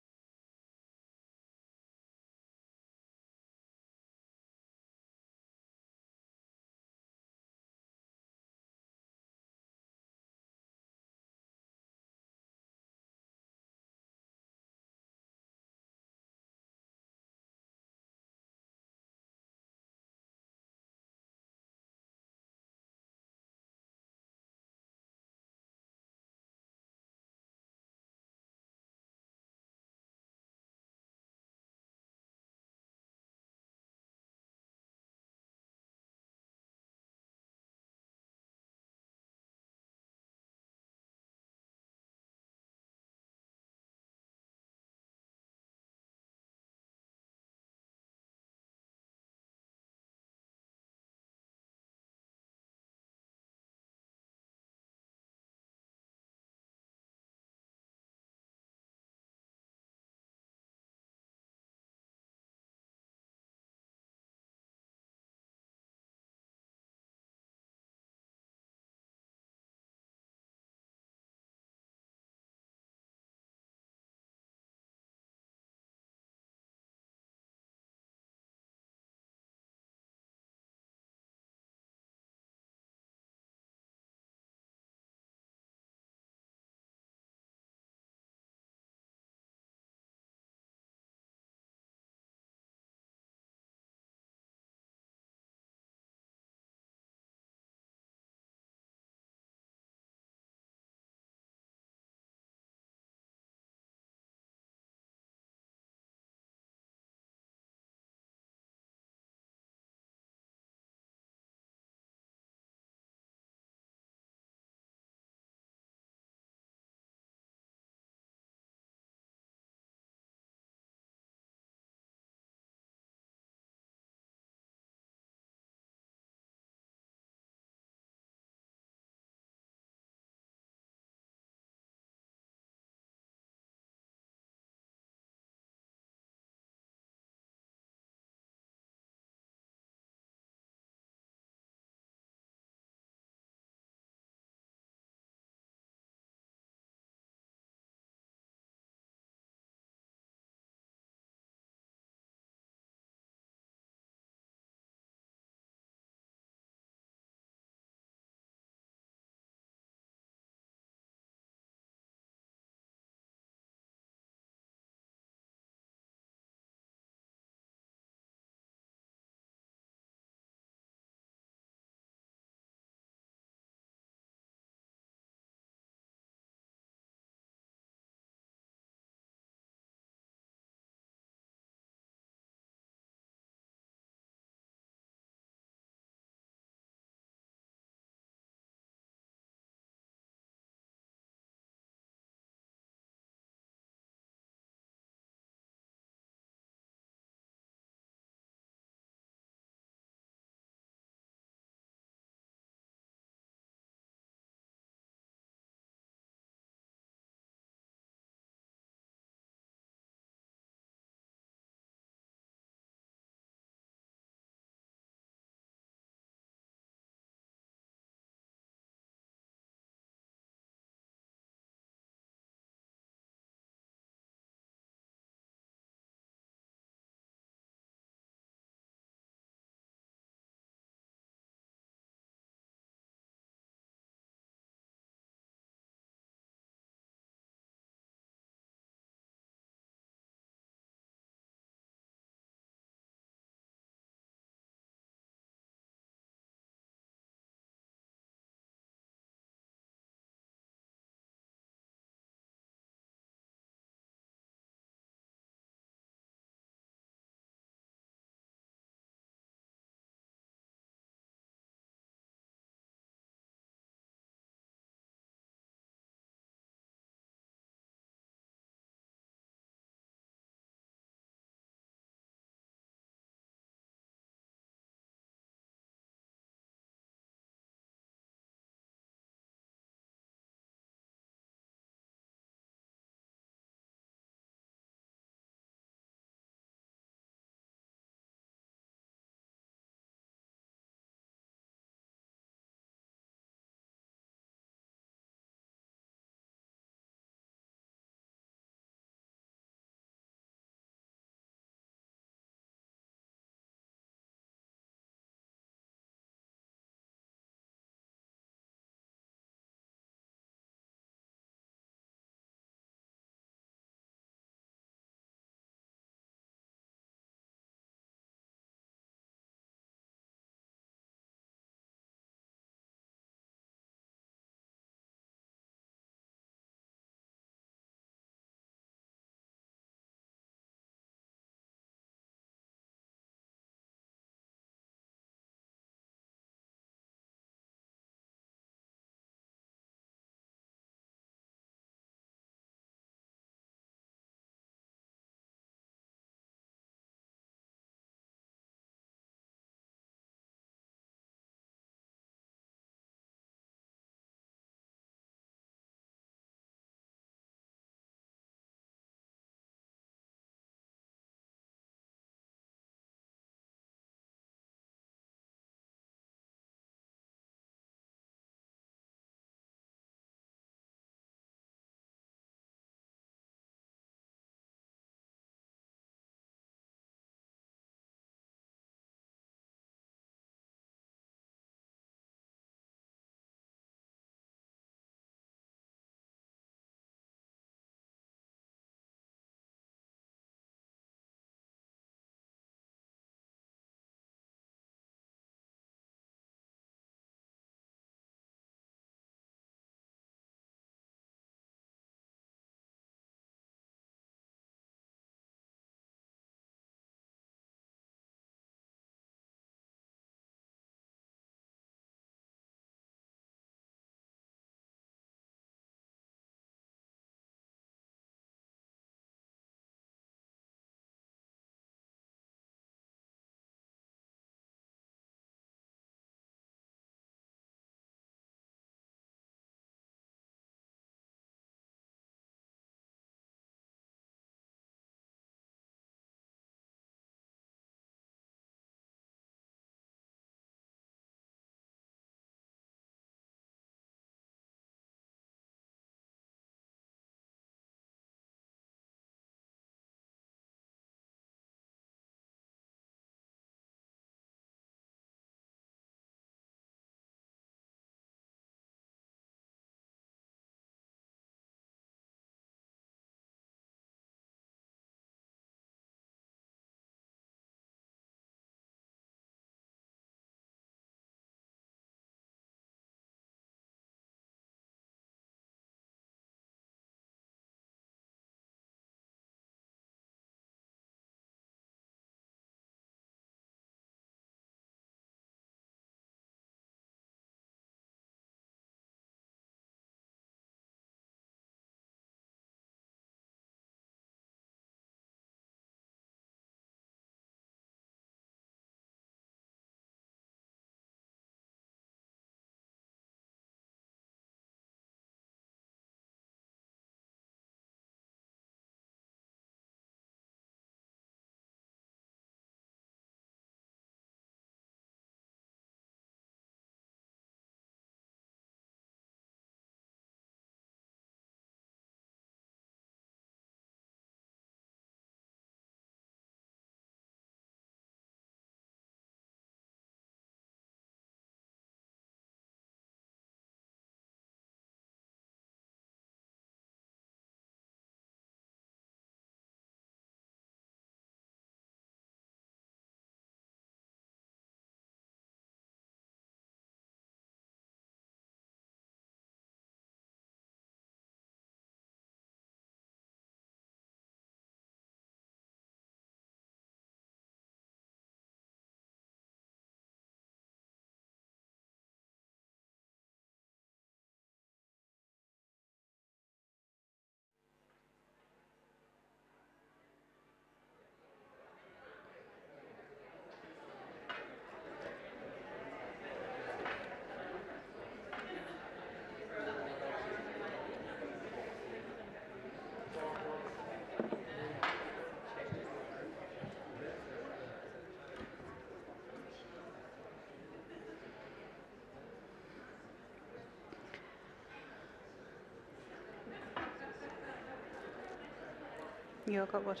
You all got water?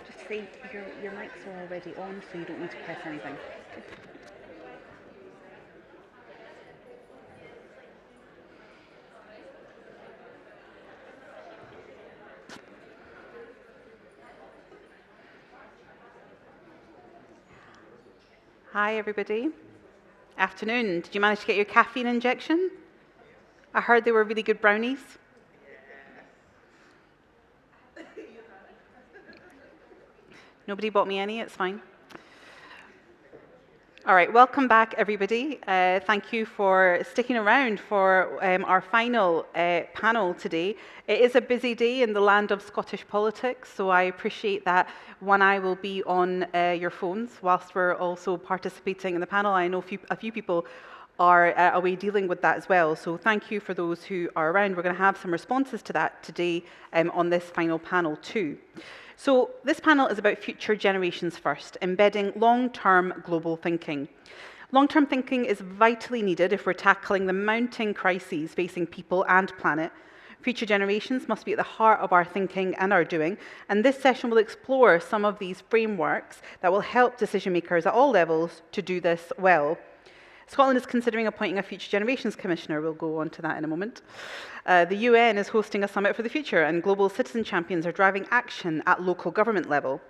Just to say, your mics are already on, so you don't need to press anything. Hi, everybody. Afternoon. Did you manage to get your caffeine injection? I heard they were really good brownies. Nobody bought me any, it's fine. All right, welcome back, everybody. Thank you for sticking around for our final panel today. It is a busy day in the land of Scottish politics, so I appreciate that one eye will be on your phones whilst we're also participating in the panel. I know a few people are away dealing with that as well, so thank you for those who are around. We're going to have some responses to that today on this final panel too. So this panel is about future generations first, embedding long-term global thinking. Long-term thinking is vitally needed if we're tackling the mounting crises facing people and planet. Future generations must be at the heart of our thinking and our doing, and this session will explore some of these frameworks that will help decision makers at all levels to do this well. Scotland is considering appointing a Future Generations Commissioner. We'll go on to that in a moment. The UN is hosting a summit for the future, and global citizen champions are driving action at local government level.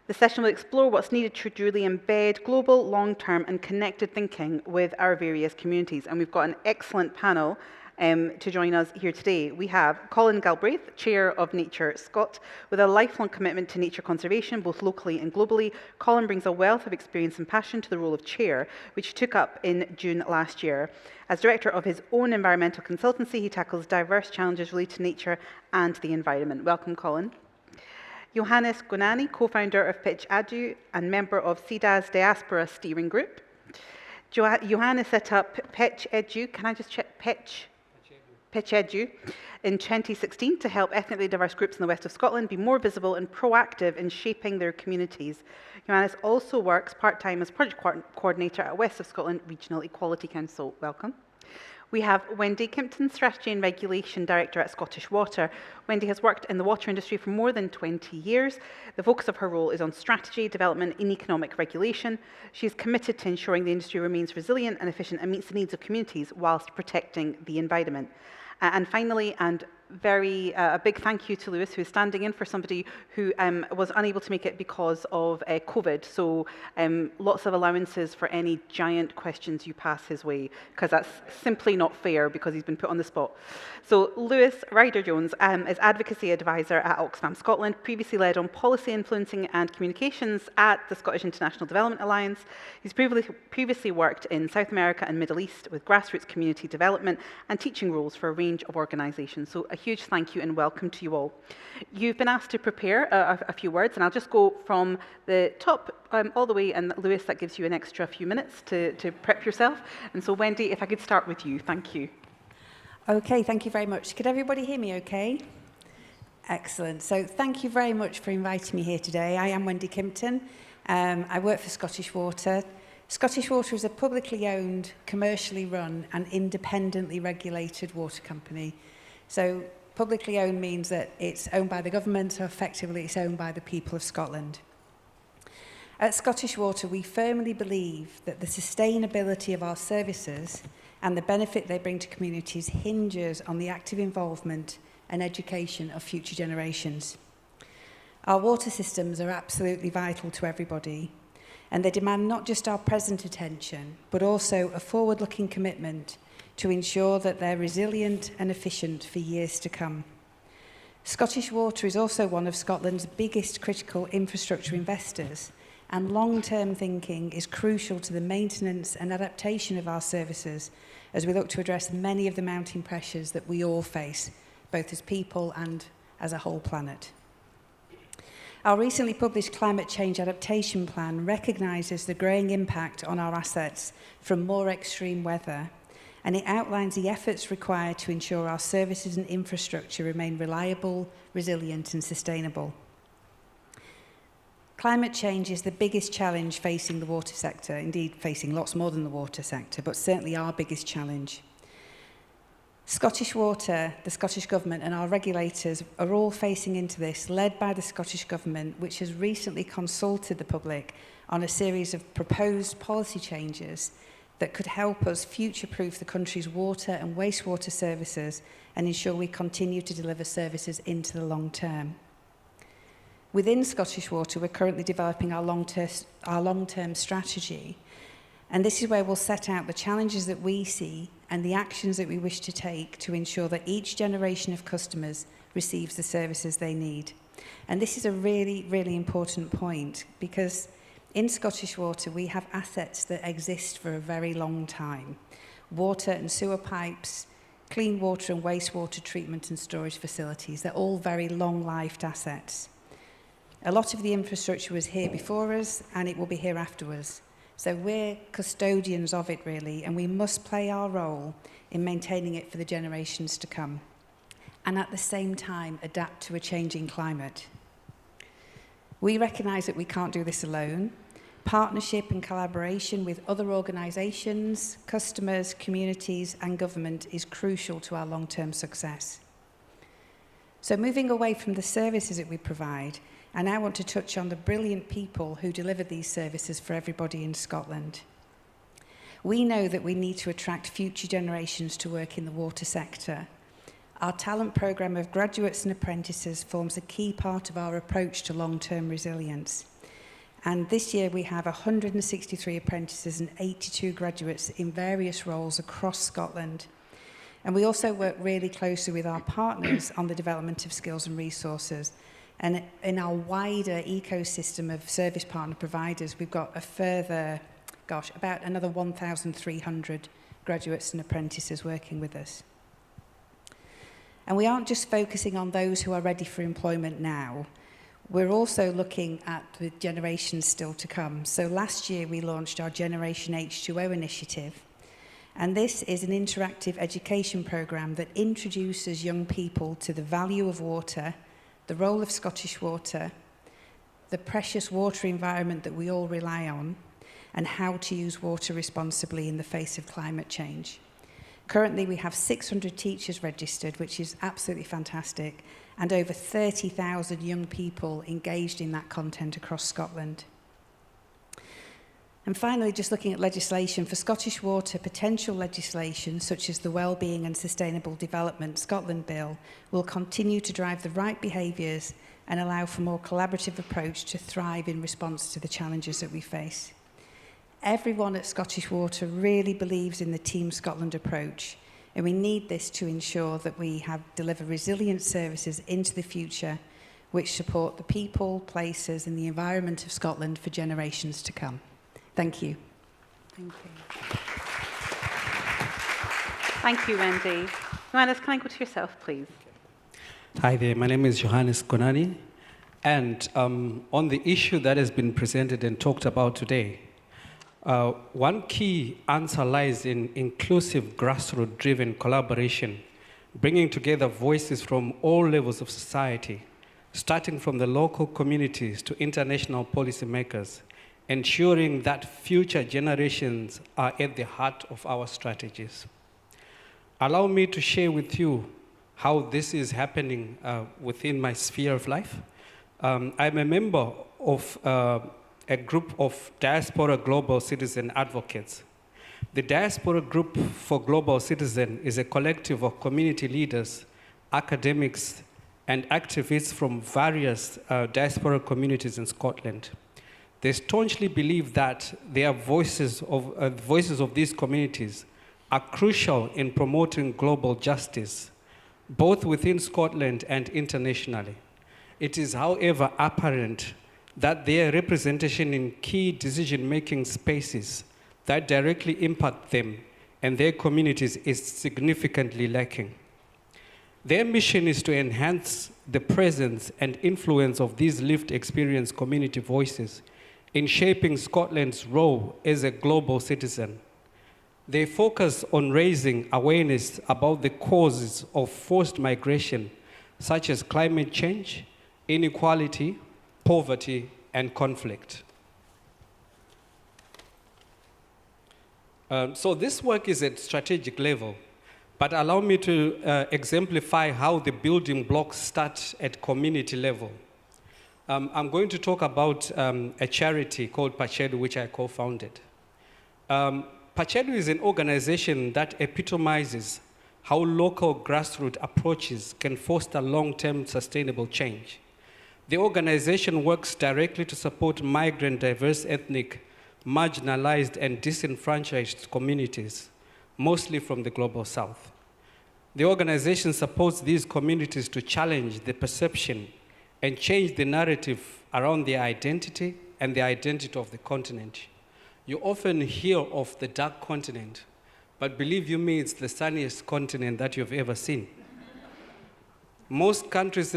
The session will explore what's needed to truly embed global, long-term and connected thinking with our various communities. And we've got an excellent panel to join us here today. We have Colin Galbraith, Chair of Nature Scot, with a lifelong commitment to nature conservation, both locally and globally. Colin brings a wealth of experience and passion to the role of Chair, which he took up in June last year. As director of his own environmental consultancy, he tackles diverse challenges related to nature and the environment. Welcome, Colin. Johannes Gonani, co-founder of Pitch Edu and member of SIDA's Diaspora Steering Group. Johannes set up Pitch Edu, can I just check Pitch Edu in 2016 to help ethnically diverse groups in the west of Scotland be more visible and proactive in shaping their communities. Johannes also works part-time as project coordinator at West of Scotland Regional Equality Council. Welcome. We have Wendy Kimpton, Strategy and Regulation Director at Scottish Water. Wendy has worked in the water industry for more than 20 years. The focus of her role is on strategy, development and economic regulation. She is committed to ensuring the industry remains resilient and efficient and meets the needs of communities whilst protecting the environment. And finally, and a big thank you to Lewis, who is standing in for somebody who was unable to make it because of COVID. So lots of allowances for any giant questions you pass his way, because that's simply not fair because he's been put on the spot. So Lewis Ryder-Jones is Advocacy Advisor at Oxfam Scotland, previously led on policy influencing and communications at the Scottish International Development Alliance. He's previously worked in South America and Middle East with grassroots community development and teaching roles for a range of organisations. So a huge thank you and welcome to you all. You've been asked to prepare a few words, and I'll just go from the top all the way, and Lewis, that gives you an extra few minutes to prep yourself. And so Wendy, if I could start with you, thank you. Okay, thank you very much. Could everybody hear me okay? Excellent. So thank you very much for inviting me here today. I am Wendy Kimpton. I work for Scottish Water. Scottish Water is a publicly owned, commercially run and independently regulated water company. So publicly owned means that it's owned by the government, so effectively it's owned by the people of Scotland. At Scottish Water, we firmly believe that the sustainability of our services and the benefit they bring to communities hinges on the active involvement and education of future generations. Our water systems are absolutely vital to everybody, and they demand not just our present attention, but also a forward-looking commitment to ensure that they're resilient and efficient for years to come. Scottish Water is also one of Scotland's biggest critical infrastructure investors, and long-term thinking is crucial to the maintenance and adaptation of our services as we look to address many of the mounting pressures that we all face, both as people and as a whole planet. Our recently published Climate Change Adaptation Plan recognises the growing impact on our assets from more extreme weather, and it outlines the efforts required to ensure our services and infrastructure remain reliable, resilient and sustainable. Climate change is the biggest challenge facing the water sector, indeed facing lots more than the water sector, but certainly our biggest challenge. Scottish Water, the Scottish Government and our regulators are all facing into this, led by the Scottish Government, which has recently consulted the public on a series of proposed policy changes that could help us future-proof the country's water and wastewater services and ensure we continue to deliver services into the long term. Within Scottish Water, we're currently developing our long-term strategy, and this is where we'll set out the challenges that we see and the actions that we wish to take to ensure that each generation of customers receives the services they need. And this is a really, really important point, because in Scottish Water, we have assets that exist for a very long time. Water and sewer pipes, clean water and wastewater treatment and storage facilities, they're all very long-lived assets. A lot of the infrastructure was here before us, and it will be here afterwards. So we're custodians of it, really, and we must play our role in maintaining it for the generations to come, and at the same time adapt to a changing climate. We recognise that we can't do this alone. Partnership and collaboration with other organisations, customers, communities and government is crucial to our long-term success. So moving away from the services that we provide, I now want to touch on the brilliant people who deliver these services for everybody in Scotland. We know that we need to attract future generations to work in the water sector. Our talent programme of graduates and apprentices forms a key part of our approach to long-term resilience. And this year we have 163 apprentices and 82 graduates in various roles across Scotland. And we also work really closely with our partners on the development of skills and resources. And in our wider ecosystem of service partner providers, we've got a further, about another 1,300 graduates and apprentices working with us. And we aren't just focusing on those who are ready for employment now. We're also looking at the generations still to come. So last year we launched our Generation H2O initiative. And this is an interactive education programme that introduces young people to the value of water, the role of Scottish Water, the precious water environment that we all rely on, and how to use water responsibly in the face of climate change. Currently, we have 600 teachers registered, which is absolutely fantastic, and over 30,000 young people engaged in that content across Scotland. And finally, just looking at legislation, for Scottish Water, potential legislation such as the Wellbeing and Sustainable Development Scotland Bill will continue to drive the right behaviours and allow for a more collaborative approach to thrive in response to the challenges that we face. Everyone at Scottish Water really believes in the Team Scotland approach, and we need this to ensure that we deliver resilient services into the future which support the people, places and the environment of Scotland for generations to come. Thank you. Thank you. Thank you, Wendy. Johannes, can I go to yourself, please? Hi there, my name is Johannes Konani, and on the issue that has been presented and talked about today, one key answer lies in inclusive, grassroots-driven collaboration, bringing together voices from all levels of society, starting from the local communities to international policymakers, ensuring that future generations are at the heart of our strategies. Allow me to share with you how this is happening within my sphere of life. I'm a member of a group of Diaspora Global Citizen Advocates. The Diaspora Group for Global Citizen is a collective of community leaders, academics, and activists from various diaspora communities in Scotland. They staunchly believe that their voices of these communities are crucial in promoting global justice, both within Scotland and internationally. It is, however, apparent that their representation in key decision-making spaces that directly impact them and their communities is significantly lacking. Their mission is to enhance the presence and influence of these lived experience community voices in shaping Scotland's role as a global citizen. They focus on raising awareness about the causes of forced migration, such as climate change, inequality, poverty, and conflict. So this work is at strategic level, but allow me to exemplify how the building blocks start at community level. I'm going to talk about a charity called Pachedu, which I co-founded. Pachedu is an organization that epitomizes how local grassroots approaches can foster long-term sustainable change. The organization works directly to support migrant, diverse, ethnic, marginalized, and disenfranchised communities, mostly from the Global South. The organization supports these communities to challenge the perception and change the narrative around their identity and the identity of the continent. You often hear of the dark continent, but believe you me, it's the sunniest continent that you've ever seen. Most countries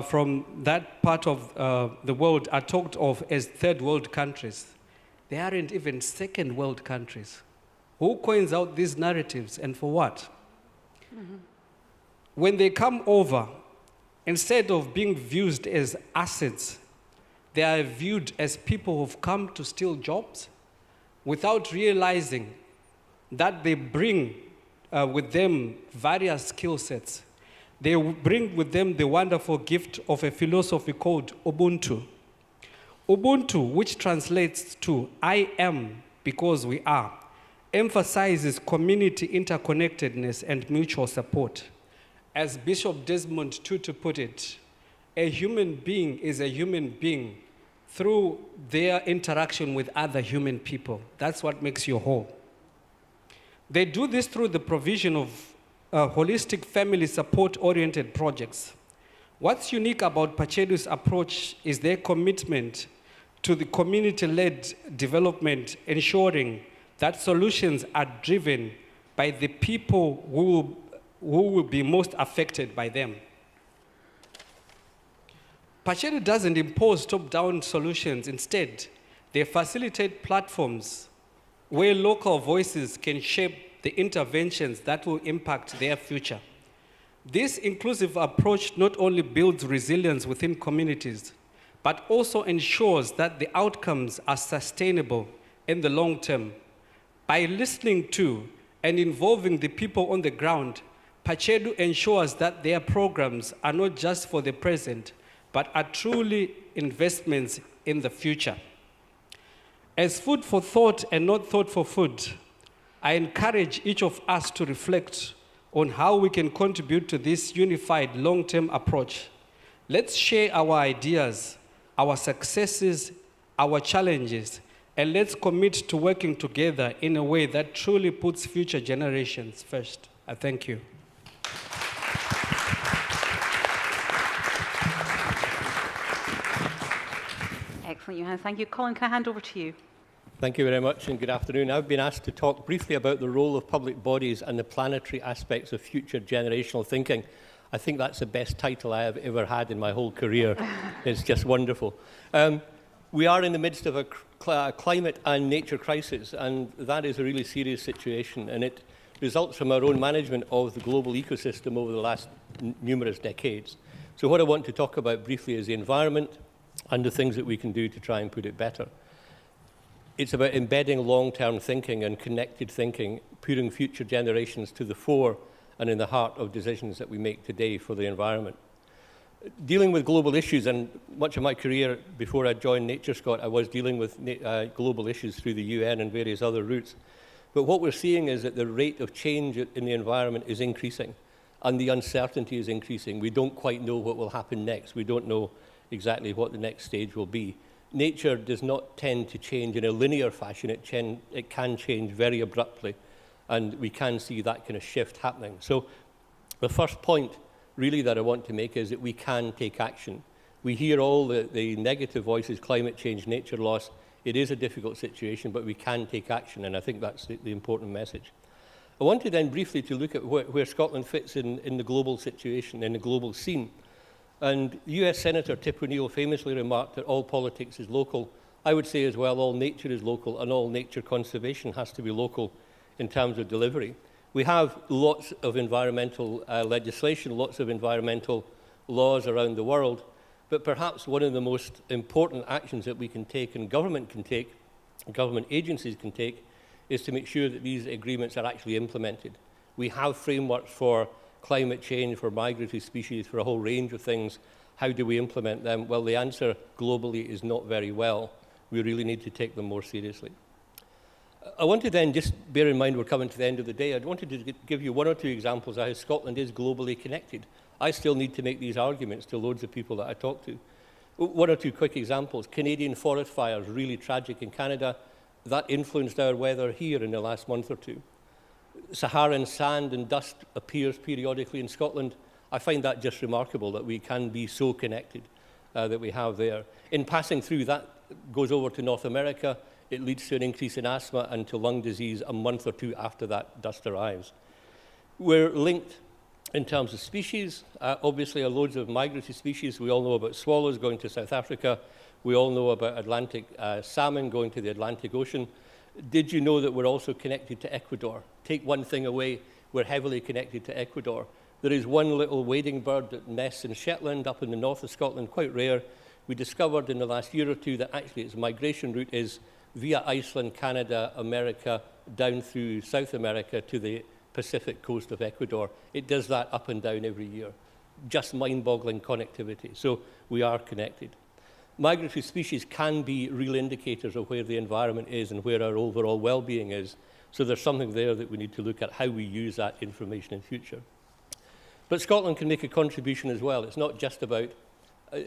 from that part of the world are talked of as third world countries. They aren't even second world countries. Who coins out these narratives and for what? Mm-hmm. When they come over, instead of being viewed as assets, they are viewed as people who've come to steal jobs without realizing that they bring with them various skill sets. They bring with them the wonderful gift of a philosophy called Ubuntu. Ubuntu, which translates to I am because we are, emphasizes community interconnectedness and mutual support. As Bishop Desmond Tutu put it, a human being is a human being through their interaction with other human people. That's what makes you whole. They do this through the provision of holistic family support-oriented projects. What's unique about Pachedu's approach is their commitment to the community-led development, ensuring that solutions are driven by the people who will be most affected by them. Pachedu doesn't impose top-down solutions. Instead, they facilitate platforms where local voices can shape the interventions that will impact their future. This inclusive approach not only builds resilience within communities, but also ensures that the outcomes are sustainable in the long term. By listening to and involving the people on the ground, Pachedu ensures that their programs are not just for the present, but are truly investments in the future. As food for thought and not thought for food, I encourage each of us to reflect on how we can contribute to this unified long-term approach. Let's share our ideas, our successes, our challenges, and let's commit to working together in a way that truly puts future generations first. I thank you. Excellent, Johannes. Thank you. Colin, can I hand over to you? Thank you very much and good afternoon. I've been asked to talk briefly about the role of public bodies and the planetary aspects of future generational thinking. I think that's the best title I have ever had in my whole career. It's just wonderful. We are in the midst of a climate and nature crisis, and that is a really serious situation, and it results from our own management of the global ecosystem over the last numerous decades. So what I want to talk about briefly is the environment and the things that we can do to try and put it better. It's about embedding long-term thinking and connected thinking, putting future generations to the fore and in the heart of decisions that we make today for the environment. Dealing with global issues, and much of my career before I joined NatureScot, I was dealing with global issues through the UN and various other routes. But what we're seeing is that the rate of change in the environment is increasing, and the uncertainty is increasing. We don't quite know what will happen next. We don't know exactly what the next stage will be. Nature does not tend to change in a linear fashion. It can change very abruptly, and we can see that kind of shift happening. So the first point really that I want to make is that we can take action. We hear all the negative voices, climate change, nature loss. It is a difficult situation, but we can take action, and I think that's the important message. I wanted then briefly to look at where Scotland fits in the global situation, in the global scene. And US Senator Tip O'Neill famously remarked that all politics is local. I would say as well, all nature is local, and all nature conservation has to be local in terms of delivery. We have lots of environmental legislation, lots of environmental laws around the world, But perhaps one of the most important actions that we can take and government agencies can take, is to make sure that these agreements are actually implemented. We have frameworks for climate change, for migratory species, for a whole range of things. How do we implement them? Well, the answer globally is not very well. We really need to take them more seriously. I want to then just bear in mind we're coming to the end of the day. I wanted to give you one or two examples of how Scotland is globally connected. I still need to make these arguments to loads of people that I talk to. One or two quick examples. Canadian forest fires, really tragic in Canada. That influenced our weather here in the last month or two. Saharan sand and dust appears periodically in Scotland. I find that just remarkable that we can be so connected that we have there. In passing through, that goes over to North America. It leads to an increase in asthma and to lung disease a month or two after that dust arrives. We're linked in terms of species. Obviously, there are loads of migratory species. We all know about swallows going to South Africa. We all know about Atlantic salmon going to the Atlantic Ocean. Did you know that we're also connected to Ecuador? Take one thing away, we're heavily connected to Ecuador. There is one little wading bird that nests in Shetland, up in the north of Scotland, quite rare. We discovered in the last year or two that actually its migration route is via Iceland, Canada, America, down through South America to the Pacific coast of Ecuador. It does that up and down every year. Just mind-boggling connectivity. So we are connected. Migratory species can be real indicators of where the environment is and where our overall well-being is. So there's something there that we need to look at how we use that information in future. But Scotland can make a contribution as well. It's not just about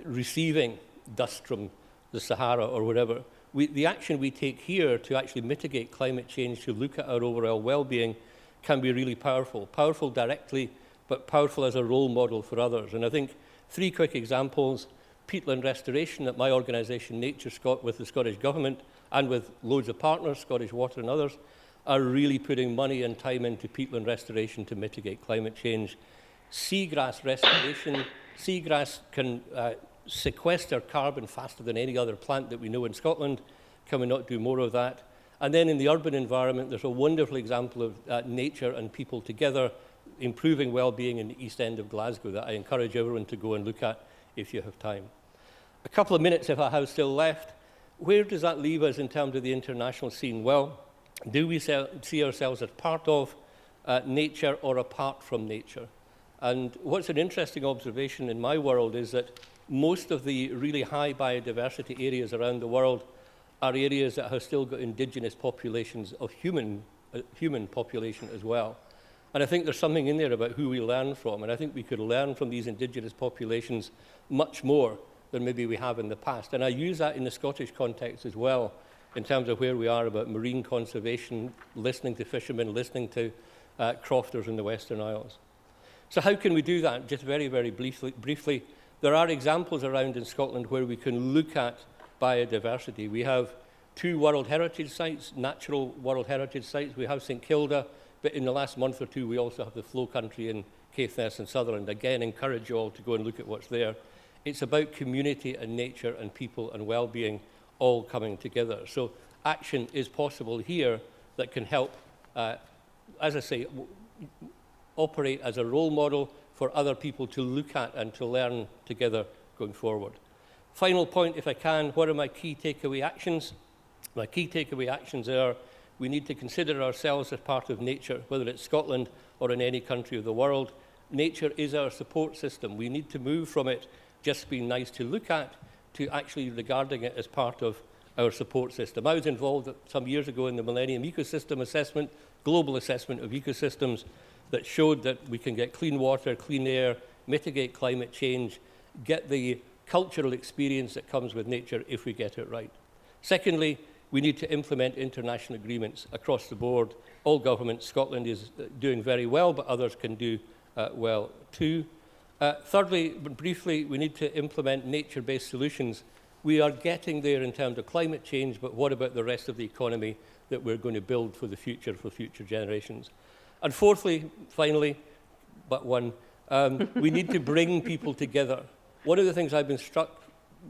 receiving dust from the Sahara or whatever. The action we take here to actually mitigate climate change, to look at our overall well-being, can be really powerful. Powerful directly, but powerful as a role model for others. And I think three quick examples: peatland restoration at my organisation, Nature Scot, with the Scottish Government and with loads of partners, Scottish Water and others, are really putting money and time into peatland restoration to mitigate climate change. Seagrass restoration. Seagrass can sequester carbon faster than any other plant that we know in Scotland. Can we not do more of that? And then in the urban environment, there's a wonderful example of nature and people together improving well-being in the East End of Glasgow that I encourage everyone to go and look at if you have time. A couple of minutes, if I have still left. Where does that leave us in terms of the international scene? Well, do we see ourselves as part of nature or apart from nature? And what's an interesting observation in my world is that most of the really high biodiversity areas around the world are areas that have still got indigenous populations of human population as well. And I think there's something in there about who we learn from, and I think we could learn from these indigenous populations much more than maybe we have in the past. And I use that in the Scottish context as well, in terms of where we are about marine conservation, listening to fishermen, listening to crofters in the Western Isles. So how can we do that? Just very, very briefly, there are examples around in Scotland where we can look at biodiversity. We have 2 World Heritage Sites, natural World Heritage Sites. We have St Kilda, but in the last month or two, we also have the Flow Country in Caithness and Sutherland. Again, encourage you all to go and look at what's there. It's about community and nature and people and well-being all coming together. So action is possible here that can help, as I say, operate as a role model for other people to look at and to learn together going forward. Final point, if I can, what are my key takeaway actions? My key takeaway actions are we need to consider ourselves as part of nature, whether it's Scotland or in any country of the world. Nature is our support system. We need to move from it just being nice to look at to actually regarding it as part of our support system. I was involved some years ago in the Millennium Ecosystem Assessment, global assessment of ecosystems, that showed that we can get clean water, clean air, mitigate climate change, get the cultural experience that comes with nature if we get it right. Secondly, we need to implement international agreements across the board. All governments, Scotland is doing very well, but others can do well too. Thirdly, but briefly, we need to implement nature-based solutions. We are getting there in terms of climate change, but what about the rest of the economy that we're going to build for the future, for future generations? And fourthly, finally, but one, we need to bring people together. One of the things I've been struck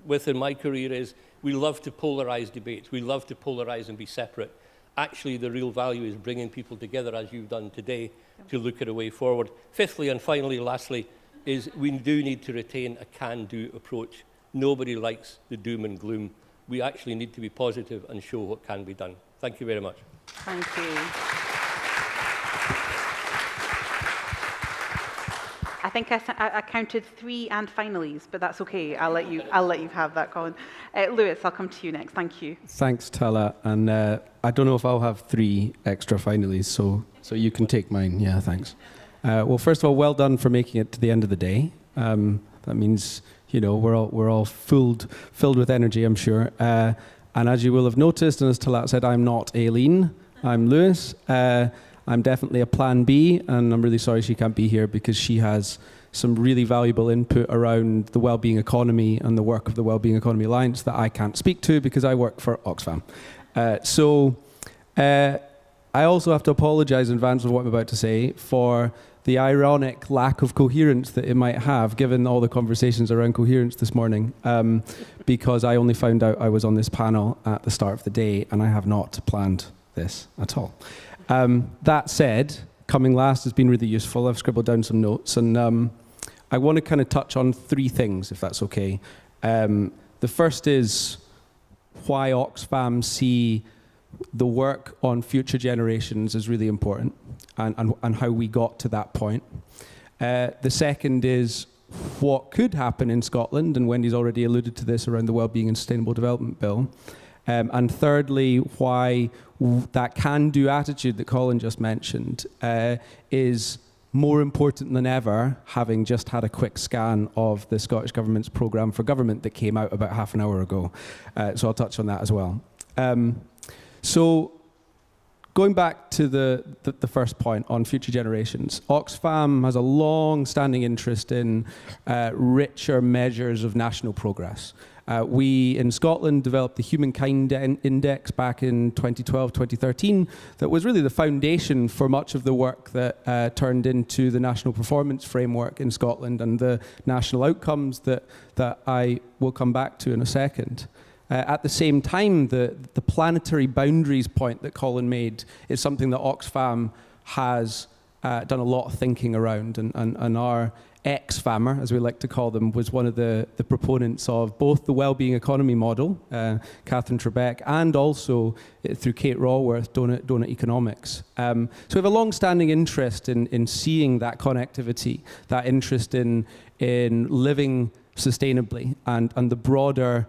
with in my career is we love to polarize debates. We love to polarize and be separate. Actually, the real value is bringing people together, as you've done today, to look at a way forward. Fifthly, and finally, lastly, is we do need to retain a can-do approach Nobody likes the doom and gloom. We actually need to be positive and show what can be done. Thank you very much. Thank you. I think I counted 3 and finalies, but that's okay. I'll let you have that, Colin. Lewis, I'll come to you next. Thank you. Thanks, Tala. And I don't know if I'll have 3 extra finalies, so you can take mine. Yeah, thanks. Well, first of all, well done for making it to the end of the day. That means, you know, we're all filled with energy, I'm sure. And as you will have noticed, and as Talat said, I'm not Aileen. I'm Lewis. I'm definitely a plan B, and I'm really sorry she can't be here because she has some really valuable input around the wellbeing economy and the work of the Wellbeing Economy Alliance that I can't speak to because I work for Oxfam. I also have to apologise in advance of what I'm about to say for the ironic lack of coherence that it might have, given all the conversations around coherence this morning, because I only found out I was on this panel at the start of the day, and I have not planned this at all. That said, coming last has been really useful. I've scribbled down some notes, and I want to kind of touch on 3 things, if that's okay. The first is why Oxfam see the work on future generations as really important, and how we got to that point. The second is what could happen in Scotland, and Wendy's already alluded to this around the Wellbeing and Sustainable Development Bill. And thirdly, why that can-do attitude that Colin just mentioned is more important than ever, having just had a quick scan of the Scottish Government's programme for government that came out about half an hour ago. So I'll touch on that as well. So going back to the first point on future generations, Oxfam has a long-standing interest in richer measures of national progress. We, in Scotland, developed the Humankind Index back in 2012, 2013, that was really the foundation for much of the work that turned into the National Performance Framework in Scotland and the national outcomes that I will come back to in a second. At the same time, the planetary boundaries point that Colin made is something that Oxfam has done a lot of thinking around, and our ex-FAMer, as we like to call them, was one of the proponents of both the wellbeing economy model, Catherine Trebek, and also through Kate Raworth, Donut Economics. So we have a long-standing interest in seeing that connectivity, that interest in living sustainably, and the broader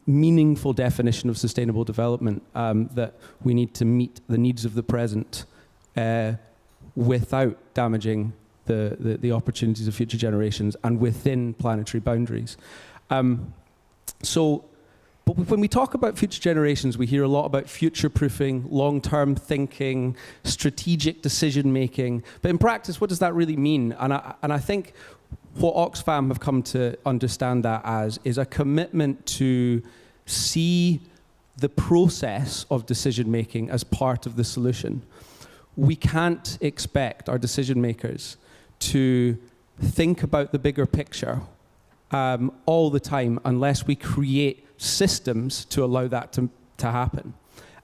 meaningful definition of sustainable development, that we need to meet the needs of the present without damaging the opportunities of future generations and within planetary boundaries. But when we talk about future generations, we hear a lot about future-proofing, long-term thinking, strategic decision-making. But in practice, what does that really mean? And I think what Oxfam have come to understand that as is a commitment to see the process of decision-making as part of the solution. We can't expect our decision-makers to think about the bigger picture all the time unless we create systems to allow that to happen.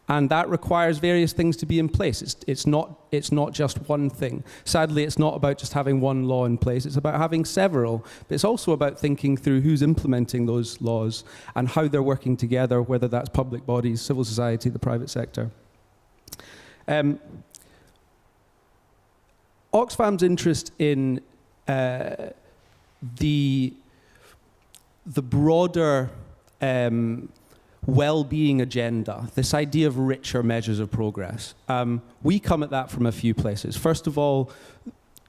And that requires various things to be in place. It's not just one thing. Sadly, it's not about just having one law in place. It's about having several. But it's also about thinking through who's implementing those laws and how they're working together, whether that's public bodies, civil society, the private sector. Oxfam's interest in the broader well-being agenda, this idea of richer measures of progress, we come at that from a few places. First of all,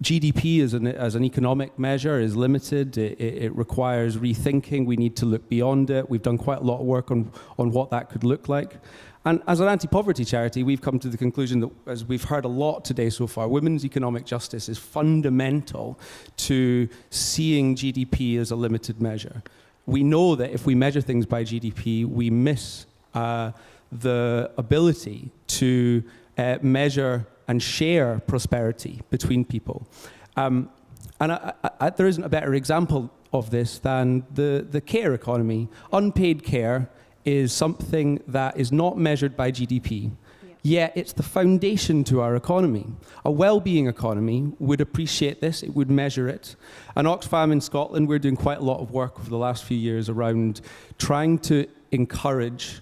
GDP as an economic measure is limited. It requires rethinking. We need to look beyond it. We've done quite a lot of work on what that could look like. And as an anti-poverty charity, we've come to the conclusion that, as we've heard a lot today so far, women's economic justice is fundamental to seeing GDP as a limited measure. We know that if we measure things by GDP, we miss the ability to measure and share prosperity between people. And there isn't a better example of this than the care economy. Unpaid care is something that is not measured by GDP. yet it's the foundation to our economy. A well-being economy would appreciate this, it would measure it. And Oxfam in Scotland, we're doing quite a lot of work over the last few years around trying to encourage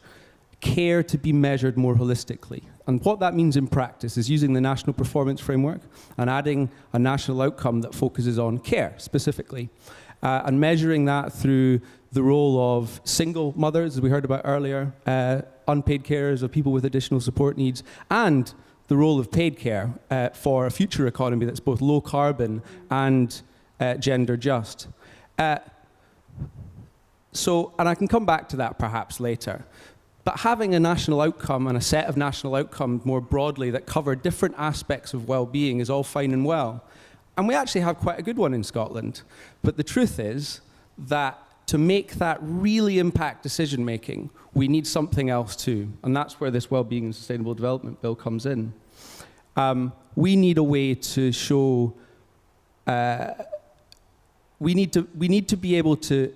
care to be measured more holistically. And what that means in practice is using the National Performance Framework and adding a national outcome that focuses on care specifically, and measuring that through the role of single mothers, as we heard about earlier, unpaid carers, of people with additional support needs, and the role of paid care for a future economy that's both low carbon and gender just. And I can come back to that perhaps later. But having a national outcome and a set of national outcomes more broadly that cover different aspects of well-being is all fine and well. And we actually have quite a good one in Scotland. But the truth is that to make that really impact decision-making, we need something else too. And that's where this Wellbeing and Sustainable Development Bill comes in. We need a way to show, we need to be able to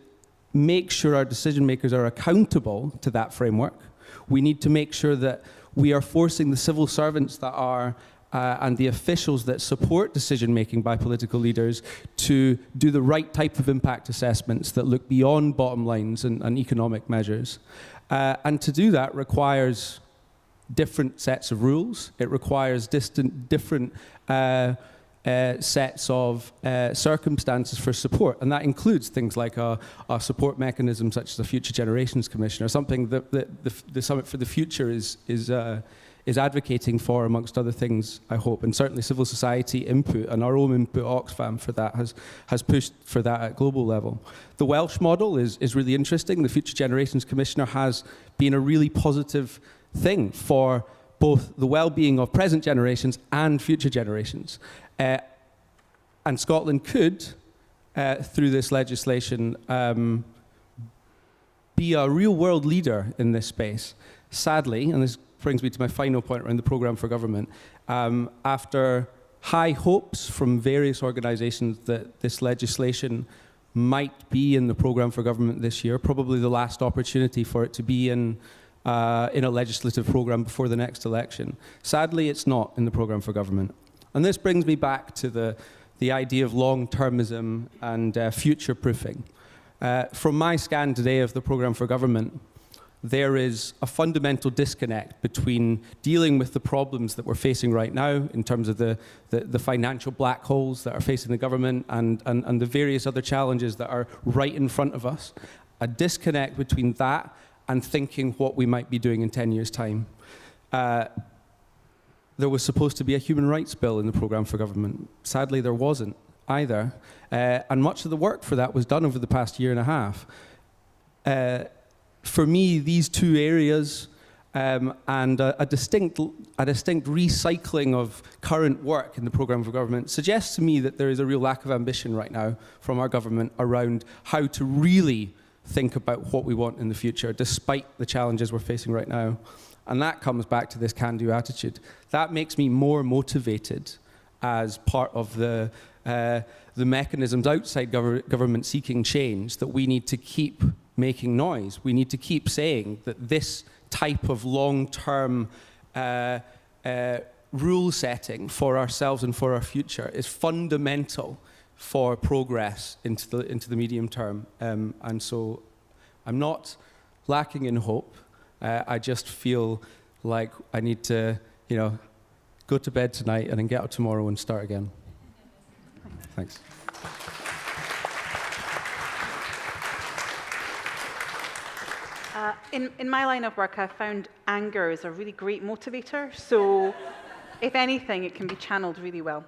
make sure our decision makers are accountable to that framework. We need to make sure that we are forcing the civil servants that are and the officials that support decision making by political leaders to do the right type of impact assessments that look beyond bottom lines and economic measures. And to do that requires different sets of rules. It requires different sets of circumstances for support, and that includes things like a support mechanism such as the Future Generations Commission, or something that the Summit for the Future is advocating for, amongst other things, I hope. And certainly civil society input and our own input, Oxfam, for that has pushed for that at global level. The Welsh model is really interesting. The Future Generations Commissioner has been a really positive thing for both the well-being of present generations and future generations. And Scotland could, through this legislation, be a real-world leader in this space. Sadly, and this brings me to my final point around the programme for government, after high hopes from various organisations that this legislation might be in the programme for government this year, probably the last opportunity for it to be in a legislative programme before the next election. Sadly, it's not in the programme for government. And this brings me back to the idea of long-termism and future-proofing. From my scan today of the programme for government, there is a fundamental disconnect between dealing with the problems that we're facing right now in terms of the financial black holes that are facing the government and the various other challenges that are right in front of us. A disconnect between that and thinking what we might be doing in 10 years' time. There was supposed to be a human rights bill in the programme for government. Sadly, there wasn't either. And much of the work for that was done over the past year and a half. For me, these two areas and a distinct recycling of current work in the programme for government suggests to me that there is a real lack of ambition right now from our government around how to really think about what we want in the future, despite the challenges we're facing right now. And that comes back to this can-do attitude. That makes me more motivated as part of the mechanisms outside government seeking change, that we need to keep making noise. We need to keep saying that this type of long-term rule setting for ourselves and for our future is fundamental for progress into the medium term. And so I'm not lacking in hope. I just feel like I need to, go to bed tonight and then get up tomorrow and start again. Thanks. In my line of work, I've found anger is a really great motivator. So if anything, it can be channeled really well.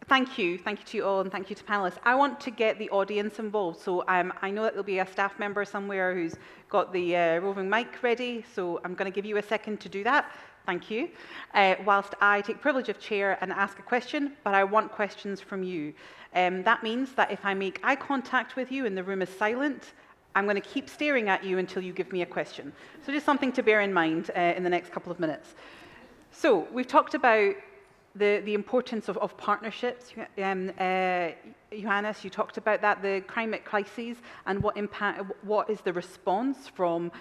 Thank you to you all, and thank you to panelists. I want to get the audience involved. So I know that there'll be a staff member somewhere who's got the roving mic ready. So I'm going to give you a second to do that. Thank you. Whilst I take privilege of chair and ask a question, but I want questions from you. That means that if I make eye contact with you and the room is silent, I'm going to keep staring at you until you give me a question. So just something to bear in mind in the next couple of minutes. So we've talked about the importance of partnerships. Johannes, you talked about that, the climate crises and what is the response from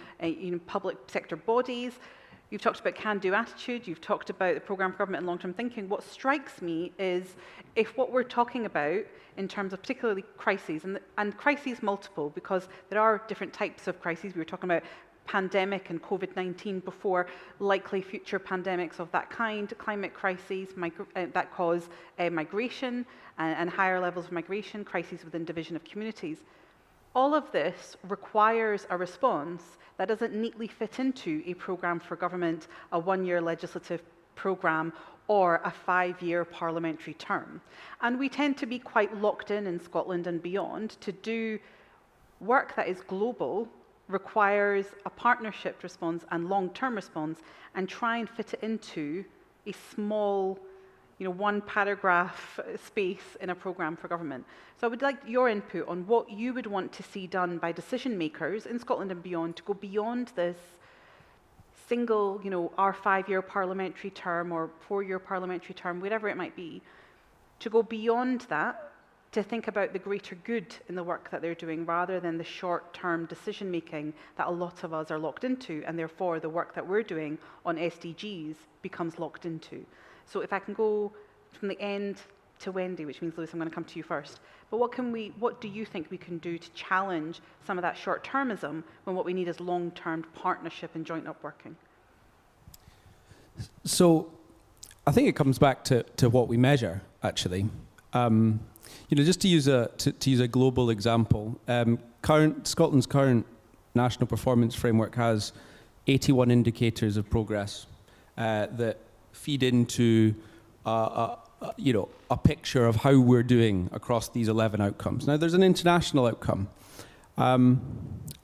public sector bodies. You've talked about can-do attitude, you've talked about the programme for government and long-term thinking. What strikes me is if what we're talking about in terms of particularly crises, and crises multiple, because there are different types of crises. We were talking about pandemic and COVID-19 before, likely future pandemics of that kind, climate crises that cause migration and higher levels of migration, crises within division of communities. All of this requires a response that doesn't neatly fit into a programme for government, a one-year legislative programme, or a 5-year parliamentary term. And we tend to be quite locked in Scotland and beyond. To do work that is global requires a partnership response and long-term response, and try and fit it into a small, one paragraph space in a programme for government. So I would like your input on what you would want to see done by decision makers in Scotland and beyond to go beyond this single, our 5-year parliamentary term or 4-year parliamentary term, whatever it might be, to go beyond that, to think about the greater good in the work that they're doing rather than the short-term decision-making that a lot of us are locked into, and therefore the work that we're doing on SDGs becomes locked into. So if I can go from the end to Wendy, which means, Lewis, I'm going to come to you first. But what do you think we can do to challenge some of that short-termism when what we need is long-term partnership and joint up-working? So I think it comes back to what we measure, actually. Just to use a global example, Scotland's current national performance framework has 81 indicators of progress that feed into a picture of how we're doing across these 11 outcomes. Now, there's an international outcome, and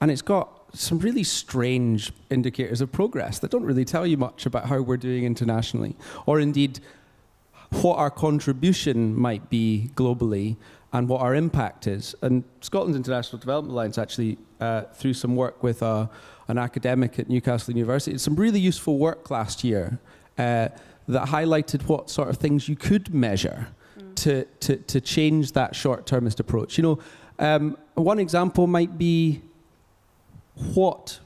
it's got some really strange indicators of progress that don't really tell you much about how we're doing internationally, or indeed what our contribution might be globally and what our impact is. And Scotland's International Development Alliance actually, through some work with an academic at Newcastle University, did some really useful work last year that highlighted what sort of things you could measure to change that short-termist approach. One example might be what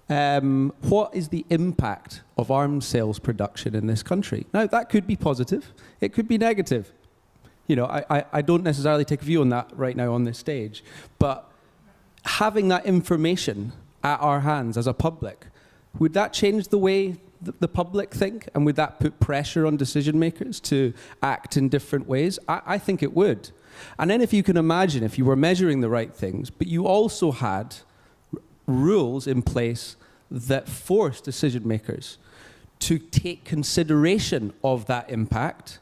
is the impact of arms sales production in this country? Now, that could be positive. It could be negative. I don't necessarily take a view on that right now on this stage. But having that information at our hands as a public, would that change the way the public think? And would that put pressure on decision makers to act in different ways? I think it would. And then if you can imagine, if you were measuring the right things, but you also had rules in place that force decision makers to take consideration of that impact,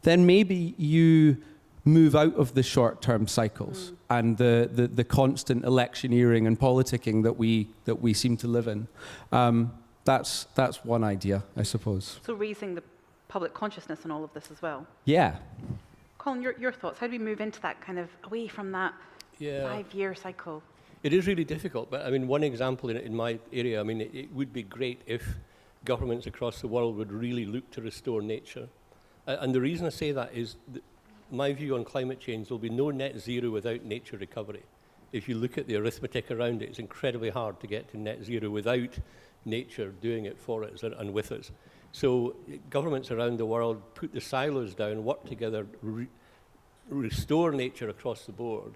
then maybe you move out of the short-term cycles and the constant electioneering and politicking that we seem to live in. That's one idea, I suppose. So raising the public consciousness in all of this as well. Yeah. Colin, your thoughts? How do we move into that kind of away from that 5-year cycle? It is really difficult, but I mean, one example in my area, I mean, it would be great if governments across the world would really look to restore nature. And the reason I say that is that my view on climate change, there'll be no net zero without nature recovery. If you look at the arithmetic around it, it's incredibly hard to get to net zero without nature doing it for us and with us. So governments around the world put the silos down, work together, restore nature across the board.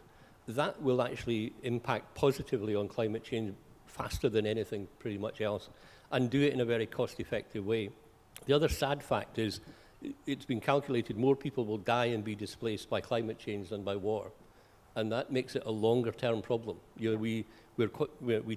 That will actually impact positively on climate change faster than anything pretty much else, and do it in a very cost-effective way. The other sad fact is it's been calculated more people will die and be displaced by climate change than by war, and that makes it a longer-term problem. We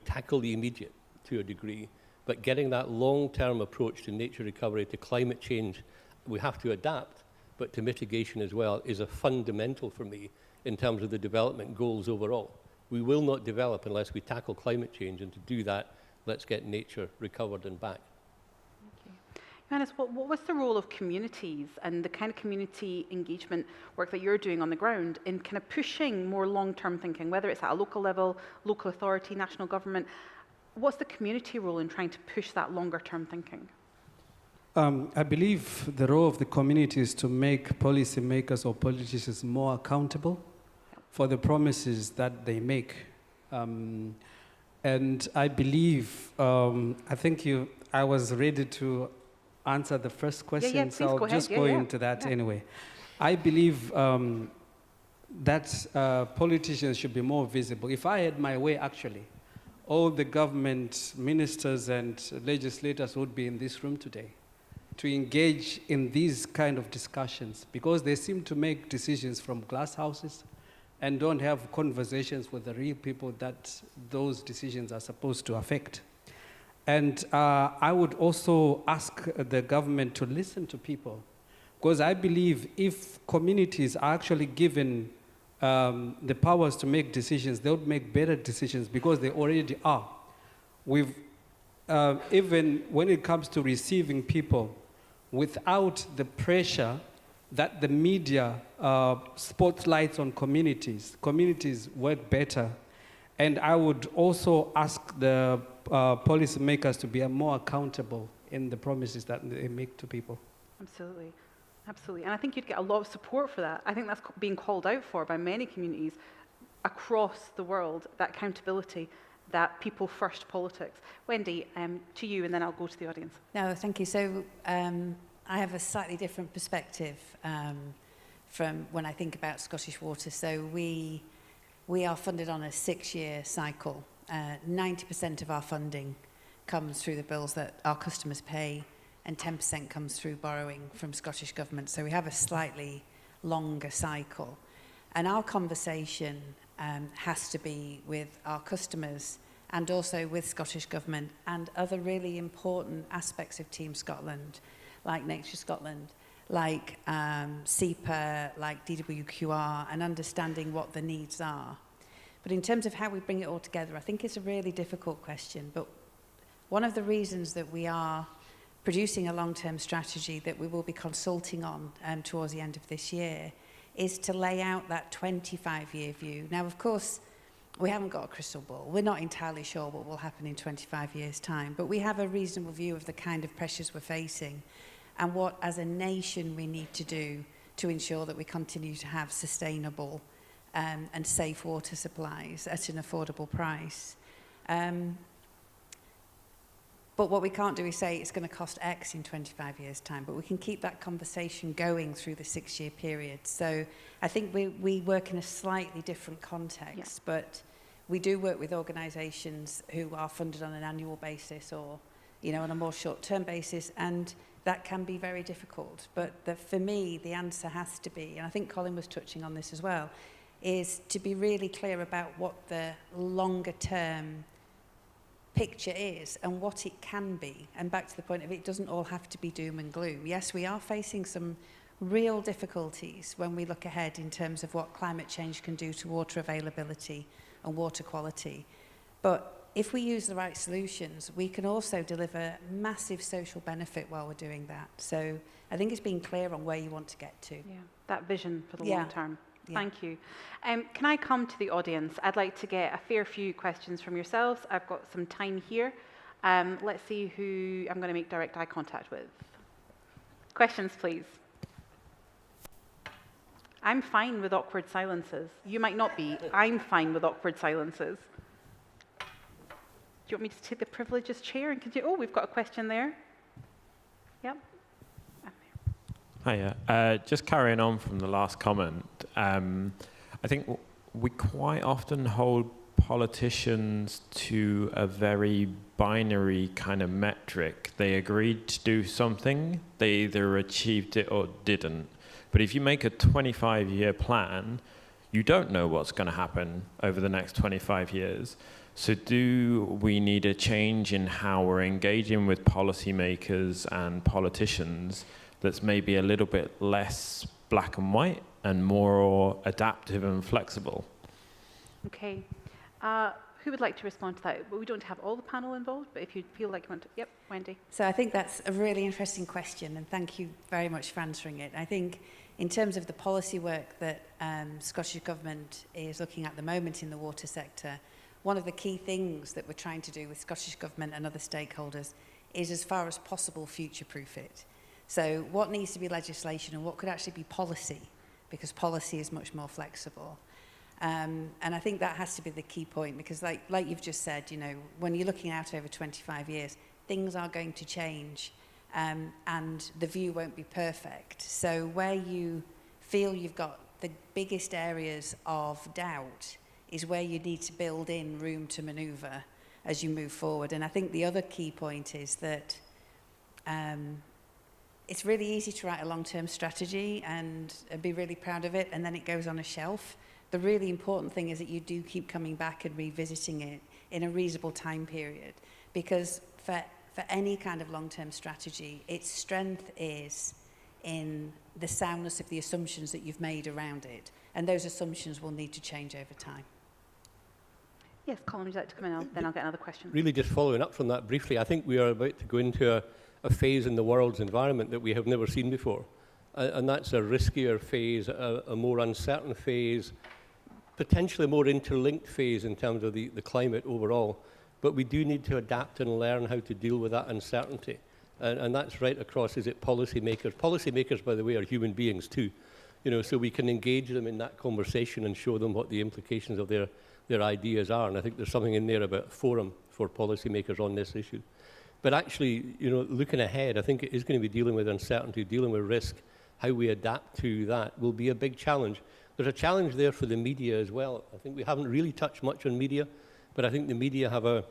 tackle the immediate to a degree, but getting that long-term approach to nature recovery, to climate change, we have to adapt, but to mitigation as well, is a fundamental for me in terms of the development goals overall. We will not develop unless we tackle climate change, and to do that, let's get nature recovered and back. Johannes, what was the role of communities and the kind of community engagement work that you're doing on the ground in kind of pushing more long-term thinking, whether it's at a local level, local authority, national government? What's the community role in trying to push that longer-term thinking? I believe the role of the community is to make policymakers or politicians more accountable for the promises that they make. And I believe, I think I was ready to answer the first question, so I'll just go into that anyway. I believe that politicians should be more visible. If I had my way, actually, all the government ministers and legislators would be in this room today to engage in these kind of discussions, because they seem to make decisions from glass houses and don't have conversations with the real people that those decisions are supposed to affect. And I would also ask the government to listen to people, because I believe if communities are actually given the powers to make decisions, they would make better decisions because they already are. We've, even when it comes to receiving people, without the pressure that the media spotlights on communities, communities work better. And I would also ask the policymakers to be more accountable in the promises that they make to people. Absolutely. Absolutely. And I think you'd get a lot of support for that. I think that's being called out for by many communities across the world, that accountability, that people first politics. Wendy, to you, and then I'll go to the audience. No, thank you. So I have a slightly different perspective from when I think about Scottish Water. So we are funded on a 6-year cycle. 90% of our funding comes through the bills that our customers pay, and 10% comes through borrowing from Scottish Government. So we have a slightly longer cycle. And our conversation has to be with our customers and also with Scottish Government and other really important aspects of Team Scotland, like Nature Scotland, like SEPA, like DWQR, and understanding what the needs are. But in terms of how we bring it all together, I think it's a really difficult question. But one of the reasons that we are producing a long-term strategy that we will be consulting on towards the end of this year is to lay out that 25-year view. Now, of course, we haven't got a crystal ball. We're not entirely sure what will happen in 25 years' time, but we have a reasonable view of the kind of pressures we're facing and what, as a nation, we need to do to ensure that we continue to have sustainable and safe water supplies at an affordable price. But what we can't do is say it's going to cost X in 25 years' time, but we can keep that conversation going through the 6-year period. So I think we work in a slightly different context, but we do work with organisations who are funded on an annual basis or, you know, on a more short-term basis, and that can be very difficult. But for me, the answer has to be, and I think Colin was touching on this as well, is to be really clear about what the longer-term picture is and what it can be. And back to the point of it doesn't all have to be doom and gloom. Yes, we are facing some real difficulties when we look ahead in terms of what climate change can do to water availability and water quality. But if we use the right solutions, we can also deliver massive social benefit while we're doing that. So I think it's being clear on where you want to get to. Yeah, that vision for the long term. Thank you. Can I come to the audience? I'd like to get a fair few questions from yourselves. I've got some time here. Let's see who I'm going to make direct eye contact with. Questions, please. I'm fine with awkward silences. You might not be. I'm fine with awkward silences. Do you want me to take the privileged chair and continue? Oh, we've got a question there. Yep. Hiya. Just carrying on from the last comment, I think we quite often hold politicians to a very binary kind of metric. They agreed to do something, they either achieved it or didn't. But if you make a 25-year plan, you don't know what's going to happen over the next 25 years. So do we need a change in how we're engaging with policymakers and politicians that's maybe a little bit less black and white and more adaptive and flexible? Okay. Who would like to respond to that? Well, we don't have all the panel involved, but if you feel like you want to. Yep, Wendy. So I think that's a really interesting question, and thank you very much for answering it. I think in terms of the policy work that Scottish Government is looking at the moment in the water sector, one of the key things that we're trying to do with Scottish Government and other stakeholders is, as far as possible, future-proof it. So what needs to be legislation and what could actually be policy, because policy is much more flexible. And I think that has to be the key point, because like you've just said, you know, when you're looking out over 25 years, things are going to change, and the view won't be perfect. So where you feel you've got the biggest areas of doubt is where you need to build in room to maneuver as you move forward. And I think the other key point is that it's really easy to write a long-term strategy and be really proud of it, and then it goes on a shelf. The really important thing is that you do keep coming back and revisiting it in a reasonable time period, because for any kind of long-term strategy, its strength is in the soundness of the assumptions that you've made around it, and those assumptions will need to change over time. Yes, Colin, would you like to come in? Then I'll get another question. Really just following up from that briefly, I think we are about to go into a phase in the world's environment that we have never seen before. And that's a riskier phase, a more uncertain phase, potentially a more interlinked phase in terms of the climate overall. But we do need to adapt and learn how to deal with that uncertainty. And that's right across, is it policymakers? Policymakers, by the way, are human beings too. You know, so we can engage them in that conversation and show them what the implications of their ideas are. And I think there's something in there about a forum for policymakers on this issue. But actually, you know, looking ahead, I think it is going to be dealing with uncertainty, dealing with risk. How we adapt to that will be a big challenge. There's a challenge there for the media as well. I think we haven't really touched much on media, but I think the media have a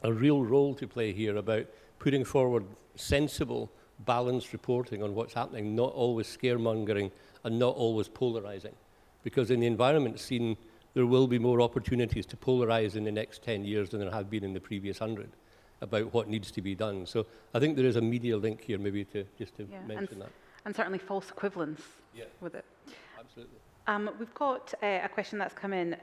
real role to play here about putting forward sensible, balanced reporting on what's happening, not always scaremongering and not always polarizing. Because in the environment scene, there will be more opportunities to polarize in the next 10 years than there have been in the previous 100 about what needs to be done. So I think there is a media link here, maybe to mention that. And certainly false equivalence with it. Absolutely. We've got a question that's come in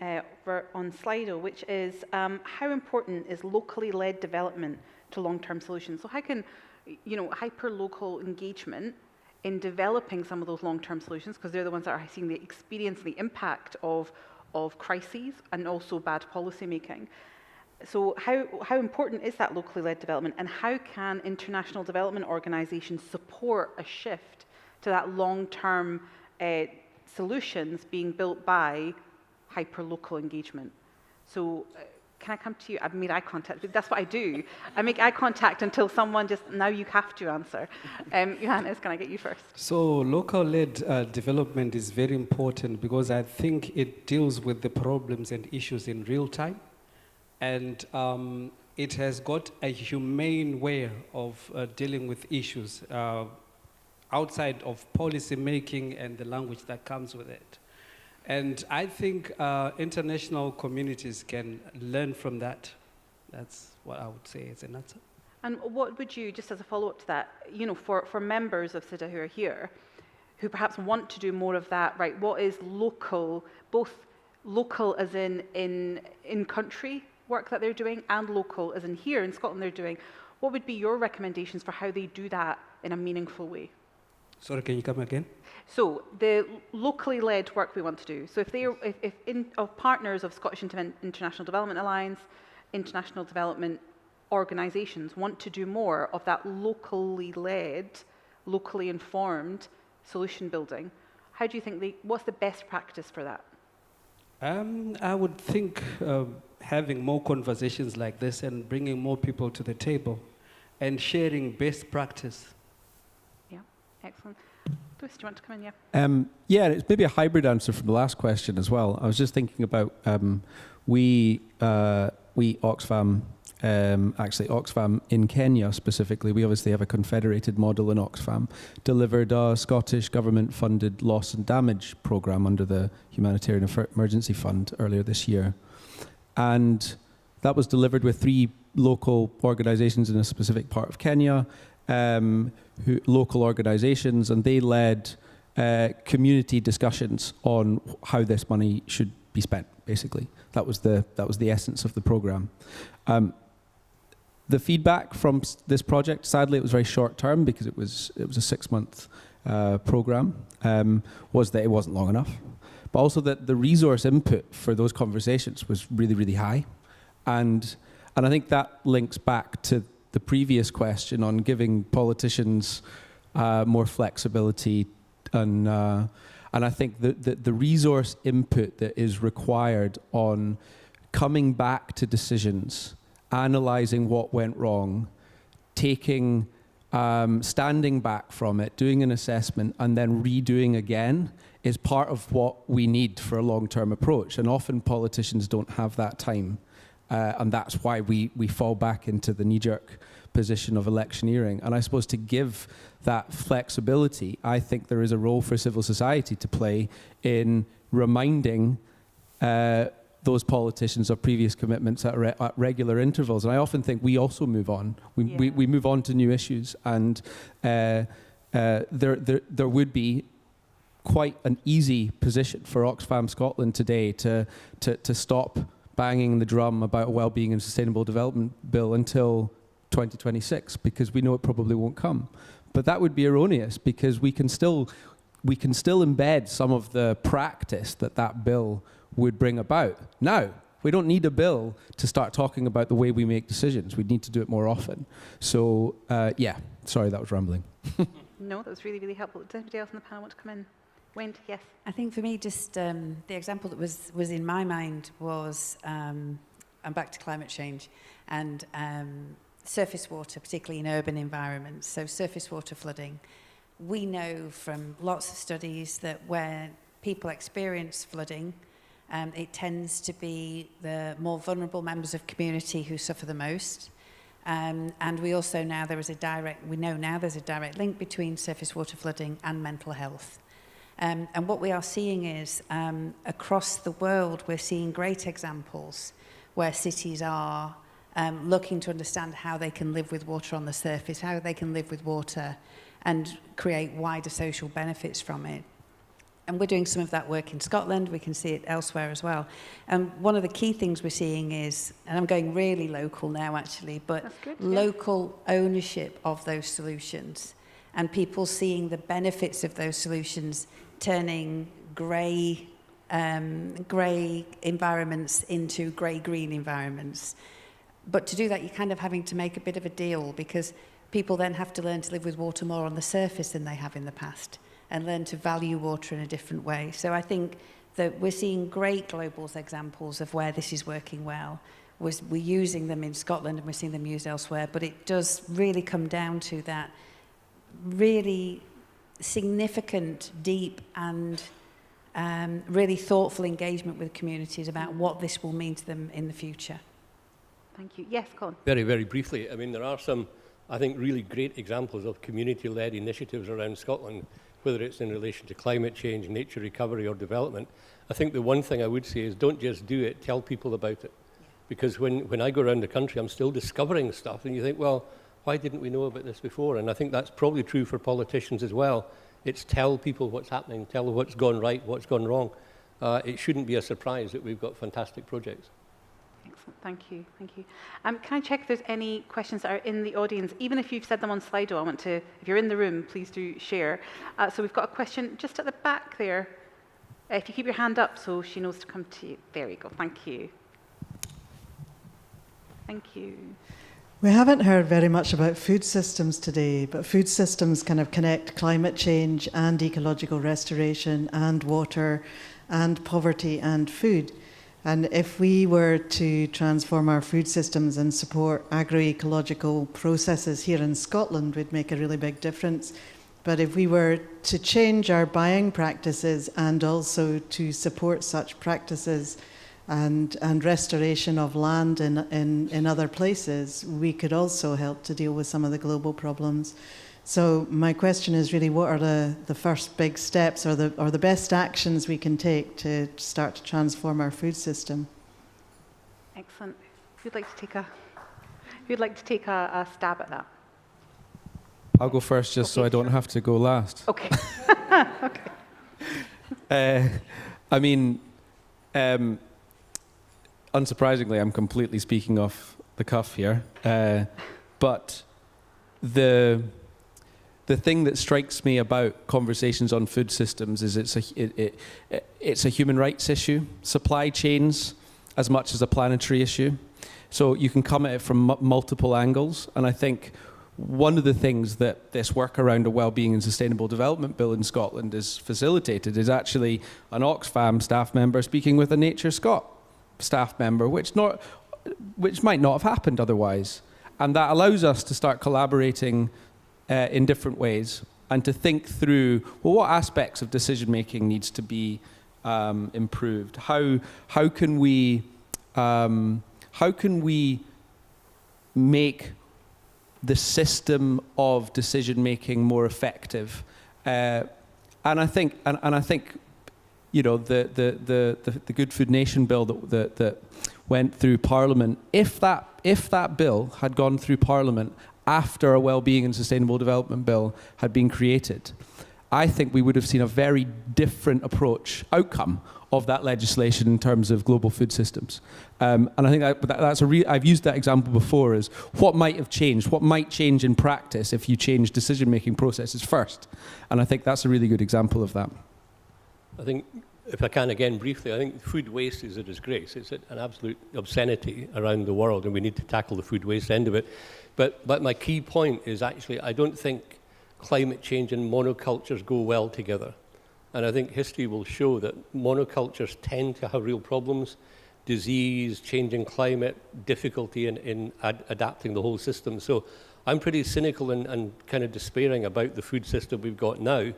on Slido, which is how important is locally led development to long-term solutions? So how can, you know, hyper-local engagement in developing some of those long-term solutions, because they're the ones that are seeing the experience and the impact of crises and also bad policy making. So how important is that locally led development, and how can international development organizations support a shift to that long-term solutions being built by hyper-local engagement? So can I come to you? I've made eye contact. That's what I do. I make eye contact until someone just, now you have to answer. Johannes, can I get you first? So local-led development is very important because I think it deals with the problems and issues in real time. And it has got a humane way of dealing with issues outside of policy making and the language that comes with it. And I think international communities can learn from that. That's what I would say as an answer. And what would you, just as a follow-up to that, you know, for members of SIDA who are here, who perhaps want to do more of that, right, what is local, both local as in country work that they're doing and local as in here in Scotland they're doing, what would be your recommendations for how they do that in a meaningful way? Sorry, can you come again? So the locally led work we want to do. So if partners of Scottish International Development Alliance, international development organisations want to do more of that locally led, locally informed solution building, how do you think what's the best practice for that? I would think having more conversations like this and bringing more people to the table and sharing best practice. Yeah, excellent. Lewis, do you want to come in? Yeah. Yeah, it's maybe a hybrid answer from the last question as well. I was just thinking about we Oxfam, actually Oxfam in Kenya specifically, we obviously have a confederated model in Oxfam, delivered a Scottish government-funded loss and damage programme under the Humanitarian Emergency Fund earlier this year. And that was delivered with 3 local organisations in a specific part of Kenya, local organisations, and they led community discussions on how this money should be spent, basically. That was the essence of the programme. The feedback from this project, sadly, it was very short term because it was a 6-month programme, was that it wasn't long enough, but also that the resource input for those conversations was really, really high, and I think that links back to the previous question on giving politicians more flexibility, and And I think the resource input that is required on coming back to decisions, analysing what went wrong, taking, standing back from it, doing an assessment, and then redoing again is part of what we need for a long-term approach. And often politicians don't have that time. And that's why we fall back into the knee-jerk position of electioneering. And I suppose to give that flexibility, I think there is a role for civil society to play in reminding those politicians of previous commitments at regular intervals. And I often think we also move on. We move on to new issues. And there would be quite an easy position for Oxfam Scotland today to stop banging the drum about a wellbeing and sustainable development bill until 2026, because we know it probably won't come. But that would be erroneous, because we can still embed some of the practice that bill would bring about. Now, we don't need a bill to start talking about the way we make decisions. We need to do it more often. So, yeah, sorry, that was rambling. No, that was really, really helpful. Does anybody else on the panel want to come in? Wendy, yes. I think for me, just the example that was in my mind was, I'm back to climate change, and surface water, particularly in urban environments. So surface water flooding. We know from lots of studies that where people experience flooding, it tends to be the more vulnerable members of community who suffer the most. And we also know there's a direct link between surface water flooding and mental health. And what we are seeing is, across the world, we're seeing great examples where cities are looking to understand how they can live with water on the surface, how they can live with water and create wider social benefits from it. And we're doing some of that work in Scotland. We can see it elsewhere as well. And one of the key things we're seeing is, and I'm going really local now actually, but local ownership of those solutions and people seeing the benefits of those solutions turning grey environments into grey-green environments. But to do that, you're kind of having to make a bit of a deal, because people then have to learn to live with water more on the surface than they have in the past, and learn to value water in a different way. So I think that we're seeing great global examples of where this is working well. We're using them in Scotland and we're seeing them used elsewhere, but it does really come down to that really significant, deep and really thoughtful engagement with communities about what this will mean to them in the future. Thank you. Yes, Colin. Very, very briefly. I mean, there are some, I think, really great examples of community-led initiatives around Scotland, whether it's in relation to climate change, nature recovery or development. I think the one thing I would say is don't just do it, tell people about it. Because when I go around the country, I'm still discovering stuff, and you think, well, why didn't we know about this before? And I think that's probably true for politicians as well. It's tell people what's happening, tell them what's gone right, what's gone wrong. It shouldn't be a surprise that we've got fantastic projects. Excellent, thank you, thank you. Can I check if there's any questions that are in the audience? Even if you've said them on Slido, I want to, if you're in the room, please do share. So we've got a question just at the back there. If you keep your hand up so she knows to come to you. There we go, thank you. Thank you. We haven't heard very much about food systems today, but food systems kind of connect climate change and ecological restoration and water and poverty and food. And if we were to transform our food systems and support agroecological processes here in Scotland, we'd make a really big difference. But if we were to change our buying practices and also to support such practices and restoration of land in other places, we could also help to deal with some of the global problems. So my question is really, what are the first big steps or the best actions we can take to start to transform our food system? Excellent. Who'd like to take a stab at that? I'll go first, just so I don't have to go last. Okay. Okay. I mean, unsurprisingly, I'm completely speaking off the cuff here, but the thing that strikes me about conversations on food systems is it's a human rights issue, supply chains as much as a planetary issue. So you can come at it from multiple angles, and I think one of the things that this work around a Wellbeing and Sustainable Development Bill in Scotland is facilitated is actually an Oxfam staff member speaking with a Nature Scot staff member, which might not have happened otherwise. And that allows us to start collaborating in different ways and to think through, well, what aspects of decision-making needs to be improved? How can we make the system of decision-making more effective? And I think, you know, the Good Food Nation bill that went through Parliament, if that bill had gone through Parliament after a Wellbeing and Sustainable Development Bill had been created, I think we would have seen a very different outcome of that legislation in terms of global food systems. And I think I've used that example before as what might have changed, what might change in practice if you change decision-making processes first. And I think that's a really good example of that. I think, if I can again briefly, I think food waste is a disgrace. It's an absolute obscenity around the world, and we need to tackle the food waste end of it. But my key point is actually, I don't think climate change and monocultures go well together. And I think history will show that monocultures tend to have real problems: disease, changing climate, difficulty in adapting the whole system. So I'm pretty cynical and kind of despairing about the food system we've got now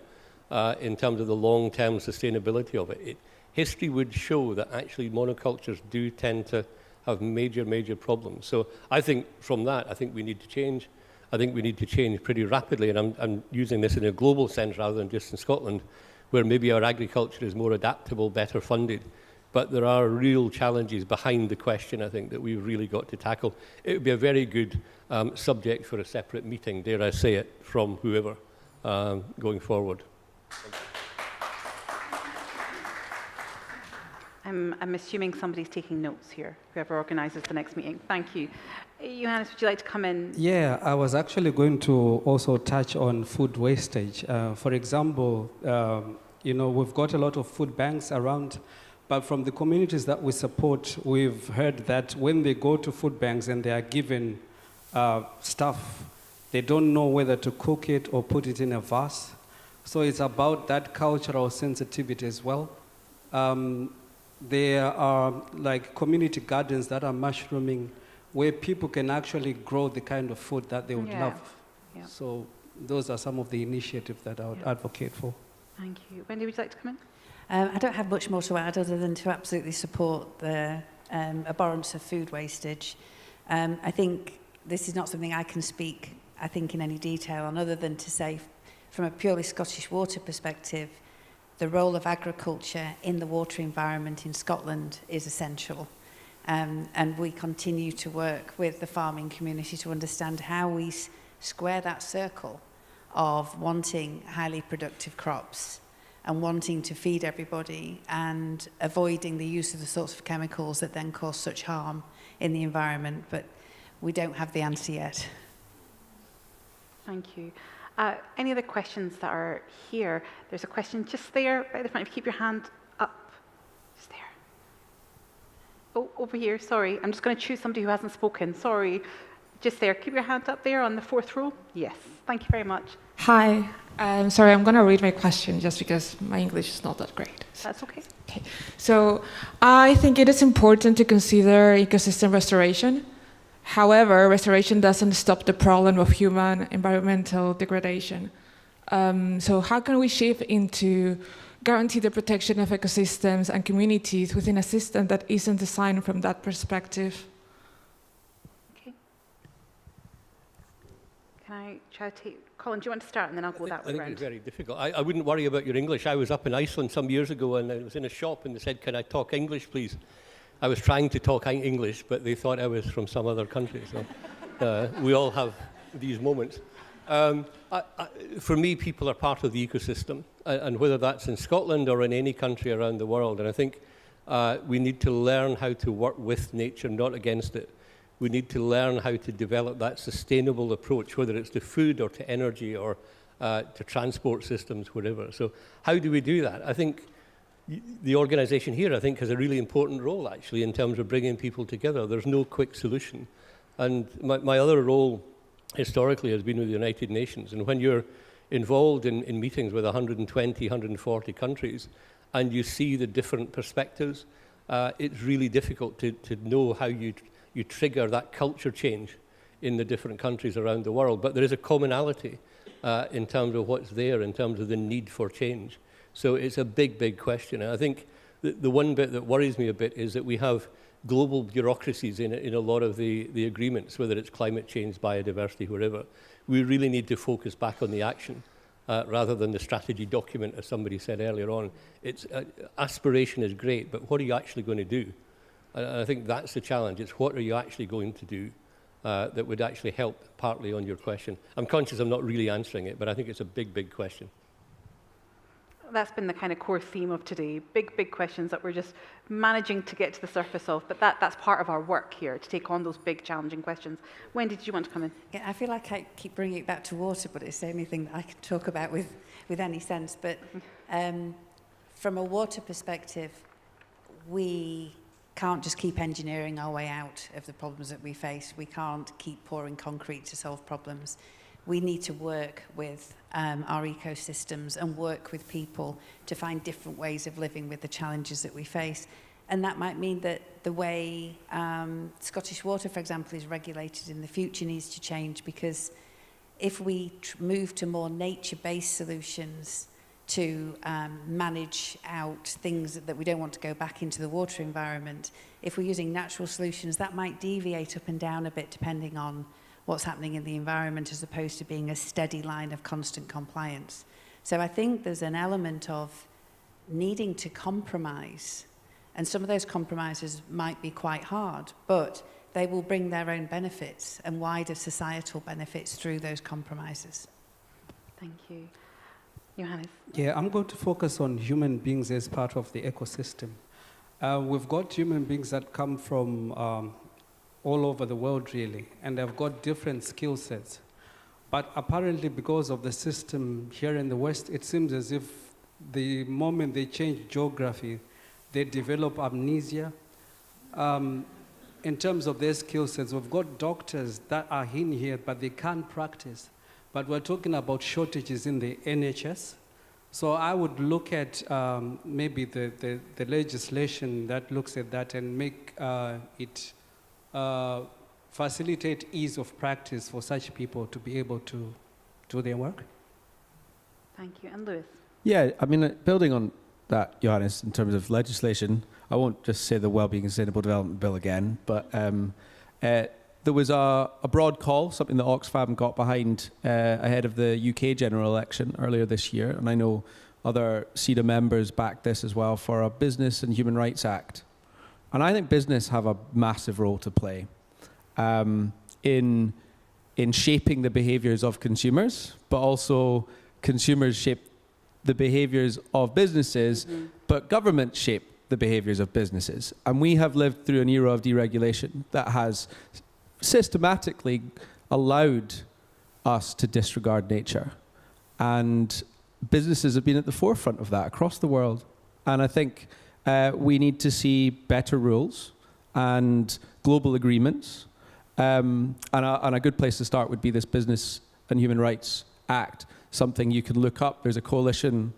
in terms of the long-term sustainability of it. History would show that actually monocultures do tend to have major, major problems. So I think from that, I think we need to change. I think we need to change pretty rapidly, and I'm using this in a global sense rather than just in Scotland, where maybe our agriculture is more adaptable, better funded. But there are real challenges behind the question, I think, that we've really got to tackle. It would be a very good subject for a separate meeting, dare I say it, from whoever going forward. I'm assuming somebody's taking notes here, whoever organises the next meeting. Thank you. Johannes, would you like to come in? Yeah, I was actually going to also touch on food wastage. For example, you know, we've got a lot of food banks around, but from the communities that we support, we've heard that when they go to food banks and they are given stuff, they don't know whether to cook it or put it in a vase. So it's about that cultural sensitivity as well. There are like community gardens that are mushrooming where people can actually grow the kind of food that they would love. Yeah. So those are some of the initiatives that I would advocate for. Thank you. Wendy, would you like to come in? I don't have much more to add other than to absolutely support the abhorrence of food wastage. I think this is not something I can speak, I think, in any detail on, other than to say, from a purely Scottish Water perspective, the role of agriculture in the water environment in Scotland is essential. And we continue to work with the farming community to understand how we square that circle of wanting highly productive crops and wanting to feed everybody and avoiding the use of the sorts of chemicals that then cause such harm in the environment. But we don't have the answer yet. Thank you. Any other questions that are here? There's a question just there by the front. If you keep your hand up, just there. Oh, over here, sorry. I'm just going to choose somebody who hasn't spoken. Sorry. Just there. Keep your hand up there on the fourth row. Yes. Thank you very much. Hi. Sorry, I'm going to read my question just because my English is not that great. That's okay. Okay. So I think it is important to consider ecosystem restoration. However, restoration doesn't stop the problem of human environmental degradation. So how can we shift into guarantee the protection of ecosystems and communities within a system that isn't designed from that perspective? Okay. Can I try to take... Colin, do you want to start and then I'll go that way around? I think it's very difficult. I wouldn't worry about your English. I was up in Iceland some years ago and I was in a shop and they said, "Can I talk English, please?" I was trying to talk English, but they thought I was from some other country. So we all have these moments. For me, people are part of the ecosystem, and whether that's in Scotland or in any country around the world. And I think we need to learn how to work with nature, not against it. We need to learn how to develop that sustainable approach, whether it's to food or to energy or to transport systems, whatever. So how do we do that? I think the organisation here, I think, has a really important role, actually, in terms of bringing people together. There's no quick solution. And my other role historically has been with the United Nations. And when you're involved in meetings with 120, 140 countries, and you see the different perspectives, it's really difficult to know how you trigger that culture change in the different countries around the world. But there is a commonality in terms of what's there, in terms of the need for change. So it's a big, big question. And I think the one bit that worries me a bit is that we have global bureaucracies in a lot of the agreements, whether it's climate change, biodiversity, wherever. We really need to focus back on the action rather than the strategy document, as somebody said earlier on. It's aspiration is great, but what are you actually going to do? And I think that's the challenge. It's what are you actually going to do that would actually help partly on your question. I'm conscious I'm not really answering it, but I think it's a big, big question. That's been the kind of core theme of today. Big, big questions that we're just managing to get to the surface of, but that's part of our work here, to take on those big, challenging questions. Wendy, did you want to come in? Yeah, I feel like I keep bringing it back to water, but it's the only thing that I can talk about with any sense. But from a water perspective, we can't just keep engineering our way out of the problems that we face. We can't keep pouring concrete to solve problems. We need to work with our ecosystems and work with people to find different ways of living with the challenges that we face. And that might mean that the way Scottish Water, for example, is regulated in the future needs to change, because if we move to more nature-based solutions to manage out things that we don't want to go back into the water environment, if we're using natural solutions, that might deviate up and down a bit depending on what's happening in the environment, as opposed to being a steady line of constant compliance. So I think there's an element of needing to compromise, and some of those compromises might be quite hard, but they will bring their own benefits and wider societal benefits through those compromises. Thank you. Johannes? Yeah, I'm going to focus on human beings as part of the ecosystem. We've got human beings that come from all over the world, really, and they've got different skill sets. But apparently, because of the system here in the West, it seems as if the moment they change geography, they develop amnesia. In terms of their skill sets, we've got doctors that are in here, but they can't practice. But we're talking about shortages in the NHS. So I would look at maybe the legislation that looks at that and make it facilitate ease of practice for such people to be able to do their work. Thank you. And Lewis? Yeah, I mean, building on that, Johannes, in terms of legislation, I won't just say the Wellbeing and Sustainable Development Bill again, but there was a broad call, something that Oxfam got behind ahead of the UK general election earlier this year, and I know other SIDA members backed this as well, for a Business and Human Rights Act. And I think business have a massive role to play in shaping the behaviours of consumers, but also consumers shape the behaviours of businesses, but governments shape the behaviours of businesses. And we have lived through an era of deregulation that has systematically allowed us to disregard nature. And businesses have been at the forefront of that across the world. And I think we need to see better rules and global agreements. And a good place to start would be this Business and Human Rights Act, something you can look up. There's a coalition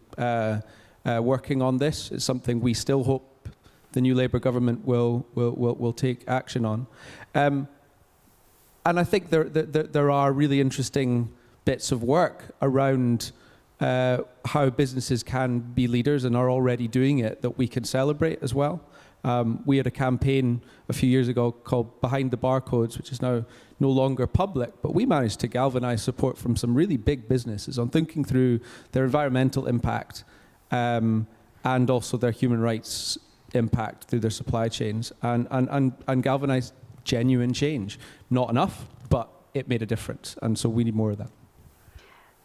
working on this. It's something we still hope the new Labour government will take action on. And I think there are really interesting bits of work around how businesses can be leaders and are already doing it that we can celebrate as well. We had a campaign a few years ago called Behind the Barcodes, which is now no longer public, but we managed to galvanize support from some really big businesses on thinking through their environmental impact and also their human rights impact through their supply chains, and galvanize genuine change. Not enough, but it made a difference, and so we need more of that.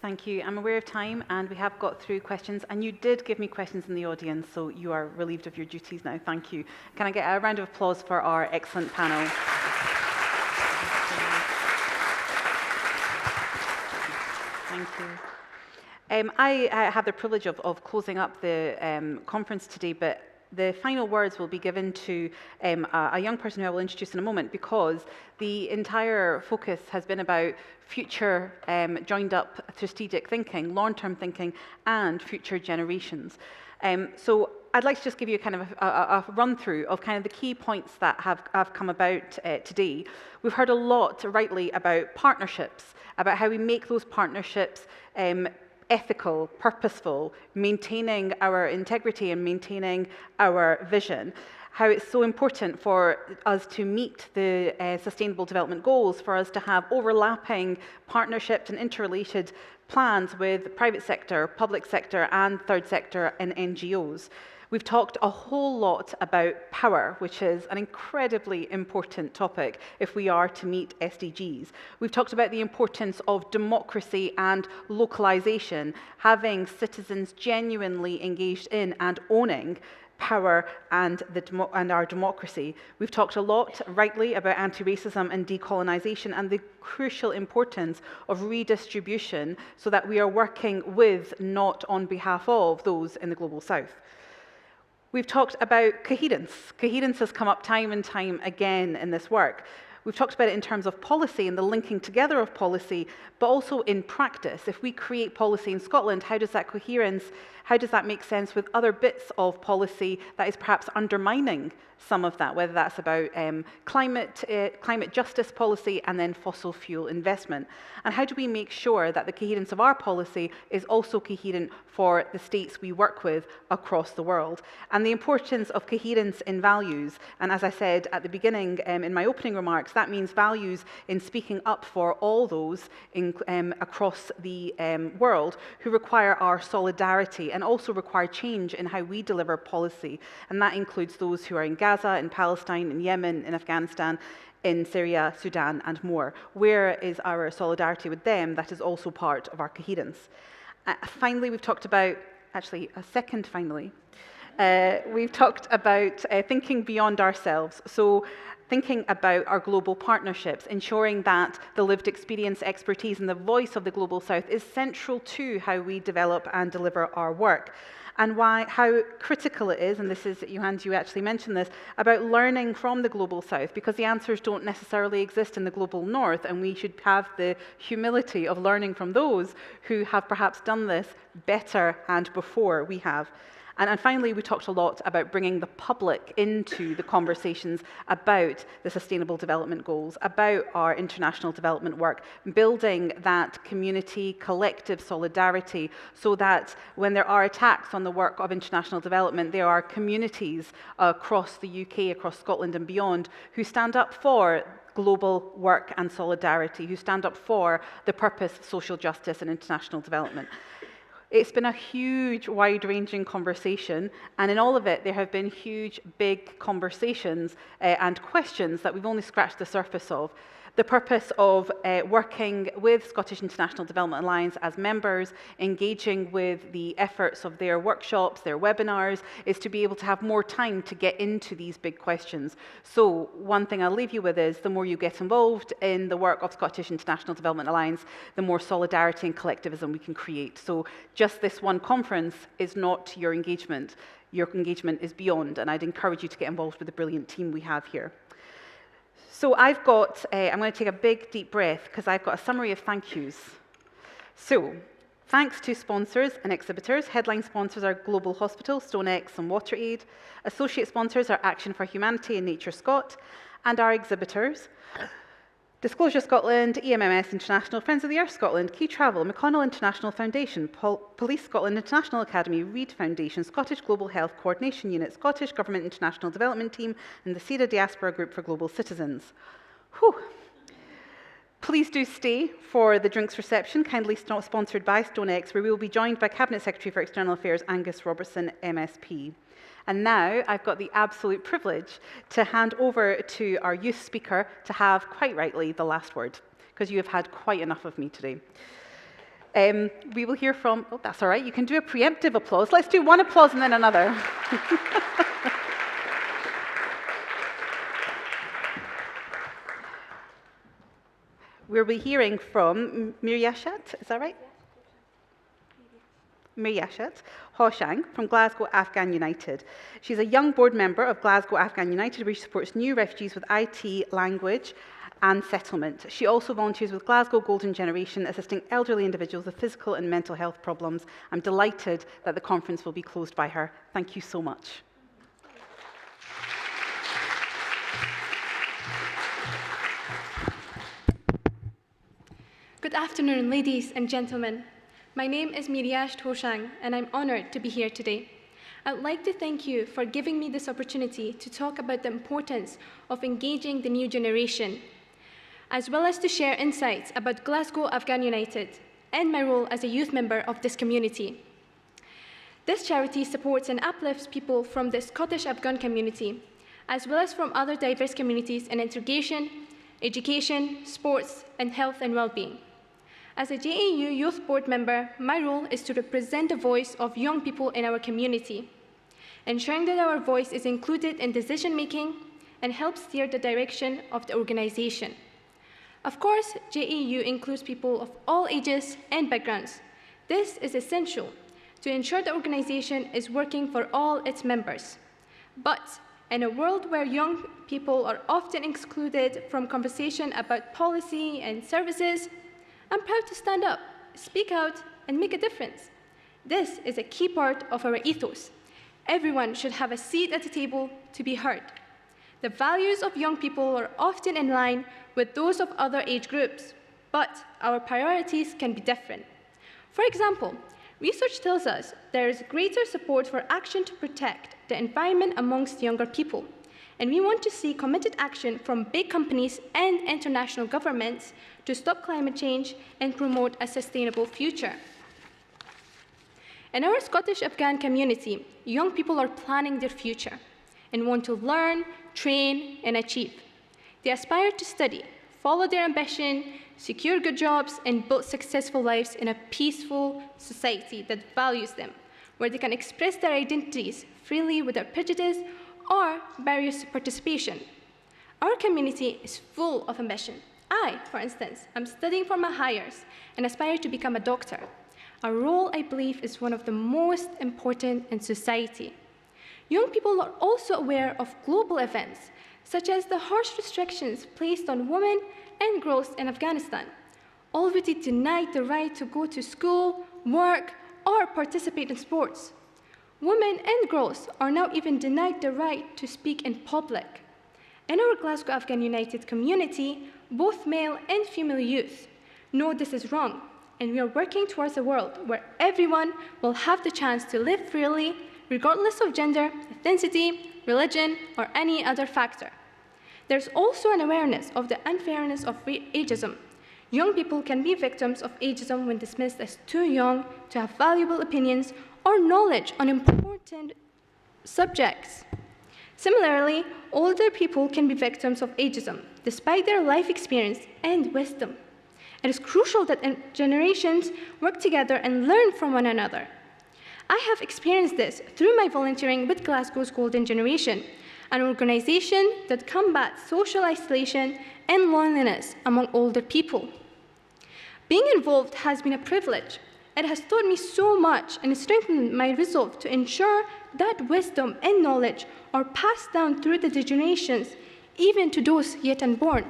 Thank you. I'm aware of time, and we have got through questions, and you did give me questions in the audience, so you are relieved of your duties now. Thank you. Can I get a round of applause for our excellent panel? Thank you. I have the privilege of closing up the conference today, but the final words will be given to a young person who I will introduce in a moment, because the entire focus has been about future joined up strategic thinking, long-term thinking, and future generations. So I'd like to just give you kind of a run-through of kind of the key points that have come about today. We've heard a lot, rightly, about partnerships, about how we make those partnerships ethical, purposeful, maintaining our integrity and maintaining our vision. How it's so important for us to meet the Sustainable Development Goals, for us to have overlapping partnerships and interrelated plans with the private sector, public sector, and third sector and NGOs. We've talked a whole lot about power, which is an incredibly important topic if we are to meet SDGs. We've talked about the importance of democracy and localization, having citizens genuinely engaged in and owning power and our democracy. We've talked a lot, rightly, about anti-racism and decolonization and the crucial importance of redistribution so that we are working with, not on behalf of, those in the Global South. We've talked about coherence. Coherence has come up time and time again in this work. We've talked about it in terms of policy and the linking together of policy, but also in practice. If we create policy in Scotland, how does that coherence, how does that make sense with other bits of policy that is perhaps undermining some of that, whether that's about climate justice policy and then fossil fuel investment? And how do we make sure that the coherence of our policy is also coherent for the states we work with across the world? And the importance of coherence in values. And as I said at the beginning in my opening remarks, that means values in speaking up for all those across the world who require our solidarity and also require change in how we deliver policy. And that includes those who are in Gaza, in Palestine, in Yemen, in Afghanistan, in Syria, Sudan, and more. Where is our solidarity with them? That is also part of our coherence. Finally, we've talked about, we've talked about thinking beyond ourselves. So thinking about our global partnerships, ensuring that the lived experience, expertise, and the voice of the Global South is central to how we develop and deliver our work. And how critical it is, and this is, Johan, you actually mentioned this, about learning from the Global South, because the answers don't necessarily exist in the Global North, and we should have the humility of learning from those who have perhaps done this better and before we have. And finally, we talked a lot about bringing the public into the conversations about the Sustainable Development Goals, about our international development work, building that community, collective solidarity, so that when there are attacks on the work of international development, there are communities across the UK, across Scotland and beyond, who stand up for global work and solidarity, who stand up for the purpose of social justice and international development. It's been a huge, wide-ranging conversation, and in all of it, there have been huge, big conversations and questions that we've only scratched the surface of. The purpose of working with Scottish International Development Alliance as members, engaging with the efforts of their workshops, their webinars, is to be able to have more time to get into these big questions. So one thing I'll leave you with is the more you get involved in the work of Scottish International Development Alliance, the more solidarity and collectivism we can create. So just this one conference is not your engagement. Your engagement is beyond, and I'd encourage you to get involved with the brilliant team we have here. So I've got, I'm going to take a big deep breath because I've got a summary of thank yous. So thanks to sponsors and exhibitors. Headline sponsors are Global Hospital, StoneX and WaterAid. Associate sponsors are Action for Humanity and Nature Scot. And our exhibitors, Disclosure Scotland, EMMS International, Friends of the Earth Scotland, Key Travel, McConnell International Foundation, Police Scotland International Academy, Reed Foundation, Scottish Global Health Coordination Unit, Scottish Government International Development Team, and the SIDA Diaspora Group for Global Citizens. Whew. Please do stay for the drinks reception, kindly sponsored by StoneX, where we will be joined by Cabinet Secretary for External Affairs, Angus Robertson, MSP. And now I've got the absolute privilege to hand over to our youth speaker to have, quite rightly, the last word, because you have had quite enough of me today. We will hear from, oh, that's all right, you can do a preemptive applause. Let's do one applause and then another. We'll be hearing from Miryashat, is that right? Miriashat Hoshang from Glasgow Afghan United. She's a young board member of Glasgow Afghan United, where she supports new refugees with IT, language and settlement. She also volunteers with Glasgow Golden Generation, assisting elderly individuals with physical and mental health problems. I'm delighted that the conference will be closed by her. Thank you so much. Good afternoon, ladies and gentlemen. My name is Miriash Hoshang, and I'm honored to be here today. I would like to thank you for giving me this opportunity to talk about the importance of engaging the new generation, as well as to share insights about Glasgow Afghan United and my role as a youth member of this community. This charity supports and uplifts people from the Scottish Afghan community, as well as from other diverse communities in integration, education, sports, and health and well-being. As a JAU Youth Board member, my role is to represent the voice of young people in our community, ensuring that our voice is included in decision-making and helps steer the direction of the organization. Of course, JAU includes people of all ages and backgrounds. This is essential to ensure the organization is working for all its members. But in a world where young people are often excluded from conversation about policy and services, I'm proud to stand up, speak out, and make a difference. This is a key part of our ethos. Everyone should have a seat at the table to be heard. The values of young people are often in line with those of other age groups, but our priorities can be different. For example, research tells us there is greater support for action to protect the environment amongst younger people, and we want to see committed action from big companies and international governments to stop climate change and promote a sustainable future. In our Scottish Afghan community, young people are planning their future and want to learn, train, and achieve. They aspire to study, follow their ambition, secure good jobs, and build successful lives in a peaceful society that values them, where they can express their identities freely without prejudice or barriers to participation. Our community is full of ambition. I, for instance, am studying for my hires and aspire to become a doctor. A role I believe is one of the most important in society. Young people are also aware of global events, such as the harsh restrictions placed on women and girls in Afghanistan, already denied the right to go to school, work, or participate in sports. Women and girls are now even denied the right to speak in public. In our Glasgow Afghan United community, both male and female youth know this is wrong, and we are working towards a world where everyone will have the chance to live freely, regardless of gender, ethnicity, religion, or any other factor. There's also an awareness of the unfairness of ageism. Young people can be victims of ageism when dismissed as too young to have valuable opinions or knowledge on important subjects. Similarly, older people can be victims of ageism, despite their life experience and wisdom. It is crucial that generations work together and learn from one another. I have experienced this through my volunteering with Glasgow's Golden Generation, an organization that combats social isolation and loneliness among older people. Being involved has been a privilege. It has taught me so much and strengthened my resolve to ensure that wisdom and knowledge are passed down through the generations, even to those yet unborn.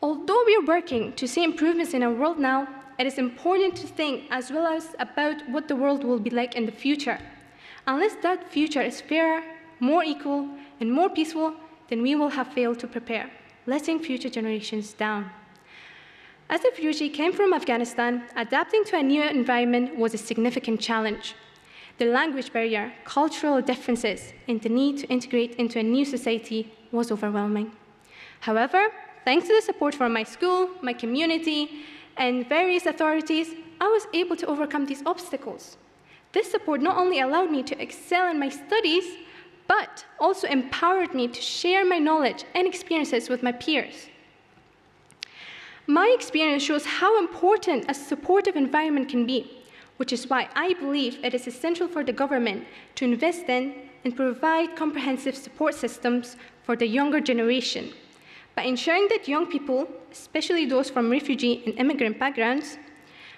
Although we are working to see improvements in our world now, it is important to think as well as about what the world will be like in the future. Unless that future is fairer, more equal, and more peaceful, then we will have failed to prepare, letting future generations down. As a refugee came from Afghanistan, adapting to a new environment was a significant challenge. The language barrier, cultural differences, and the need to integrate into a new society was overwhelming. However, thanks to the support from my school, my community, and various authorities, I was able to overcome these obstacles. This support not only allowed me to excel in my studies, but also empowered me to share my knowledge and experiences with my peers. My experience shows how important a supportive environment can be, which is why I believe it is essential for the government to invest in and provide comprehensive support systems for the younger generation, by ensuring that young people, especially those from refugee and immigrant backgrounds,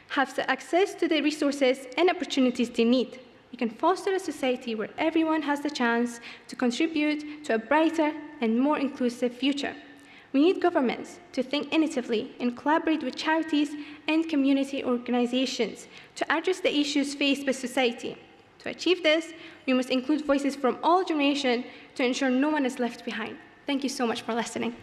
have access to the resources and opportunities they need. We can foster a society where everyone has the chance to contribute to a brighter and more inclusive future. We need governments to think innovatively and collaborate with charities and community organizations to address the issues faced by society. To achieve this, we must include voices from all generations to ensure no one is left behind. Thank you so much for listening.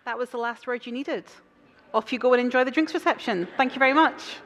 That was the last word you needed. Off you go and enjoy the drinks reception. Thank you very much.